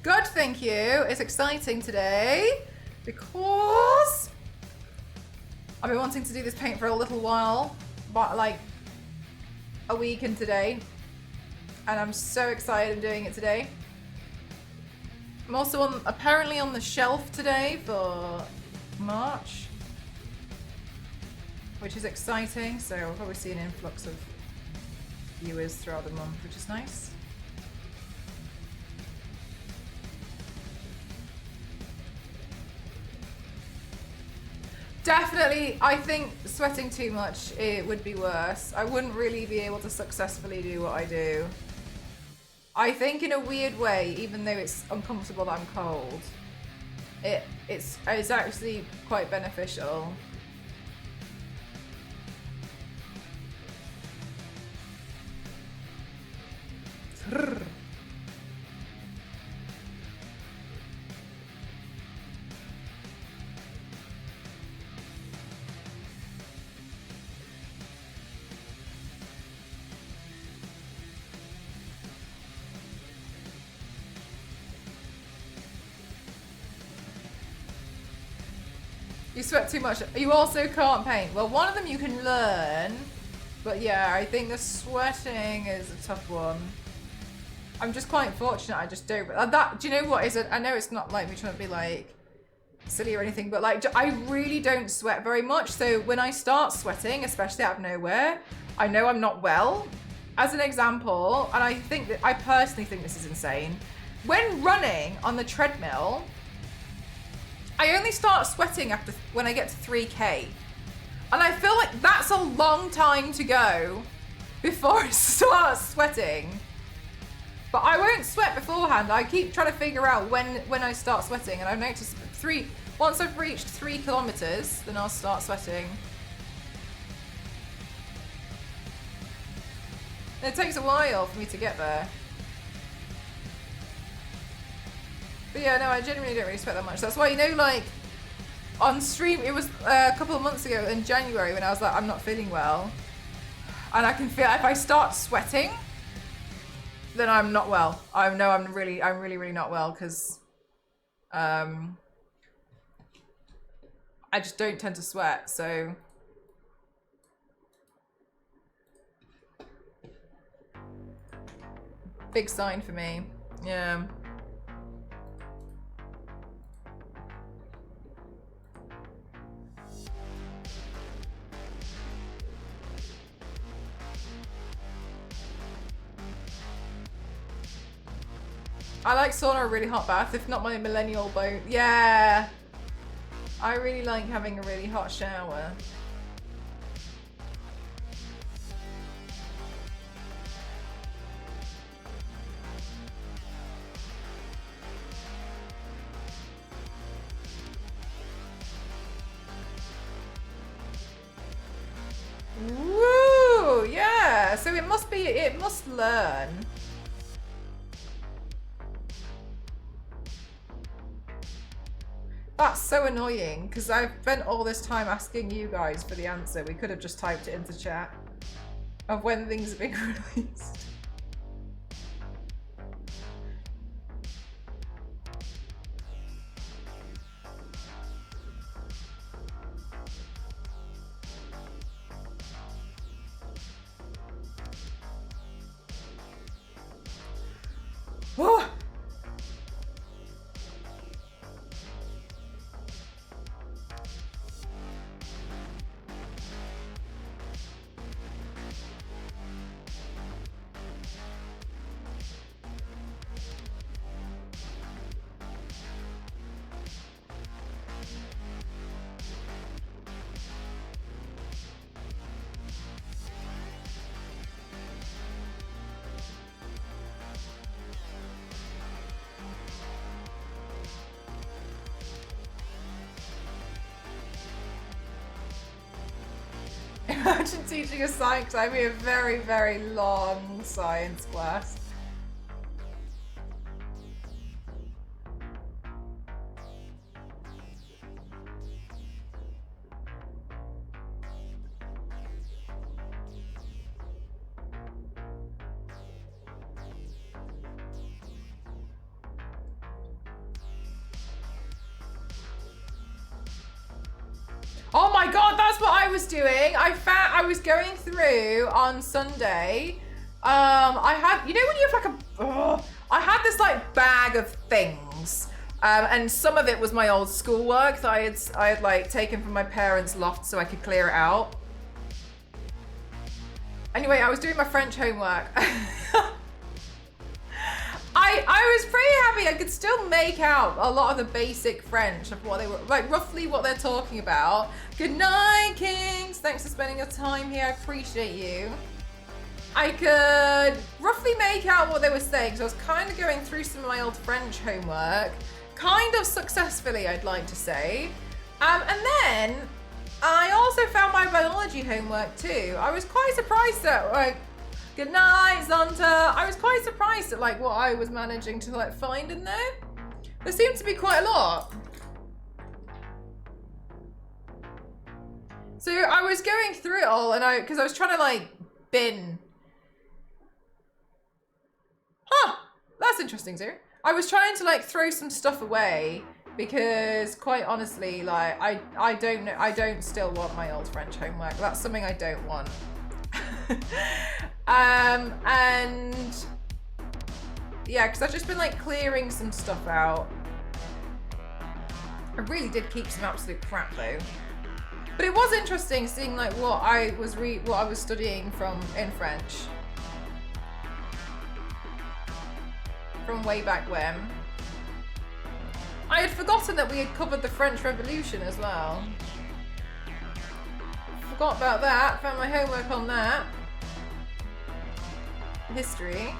Good, thank you. It's exciting today because I've been wanting to do this paint for a little while, but like a week in today. And I'm so excited I'm doing it today. I'm also apparently on the shelf today for March, which is exciting. So I'll probably see an influx of viewers throughout the month, which is nice. Definitely, I think sweating too much, it would be worse. I wouldn't really be able to successfully do what I do. I think in a weird way, even though it's uncomfortable that I'm cold, it's actually quite beneficial. You sweat too much. You also can't paint. Well, one of them you can learn, but yeah, I think the sweating is a tough one. I'm just quite fortunate. I just don't. That, do you know what is it? I know it's not like me trying to be like silly or anything, but like I really don't sweat very much. So when I start sweating, especially out of nowhere, I know I'm not well. As an example, and I personally think this is insane. When running on the treadmill, I only start sweating when I get to 3K. And I feel like that's a long time to go before I start sweating. But I won't sweat beforehand. I keep trying to figure out when I start sweating, and I've noticed once I've reached 3 kilometers, then I'll start sweating. It takes a while for me to get there. But yeah, no, I genuinely don't really sweat that much. That's why, you know, like on stream, it was a couple of months ago in January when I was like, I'm not feeling well. And I can feel if I start sweating, then I'm not well. I know I'm really not well because I just don't tend to sweat, so big sign for me. Yeah. I like sauna, a really hot bath, if not my millennial boat. Yeah. I really like having a really hot shower. Woo! Yeah. So it must learn. That's so annoying because I've spent all this time asking you guys for the answer. We could have just typed it into chat of when things are being released. Oh! Imagine teaching a science, I mean a very, very long science class. Oh my god, that's what I was doing. I was going through on Sunday. I had, you know when you have like I had this like bag of things. And some of it was my old schoolwork that I had like taken from my parents' loft so I could clear it out. Anyway, I was doing my French homework. I was pretty happy I could still make out a lot of the basic French of what they were, like roughly what they're talking about. Good night, Kings. Thanks for spending your time here. I appreciate you. I could roughly make out what they were saying, so I was kind of going through some of my old French homework. Kind of successfully, I'd like to say. And then I also found my biology homework too. I was quite surprised that, like, good night, Zonta. I was quite surprised at like what I was managing to like find in there. There seemed to be quite a lot. So I was going through it all, and because I was trying to like bin. Huh, that's interesting too. I was trying to like throw some stuff away because quite honestly, like I don't still want my old French homework. That's something I don't want. And yeah, because I've just been like clearing some stuff out. I really did keep some absolute crap though. But it was interesting seeing like what I was studying from in French. From way back when. I had forgotten that we had covered the French Revolution as well. Forgot about that, found my homework on that. History.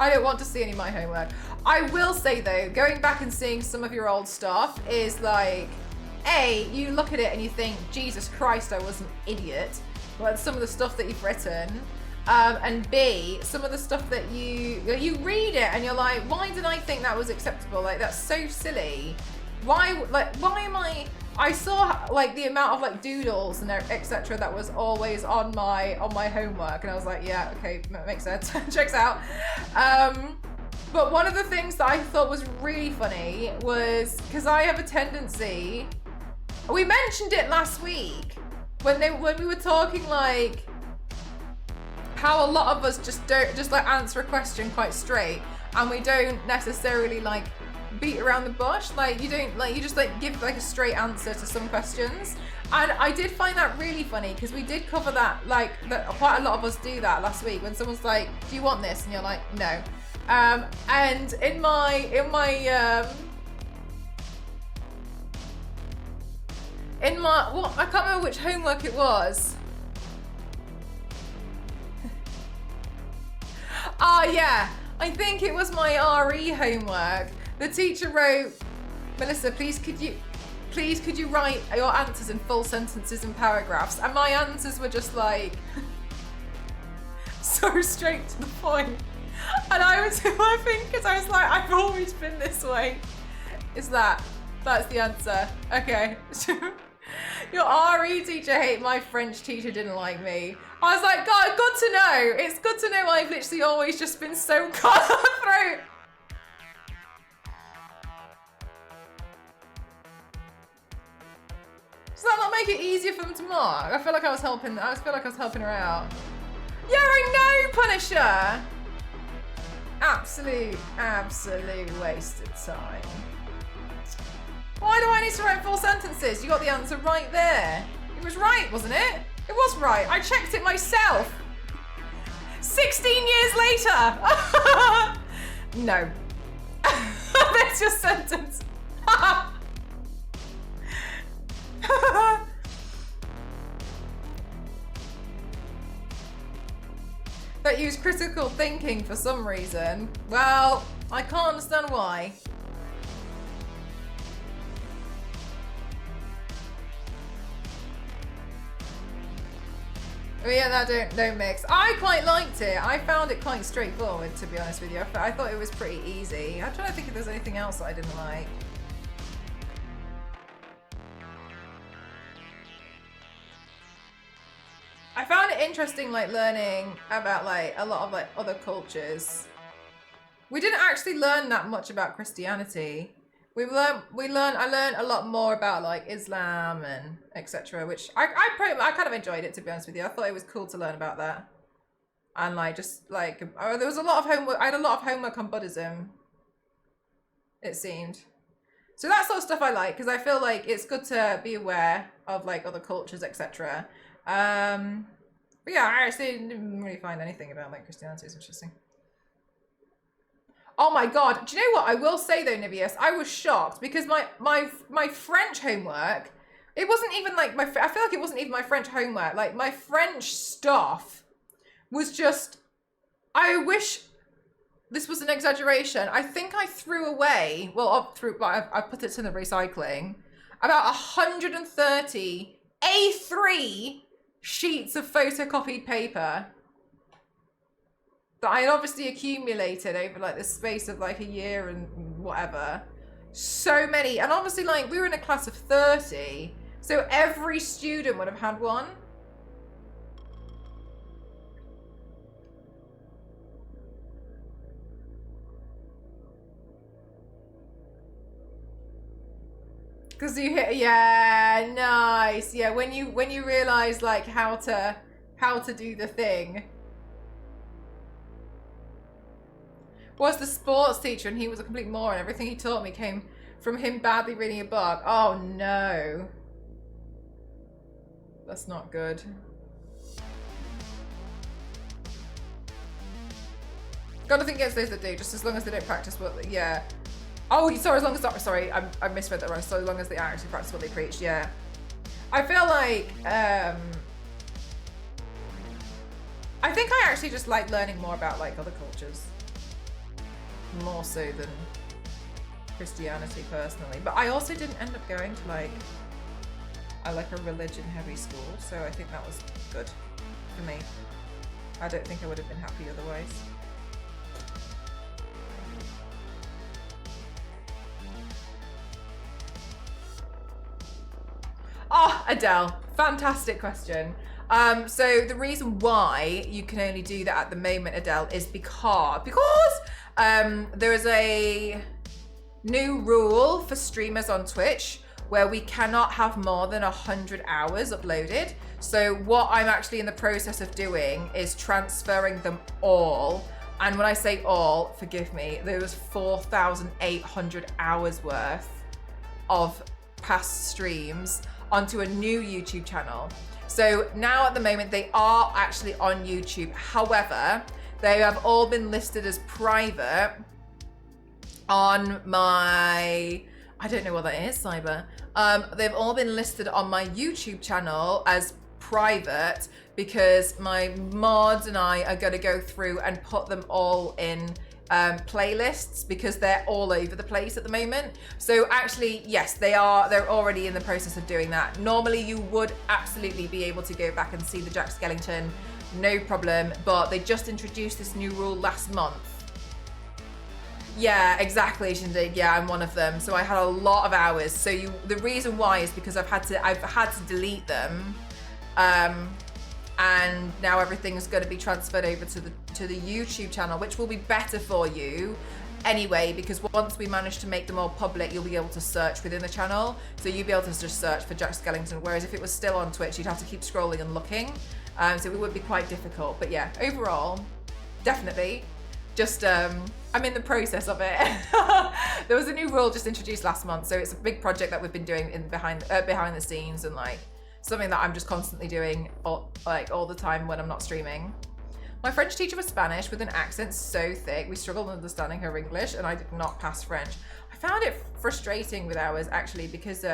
I don't want to see any of my homework. I will say though, going back and seeing some of your old stuff is like, A, you look at it and you think, Jesus Christ, I was an idiot. Like some of the stuff that you've written. And B, some of the stuff that you read it and you're like, why did I think that was acceptable? Like, that's so silly. Why am I saw like the amount of like doodles and etc. that was always on my homework, and I was like, yeah, okay, makes sense, checks out. But one of the things that I thought was really funny was because I have a tendency. We mentioned it last week when we were talking like how a lot of us just don't like answer a question quite straight, and we don't necessarily like beat around the bush. Like you just like give like a straight answer to some questions. And I did find that really funny because we did cover that, like that quite a lot of us do that last week when someone's like, do you want this? And you're like, no. And in my what, I can't remember which homework it was. Yeah, I think it was my RE homework. The teacher wrote, Melissa, please could you write your answers in full sentences and paragraphs? And my answers were just like so straight to the point. And I was laughing because I was like, I've always been this way. That's the answer. Okay. Your RE teacher hated, my French teacher didn't like me. I was like, God, good to know. It's good to know I've literally always just been so cutthroat. Does that not make it easier for them to mark? I feel like I was helping her out. Yeah, I know, Punisher. Absolute waste of time. Why do I need to write full sentences? You got the answer right there. It was right, wasn't it? It was right. I checked it myself. 16 years later. No. That's your sentence. That use critical thinking for some reason. Well, I can't understand why. Oh yeah, that don't mix. I quite liked it. I found it quite straightforward, to be honest with you. I thought it was pretty easy. I'm trying to think if there's anything else that I didn't like. I found it interesting, like learning about like a lot of like other cultures. We didn't actually learn that much about Christianity. I learned a lot more about like Islam and etc. Which I kind of enjoyed it, to be honest with you. I thought it was cool to learn about that. And like just like there was a lot of homework. I had a lot of homework on Buddhism. It seemed. So that sort of stuff I like because I feel like it's good to be aware of like other cultures, etc. But yeah, I actually didn't really find anything about like Christianity. It's interesting. Oh my God. Do you know what? I will say though, Nivius, I was shocked because my French homework, it wasn't even like I feel like it wasn't even my French homework. Like my French stuff was just, I wish this was an exaggeration. I think I threw away, I put it to the recycling, about 130 A3 sheets of photocopied paper that I had obviously accumulated over like the space of like a year and whatever. So many. And obviously like we were in a class of 30. So every student would have had one. Because you hit, yeah, nice. Yeah, when you realize like how to do the thing. Was the sports teacher, and he was a complete moron. Everything he taught me came from him badly reading a book. Oh no. That's not good. Got nothing against those that do, just as long as they don't practice what, yeah. Oh, sorry, as long as, sorry, I misread that wrong. So as long as they actually practice what they preach, yeah. I feel like, I think I actually just like learning more about like other cultures. More so than Christianity personally. But I also didn't end up going to like a religion heavy school. So I think that was good for me. I don't think I would have been happy otherwise. Oh, Adele, fantastic question. So the reason why you can only do that at the moment, Adele, is because there is a new rule for streamers on Twitch where we cannot have more than 100 hours uploaded. So what I'm actually in the process of doing is transferring them all. And when I say all, forgive me, there was 4,800 hours worth of past streams onto a new YouTube channel. So now at the moment they are actually on YouTube. However, they have all been listed as private on my, I don't know what that is, Cyber. They've all been listed on my YouTube channel as private because my mods and I are going to go through and put them all in playlists because they're all over the place at the moment. So actually, yes, they're already in the process of doing that. Normally you would absolutely be able to go back and see the Jack Skellington, no problem, but they just introduced this new rule last month. Yeah, exactly, Shindig. Yeah, I'm one of them. So I had a lot of hours. So the reason why is because I've had to delete them. And now everything's going to be transferred over to the YouTube channel, which will be better for you anyway, because once we manage to make them all public, you'll be able to search within the channel. So you'll be able to just search for Jack Skellington, whereas if it was still on Twitch, you'd have to keep scrolling and looking. So it would be quite difficult. But yeah, overall, definitely. Just, I'm in the process of it. There was a new rule just introduced last month, so it's a big project that we've been doing behind the scenes, and like something that I'm just constantly doing all the time when I'm not streaming. My French teacher was Spanish with an accent so thick we struggled understanding her English, and I did not pass French. I found it frustrating with ours actually because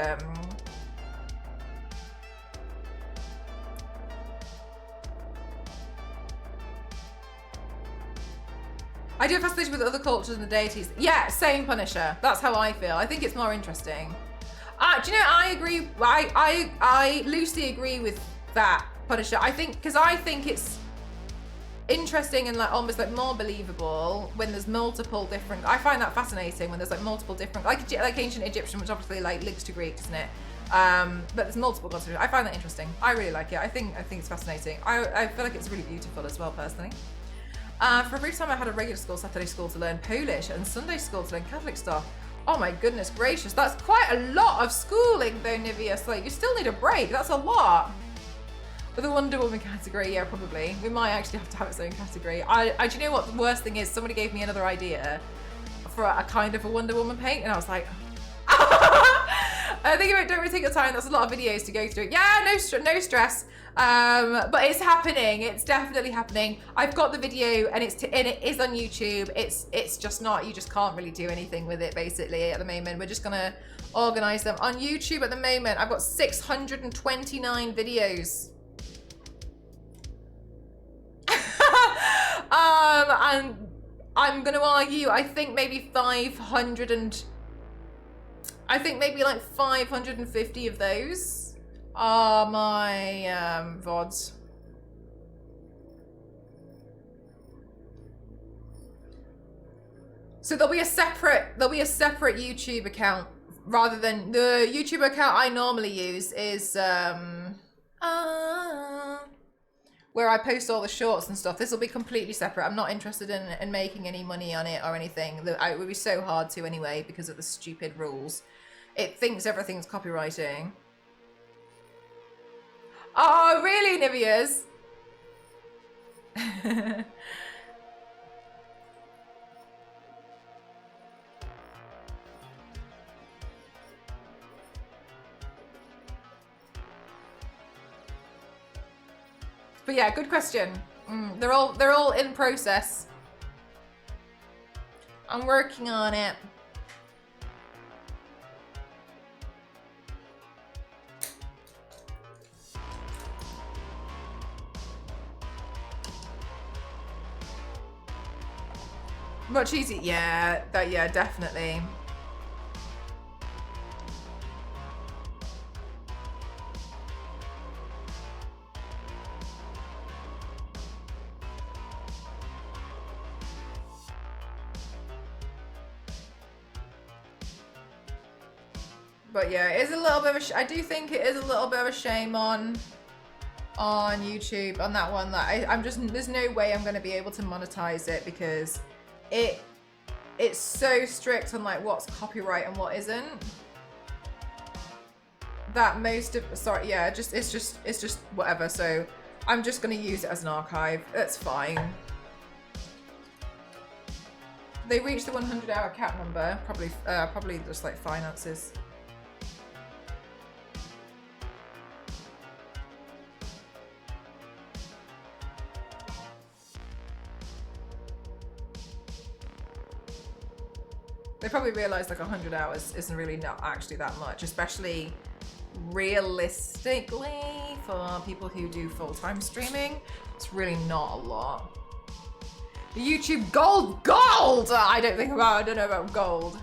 I do have fascination with other cultures and the deities. Yeah, same, Punisher. That's how I feel. I think it's more interesting. Do you know, I agree. I loosely agree with that, Punisher. I think it's interesting and like almost like more believable when there's multiple different. I find that fascinating when there's like multiple different, like ancient Egyptian, which obviously like links to Greek, doesn't it? But there's multiple gods. I find that interesting. I really like it. I think it's fascinating. I feel like it's really beautiful as well, personally. For a brief time, I had a regular school, Saturday school to learn Polish and Sunday school to learn Catholic stuff. Oh my goodness gracious, that's quite a lot of schooling though, Nivius. Like, you still need a break, that's a lot. For the Wonder Woman category, yeah, probably. We might actually have to have its own category. Do you know what the worst thing is? Somebody gave me another idea for a kind of a Wonder Woman paint, and I was like, I think don't really take your time. That's a lot of videos to go through. Yeah, no stress. But it's happening. It's definitely happening. I've got the video, and it is on YouTube. It's just not. You just can't really do anything with it basically at the moment. We're just gonna organize them on YouTube at the moment. I've got 629 videos. And I'm gonna argue. I think maybe 500 and. I think maybe like 550 of those are my VODs. So there'll be a separate YouTube account rather than the YouTube account I normally use is where I post all the shorts and stuff. This will be completely separate. I'm not interested in making any money on it or anything. It would be so hard to anyway because of the stupid rules. it thinks everything's copywriting. Oh, really, Nivea's? But yeah, good question. They're all in process. I'm working on it. Much easier, yeah. Yeah, definitely. But yeah, it is a little bit of a I do think it is a little bit of a shame on YouTube on that one. That I'm just, there's no way I'm going to be able to monetize it because it's so strict on like what's copyright and what isn't. That most of, sorry, yeah, it's just whatever. So I'm just going to use it as an archive. That's fine. They reached the 100-hour cap number. Probably just like finances. They probably realized like 100 hours isn't really not actually that much, especially realistically for people who do full-time streaming. It's really not a lot. The YouTube gold! I don't know about gold.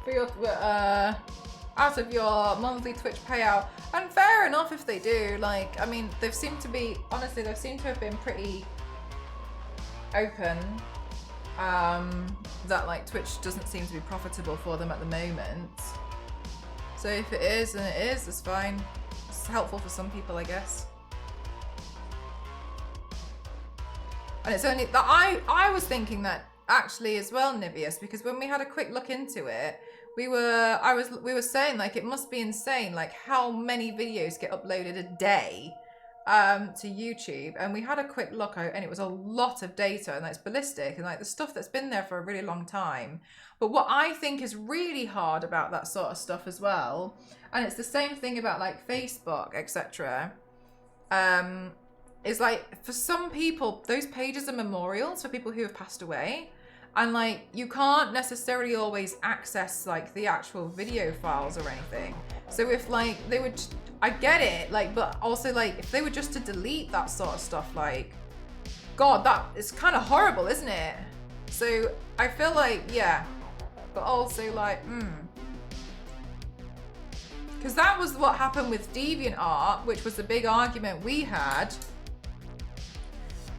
For your, out of your monthly Twitch payout, and fair enough if they do. Like, I mean, they've seemed to be, honestly, they seem to have been pretty open. That like Twitch doesn't seem to be profitable for them at the moment. So if it is, then it is. It's fine. It's helpful for some people, I guess. And it's only that I was thinking that actually as well, Nibius, because when we had a quick look into it, we were saying like it must be insane like how many videos get uploaded a day to YouTube, and we had a quick look out and it was a lot of data, and that's ballistic and like the stuff that's been there for a really long time. But what I think is really hard about that sort of stuff as well, and it's the same thing about like Facebook, etc., is like for some people those pages are memorials for people who have passed away. And like, you can't necessarily always access like the actual video files or anything. So if like they would, I get it, like, but also like if they were just to delete that sort of stuff, like, God, that is kind of horrible, isn't it? So I feel like, yeah, but also like, because that was what happened with DeviantArt, which was the big argument we had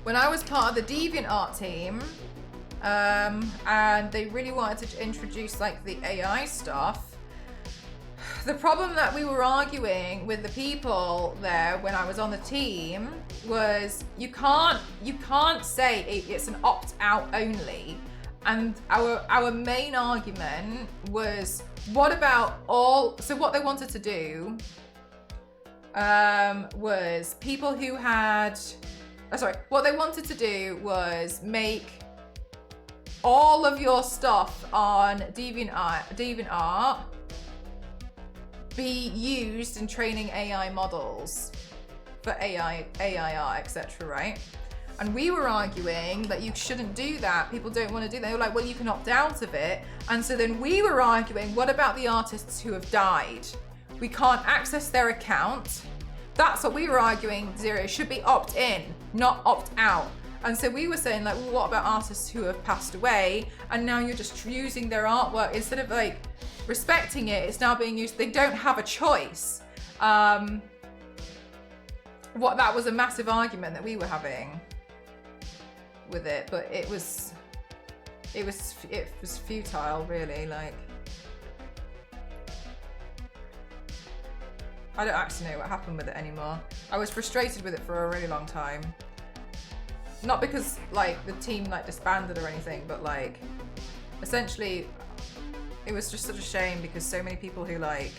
when I was part of the DeviantArt team. And they really wanted to introduce like the AI stuff. the problem that we were arguing with the people there when I was on the team was you can't say it's an opt-out only. And our main argument was, what about so what they wanted to do was people who had, what they wanted to do was make all of your stuff on DeviantArt be used in training AI models for AI art, etc., right? And we were arguing that you shouldn't do that. People don't want to do that. They were like, well, you can opt out of it. And so then we were arguing, what about the artists who have died? We can't access their account. That's what we were arguing, Zero. Should be opt in, not opt out. And so we were saying, like, well, what about artists who have passed away? And now you're just using their artwork. Instead of like respecting it, it's now being used. They don't have a choice. That was a massive argument that we were having with it, but it was futile, really. Like, I don't actually know what happened with it anymore. I was frustrated with it for a really long time. Not because like the team like disbanded or anything, but like essentially it was just such a shame because so many people who like,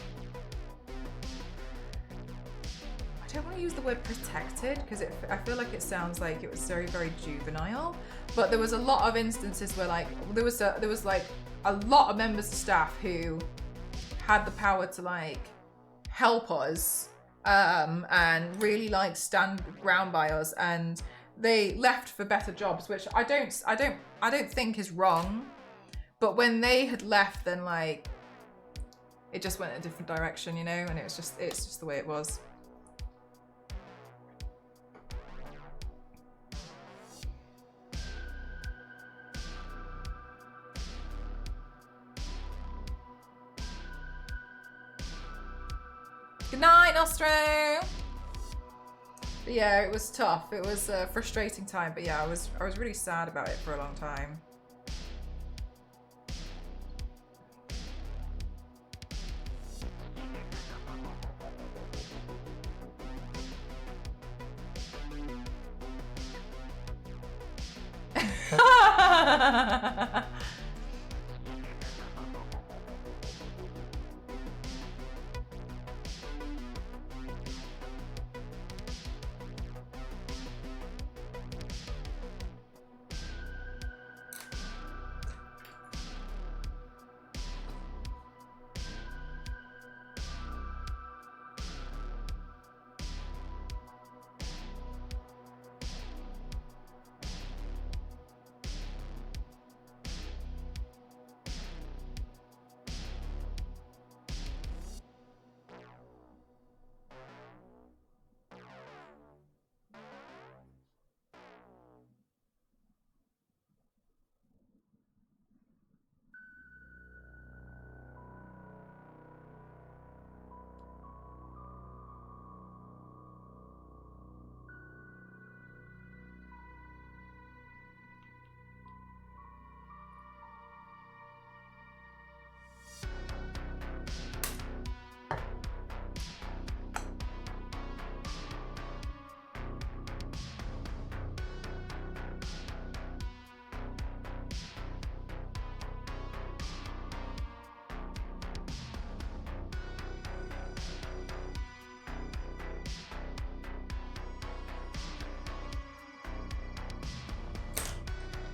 I don't want to use the word protected because I feel like it sounds like it was very, very juvenile, but there was a lot of instances where like there was like a lot of members of staff who had the power to like help us and really like stand ground by us, and they left for better jobs, which I don't think is wrong. But when they had left, then like it just went a different direction, you know, and it's just the way it was. Good night, Nostro. But yeah, it was tough. It was a frustrating time, but yeah, I was really sad about it for a long time.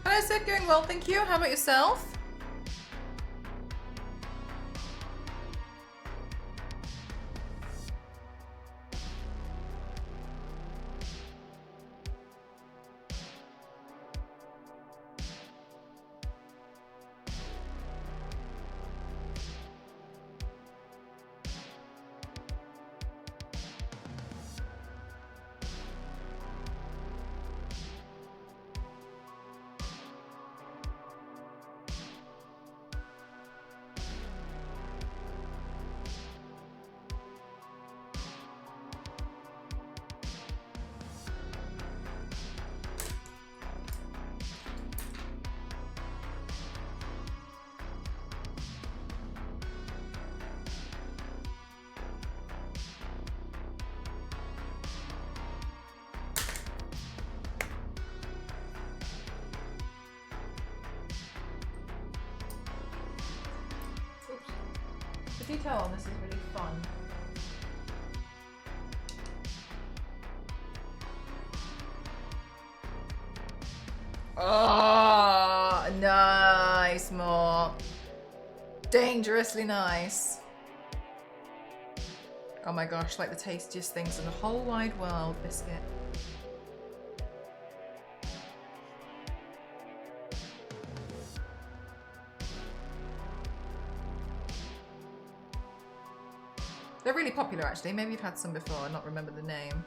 Hello, Sid. Going well, thank you. How about yourself? The detail on this is really fun. Oh, nice, more. Dangerously nice. Oh my gosh, like the tastiest things in the whole wide world, biscuit. They're really popular actually. Maybe you've had some before and not remember the name.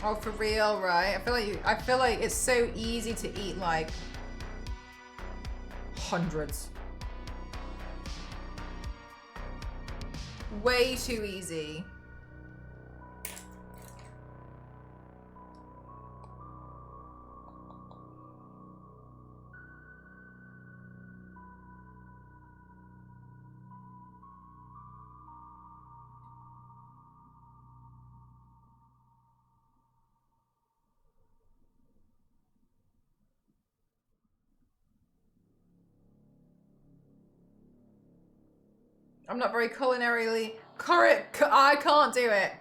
Oh, for real, right? I feel like it's so easy to eat like hundreds. Way too easy. I'm not very culinarily correct. I can't do it.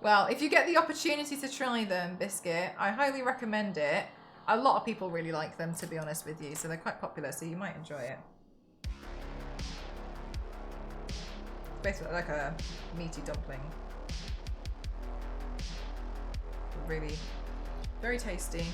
Well, if you get the opportunity to try them, biscuit, I highly recommend it. A lot of people really like them, to be honest with you, so they're quite popular, so you might enjoy it. Basically like a meaty dumpling. Really very tasty.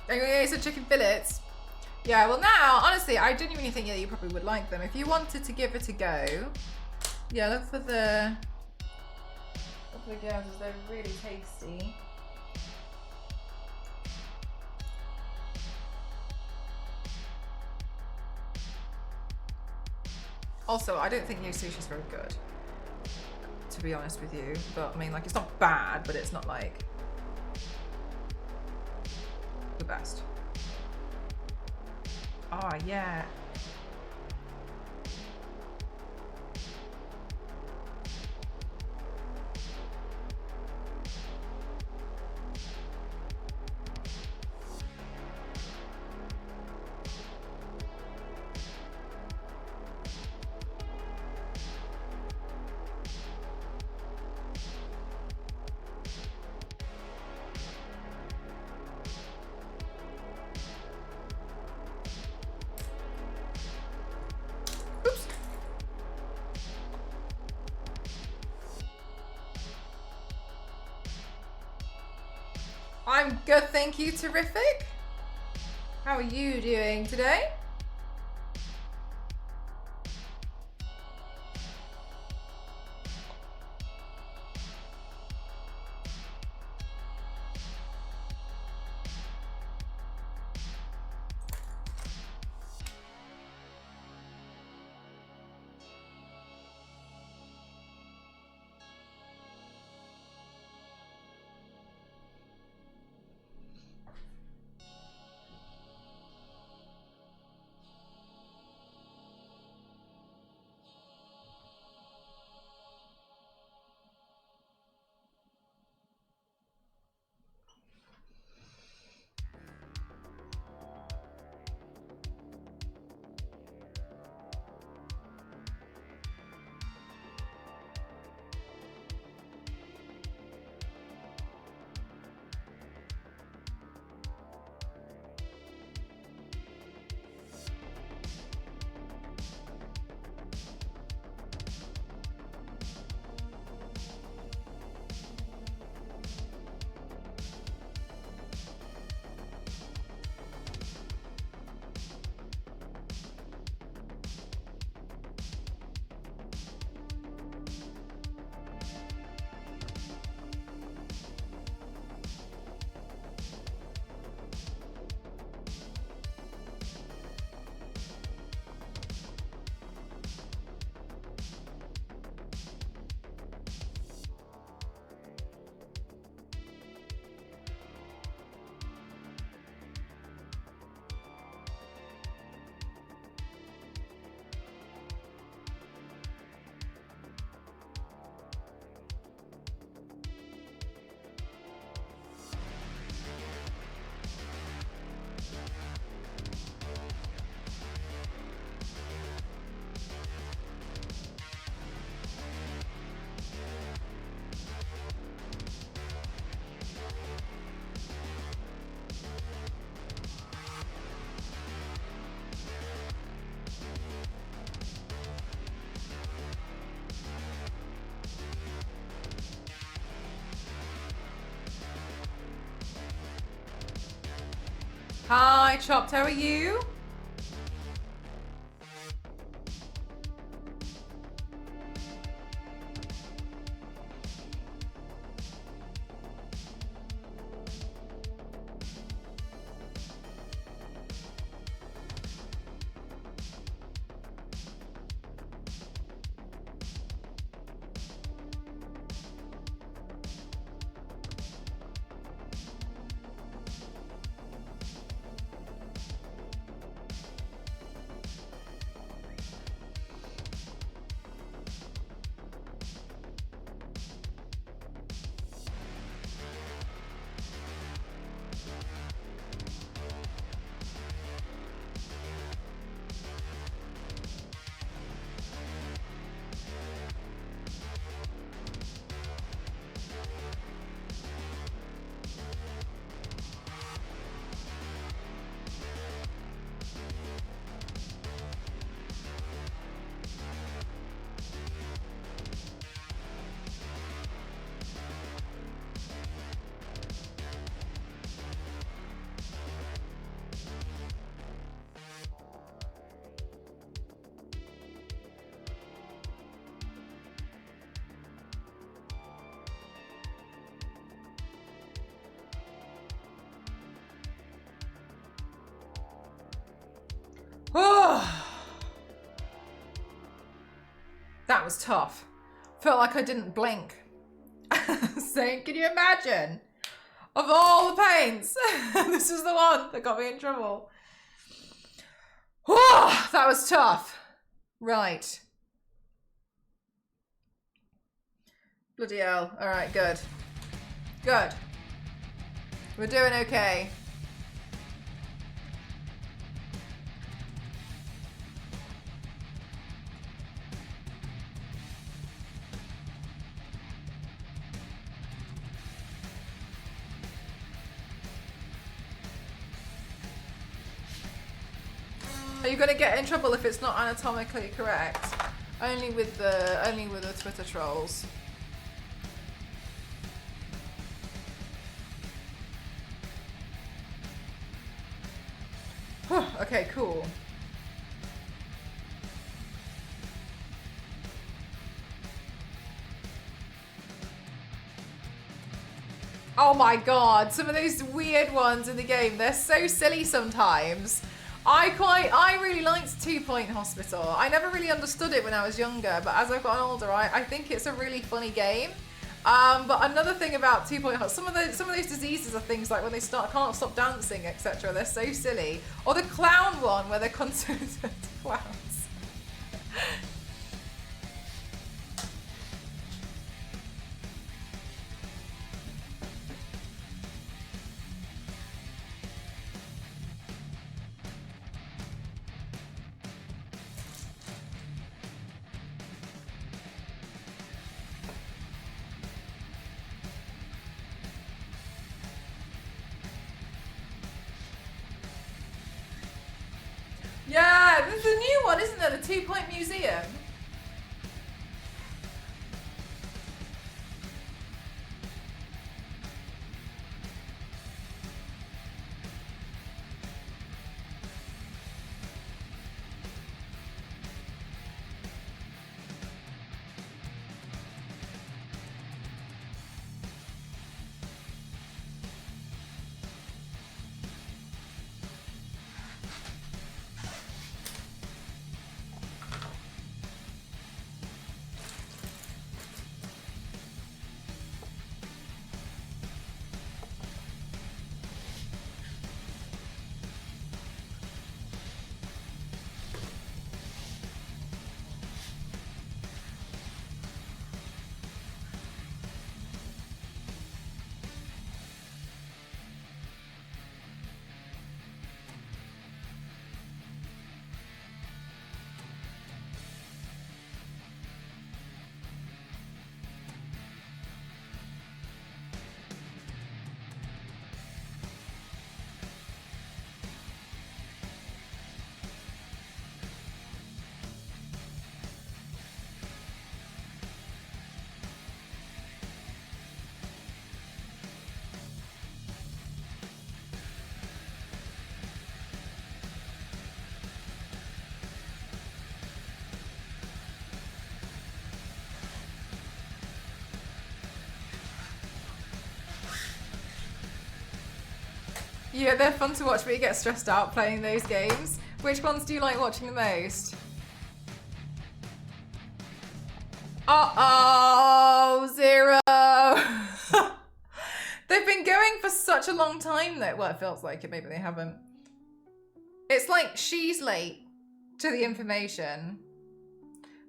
Okay, so chicken fillets. Yeah, well now, honestly, I genuinely think that you probably would like them. If you wanted to give it a go, yeah, look for the girls, they're really tasty. Also, I don't think Yo Sushi's very good, to be honest with you. But I mean, like, it's not bad, but it's not like the best. Oh, yeah. I'm good, thank you. Terrific. How are you doing today? Hi, Chopped. How are you? Oh, that was tough. Felt like I didn't blink. Saying, can you imagine? Of all the paints, this is the one that got me in trouble. Oh, that was tough. Right. Bloody hell. All right, good. Good. We're doing okay. Are you going to get in trouble if it's not anatomically correct? Only with the Twitter trolls. Okay, cool. Oh my god, some of those weird ones in the game, they're so silly sometimes. I really liked 2 Point Hospital. I never really understood it when I was younger, but as I've gotten older, I think it's a really funny game. But another thing about 2 Point Hospital, some of those diseases are things like when they can't stop dancing, etc. They're so silly. Or the clown one where they're considered clowns. Yeah, there's a new one, isn't there? The 2 Point Museum. Yeah, they're fun to watch, but you get stressed out playing those games. Which ones do you like watching the most? Uh-oh, Zero. They've been going for such a long time though. Well, it feels like it, maybe they haven't. It's like she's late to the information.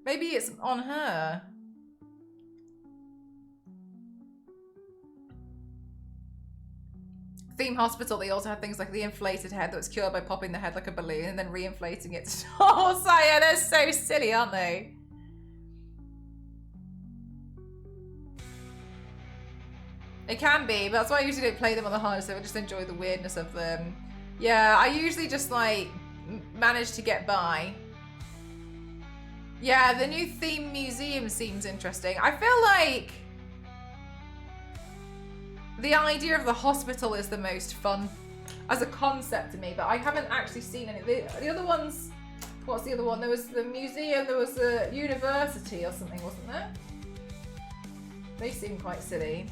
Maybe it's on her. Theme Hospital, they also had things like the inflated head that was cured by popping the head like a balloon and then re-inflating it. Oh, Saya, they're so silly, aren't they? It can be, but that's why I usually don't play them on the hardest. I just enjoy the weirdness of them. Yeah, I usually just like manage to get by. Yeah, the new theme museum seems interesting. I feel like the idea of the hospital is the most fun as a concept to me, but I haven't actually seen any. The other ones, what's the other one? There was the museum, there was the university or something, wasn't there? They seem quite silly.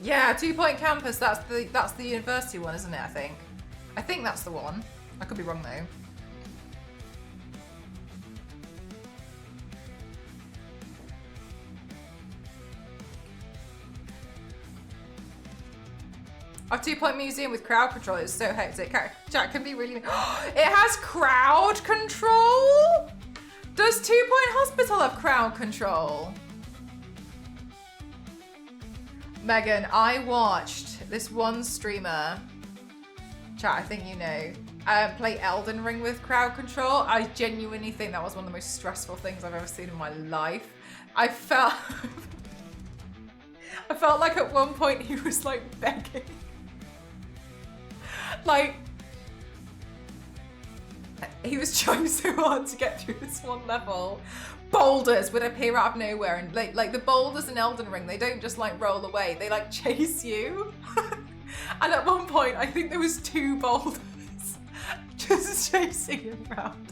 Yeah, 2 Point Campus, that's the university one, isn't it, I think that's the one. I could be wrong though. Our 2 Point Museum with crowd control is so hectic. Jack can be really... It has crowd control? Does 2 Point Hospital have crowd control? Megan, I watched this one streamer, chat, I think you know, play Elden Ring with crowd control. I genuinely think that was one of the most stressful things I've ever seen in my life. I felt like at one point he was like begging. Like, he was trying so hard to get through this one level. Boulders would appear out of nowhere, and like the boulders in Elden Ring, they don't just like roll away, they like chase you. And at one point, I think there was 2 boulders just chasing him around.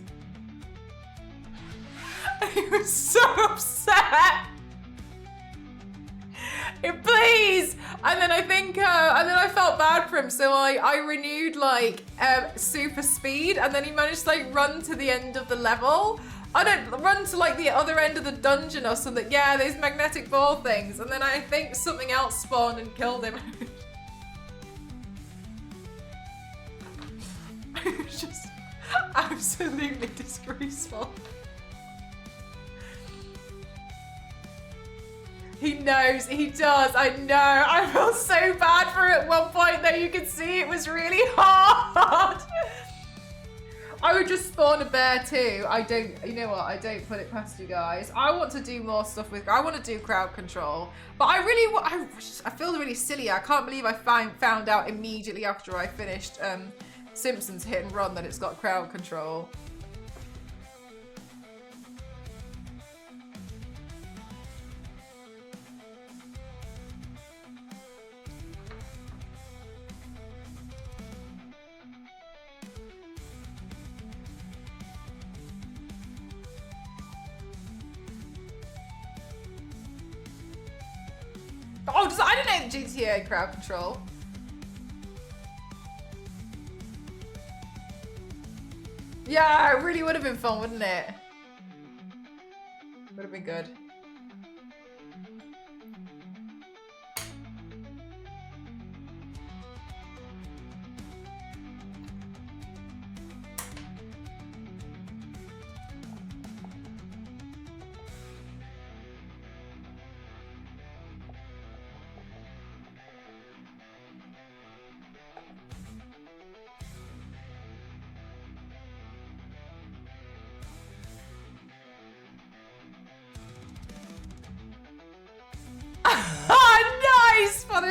And he was so upset. Please! And then I think, and then I felt bad for him, so I renewed like super speed, and then he managed to like run to the end of the level. I don't run to like the other end of the dungeon or something. Yeah, these magnetic ball things. And then I think something else spawned and killed him. It was just absolutely disgraceful. He knows, he does, I know. I felt so bad for it at one point though. You could see it was really hard. I would just spawn a bear too. I don't, you know what, I don't put it past you guys. I want to do more stuff with, I want to do crowd control. But I really, I feel really silly. I can't believe I found out immediately after I finished Simpsons Hit and Run that it's got crowd control. Oh, I didn't know GTA crowd control. Yeah, it really would have been fun, wouldn't it? Would have been good.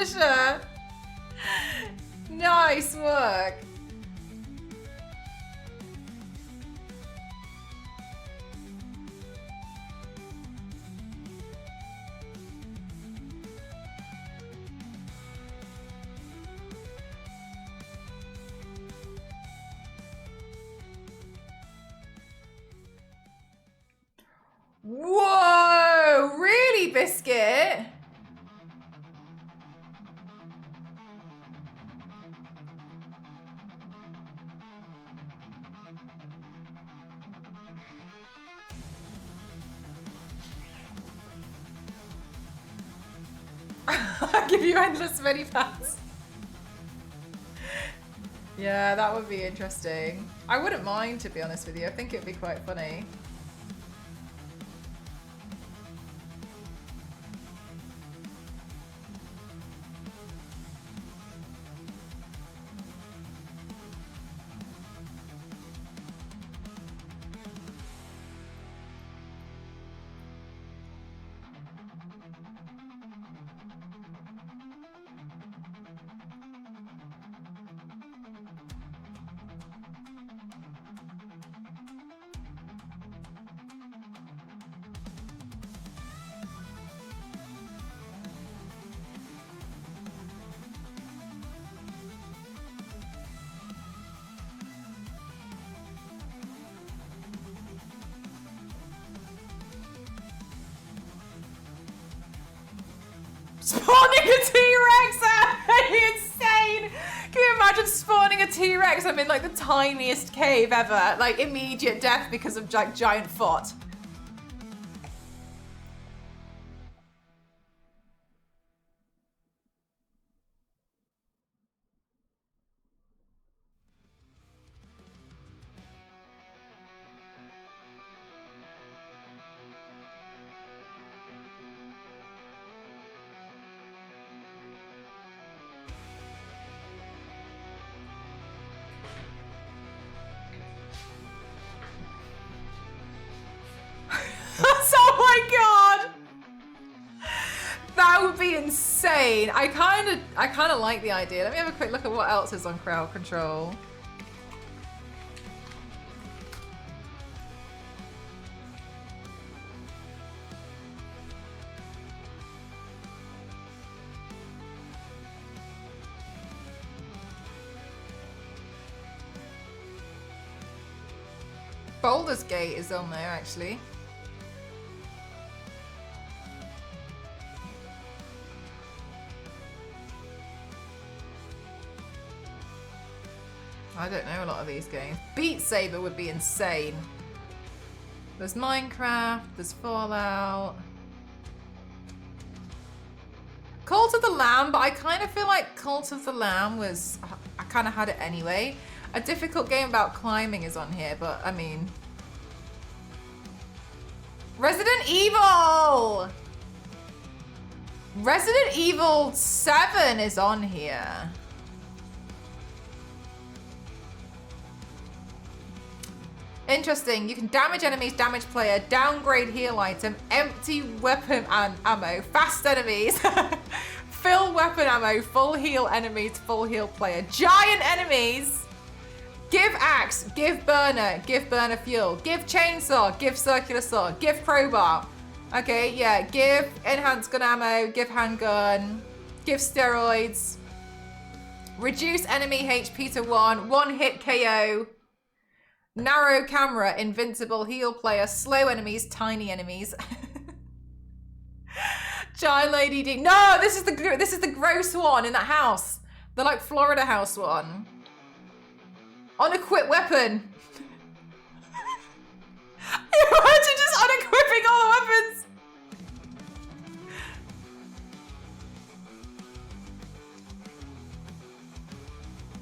Punisher. Nice work. Whoa! Really, Biscuit? I'll give you endless mini packs. Yeah, that would be interesting. I wouldn't mind, to be honest with you. I think it would be quite funny. Spawning a T-Rex! Insane! Can you imagine spawning a T-Rex? I'm in like the tiniest cave ever. Like immediate death because of like giant foot. Oh my god! That would be insane. I kind of like the idea. Let me have a quick look at what else is on crowd control. Baldur's Gate is on there actually. I don't know a lot of these games. Beat Saber would be insane. There's Minecraft, there's Fallout. Cult of the Lamb, but I kind of feel like Cult of the Lamb was... I kind of had it anyway. A difficult game about climbing is on here, but I mean... Resident Evil! Resident Evil 7 is on here. Interesting. You can damage enemies, damage player, downgrade heal item, empty weapon and ammo, fast enemies, fill weapon ammo, full heal enemies, full heal player, giant enemies, give axe, give burner fuel, give chainsaw, give circular saw, give crowbar. Okay, yeah, give enhanced gun ammo, give handgun, give steroids, reduce enemy HP to 1, one hit KO. Narrow camera, invincible heal player, slow enemies, tiny enemies. Giant Lady D. No, this is the gross one in that house. The like Florida house one. Unequipped weapon. Imagine just unequipping all the weapons.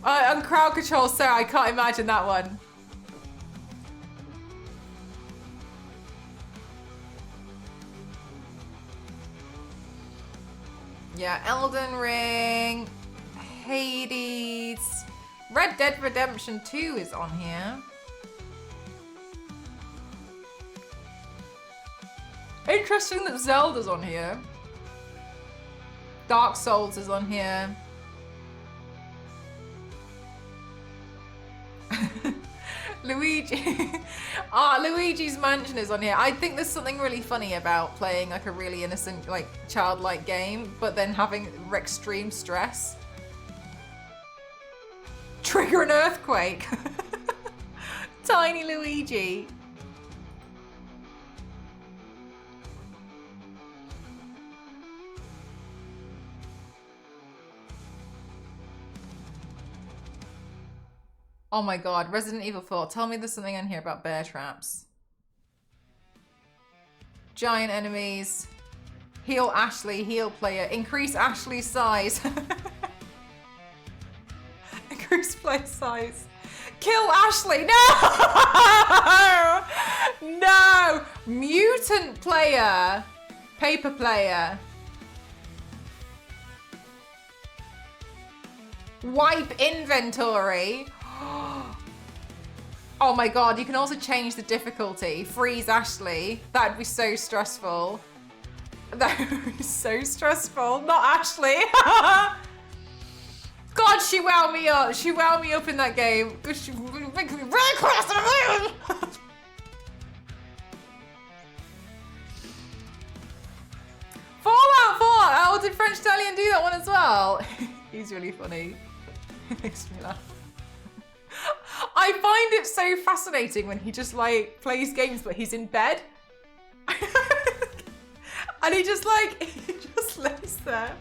On crowd control, sir, I can't imagine that one. Yeah, Elden Ring, Hades, Red Dead Redemption 2 is on here. Interesting that Zelda's on here. Dark Souls is on here. Luigi's Mansion is on here. I think there's something really funny about playing like a really innocent, like childlike game, but then having extreme stress. Trigger an earthquake. Tiny Luigi. Oh my god, Resident Evil 4. Tell me there's something in here about bear traps. Giant enemies. Heal Ashley, heal player. Increase Ashley's size. Increase play size. Kill Ashley. No! No! Mutant player. Paper player. Wipe inventory. Oh my god, you can also change the difficulty. Freeze Ashley. That'd be so stressful. That would be so stressful. Not Ashley. God, she wound me up. She wound me up in that game. She makes me really close to the moon. Fallout 4. Oh, did French Italian do that one as well? He's really funny. It makes me laugh. I find it so fascinating when he just like plays games but he's in bed. And he just lays there.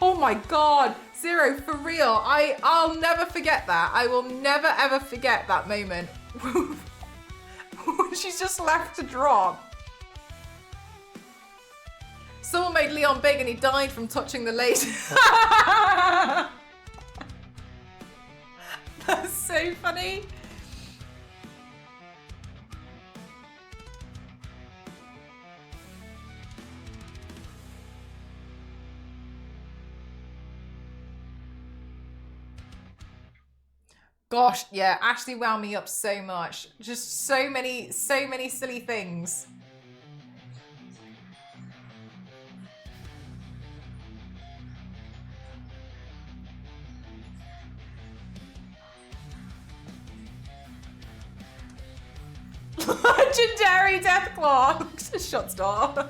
Oh my god, Zero, for real. I'll never forget that. I will never ever forget that moment. When she's just left to drop. Someone made Leon big and he died from touching the laser. That's so funny. Gosh, yeah, Ashley wound me up so much. Just so many silly things. Legendary Deathclaw. Shot star.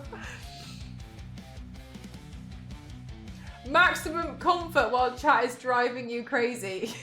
Maximum comfort while chat is driving you crazy.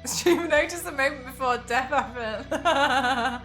Stream noticed the moment before death happened.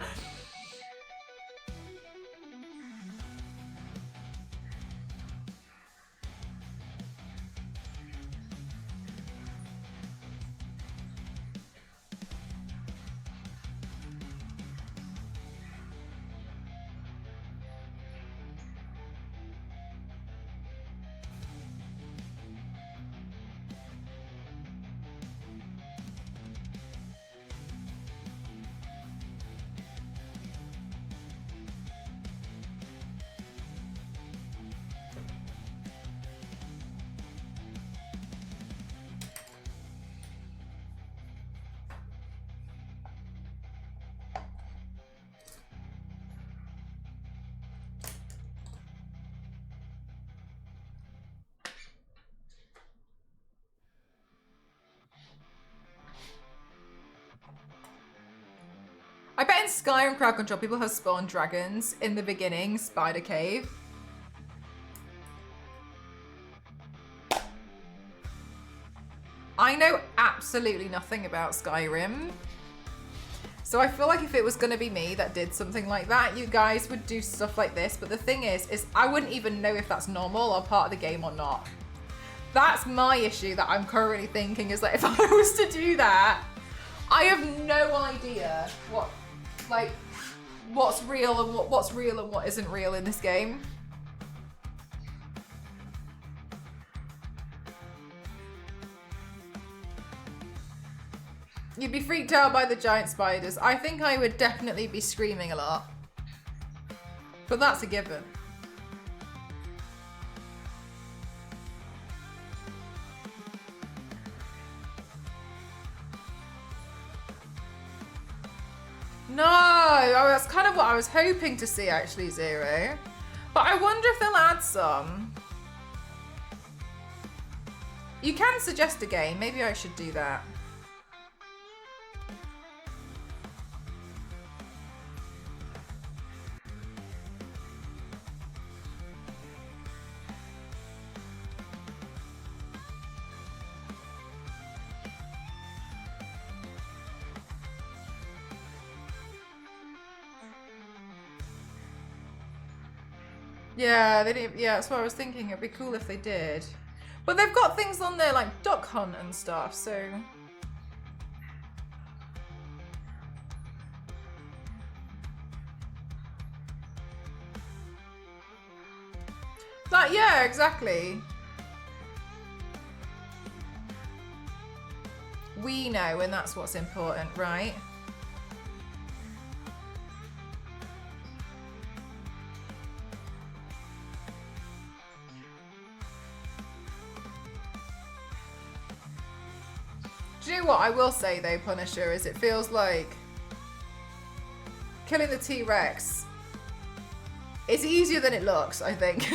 I bet in Skyrim crowd control, people have spawned dragons in the beginning, Spider Cave. I know absolutely nothing about Skyrim. So I feel like if it was gonna be me that did something like that, you guys would do stuff like this. But the thing is I wouldn't even know if that's normal or part of the game or not. That's my issue that I'm currently thinking is that if I was to do that, I have no idea what's real and what isn't real in this game. You'd be freaked out by the giant spiders. I think I would definitely be screaming a lot. But that's a given. No, that's kind of what I was hoping to see actually, Zero. But I wonder if they'll add some. You can suggest a game. Maybe I should do that. Yeah, they didn't. Yeah, that's what I was thinking. It'd be cool if they did. But they've got things on there like Duck Hunt and stuff, so. Like, yeah, exactly. We know, and that's what's important, right? Do you know what I will say though, Punisher, is it feels like killing the T-Rex is easier than it looks, I think.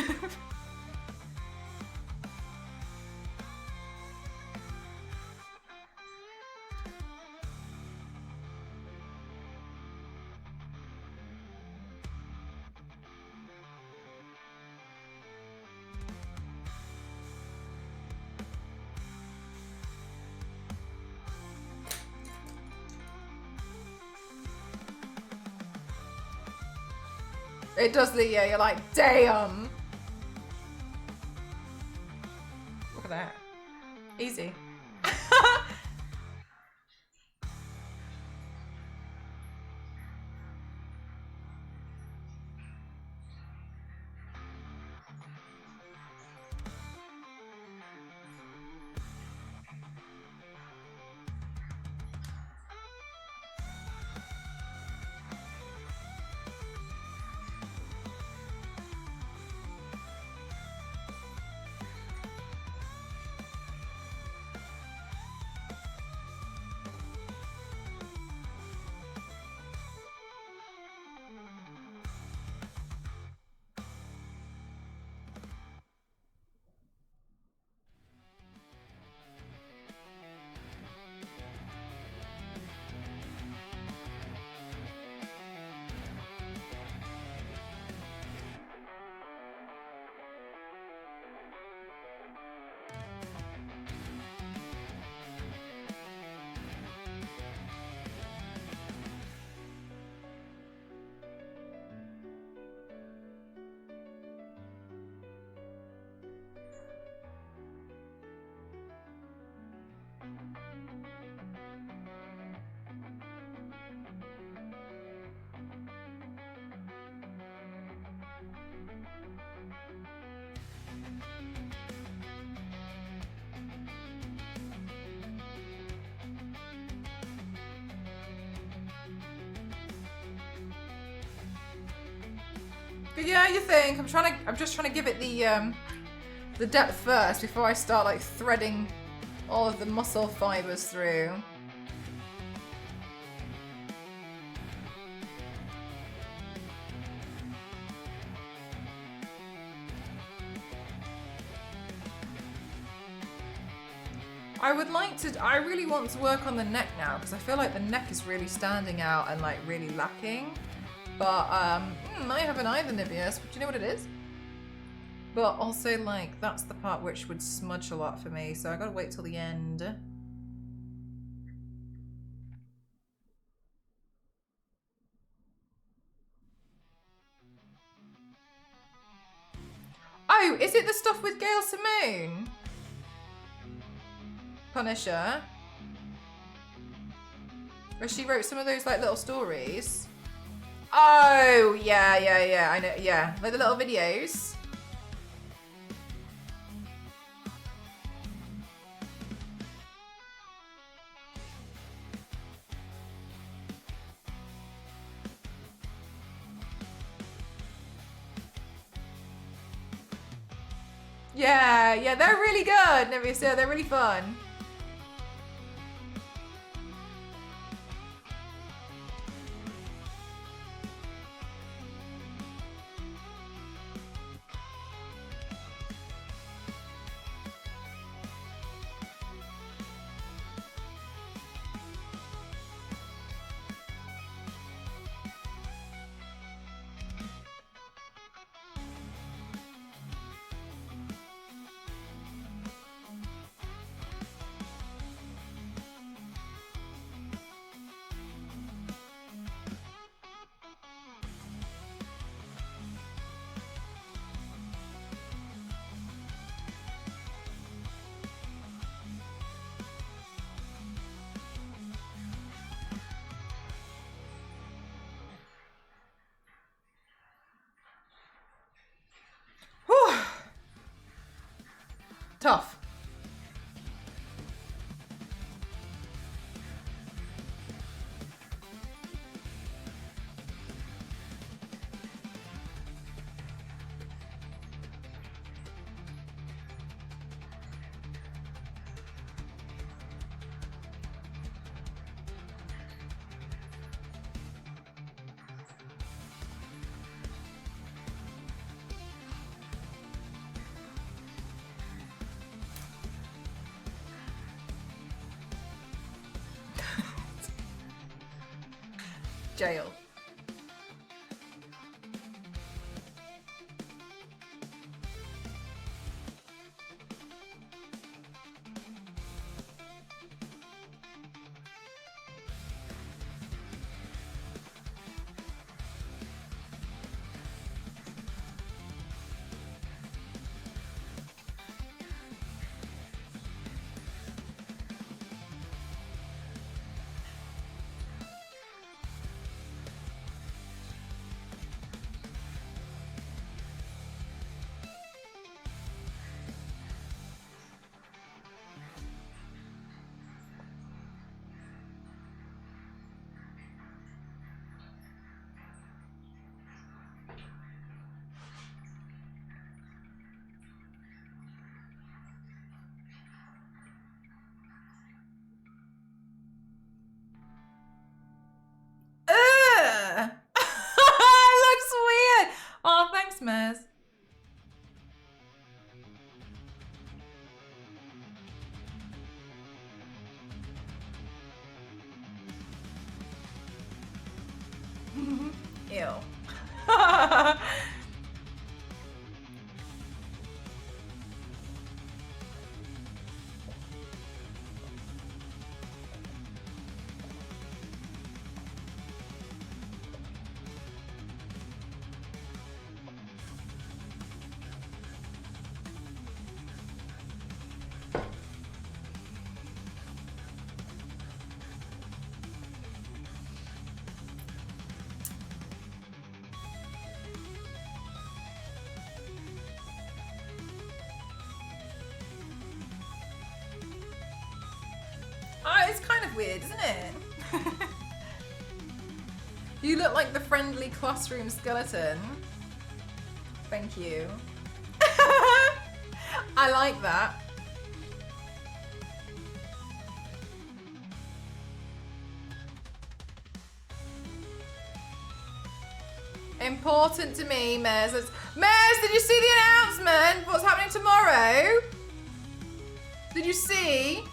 It does the, yeah, you're like, damn. Look at that. Easy. But yeah, you think I'm just trying to give it the depth first before I start like threading all of the muscle fibers through. I really want to work on the neck now because I feel like the neck is really standing out and like really lacking. But I haven't either, Nibius. Do you know what it is? But also like that's the part which would smudge a lot for me, so I gotta wait till the end. Oh, is it the stuff with Gail Simone? Punisher? Where she wrote some of those like little stories? Oh, yeah, I know, yeah. Like the little videos. Yeah, they're really good, Nerissa. They're really fun. Whew. Tough. Jail. Ugh! It looks weird. Oh, thanks, Mez. Ew. Oh, it's kind of weird, isn't it? You look like the friendly classroom skeleton. Thank you. I like that. Important to me, Mez. Mez, did you see the announcement? What's happening tomorrow? Did you see?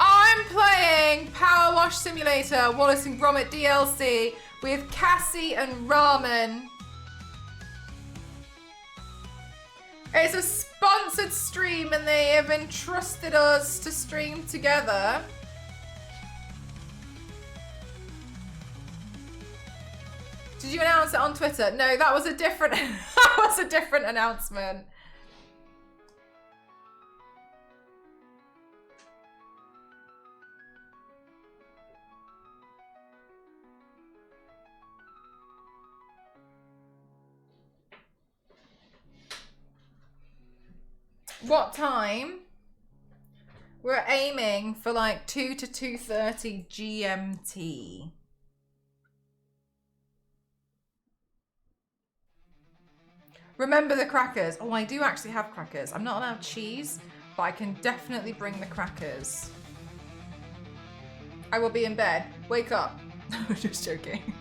I'm playing Power Wash Simulator, Wallace and Gromit DLC with Cassie and Ramen. It's a sponsored stream and they have entrusted us to stream together. Did you announce it on Twitter? No, that was a different announcement. What time? We're aiming for like 2 to 2:30 GMT. Remember the crackers. Oh, I do actually have crackers. I'm not allowed cheese, but I can definitely bring the crackers. I will be in bed. Wake up. I'm just joking.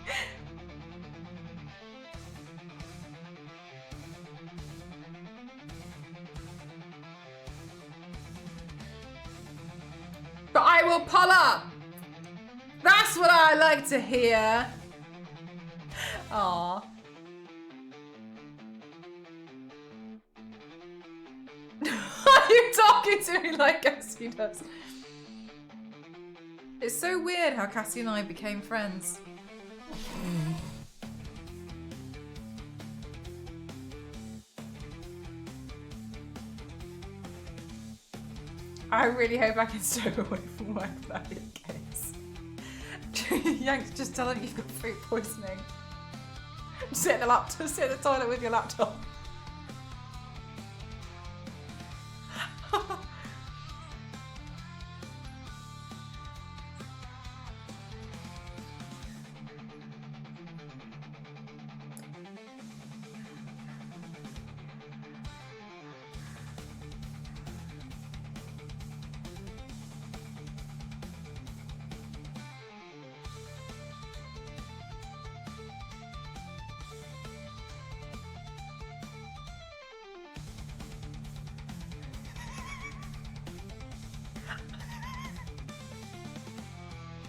But I will pull up. That's what I like to hear. Aww. Are you talking to me like Cassie does? It's so weird how Cassie and I became friends. I really hope I can stay away from work if that is the case. Yanks, just tell them you've got food poisoning. Sit in the laptop, sit in the toilet with your laptop.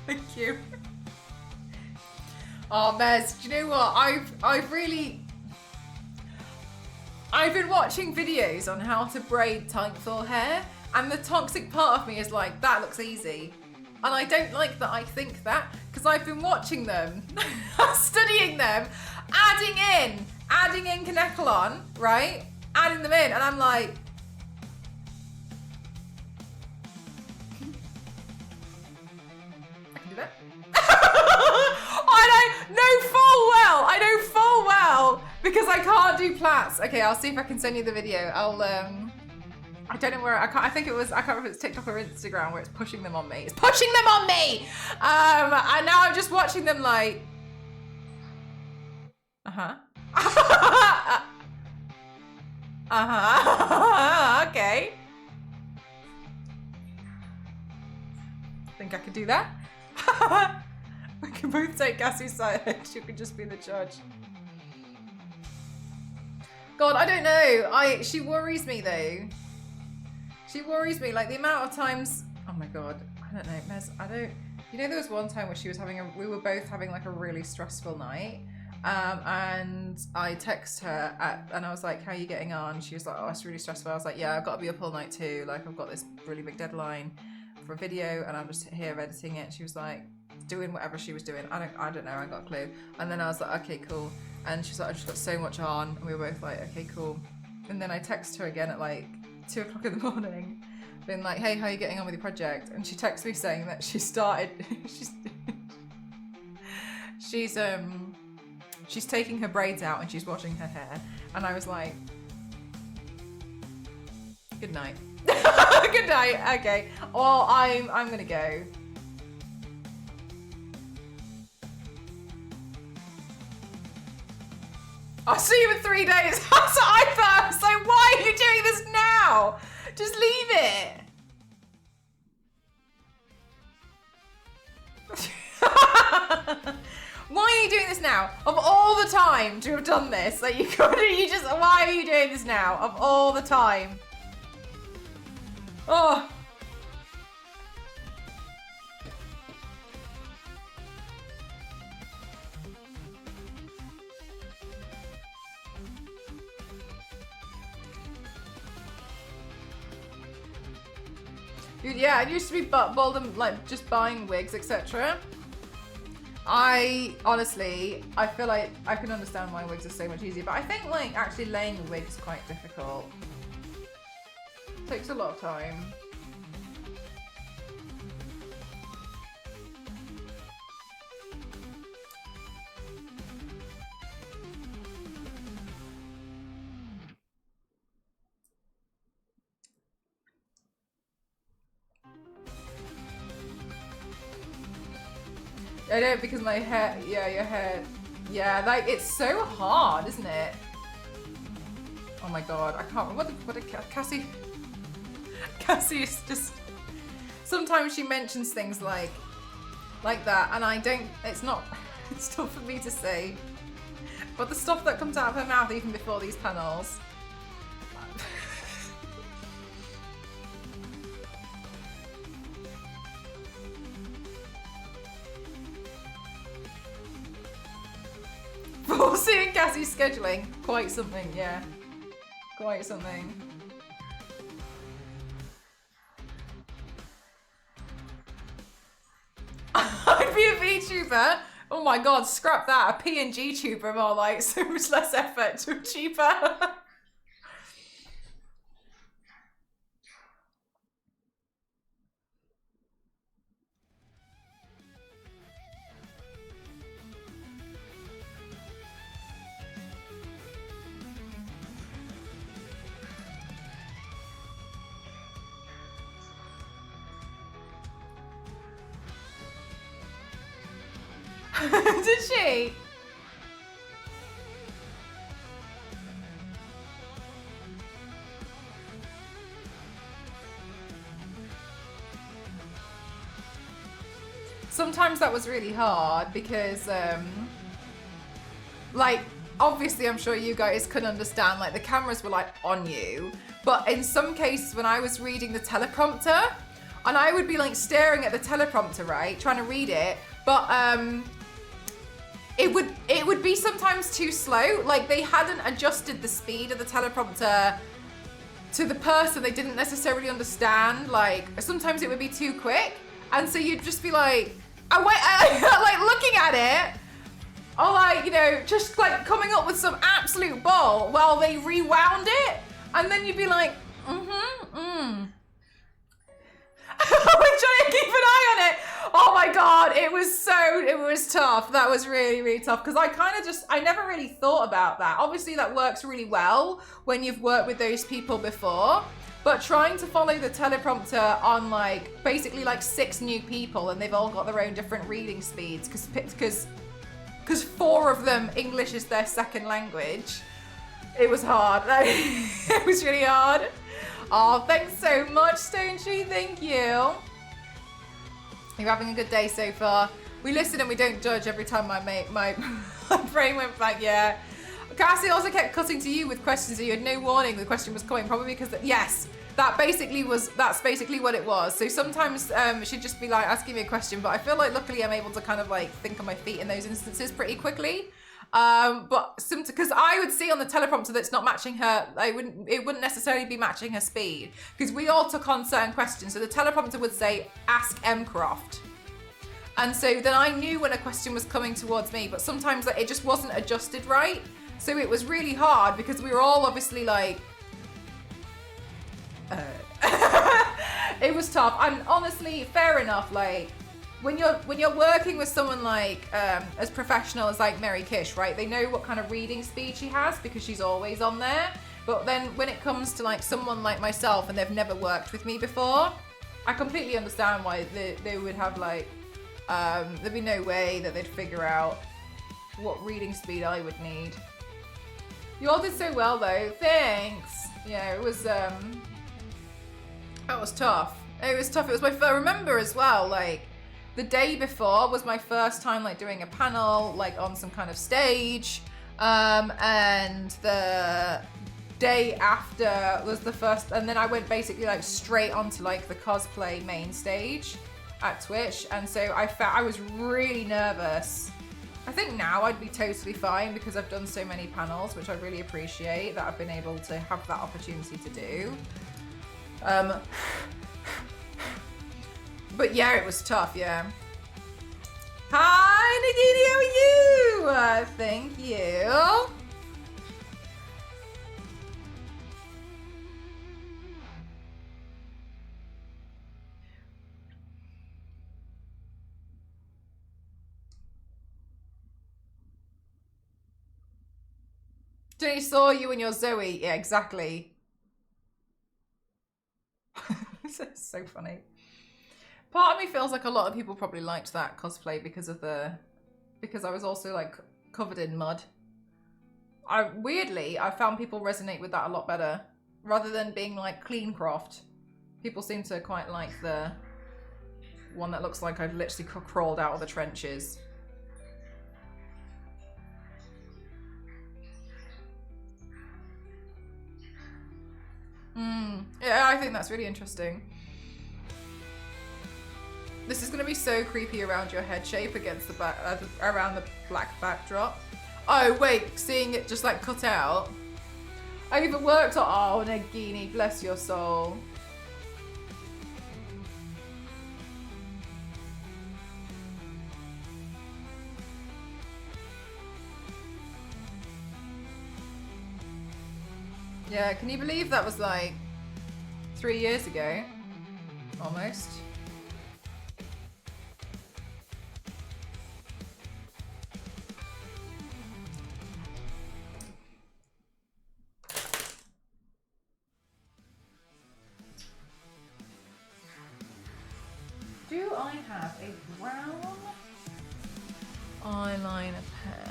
Thank you. Oh, Mez, do you know what? I've been watching videos on how to braid tight full hair, and the toxic part of me is like, that looks easy. And I don't like that I think that, because I've been watching them, studying them, adding in Kanekalon, right? Adding them in, and I'm like, I know full well because I can't do plaits. Okay, I'll see if I can send you the video. I don't know where I can't remember if it's TikTok or Instagram where it's pushing them on me. It's pushing them on me. And now I'm just watching them like, okay. Think I could do that? We can both take Cassie's side. You can just be the judge. God, I don't know. She worries me though. She worries me, like the amount of times. Oh my God, I don't know, Mez. You know, there was one time where we were both having like a really stressful night, and I text her and I was like, "How are you getting on?" She was like, "Oh, it's really stressful." I was like, "Yeah, I've got to be up all night too. Like, I've got this really big deadline for a video, and I'm just here editing it." She was like, doing whatever she was doing. I don't know. I got a clue. And then I was like, okay, cool. And she's like, I just got so much on. And we were both like, okay, cool. And then I text her again at like 2 o'clock in the morning, being like, hey, how are you getting on with your project? And she texts me saying that she started. She's taking her braids out and she's washing her hair. And I was like, good night. Good night. Okay. Well, I'm gonna go. I'll see you in 3 days. That's what I thought. I was like, why are you doing this now? Just leave it. Why are you doing this now? Of all the time to have done this, like why are you doing this now? Of all the time. Oh. Yeah, it used to be bald and like just buying wigs, etc. I honestly, I feel like I can understand why wigs are so much easier, but I think like actually laying a wig is quite difficult. It takes a lot of time. I know, because my hair, yeah, your hair, yeah, like it's so hard, isn't it? Oh my god, I can't remember. What did Cassie... Cassie is just... Sometimes she mentions things like that, and I don't... It's not... It's not for me to say. But the stuff that comes out of her mouth even before these panels... Foreseeing Cassie's scheduling. Quite something, yeah. Quite something. I'd be a VTuber. Oh my god, scrap that. A PNG tuber, more like so much less effort, too cheaper. Did she? Sometimes that was really hard because, like, obviously I'm sure you guys could understand, like, the cameras were, like, on you. But in some cases when I was reading the teleprompter, and I would be, like, staring at the teleprompter, right, trying to read it, but, it would be sometimes too slow. Like they hadn't adjusted the speed of the teleprompter to the person they didn't necessarily understand. Like sometimes it would be too quick, and so you'd just be like, like looking at it, or like you know just like coming up with some absolute bull while they rewound it, and then you'd be like, We're trying to keep an eye on it. Oh my god, it was tough. That was really, really tough because I never really thought about that. Obviously that works really well when you've worked with those people before, but trying to follow the teleprompter on like basically like 6 new people and they've all got their own different reading speeds because 4 of them English is their second language. It was hard. It was really hard. Oh, thanks so much, Stone Tree. Thank you. You're having a good day so far. We listen and we don't judge. Every time my brain went back, yeah. Cassie also kept cutting to you with questions and you had no warning the question was coming, probably because, yes, that's basically what it was. So sometimes she'd just be like asking me a question, but I feel like luckily I'm able to kind of like think on my feet in those instances pretty quickly. But because I would see on the teleprompter that it's not matching her, it wouldn't necessarily be matching her speed because we all took on certain questions. So the teleprompter would say, ask Mcroft. And so then I knew when a question was coming towards me, but sometimes like, it just wasn't adjusted right. So it was really hard because we were all obviously like, it was tough. And honestly, fair enough, like, when you're working with someone like as professional as like Mary Kish, right? They know what kind of reading speed she has because she's always on there. But then when it comes to like someone like myself and they've never worked with me before, I completely understand why they would have like there'd be no way that they'd figure out what reading speed I would need. You all did so well though. Thanks. Yeah, it was that was tough. It was tough. It was I remember as well, like the day before was my first time like doing a panel like on some kind of stage, and the day after was the first, and then I went basically like straight onto like the cosplay main stage at Twitch, and so I was really nervous. I think now I'd be totally fine because I've done so many panels, which I really appreciate that I've been able to have that opportunity to do. But yeah, it was tough, yeah. Hi, Nagini, how are you? Thank you. Jenny saw you and your Zoe. Yeah, exactly. It's so funny. Part of me feels like a lot of people probably liked that cosplay because I was also like covered in mud. Weirdly, I found people resonate with that a lot better. Rather than being like clean craft. People seem to quite like the one that looks like I've literally crawled out of the trenches. Yeah, I think that's really interesting. This is going to be so creepy around your head shape against the back, around the black backdrop. Oh wait, seeing it just like cut out. Overworked. Oh, Nagini, bless your soul. Yeah, can you believe that was like 3 years ago? Almost. Do I have a brown eyeliner pen?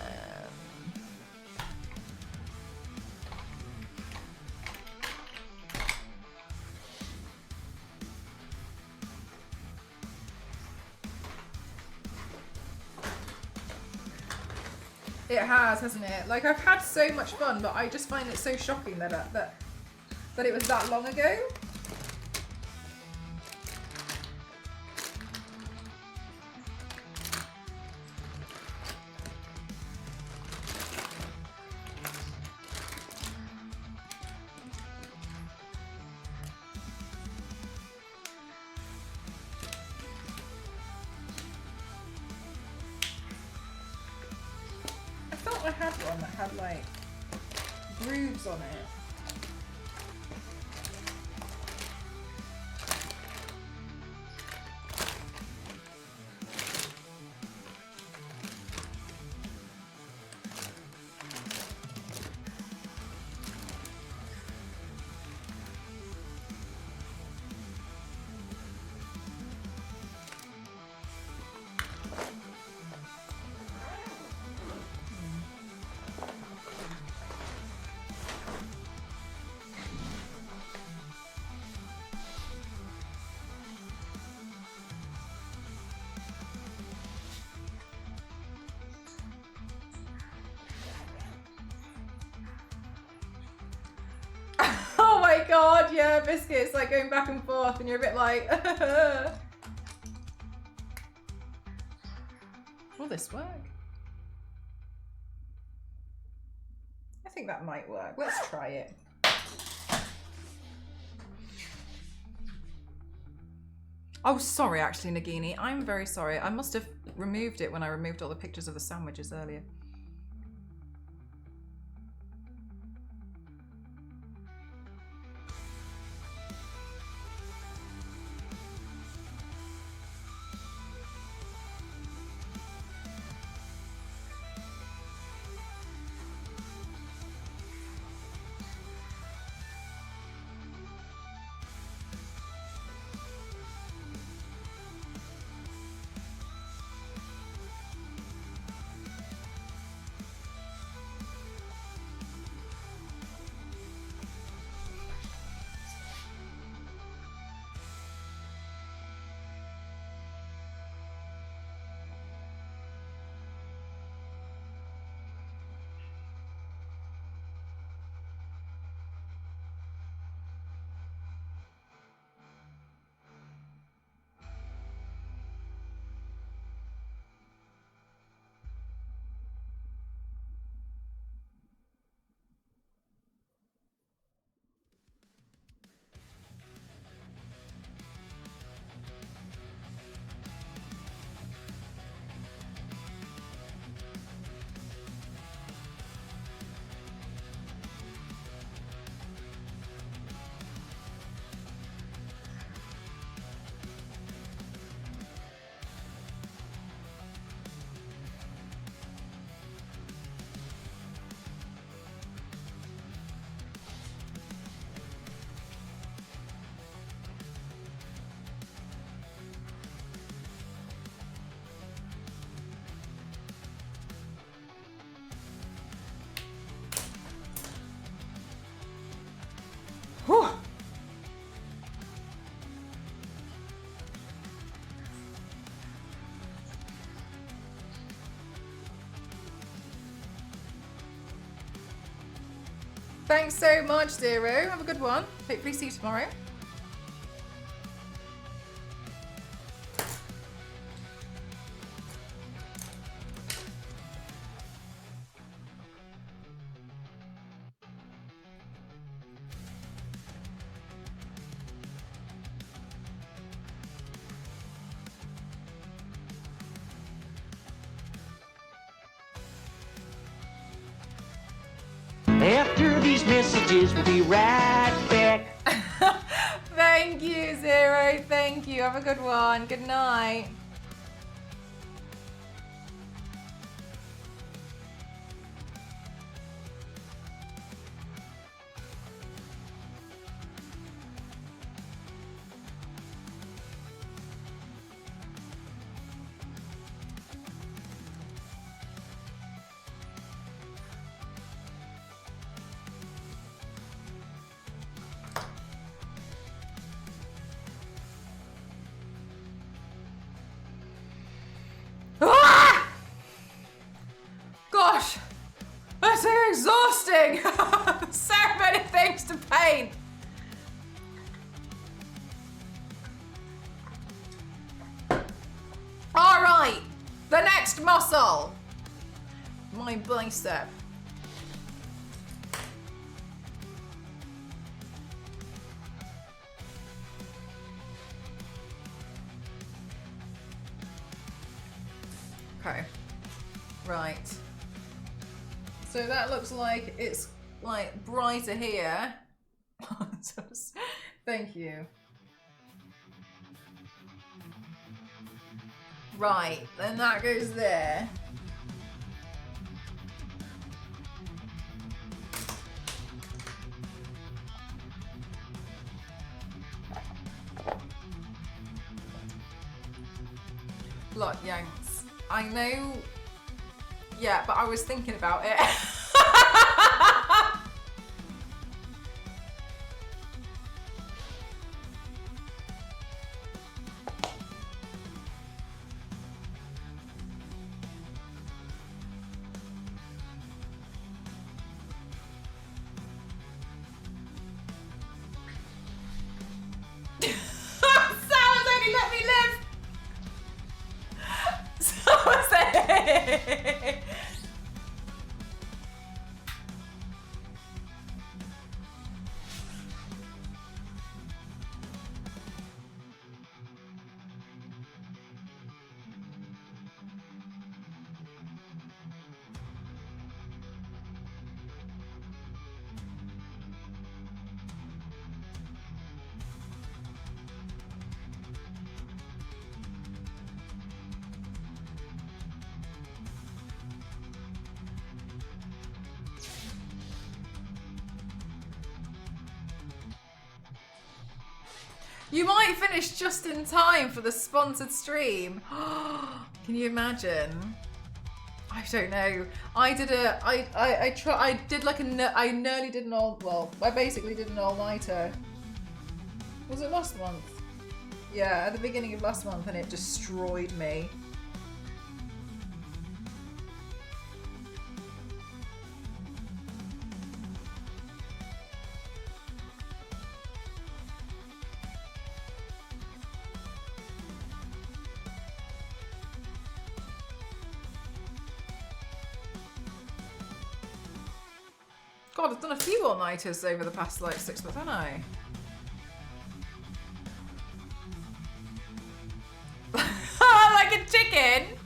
It has, hasn't it? Like, I've had so much fun, but I just find it so shocking that that it was that long ago. I had one that had like grooves on it. Oh my god, yeah, Biscuit's like going back and forth and you're a bit like... Will this work? I think that might work. Let's try it. Oh, sorry, actually, Nagini. I'm very sorry. I must have removed it when I removed all the pictures of the sandwiches earlier. Thanks so much, Zero. Have a good one. Hopefully see you tomorrow. After these messages, we'll be right back. Thank you, Zero. Thank you. Have a good one. Good night. Ah! Gosh, that's so exhausting. So many things to paint. All right, the next muscle, my bicep. Okay, right. So that looks like it's like brighter here. Thank you. Right, then that goes there. Look, Yanks, I know. Yeah, but I was thinking about it. Someone's only let me live. Someone say. You might finish just in time for the sponsored stream. Can you imagine? I don't know. I nearly did an all, well, I basically did an all-nighter. Was it last month? Yeah, at the beginning of last month, and it destroyed me. God, I've done a few all-nighters over the past, like, 6 months, haven't I? Like a chicken!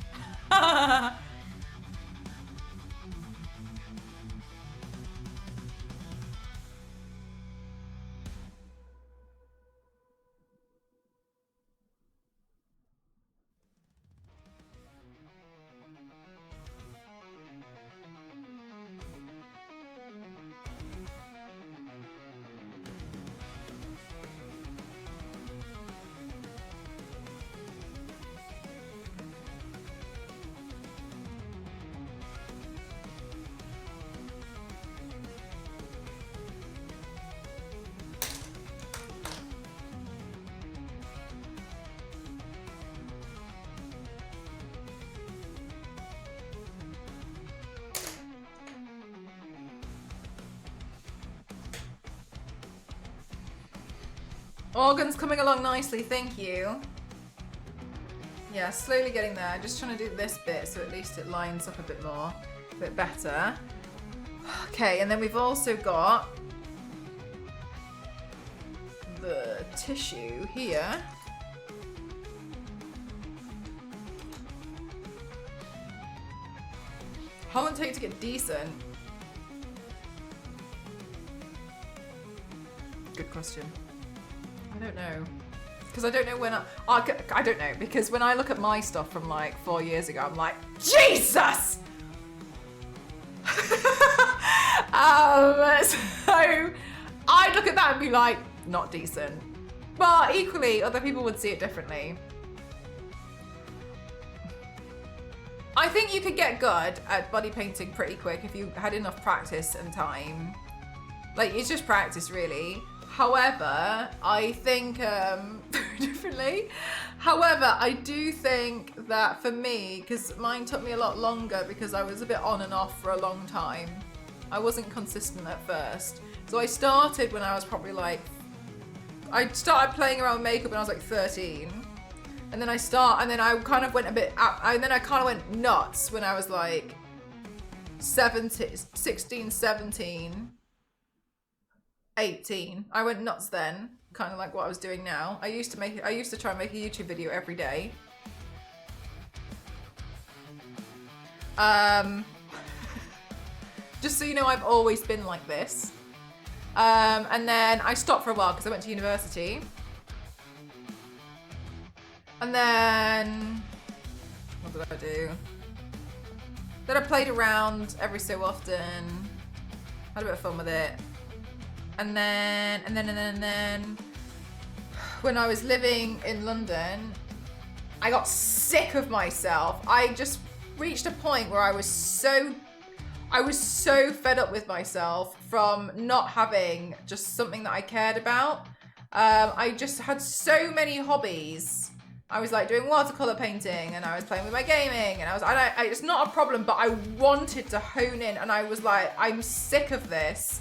Organ's coming along nicely, thank you. Yeah, slowly getting there. Just trying to do this bit so at least it lines up a bit more, a bit better. Okay, and then we've also got the tissue here. How long does it take to get decent? Good question. I don't know. Because I don't know when I don't know, because when I look at my stuff from like 4 years ago, I'm like, Jesus! So I'd look at that and be like, not decent. But equally, other people would see it differently. I think you could get good at body painting pretty quick if you had enough practice and time. Like, it's just practice, really. However, I think very differently. However, I do think that for me, because mine took me a lot longer because I was a bit on and off for a long time. I wasn't consistent at first. So I started when I was probably like, I started playing around with makeup when I was like 13. And then I kind of went a bit out, and then I kind of went nuts when I was like 16, 17. 18. I went nuts then, kind of like what I was doing now. I used to try and make a YouTube video every day. Just so you know, I've always been like this. And then I stopped for a while because I went to university. And then, what did I do? Then I played around every so often. Had a bit of fun with it. And then, when I was living in London, I got sick of myself. I just reached a point where I was so fed up with myself from not having just something that I cared about. I just had so many hobbies. I was like doing watercolor painting, and I was playing with my gaming, and it's not a problem, but I wanted to hone in, and I was like, I'm sick of this.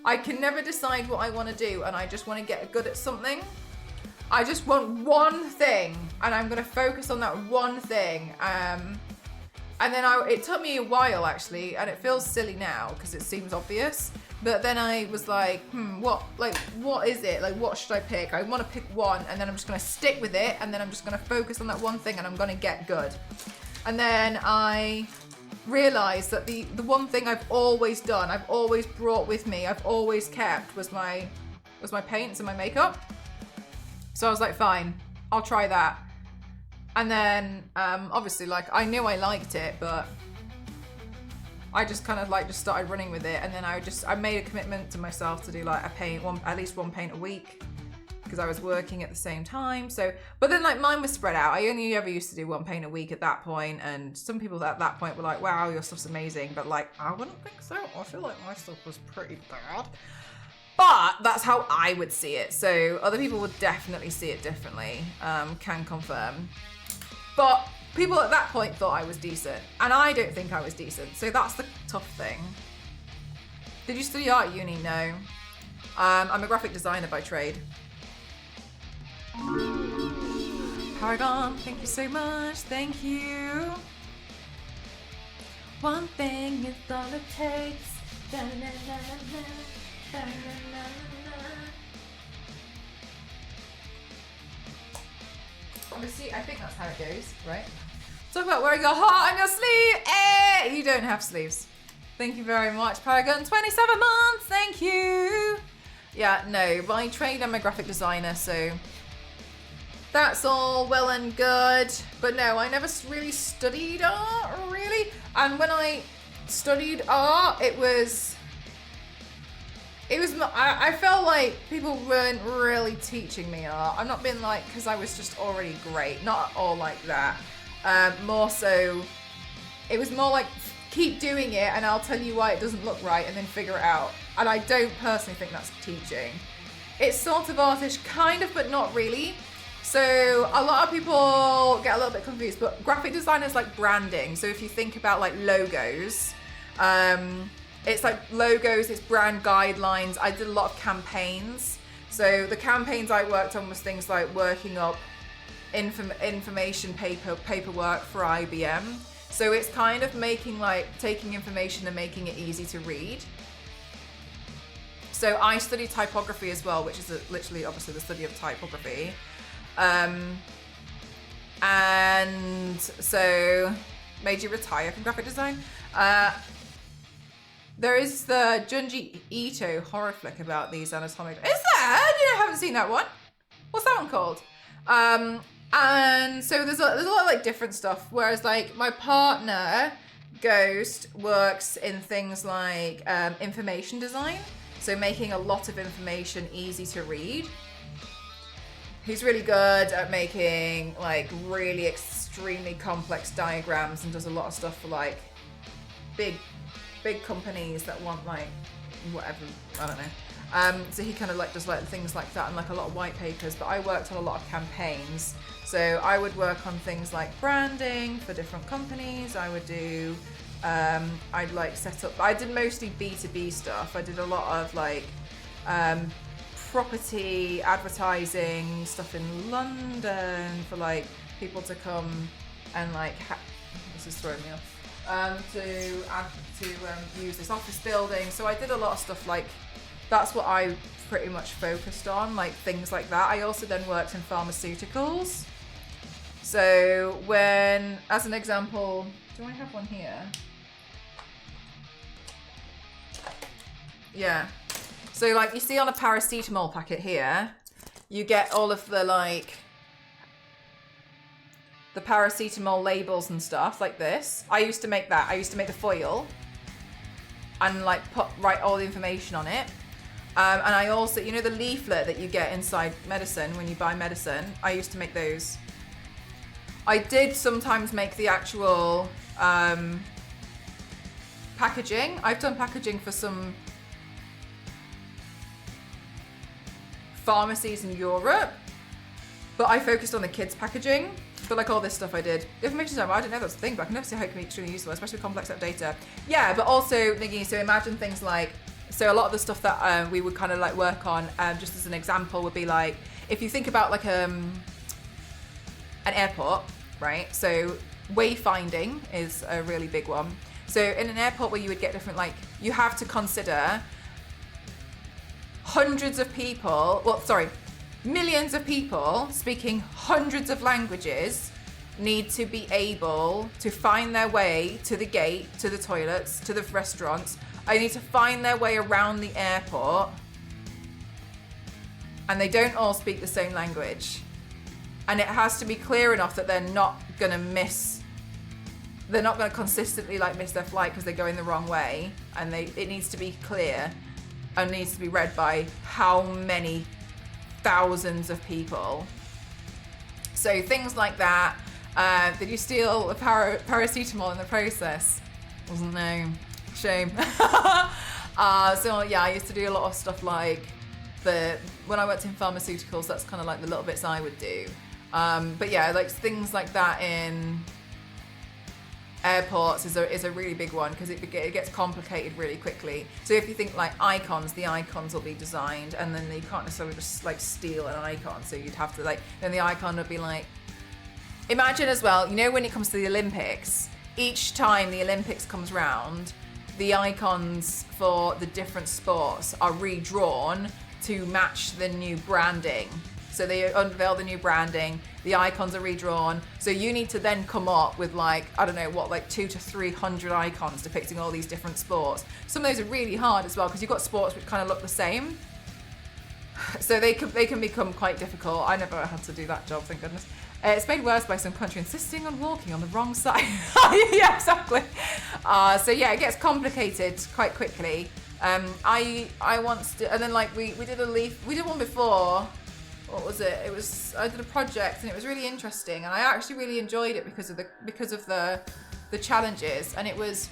I can never decide what I want to do, and I just want to get good at something. I just want one thing, and I'm going to focus on that one thing. And then it took me a while, actually, and it feels silly now because it seems obvious. But then I was like, what is it? Like, what should I pick? I want to pick one, and then I'm just going to stick with it, and then I'm just going to focus on that one thing, and I'm going to get good. And then I realized that the one thing I've always done, I've always brought with me, I've always kept was my paints and my makeup. So I was like, fine, I'll try that. And then obviously, like, I knew I liked it, but I just kind of like just started running with it. And then I made a commitment to myself to do like at least one paint a week, because I was working at the same time. So, but then like mine was spread out. I only ever used to do one paint a week at that point, and some people at that point were like, wow, your stuff's amazing, but like, I wouldn't think so. I feel like my stuff was pretty bad. But that's how I would see it. So other people would definitely see it differently, can confirm. But people at that point thought I was decent, and I don't think I was decent. So that's the tough thing. Did you study art at uni? No. I'm a graphic designer by trade. Paragon, thank you so much. Thank you. One thing is all it takes. Obviously, I think that's how it goes, right? Talk about wearing your heart on your sleeve. Eh, you don't have sleeves. Thank you very much, Paragon. 27 months, thank you. Yeah, no, by trade I'm a graphic designer, so that's all well and good. But no, I never really studied art, really. And when I studied art, I felt like people weren't really teaching me art. I'm not being like, because I was just already great. Not all like that. More so, it was more like, keep doing it and I'll tell you why it doesn't look right and then figure it out. And I don't personally think that's teaching. It's sort of artish, kind of, but not really. So a lot of people get a little bit confused, but graphic design is like branding. So if you think about like logos, it's like logos, it's brand guidelines. I did a lot of campaigns. So the campaigns I worked on was things like working up information paperwork for IBM. So it's kind of making like taking information and making it easy to read. So I studied typography as well, which is literally obviously the study of typography. And so made you retire from graphic design. There is the Junji Ito horror flick about these anatomic. Is there? I haven't seen that one. What's that one called? And so there's a lot of like different stuff. Whereas like my partner, Ghost, works in things like information design. So making a lot of information easy to read. He's really good at making like really extremely complex diagrams and does a lot of stuff for like big companies that want like whatever, I don't know. So he kind of like does like things like that and like a lot of white papers, but I worked on a lot of campaigns. So I would work on things like branding for different companies. I would do, I'd like set up, I did mostly B2B stuff. I did a lot of like property advertising stuff in London for like people to come and like, this is throwing me off. To use this office building. So I did a lot of stuff like, that's what I pretty much focused on, like things like that. I also then worked in pharmaceuticals. So when, as an example, do I have one here? Yeah. So like you see on a paracetamol packet here, you get all of the like, the paracetamol labels and stuff like this. I used to make that. I used to make the foil and like write all the information on it. And I also, you know, the leaflet that you get inside medicine when you buy medicine, I used to make those. I did sometimes make the actual packaging. I've done packaging for some pharmacies in Europe, but I focused on the kids' packaging. But like all this stuff I did. Information design, I didn't know that's a thing, but I can never see how it can be extremely useful, especially with complex data. Yeah, but also thinking, so imagine things like, so a lot of the stuff that we would kind of like work on, just as an example, would be like, if you think about like an airport, right? So wayfinding is a really big one. So in an airport where you would get different, like, you have to consider millions of people speaking hundreds of languages need to be able to find their way to the gate, to the toilets, to the restaurants. I need to find their way around the airport, and they don't all speak the same language. And it has to be clear enough that they're not going to consistently like miss their flight because they're going the wrong way. And it needs to be clear and needs to be read by how many thousands of people. So things like that. Did you steal a paracetamol in the process? Wasn't no. Shame. So yeah, I used to do a lot of stuff like when I worked in pharmaceuticals, that's kind of like the little bits I would do. But yeah, like things like that in airports is a really big one because it gets complicated really quickly. So if you think like icons, the icons will be designed, and then you can't necessarily just like steal an icon. So you'd have to like, then the icon would be like, imagine as well, you know, when it comes to the Olympics, each time the Olympics comes round, the icons for the different sports are redrawn to match the new branding. So they unveil the new branding, the icons are redrawn. So you need to then come up with like, I don't know what, like 200 to 300 icons depicting all these different sports. Some of those are really hard as well because you've got sports which kind of look the same. So they can become quite difficult. I never had to do that job, thank goodness. It's made worse by some country insisting on walking on the wrong side. Yeah, exactly. So yeah, it gets complicated quite quickly. I once did, and then like we did we did one before. What was it? I did a project and it was really interesting, and I actually really enjoyed it because of the challenges. And it was,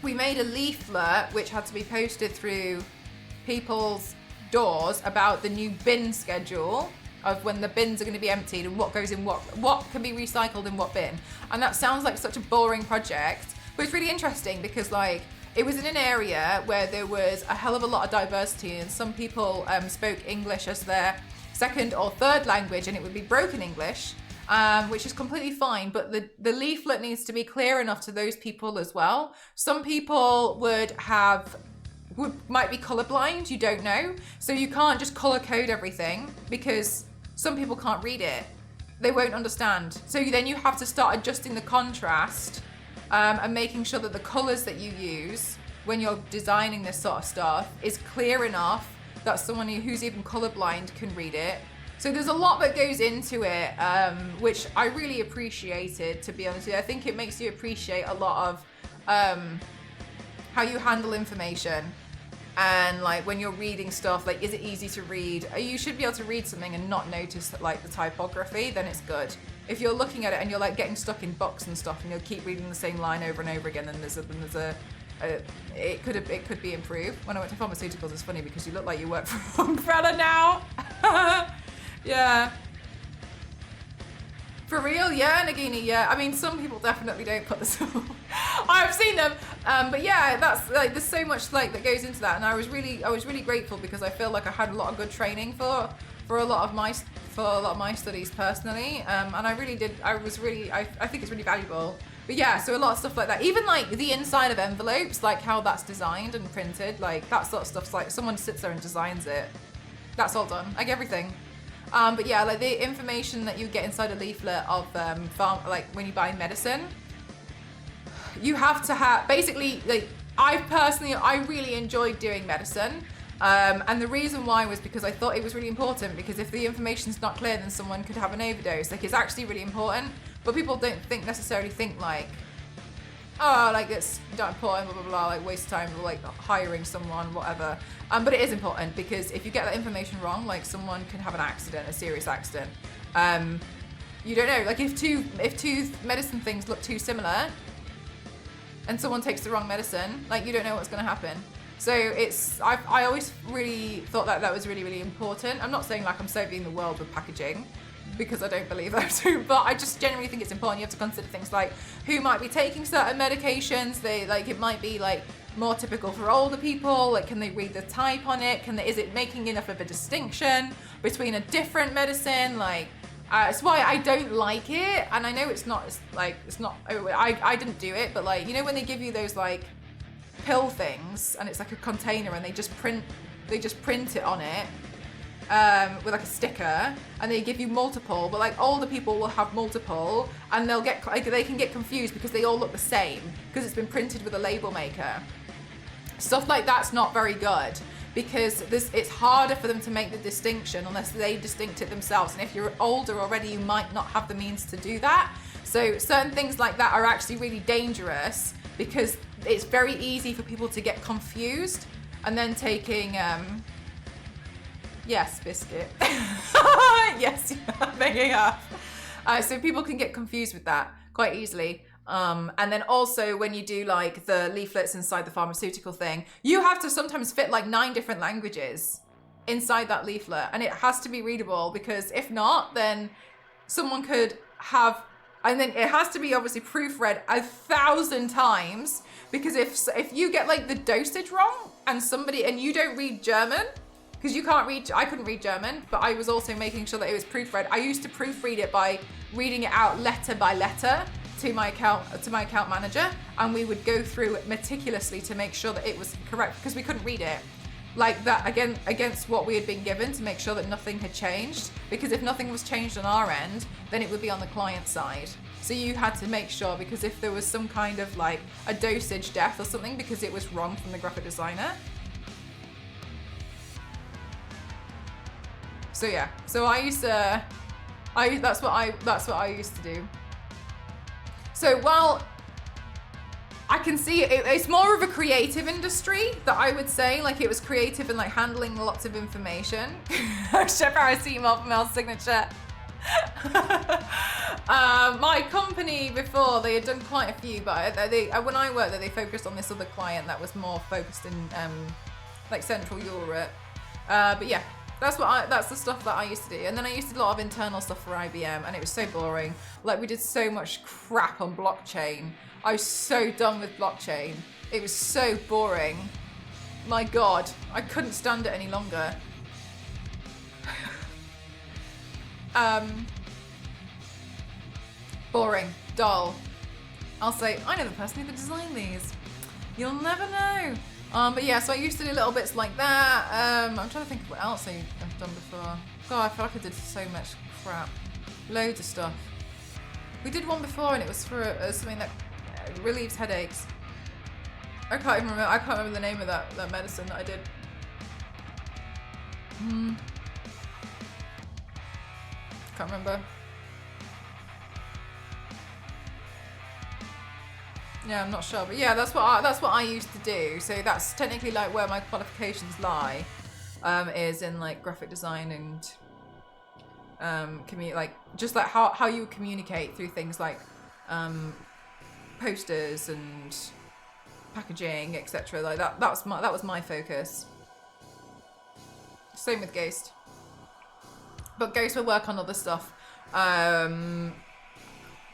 we made a leaflet which had to be posted through people's doors about the new bin schedule of when the bins are going to be emptied and what goes in what can be recycled in what bin. And that sounds like such a boring project, but it's really interesting because like it was in an area where there was a hell of a lot of diversity, and some people spoke English as their second or third language, and it would be broken English, which is completely fine. But the leaflet needs to be clear enough to those people as well. Some people might be colorblind, you don't know. So you can't just color code everything because some people can't read it. They won't understand. So then you have to start adjusting the contrast and making sure that the colors that you use when you're designing this sort of stuff is clear enough that someone who's even colorblind can read it. So there's a lot that goes into it, which I really appreciated, to be honest with you. I think it makes you appreciate a lot of how you handle information. And like when you're reading stuff, like, is it easy to read? You should be able to read something and not notice like the typography, then it's good. If you're looking at it and you're like getting stuck in books and stuff and you'll keep reading the same line over and over again, then it could be improved. When I went to pharmaceuticals, it's funny because you look like you work for Umbrella now. Yeah. For real? Yeah, Nagini, yeah. I mean, some people definitely don't put this on. I've seen them. But yeah, that's like, there's so much like that goes into that. And I was really grateful because I feel like I had a lot of good training for a lot of my studies personally. And I really did, I think it's really valuable. But yeah, so a lot of stuff like that. Even like the inside of envelopes, like how that's designed and printed, like that sort of stuff's like someone sits there and designs it. That's all done, like everything. But yeah, like the information that you get inside a leaflet of like when you buy medicine, you have to have, basically, like I really enjoyed doing medicine. And the reason why was because I thought it was really important, because if the information's not clear, then someone could have an overdose. Like, it's actually really important, but people don't necessarily think like, oh, like it's not important, blah, blah, blah, like waste time, or like hiring someone, whatever. But it is important, because if you get that information wrong, like someone can have an accident, a serious accident. You don't know, like if two medicine things look too similar and someone takes the wrong medicine, like you don't know what's going to happen. So I always really thought that was really, really important. I'm not saying like I'm saving the world with packaging, because I don't believe that, but I just genuinely think it's important. You have to consider things like who might be taking certain medications. It might be like more typical for older people. Like, can they read the type on it? Is it making enough of a distinction between a different medicine? Like, it's why I don't like it. And I know I didn't do it, but like, you know, when they give you those like pill things and it's like a container and they just print it on it with like a sticker, and they give you multiple, but like older people will have multiple, and they can get confused because they all look the same because it's been printed with a label maker. Stuff like that's not very good, because it's harder for them to make the distinction unless they distinct it themselves, and if you're older already, you might not have the means to do that. So certain things like that are actually really dangerous, because it's very easy for people to get confused and then taking yes, biscuit. Yes, making up. So people can get confused with that quite easily. And then also when you do like the leaflets inside the pharmaceutical thing, you have to sometimes fit like 9 different languages inside that leaflet, and it has to be readable, because if not, then someone could have, and then it has to be obviously proofread 1,000 times, because if you get like the dosage wrong and you don't read German, because I couldn't read German, but I was also making sure that it was proofread. I used to proofread it by reading it out letter by letter to my account manager, and we would go through it meticulously to make sure that it was correct, because we couldn't read it like that again against what we had been given, to make sure that nothing had changed, because if nothing was changed on our end, then it would be on the client side. So you had to make sure, because if there was some kind of like a dosage death or something because it was wrong from the graphic designer. So yeah, so that's what I used to do. So while I can see it's more of a creative industry, that I would say, like it was creative and like handling lots of information. Chef Harris email from Mel's signature. My company before, they had done quite a few, but when I worked there, they focused on this other client that was more focused in like Central Europe. But yeah. That's the stuff that I used to do. And then I used to do a lot of internal stuff for IBM, and it was so boring. Like, we did so much crap on blockchain. I was so done with blockchain. It was so boring. My God, I couldn't stand it any longer. Boring, dull. I'll say, I know the person who designed these. You'll never know. But yeah, so I used to do little bits like that. I'm trying to think of what else I've done before. God, I feel like I did so much crap. Loads of stuff. We did one before, and it was for something that relieves headaches. I can't remember the name of that medicine that I did. Can't remember. Yeah, I'm not sure, but yeah, that's what I used to do. So that's technically like where my qualifications lie, is in like graphic design and like just like how you communicate through things like posters and packaging, etc. Like that was my focus. Same with Ghost, but Ghost will work on other stuff.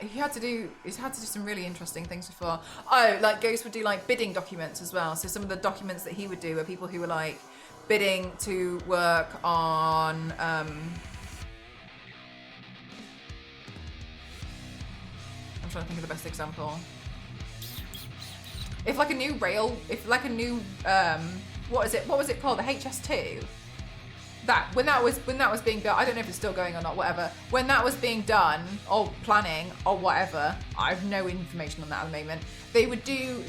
He had to do some really interesting things before. Oh, like Ghost would do like bidding documents as well. So some of the documents that he would do are people who were like bidding to work on I'm trying to think of the best example. If like a new what was it called? The HS2? When that was being built, I don't know if it's still going or not, whatever. When that was being done or planning or whatever, I have no information on that at the moment. They would do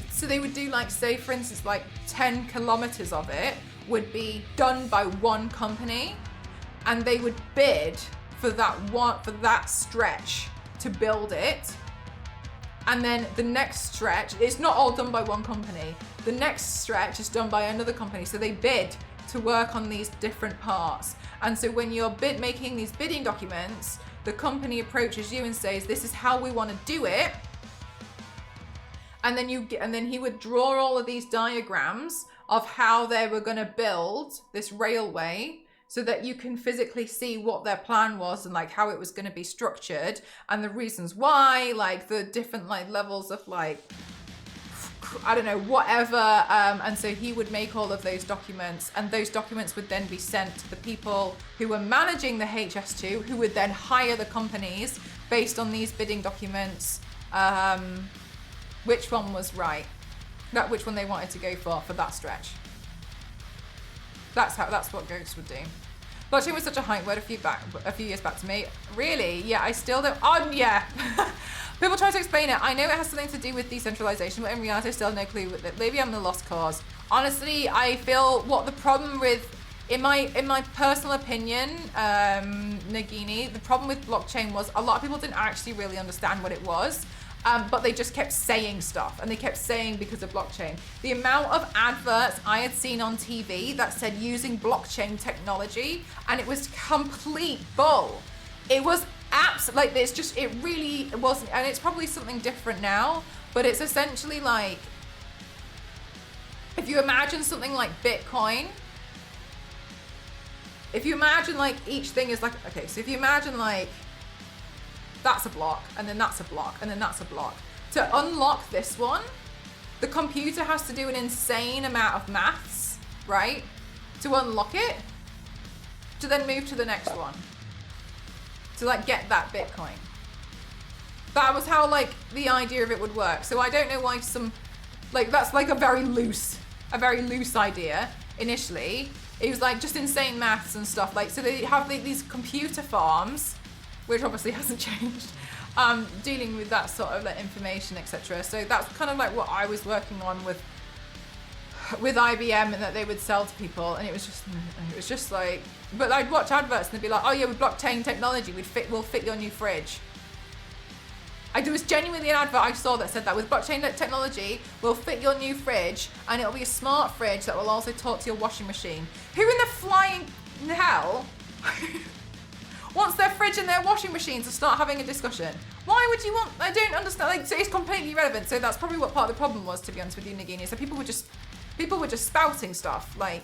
like, say for instance, like 10 kilometers of it would be done by one company, and they would bid for that stretch to build it. And then the next stretch, it's not all done by one company. The next stretch is done by another company. So they bid to work on these different parts. And so when you're making these bidding documents, the company approaches you and says, this is how we want to do it. And then he would draw all of these diagrams of how they were going to build this railway, so that you can physically see what their plan was and like how it was going to be structured and the reasons why, like the different like levels of like, I don't know, whatever. And so he would make all of those documents, and those documents would then be sent to the people who were managing the HS2, who would then hire the companies based on these bidding documents, which one was right, which one they wanted to go for that stretch. That's what Ghost would do. Blockchain was such a hype word a few years back to me. Really? Yeah, I still don't. Yeah. People try to explain it. I know it has something to do with decentralization, but in reality, I still have no clue with it. Maybe I'm the lost cause. Honestly, I feel what the problem with, in my personal opinion, Nagini, the problem with blockchain was a lot of people didn't actually really understand what it was. But they just kept saying stuff, and they kept saying because of blockchain. The amount of adverts I had seen on TV that said using blockchain technology, and it was complete bull. It was like it really wasn't, and it's probably something different now, but it's essentially like, if you imagine something like Bitcoin, if you imagine like each thing is like, okay, so if you imagine like, that's a block, and then that's a block, and then that's a block. To unlock this one, the computer has to do an insane amount of maths, right? To unlock it, to then move to the next one. To like get that Bitcoin. That was how like the idea of it would work. So I don't know why that's like a very loose idea initially. It was like just insane maths and stuff. Like, so they have these computer farms, which obviously hasn't changed, dealing with that sort of like information, etc. So that's kind of like what I was working on with IBM, and that they would sell to people, and it was just like, but I'd watch adverts and they'd be like, oh yeah, with blockchain technology, we'll fit your new fridge. There was genuinely an advert I saw that said that with blockchain technology, we'll fit your new fridge, and it'll be a smart fridge that will also talk to your washing machine. Who in the flying hell wants their fridge and their washing machine to start having a discussion? Why would you want? I don't understand. Like, so it's completely irrelevant. So that's probably what part of the problem was, to be honest with you, Nagini. So people were just spouting stuff like,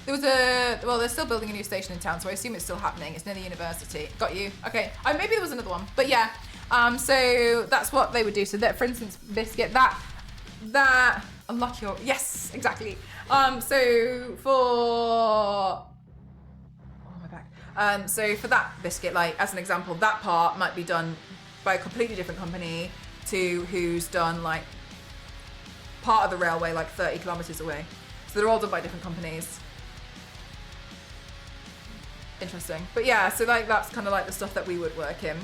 There was well, they're still building a new station in town, so I assume it's still happening. It's near the university. Got you. Okay. Maybe there was another one, but yeah. So that's what they would do. So that, for instance, biscuit, that unlock your, yes, exactly. So for, oh my back. So for that biscuit, like as an example, that part might be done by a completely different company to who's done like part of the railway like 30 kilometers away. So they're all done by different companies. Interesting. But yeah, so like that's kind of like the stuff that we would work in.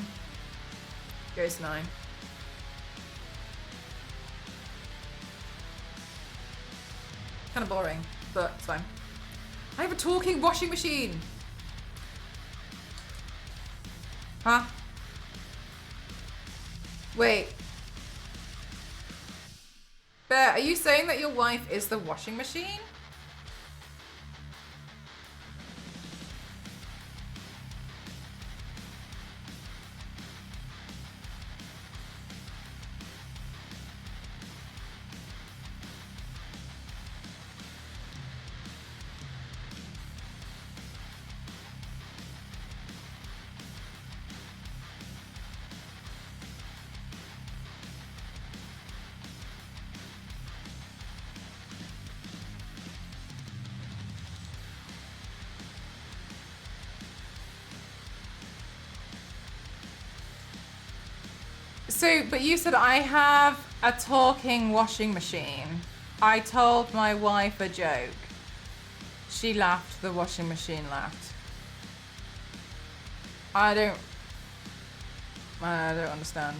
Ghost 9. Kind of boring, but it's fine. I have a talking washing machine. Huh? Wait. Bear, are you saying that your wife is the washing machine? So, but you said I have a talking washing machine. I told my wife a joke. She laughed, the washing machine laughed. I don't understand.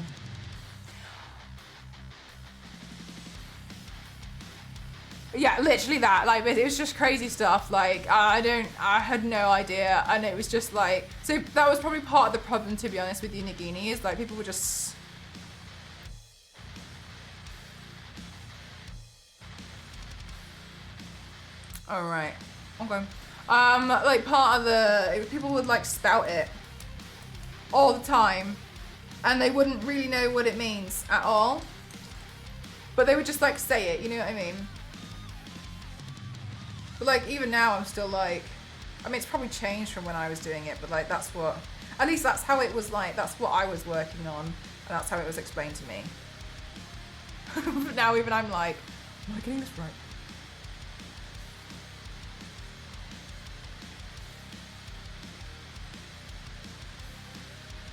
Yeah, literally that. Like, it was just crazy stuff. Like, I had no idea. And it was just like, so that was probably part of the problem, to be honest, with you, Nagini, is like people were just, all right, okay. Like part of the, people would like spout it all the time and they wouldn't really know what it means at all. But they would just like say it, you know what I mean? But like even now I'm still like, I mean it's probably changed from when I was doing it, but like that's what, at least that's how it was like, that's what I was working on and that's how it was explained to me. But now even I'm like, am I getting this right?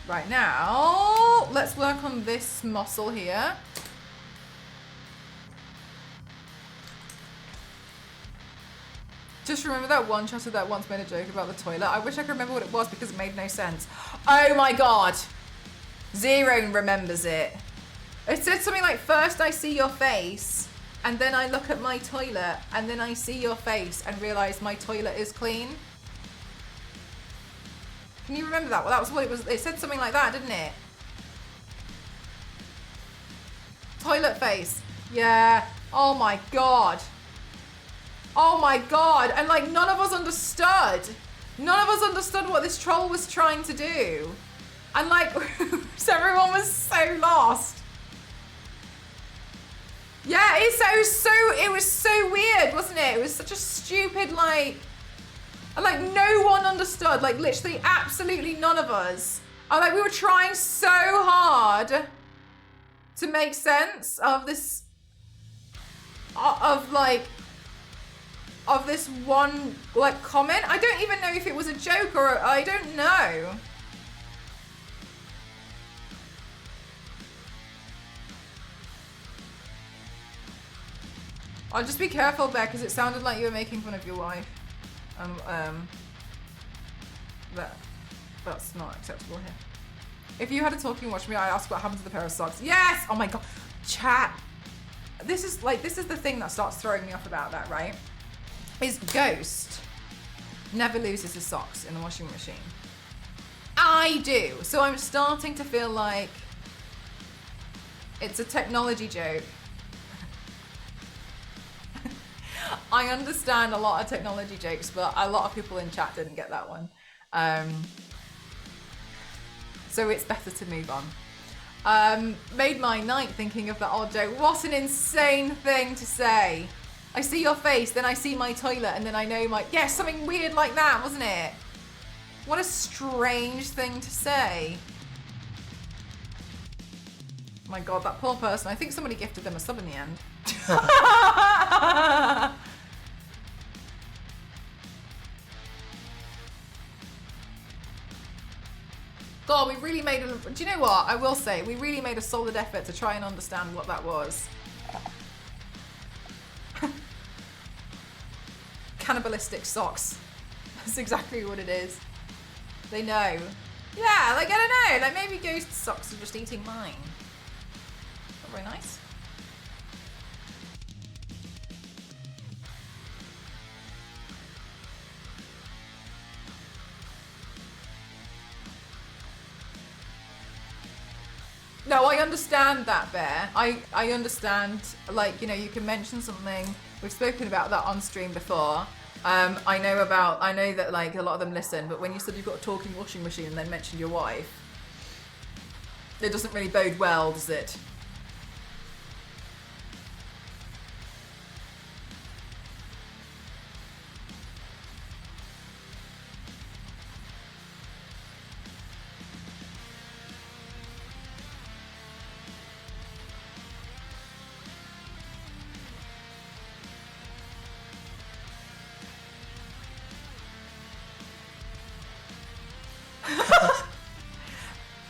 Right now, let's work on this muscle here. Just remember that one chatter that once made a joke about the toilet. I wish I could remember what it was because it made no sense. Oh my god. Zero remembers it. It said something like, first I see your face, and then I look at my toilet, and then I see your face and realize my toilet is clean. Can you remember that? Well, that was what it was. It said something like that, didn't it? Toilet face. Yeah. Oh my god. Oh my god. And like none of us understood. None of us understood what this troll was trying to do. And like, so everyone was so lost. Yeah, it was so weird, wasn't it? It was such a stupid, like, and like no one understood, like literally absolutely none of us. And like we were trying so hard to make sense of this, of this one like comment. I don't even know if it was a joke or I don't know. I'll just be careful, Beck, because it sounded like you were making fun of your wife. That's not acceptable here. If you had a talking watch me, I asked what happened to the pair of socks. Yes! Oh my god. Chat. This is the thing that starts throwing me off about that, right? Is Ghost never loses his socks in the washing machine. I do. So I'm starting to feel like it's a technology joke. I understand a lot of technology jokes, but a lot of people in chat didn't get that one. So it's better to move on. Made my night thinking of that odd joke. What an insane thing to say. I see your face, then I see my toilet, and then I know my... Yeah, something weird like that, wasn't it? What a strange thing to say. My God, that poor person. I think somebody gifted them a sub in the end. God, we really made a... Do you know what? I will say, we really made a solid effort to try and understand what that was. Cannibalistic socks. That's exactly what it is. They know. Yeah, like, I don't know. Like, maybe ghost socks are just eating mine. Not very nice. No, I understand that, Bear. I understand, like, you know, you can mention something. We've spoken about that on stream before. I know that, like, a lot of them listen, but when you said you've got a talking washing machine and then mentioned your wife, it doesn't really bode well, does it?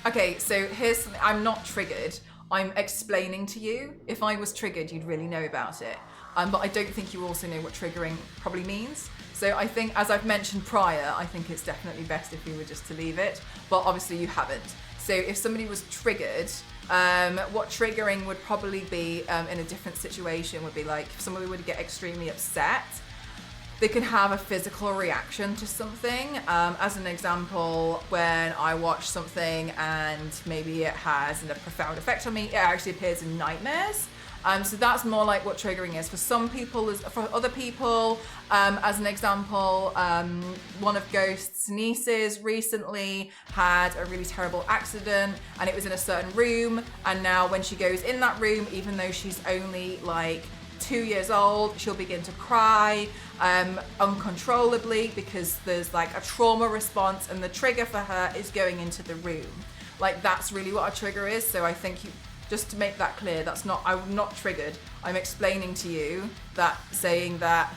Okay, so here's something. I'm not triggered. I'm explaining to you. If I was triggered, you'd really know about it. But I don't think you also know what triggering probably means. So I think, as I've mentioned prior, I think it's definitely best if you were just to leave it. But obviously you haven't. So if somebody was triggered, what triggering would probably be in a different situation would be like if somebody would get extremely upset. They can have a physical reaction to something. As an example, when I watch something and maybe it has a profound effect on me, it actually appears in nightmares. So that's more like what triggering is. For some people, for other people, as an example, one of Ghost's nieces recently had a really terrible accident and it was in a certain room. And now when she goes in that room, even though she's only like 2 years old, she'll begin to cry uncontrollably because there's like a trauma response and the trigger for her is going into the room. Like that's really what a trigger is. So I think you, just to make that clear, that's not, I'm not triggered. I'm explaining to you that saying that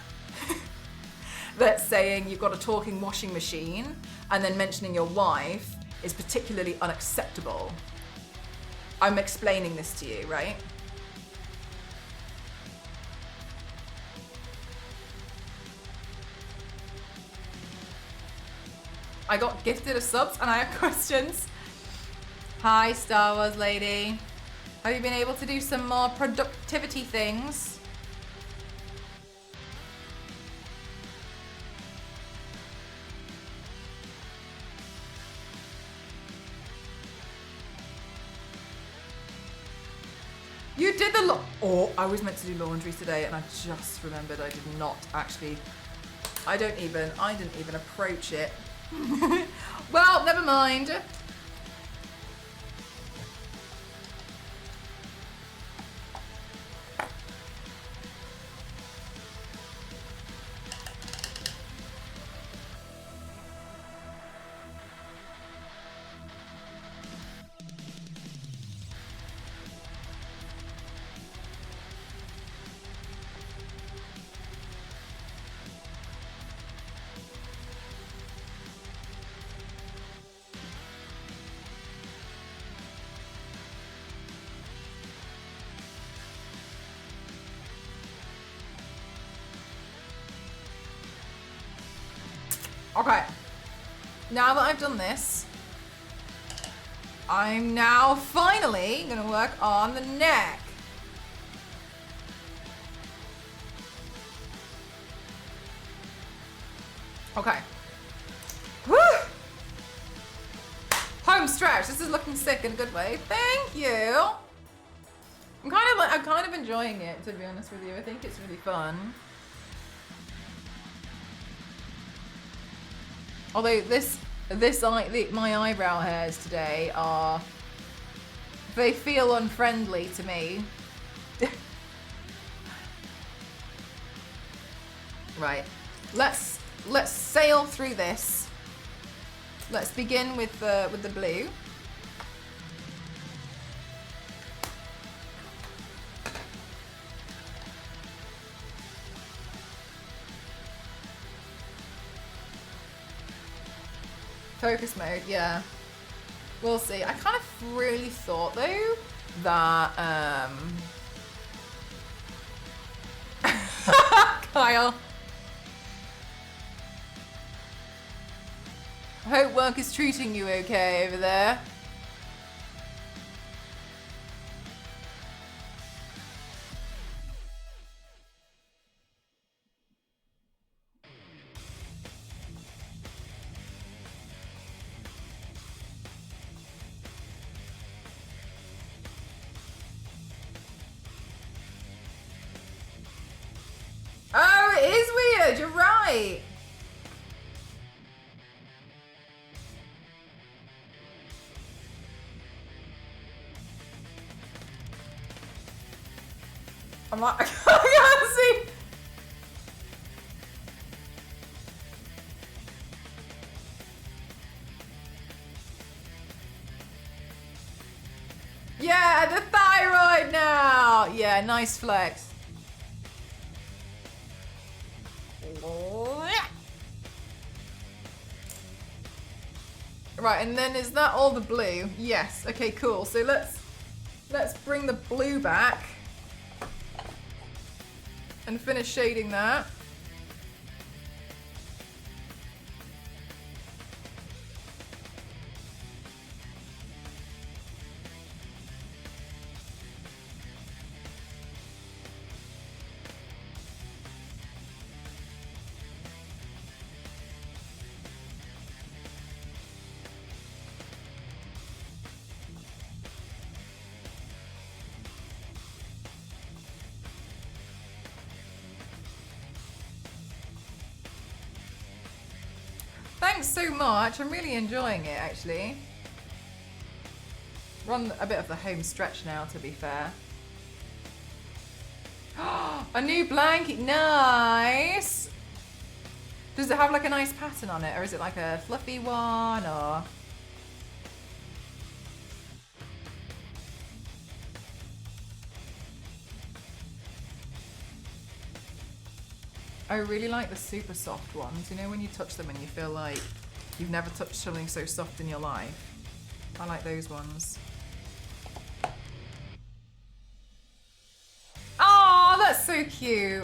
saying you've got a talking washing machine and then mentioning your wife is particularly unacceptable. I'm explaining this to you, right? I got gifted a subs and I have questions. Hi, Star Wars lady. Have you been able to do some more productivity things? You did the oh, I was meant to do laundry today and I just remembered I did not actually. I didn't even approach it. Well, never mind. Okay, now that I've done this, I'm now finally gonna work on the neck. Okay. Woo! Home stretch. This is looking sick in a good way. Thank you. I'm kind of enjoying it, to be honest with you. I think it's really fun. Although my eyebrow hairs today they feel unfriendly to me. Right. Let's sail through this. Let's begin with the blue. Focus mode, yeah. We'll see. I kind of really thought though that Kyle. I hope work is treating you okay over there. Oh, it is weird. You're right. I'm like, I can't see. Yeah, the thyroid now. Yeah, nice flex. Right, and then is that all the blue? Yes. Okay, cool. So let's bring the blue back and finish shading that. Thanks so much. I'm really enjoying it, actually. We're on a bit of the home stretch now, to be fair. A new blanket. Nice. Does it have like a nice pattern on it, or is it like a fluffy one, or? I really like the super soft ones. You know when you touch them and you feel like you've never touched something so soft in your life? I like those ones. Oh, that's so cute.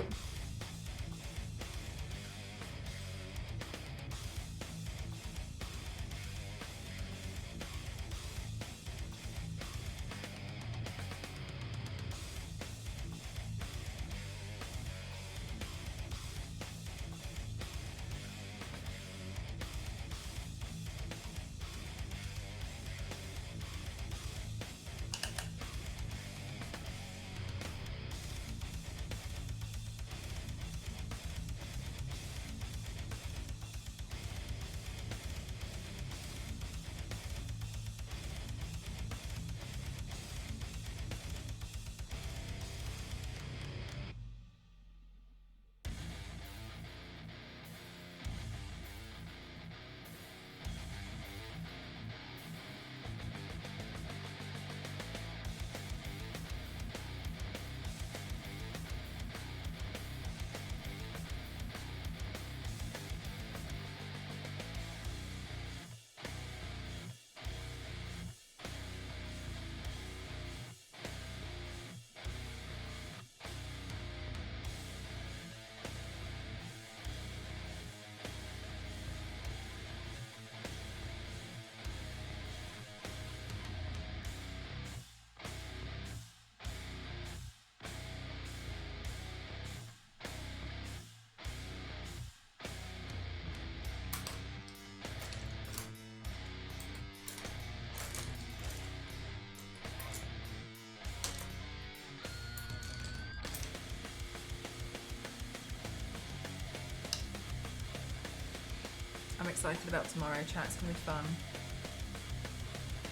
I'm excited about tomorrow, chat. It's gonna be fun.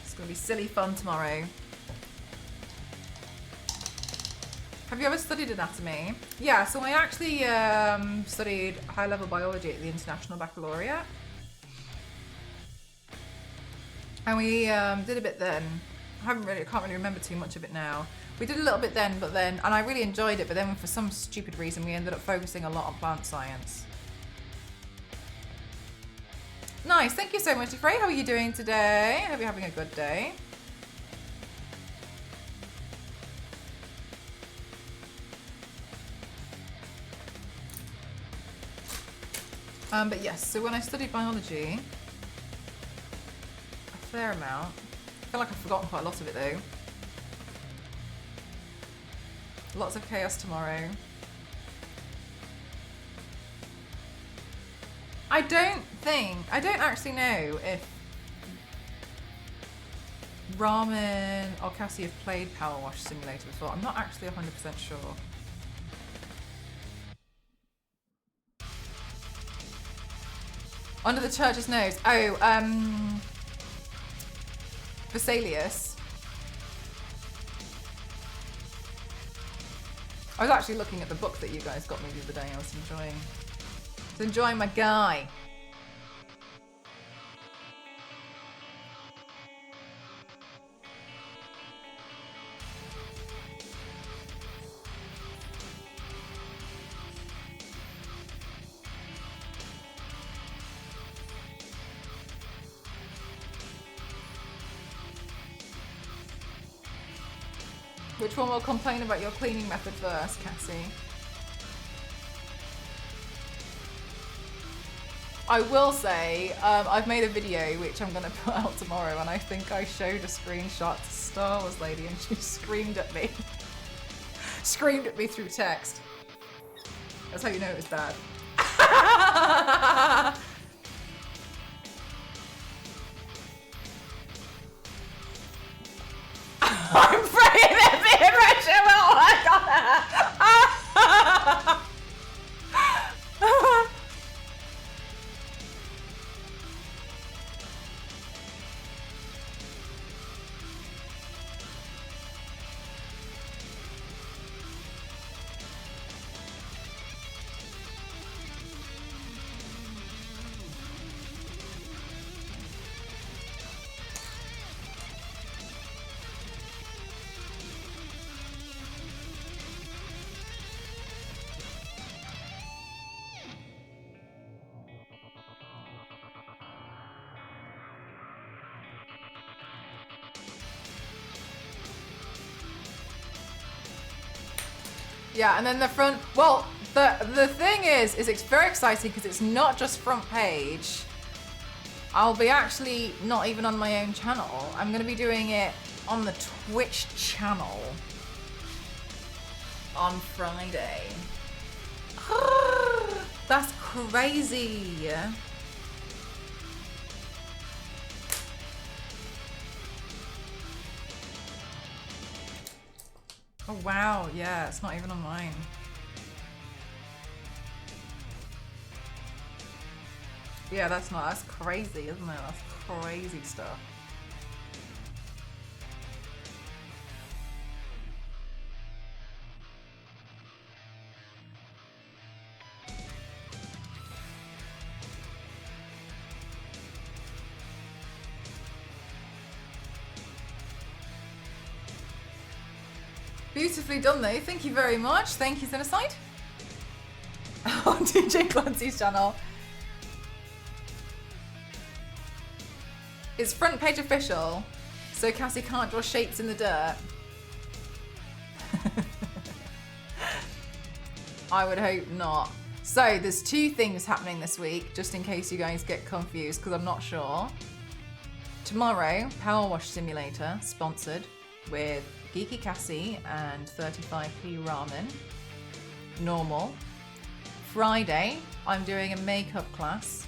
It's gonna be silly fun tomorrow. Have you ever studied anatomy? Yeah, so I actually studied high-level biology at the International Baccalaureate. And we did a bit then. I can't really remember too much of it now. We did a little bit then, and I really enjoyed it, but then for some stupid reason we ended up focusing a lot on plant science. Nice, thank you so much, Frey. How are you doing today? I hope you're having a good day. But yes, so when I studied biology, a fair amount. I feel like I've forgotten quite a lot of it though. Lots of chaos tomorrow. I don't actually know if Ramen or Cassie have played Power Wash Simulator before. I'm not actually 100% sure. Under the church's nose. Oh, Vesalius. I was actually looking at the book that you guys got me the other day. I was enjoying my guy. Which one will complain about your cleaning method first, Cassie? I will say, I've made a video which I'm going to put out tomorrow, and I think I showed a screenshot to Star Wars Lady and she screamed at me. Screamed at me through text. That's how you know it was bad. I'm praying that me and Rachel will work on her. Yeah, and then the front, well, the thing is it's very exciting because it's not just front page. I'll be actually not even on my own channel. I'm going to be doing it on the Twitch channel on Friday. That's crazy. Oh wow, yeah, it's not even on mine. Yeah, that's crazy, isn't it? That's crazy stuff. Beautifully done though, thank you very much. Thank you, Cinecide. On DJ Clancy's channel. It's front page official, so Cassie can't draw shapes in the dirt. I would hope not. So there's two things happening this week, just in case you guys get confused, because I'm not sure. Tomorrow, Power Wash Simulator, sponsored with Geeky Cassie and 35p Ramen. Normal. Friday, I'm doing a makeup class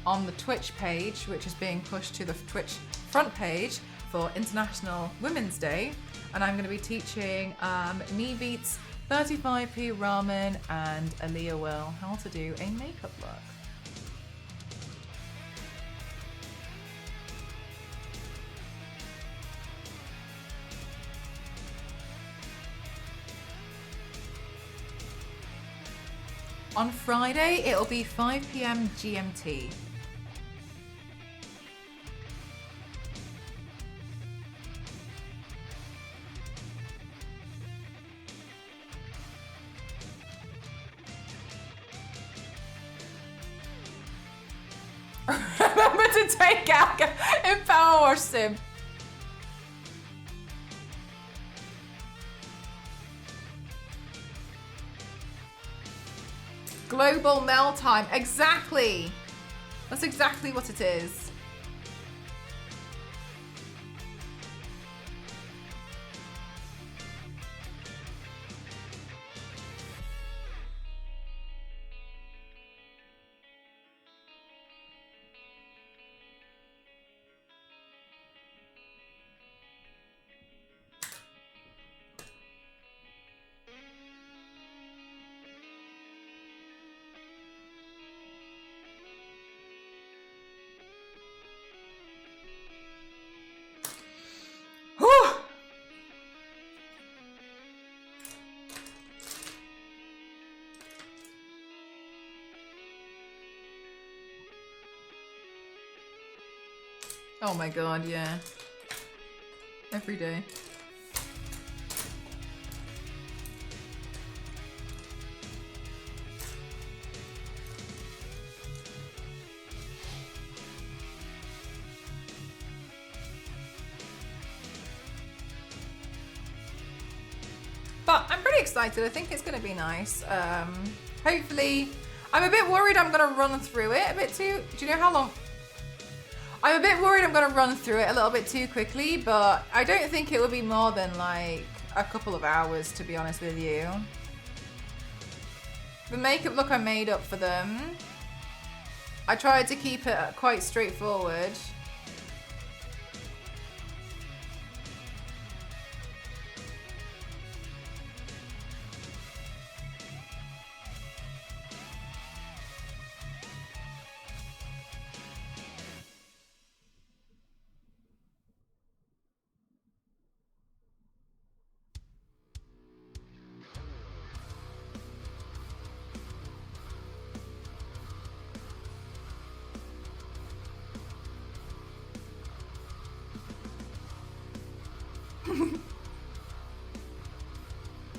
on the Twitch page, which is being pushed to the Twitch front page for International Women's Day. And I'm going to be teaching Neebeats, 35p Ramen, and Aaliyah Will how to do a makeup look. On Friday, it'll be 5 p.m. GMT. Remember to take out in Power Wash Sim. Global mail time. Exactly. That's exactly what it is. Whew. Oh my god, yeah. Every day. But I'm pretty excited. I think it's going to be nice. Hopefully, I'm a bit worried I'm going to run through it a bit too. Do you know how long? I'm a bit worried I'm going to run through it a little bit too quickly, but I don't think it will be more than like a couple of hours, to be honest with you. The makeup look I made up for them. I tried to keep it quite straightforward.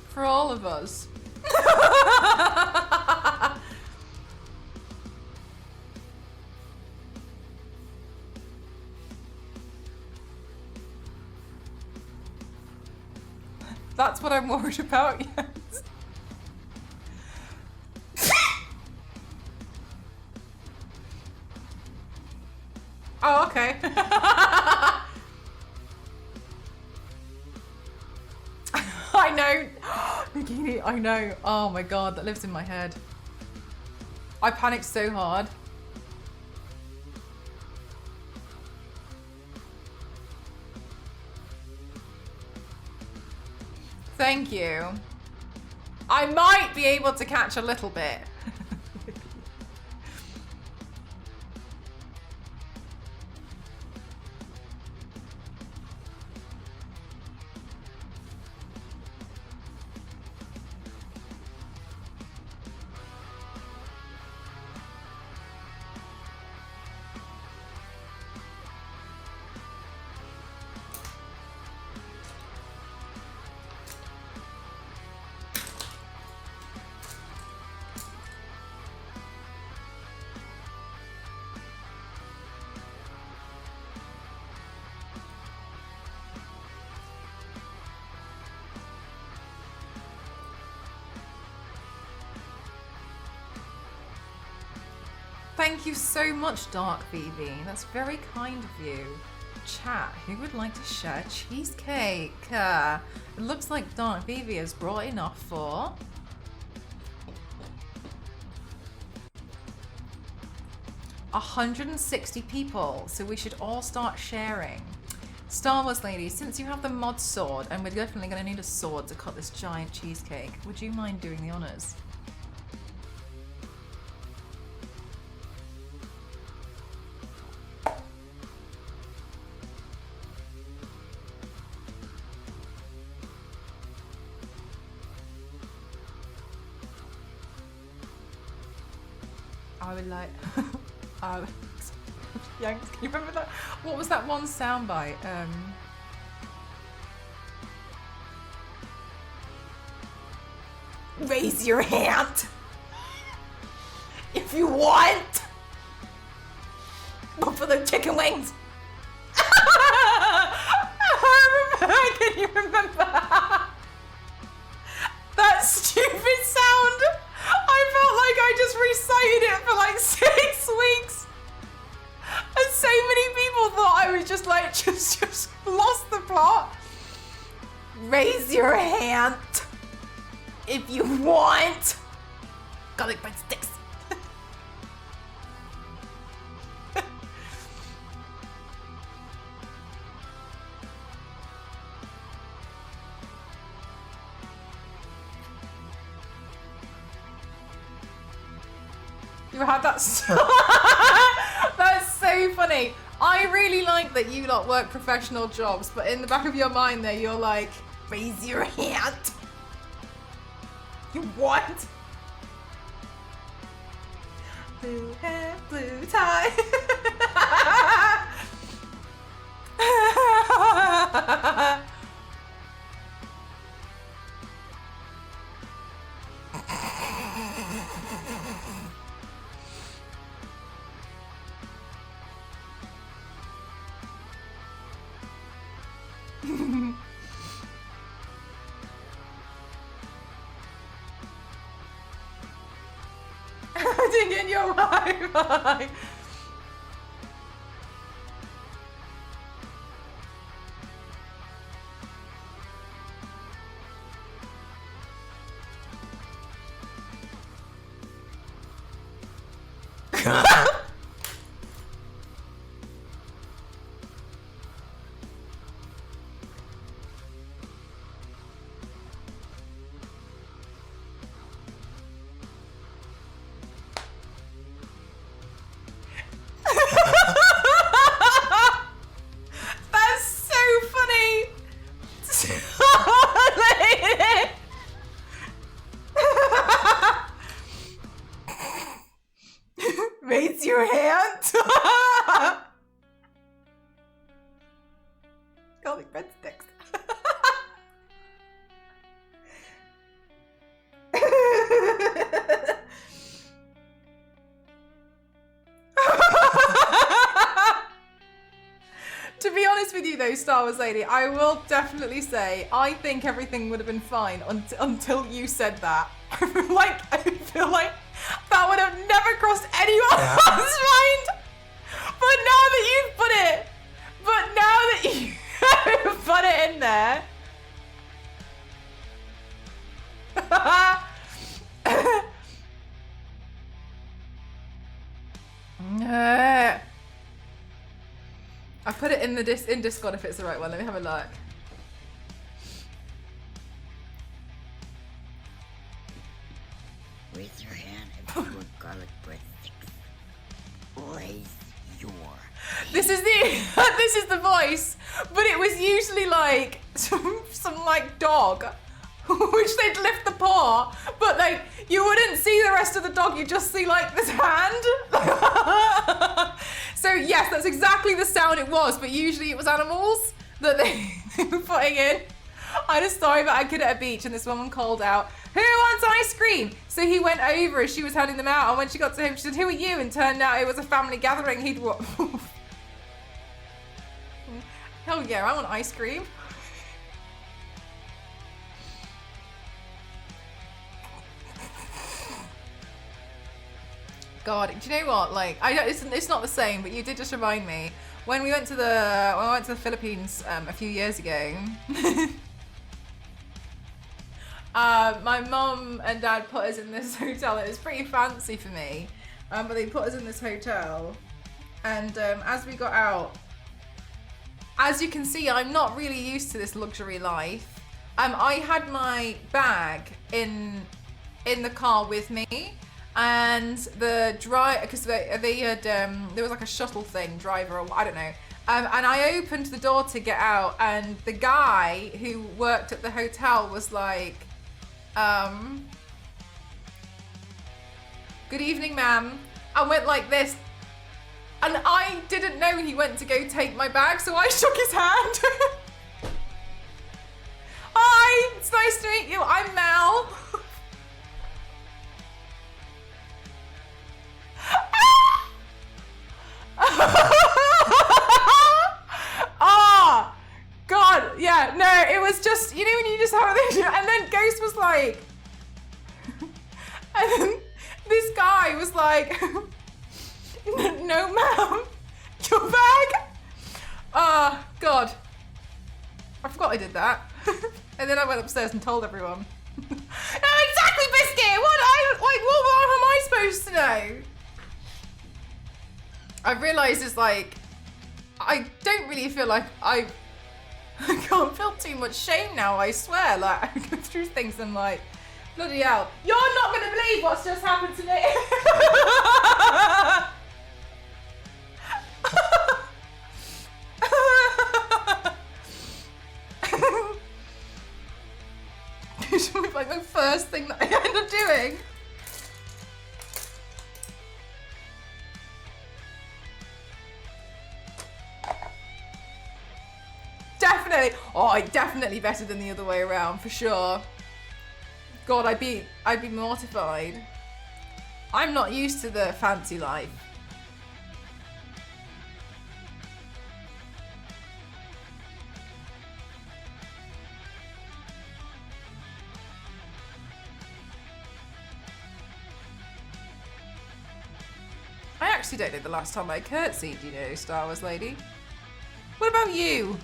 For all of us. That's what I'm worried about, yes. Oh, okay. I know. Bikini, I know. Oh my god, that lives in my head. I panicked so hard. Thank you. I might be able to catch a little bit. Thank you so much, Dark Vivi. That's very kind of you. Chat, who would like to share cheesecake? It looks like Dark Vivi has brought enough for 160 people, so we should all start sharing. Star Wars lady, since you have the mod sword, and we're definitely going to need a sword to cut this giant cheesecake, would you mind doing the honors? I would like. Yanks, can you remember that? What was that one soundbite? Raise your hand if you want. Go for the chicken wings. Can you remember that stupid sound? I felt like I just recited it for like 6 weeks. And so many people thought I was just like, just lost the plot. Raise your hand if you want garlic breadsticks. You had that That's so funny. I really like that you lot work professional jobs, but in the back of your mind there, you're like, raise your hand. You what? Blue hair, blue tie. Ding in your Wi-Fi. That's so funny. Raise your hand. Garlic breadsticks. To be honest with you though, Star Wars Lady, I will definitely say I think everything would have been fine until you said that. I feel like that would have never crossed anyone else's mind. But now that you've put it in there. I put it in in Discord if it's the right one. Let me have a look. Raise your hand if you want garlic breadsticks. Raise your hand. This is the voice, but it was usually like some like dog, which they'd lift the paw, but like you wouldn't see the rest of the dog. You just see like this hand. So yes, that's exactly the sound it was, but usually it was animals that they were putting in. I had a story about a kid at a beach and this woman called out, "Who wants ice cream?" So he went over as she was handing them out, and when she got to him, she said, "Who are you?" And turned out it was a family gathering. He'd hell yeah, I want ice cream. God, do you know what? Like, it's not the same, but you did just remind me when we went to the Philippines a few years ago. My mum and dad put us in this hotel. It was pretty fancy for me, but they put us in this hotel, and as we got out, as you can see, I'm not really used to this luxury life. I had my bag in the car with me. And the driver, because they had, there was like a shuttle thing, driver, or I don't know. And I opened the door to get out, and the guy who worked at the hotel was like, "Good evening, ma'am. and went like this. And I didn't know he went to go take my bag, so I shook his hand. Hi, it's nice to meet you. I'm Mel. Oh, God. Yeah, no, it was just, you know, when you just have this, and then Ghost was like, and then this guy was like, no, ma'am, your bag. Oh, God. I forgot I did that. And then I went upstairs and told everyone. No, exactly, Biscuit. What am I supposed to know? I've realised it's like, I don't really feel like I can't feel too much shame now, I swear. Like, I go through things and like, bloody hell. You're not going to believe what's just happened to me. It was like the first thing that I end up doing. Definitely. Oh, definitely better than the other way around, for sure. God, I'd be mortified. I'm not used to the fancy life. I actually don't know the last time I curtsied, you know, Star Wars lady. What about you?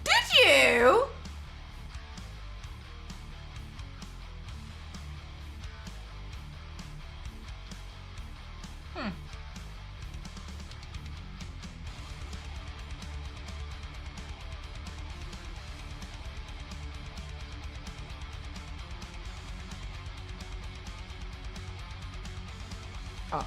Did you? Oh.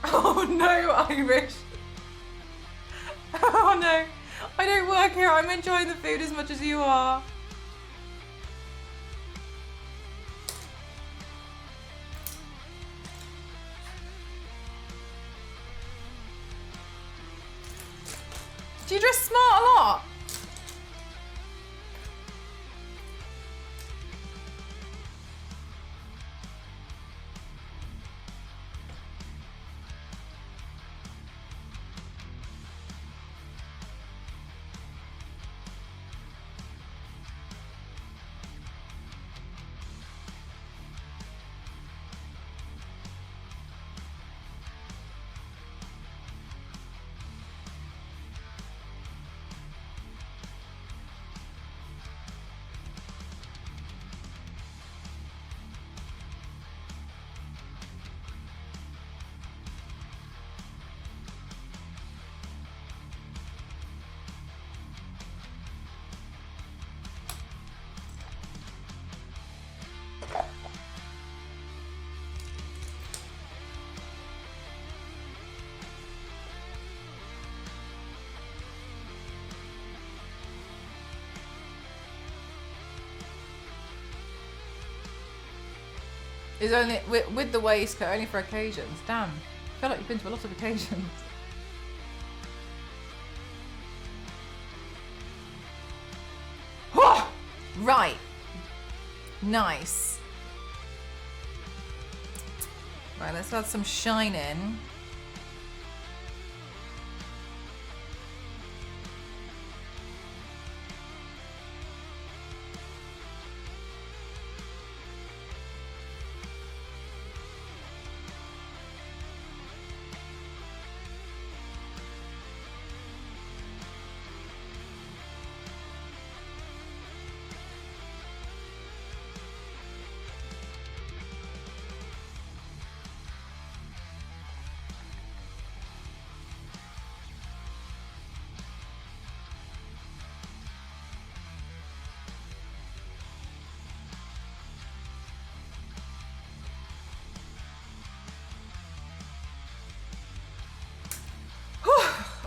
Oh no, Irish. Oh no. I don't work here. I'm enjoying the food as much as you are. Do you dress smart a lot? Is only with the waistcoat, only for occasions. Damn. I feel like you've been to a lot of occasions. Oh! Right. Nice. Right, let's add some shine in.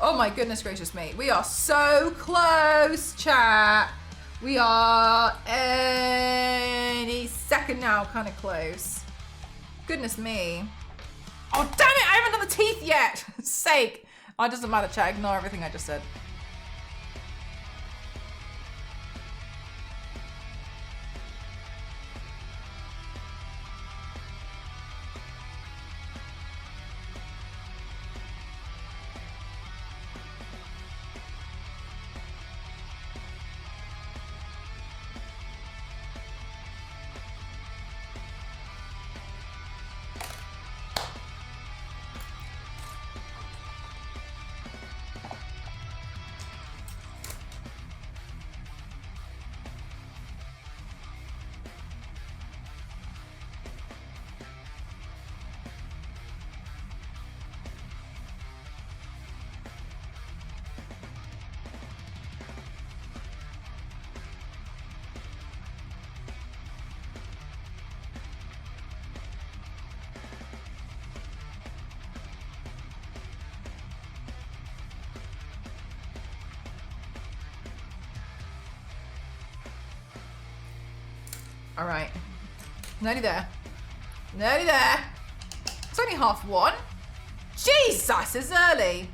Oh my goodness gracious me. We are so close, chat. We are any second now kind of close. Goodness me. Oh, damn it. I haven't done the teeth yet. Sake. Oh, it doesn't matter, chat. Ignore everything I just said. All right. Nearly there. Nearly there. It's only 1:30. Jesus, it's early.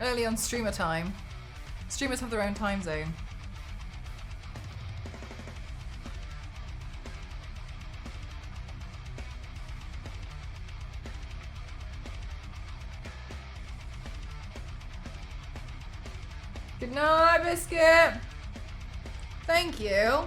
Early on streamer time. Streamers have their own time zone. Good night, Biscuit. Thank you.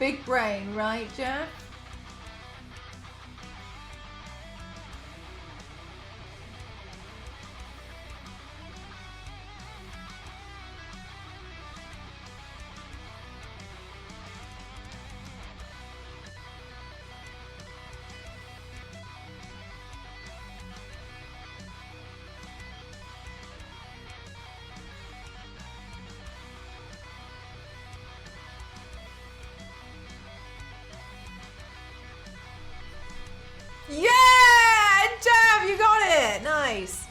Big brain, right, Jeff? Yeah! Jeff, you got it! Nice.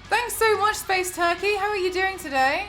Thanks so much, Space Turkey. How are you doing today?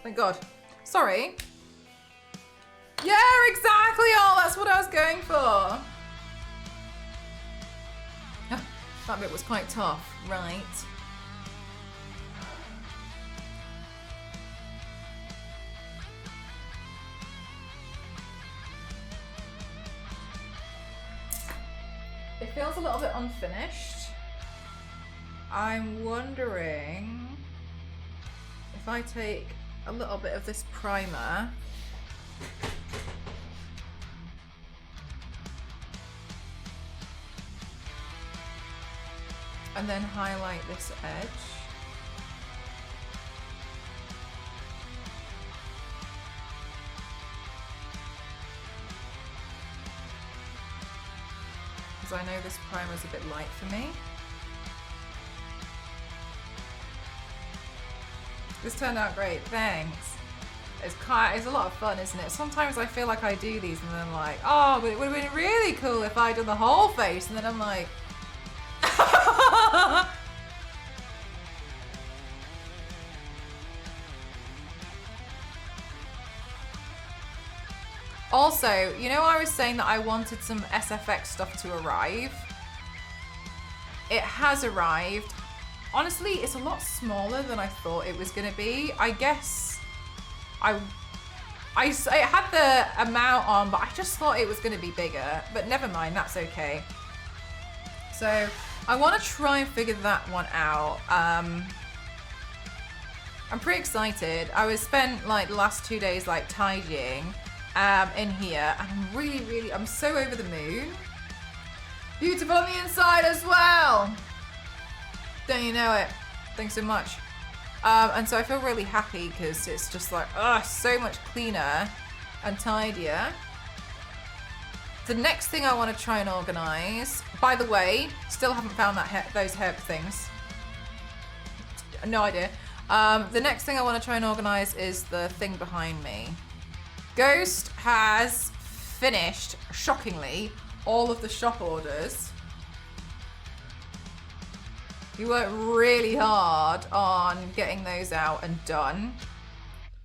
Thank God. Sorry. Yeah, exactly. Oh, that's what I was going for. That bit was quite tough, right? It feels a little bit unfinished. I'm wondering if I take a little bit of this primer and then highlight this edge. Because I know this primer's a bit light for me. This turned out great, thanks. It's a lot of fun, isn't it? Sometimes I feel like I do these and then I'm like, oh, but it would have been really cool if I'd done the whole face, and then I'm like, also, you know, I was saying that I wanted some SFX stuff to arrive. It has arrived. Honestly, it's a lot smaller than I thought it was going to be. I guess I had the amount on, but I just thought it was going to be bigger. But never mind, that's okay. So I want to try and figure that one out. I'm pretty excited. I was spent like the last 2 days like tidying in here, and I'm so over the moon. Beautiful on the inside as well. Don't you know it? Thanks so much. And so I feel really happy because it's just like, so much cleaner and tidier. The next thing I want to try and organize, by the way, still haven't found that those herb things. No idea. The next thing I want to try and organize is the thing behind me. Ghost has finished, shockingly, all of the shop orders. He worked really hard on getting those out and done.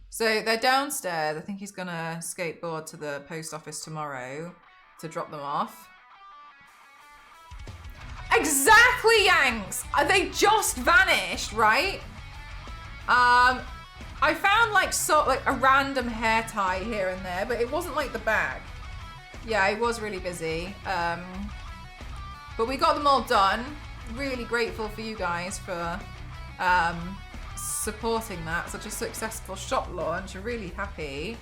So they're downstairs. I think he's gonna skateboard to the post office tomorrow to drop them off. Exactly, Yanks! They just vanished, right? I found like a random hair tie here and there, but it wasn't like the bag. Yeah, he was really busy. But we got them all done. Really grateful for you guys for supporting that. Such a successful shop launch. Really happy.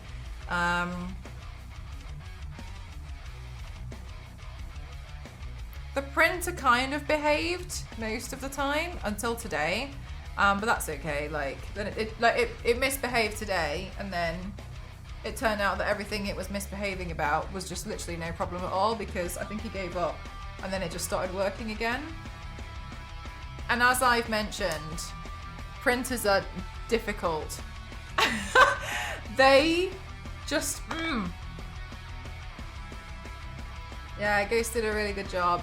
The printer kind of behaved most of the time until today, but that's okay. Like then it misbehaved today, and then it turned out that everything it was misbehaving about was just literally no problem at all, because I think he gave up, and then it just started working again. And as I've mentioned, printers are difficult. They just, Yeah, Ghost did a really good job.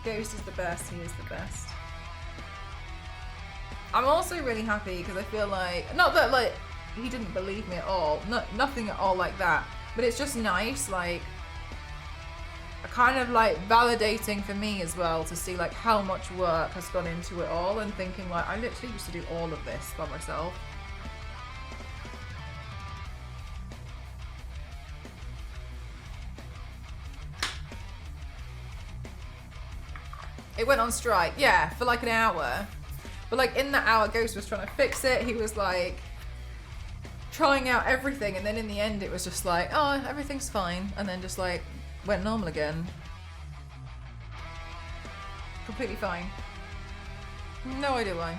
Ghost is the best, he is the best. I'm also really happy because I feel like, not that like he didn't believe me at all, nothing at all like that, but it's just nice, like, kind of like validating for me as well to see like how much work has gone into it all, and thinking like I literally used to do all of this by myself. It went on strike, yeah, for like an hour. But like in that hour, Ghost was trying to fix it. He was like trying out everything, and then in the end it was just like, oh, everything's fine, and then just like went normal again. Completely fine. No idea why.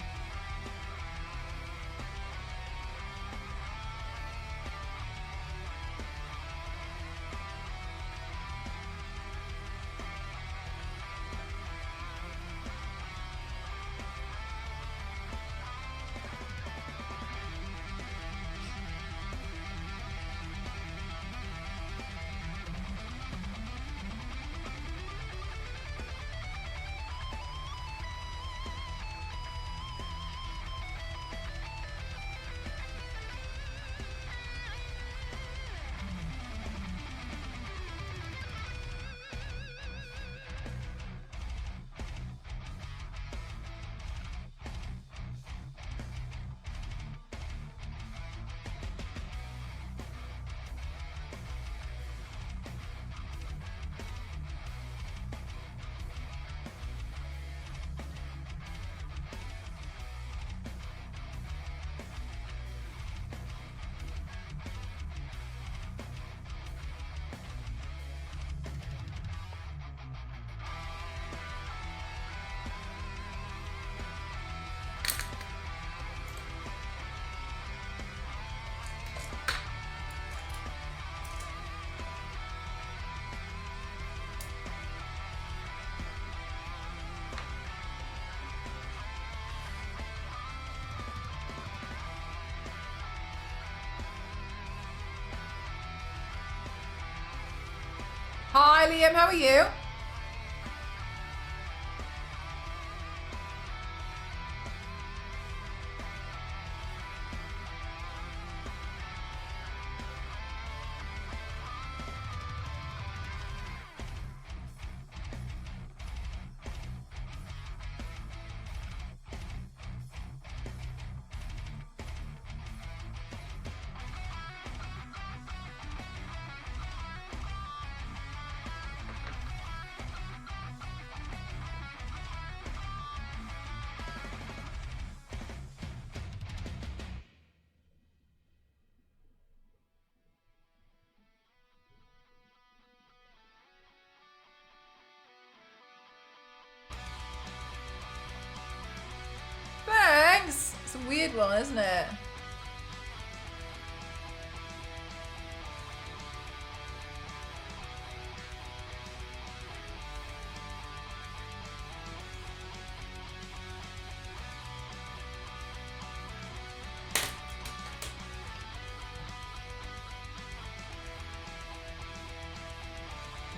Hi, Liam. How are you? Thanks. It's a weird one, isn't it?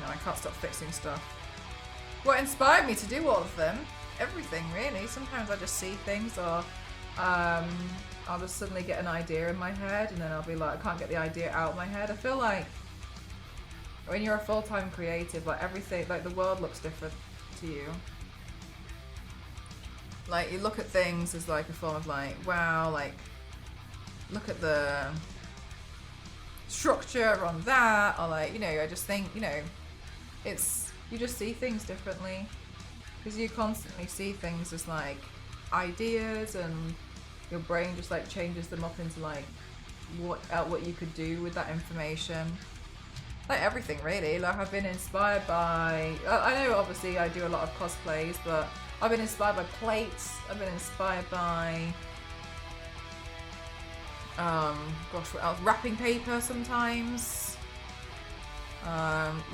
No, I can't stop fixing stuff. What inspired me to do all of them? Everything, really. Sometimes I just see things, or I'll just suddenly get an idea in my head, and then I'll be like, I can't get the idea out of my head. I feel like when you're a full-time creative, like everything, like the world looks different to you. Like you look at things as like a form of like, wow, like look at the structure on that, or like, you know, I just think, you know, it's, you just see things differently because you constantly see things as like ideas, and your brain just like changes them up into like what you could do with that information. Like everything really. Like I've been inspired by, I know obviously I do a lot of cosplays, but I've been inspired by plates. I've been inspired by gosh, what else? Wrapping paper sometimes.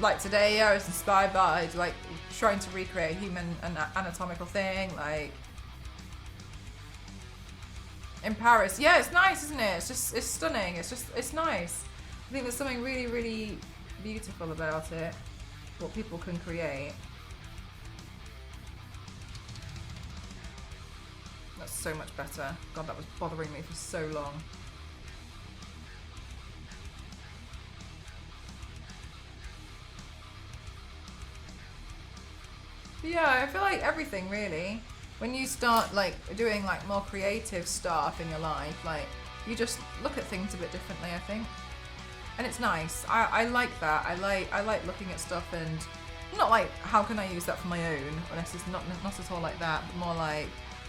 Like today I was inspired by like trying to recreate a human anatomical thing, like in Paris. Yeah, it's nice, isn't it? It's just, it's stunning. It's nice. I think there's something really, really beautiful about it, what people can create. That's so much better. God, that was bothering me for so long. But yeah, I feel like everything really. When you start like doing like more creative stuff in your life, like you just look at things a bit differently, I think. And it's nice. I like that. I like looking at stuff, and not like how can I use that for my own, or not at all like that, but more like,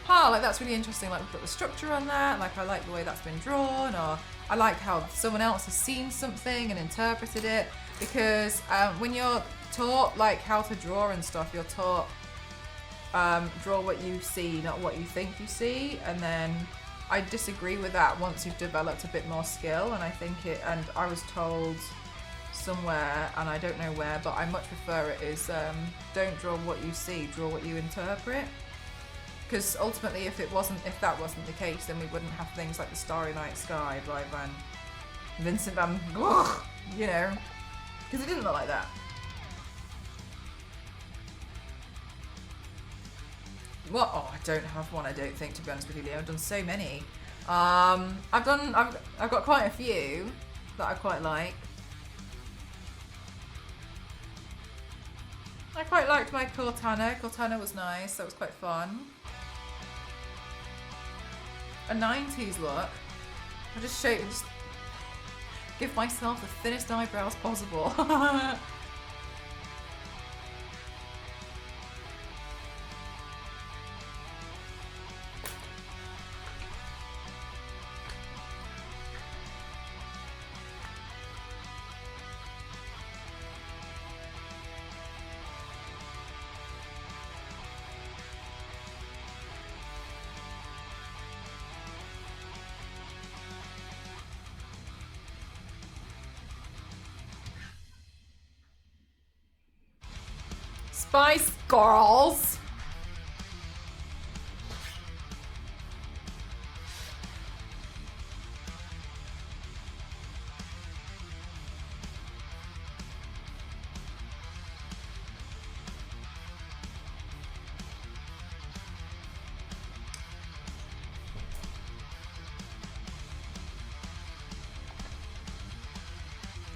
oh, like that's really interesting, like we've got the structure on that, like I like the way that's been drawn, or I like how someone else has seen something and interpreted it. Because when you're taught like how to draw and stuff, you're taught draw what you see, not what you think you see. And then I disagree with that once you've developed a bit more skill, and I think it, and I was told somewhere, and I don't know where, but I much prefer it is don't draw what you see, draw what you interpret. Because ultimately if that wasn't the case, then we wouldn't have things like the Starry Night Sky by Vincent van Gogh, you know, because it didn't look like that. What? Oh, I don't have one, I don't think, to be honest with you, Liam. I've done so many. I've got quite a few that I quite like. I quite liked my Cortana. Cortana was nice. That was quite fun. A 90s look. I just give myself the thinnest eyebrows possible. Spice Girls.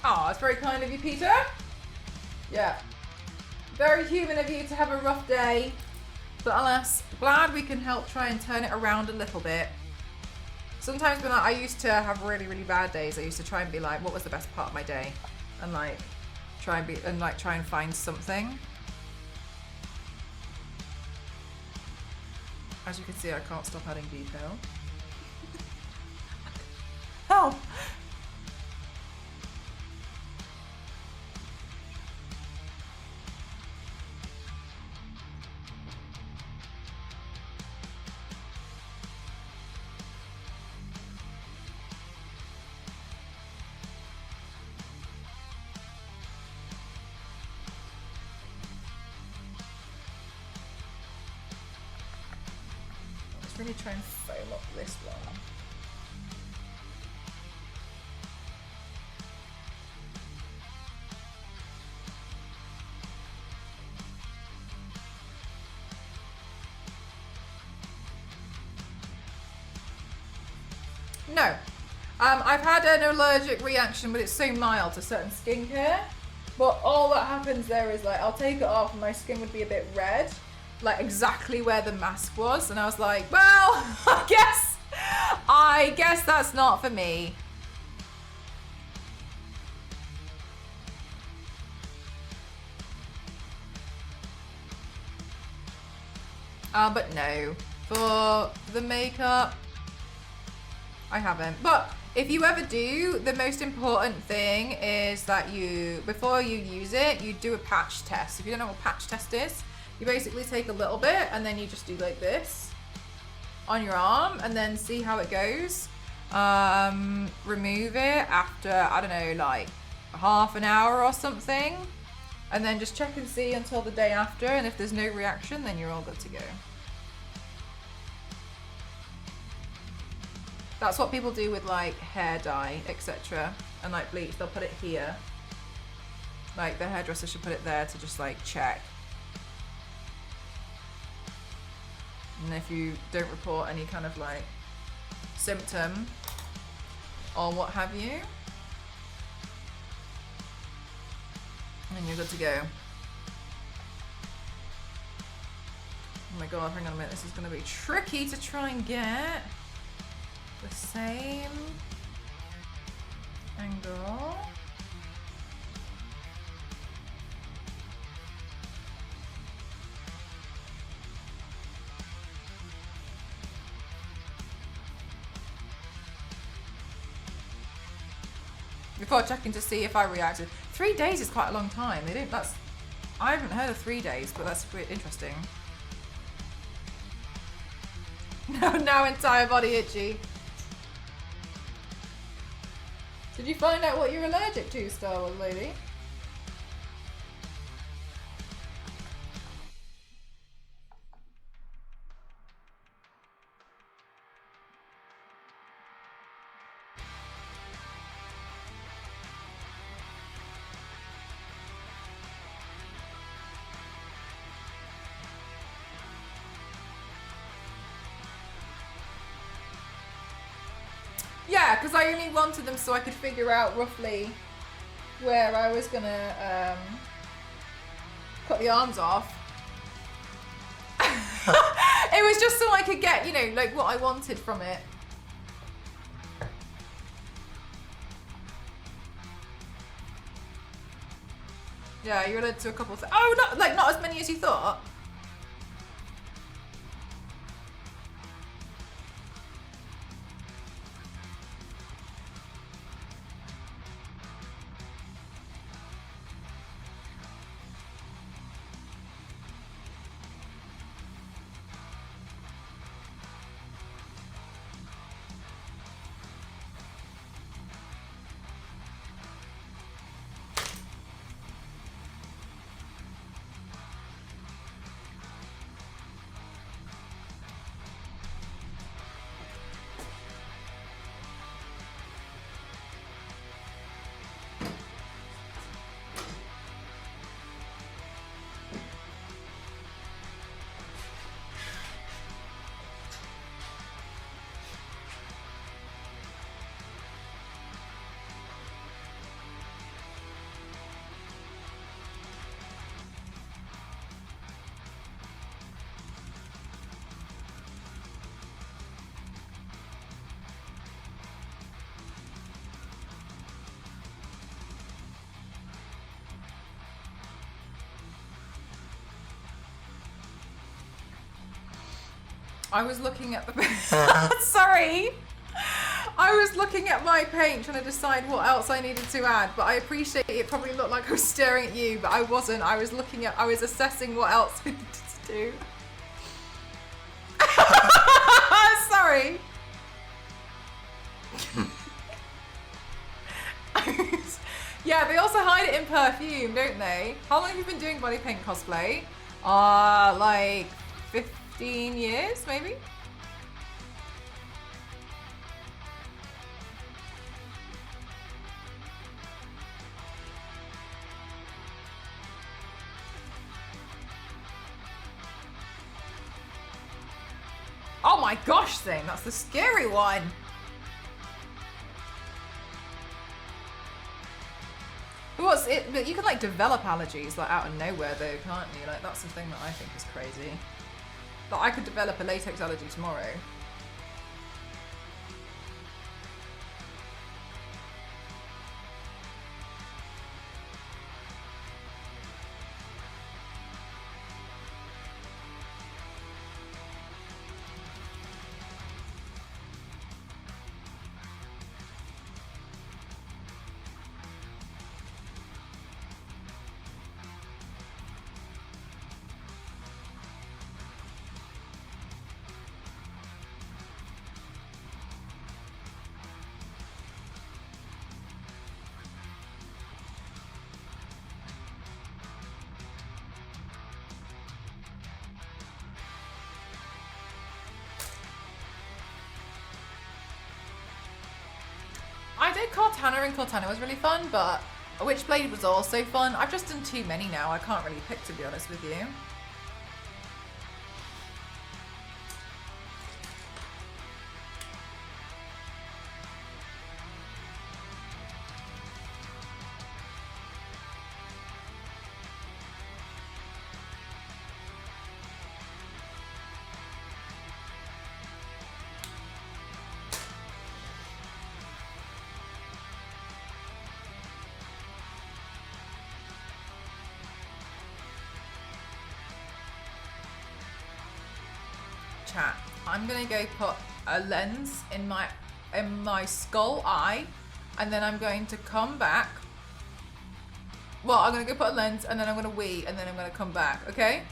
Oh, it's very kind of you, Peter. Yeah. Very human of you to have a rough day. But alas, glad we can help try and turn it around a little bit. Sometimes when I used to have really, really bad days, I used to try and be like, what was the best part of my day? And like, try and find something. As you can see, I can't stop adding detail. Oh! Let's really try and foam up this one. No. I've had an allergic reaction, but it's so mild to certain skincare. But all that happens there is like, I'll take it off and my skin would be a bit red, like exactly where the mask was. And I was like, well, I guess that's not for me. But no, for the makeup, I haven't. But if you ever do, the most important thing is that you, before you use it, you do a patch test. If you don't know what patch test is, you basically take a little bit and then you just do like this on your arm and then see how it goes. Remove it after, I don't know, like half an hour or something. And then just check and see until the day after. And if there's no reaction, then you're all good to go. That's what people do with like hair dye, etc. And like bleach, they'll put it here. Like the hairdresser should put it there to just like check. And if you don't report any kind of like symptom or what have you, then you're good to go. Oh my god, hang on a minute, this is gonna be tricky to try and get the same angle. Before checking to see if I reacted. 3 days is quite a long time. They don't, I haven't heard of 3 days, but that's pretty interesting. No, now entire body itchy. Did you find out what you're allergic to, Star Wars lady? Yeah, because I only wanted them so I could figure out roughly where I was gonna cut the arms off. It was just so I could get, you know, like what I wanted from it. Yeah, you're allowed to a couple of oh, not as many as you thought. I was looking at the sorry. I was looking at my paint trying to decide what else I needed to add, but I appreciate it probably looked like I was staring at you, but I wasn't. I was assessing what else I needed to do. Sorry. Yeah, they also hide it in perfume, don't they? How long have you been doing body paint cosplay? Like 15 years, maybe? Oh my gosh, thing, that's the scary one. What's it? But you can like develop allergies like out of nowhere though, can't you? Like that's the thing that I think is crazy. Like I could develop a latex allergy tomorrow. I did Cortana, and Cortana was really fun, but Witchblade was also fun. I've just done too many now. I can't really pick, to be honest with you. Chat. I'm gonna go put a lens in my skull eye, and then I'm going to come back. Well, I'm gonna go put a lens, and then I'm gonna wee, and then I'm gonna come back. Okay?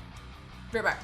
Be right back.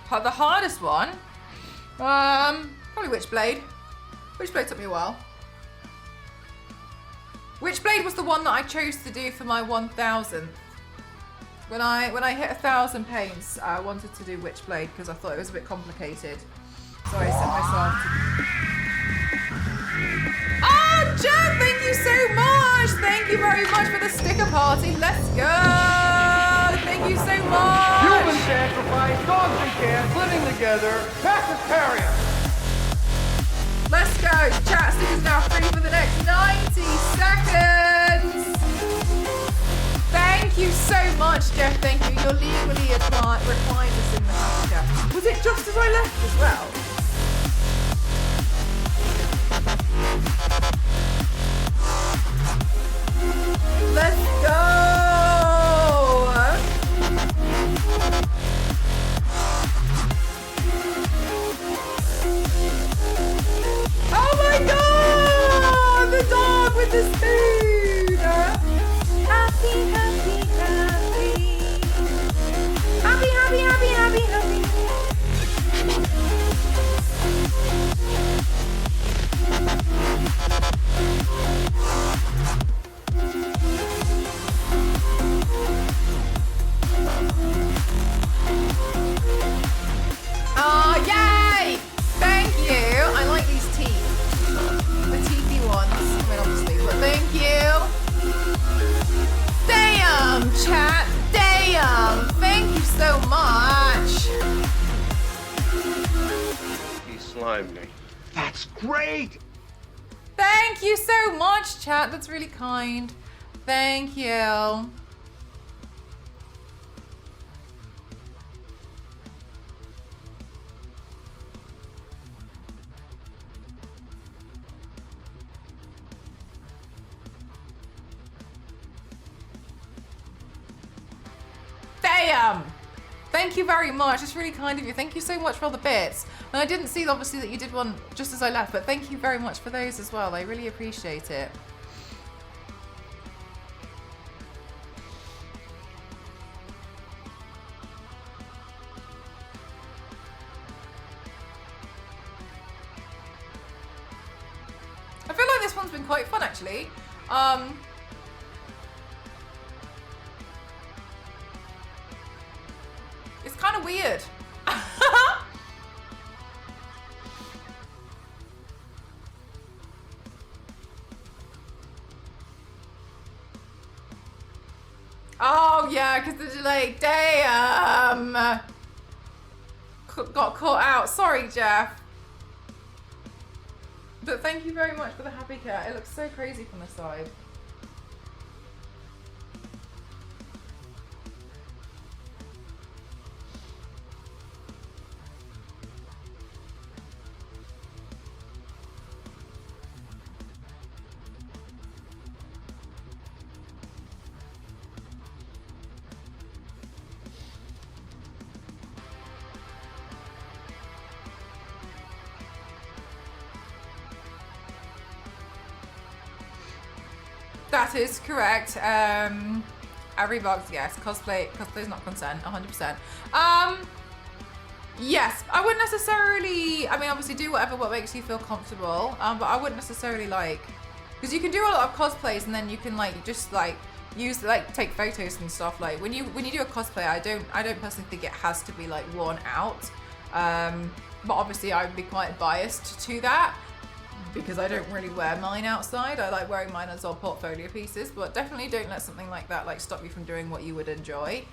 The hardest one? Probably Witchblade. Witchblade took me a while. Witchblade was the one that I chose to do for my 1000th. When I hit 1,000 paints, I wanted to do Witchblade because I thought it was a bit complicated. So I set myself to... Oh, Jack, thank you so much! Thank you very much for the sticker party. Let's go! Thank you so much! Human sacrifice, dogs and cats living together, Pacificaria. Let's go! Chat stickers now free for the next 90 seconds! Thank you so much, Jeff. Thank you. You're legally required to sing the happy chat. Was it just as I left as well? Let's go! Oh my god! The dog with the spoon! Happy, happy, happy. Happy, happy, happy, happy, happy. Oh, yay! Thank you. I like these teeth. The teethy ones. I mean, obviously, but thank you. Damn, chat. Damn. Thank you so much. He slimed me. That's great! Thank you so much, chat. That's really kind. Thank you. Damn! Thank you very much. It's really kind of you. Thank you so much for all the bits. And I didn't see, obviously, that you did one just as I left, but thank you very much for those as well. I really appreciate it. I feel like this one's been quite fun, actually. It's kind of weird. Oh, yeah, because the delay. Damn. Got caught out. Sorry, Jeff. But thank you very much for the happy cat. It looks so crazy from the side. That is correct. Every box, yes. Cosplay's not consent, 100%. Yes, I wouldn't necessarily, I mean, obviously do what makes you feel comfortable, but I wouldn't necessarily like, because you can do a lot of cosplays and then you can like, just like, use, like, take photos and stuff. Like, when you do a cosplay, I don't personally think it has to be like worn out. But obviously I would be quite biased to that, because I don't really wear mine outside. I like wearing mine as all portfolio pieces, but definitely don't let something like that like stop you from doing what you would enjoy.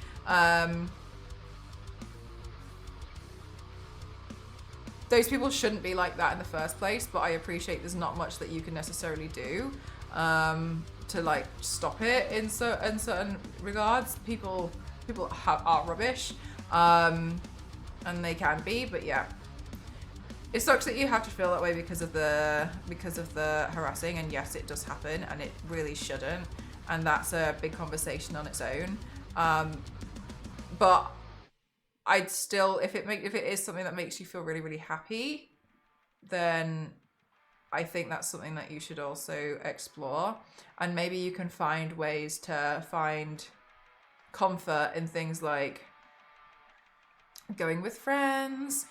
Those people shouldn't be like that in the first place, but I appreciate there's not much that you can necessarily do to like stop it in certain regards. People are rubbish, and they can be, but yeah. It sucks that you have to feel that way because of the harassing, and yes, it does happen, and it really shouldn't, and that's a big conversation on its own. But I'd still, if it is something that makes you feel really, really happy, then I think that's something that you should also explore, and maybe you can find ways to find comfort in things like going with friends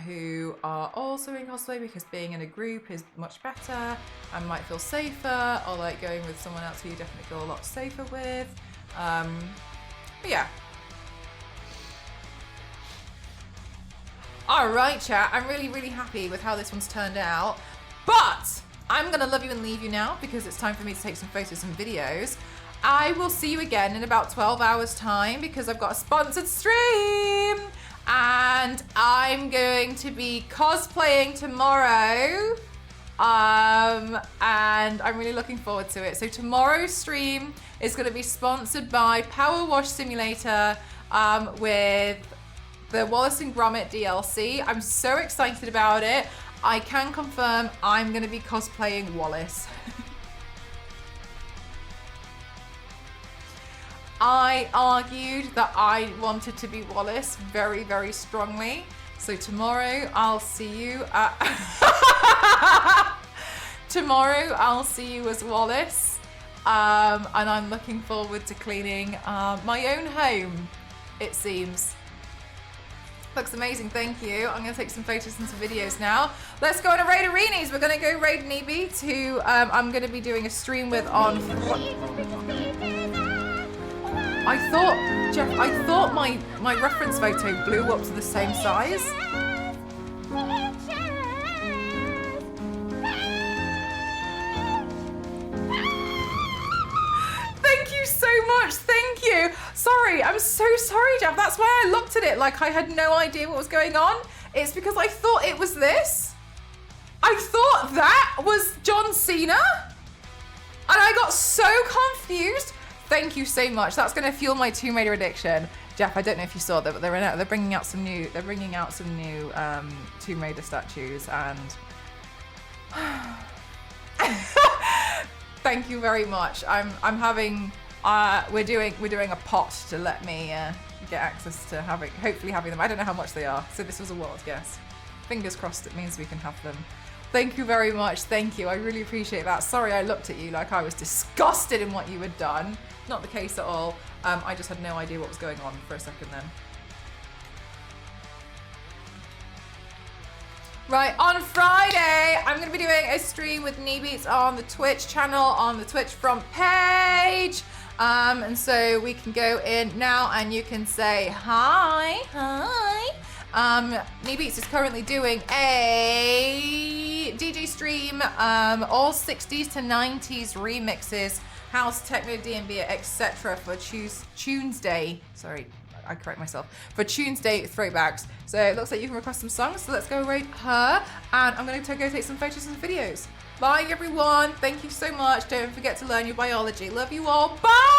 who are also in cosplay, because being in a group is much better and might feel safer, or like going with someone else who you definitely feel a lot safer with. But yeah. All right, chat. I'm really, really happy with how this one's turned out. But I'm going to love you and leave you now because it's time for me to take some photos and videos. I will see you again in about 12 hours time because I've got a sponsored stream. And I'm going to be cosplaying tomorrow. And I'm really looking forward to it. So tomorrow's stream is going to be sponsored by Power Wash Simulator with the Wallace and Gromit DLC. I'm so excited about it. I can confirm I'm going to be cosplaying Wallace. I argued that I wanted to be Wallace very, very strongly. So tomorrow I'll see you tomorrow I'll see you as Wallace. And I'm looking forward to cleaning my own home, it seems. Looks amazing, thank you. I'm gonna take some photos and some videos now. Let's go on a raid Arenas. We're gonna go raid Neebeats, who I'm gonna be doing a stream with on... Jeff, I thought my reference photo blew up to the same size. Thank you so much, thank you. Sorry, I'm so sorry, Jeff. That's why I looked at it like I had no idea what was going on. It's because I thought it was this. I thought that was John Cena. And I got so confused. Thank you so much. That's going to fuel my Tomb Raider addiction. Jeff, I don't know if you saw that, but they're bringing out some new Tomb Raider statues, and thank you very much. I'm having we're doing a pot to let me get access to hopefully having them. I don't know how much they are, so this was a wild guess. Fingers crossed it means we can have them. Thank you very much. Thank you. I really appreciate that. Sorry I looked at you like I was disgusted in what you had done. Not the case at all. I just had no idea what was going on for a second then. Right, on Friday, I'm going to be doing a stream with Neebeats on the Twitch channel, on the Twitch front page. And so we can go in now and you can say hi. Neebeats is currently doing a DJ stream, all 60s to 90s remixes, house, techno, D&B, etc. for Tuesday. Sorry, I correct myself. For Tuesday throwbacks. So it looks like you can request some songs. So let's go rate her. And I'm going to go take some photos and videos. Bye, everyone. Thank you so much. Don't forget to learn your biology. Love you all. Bye.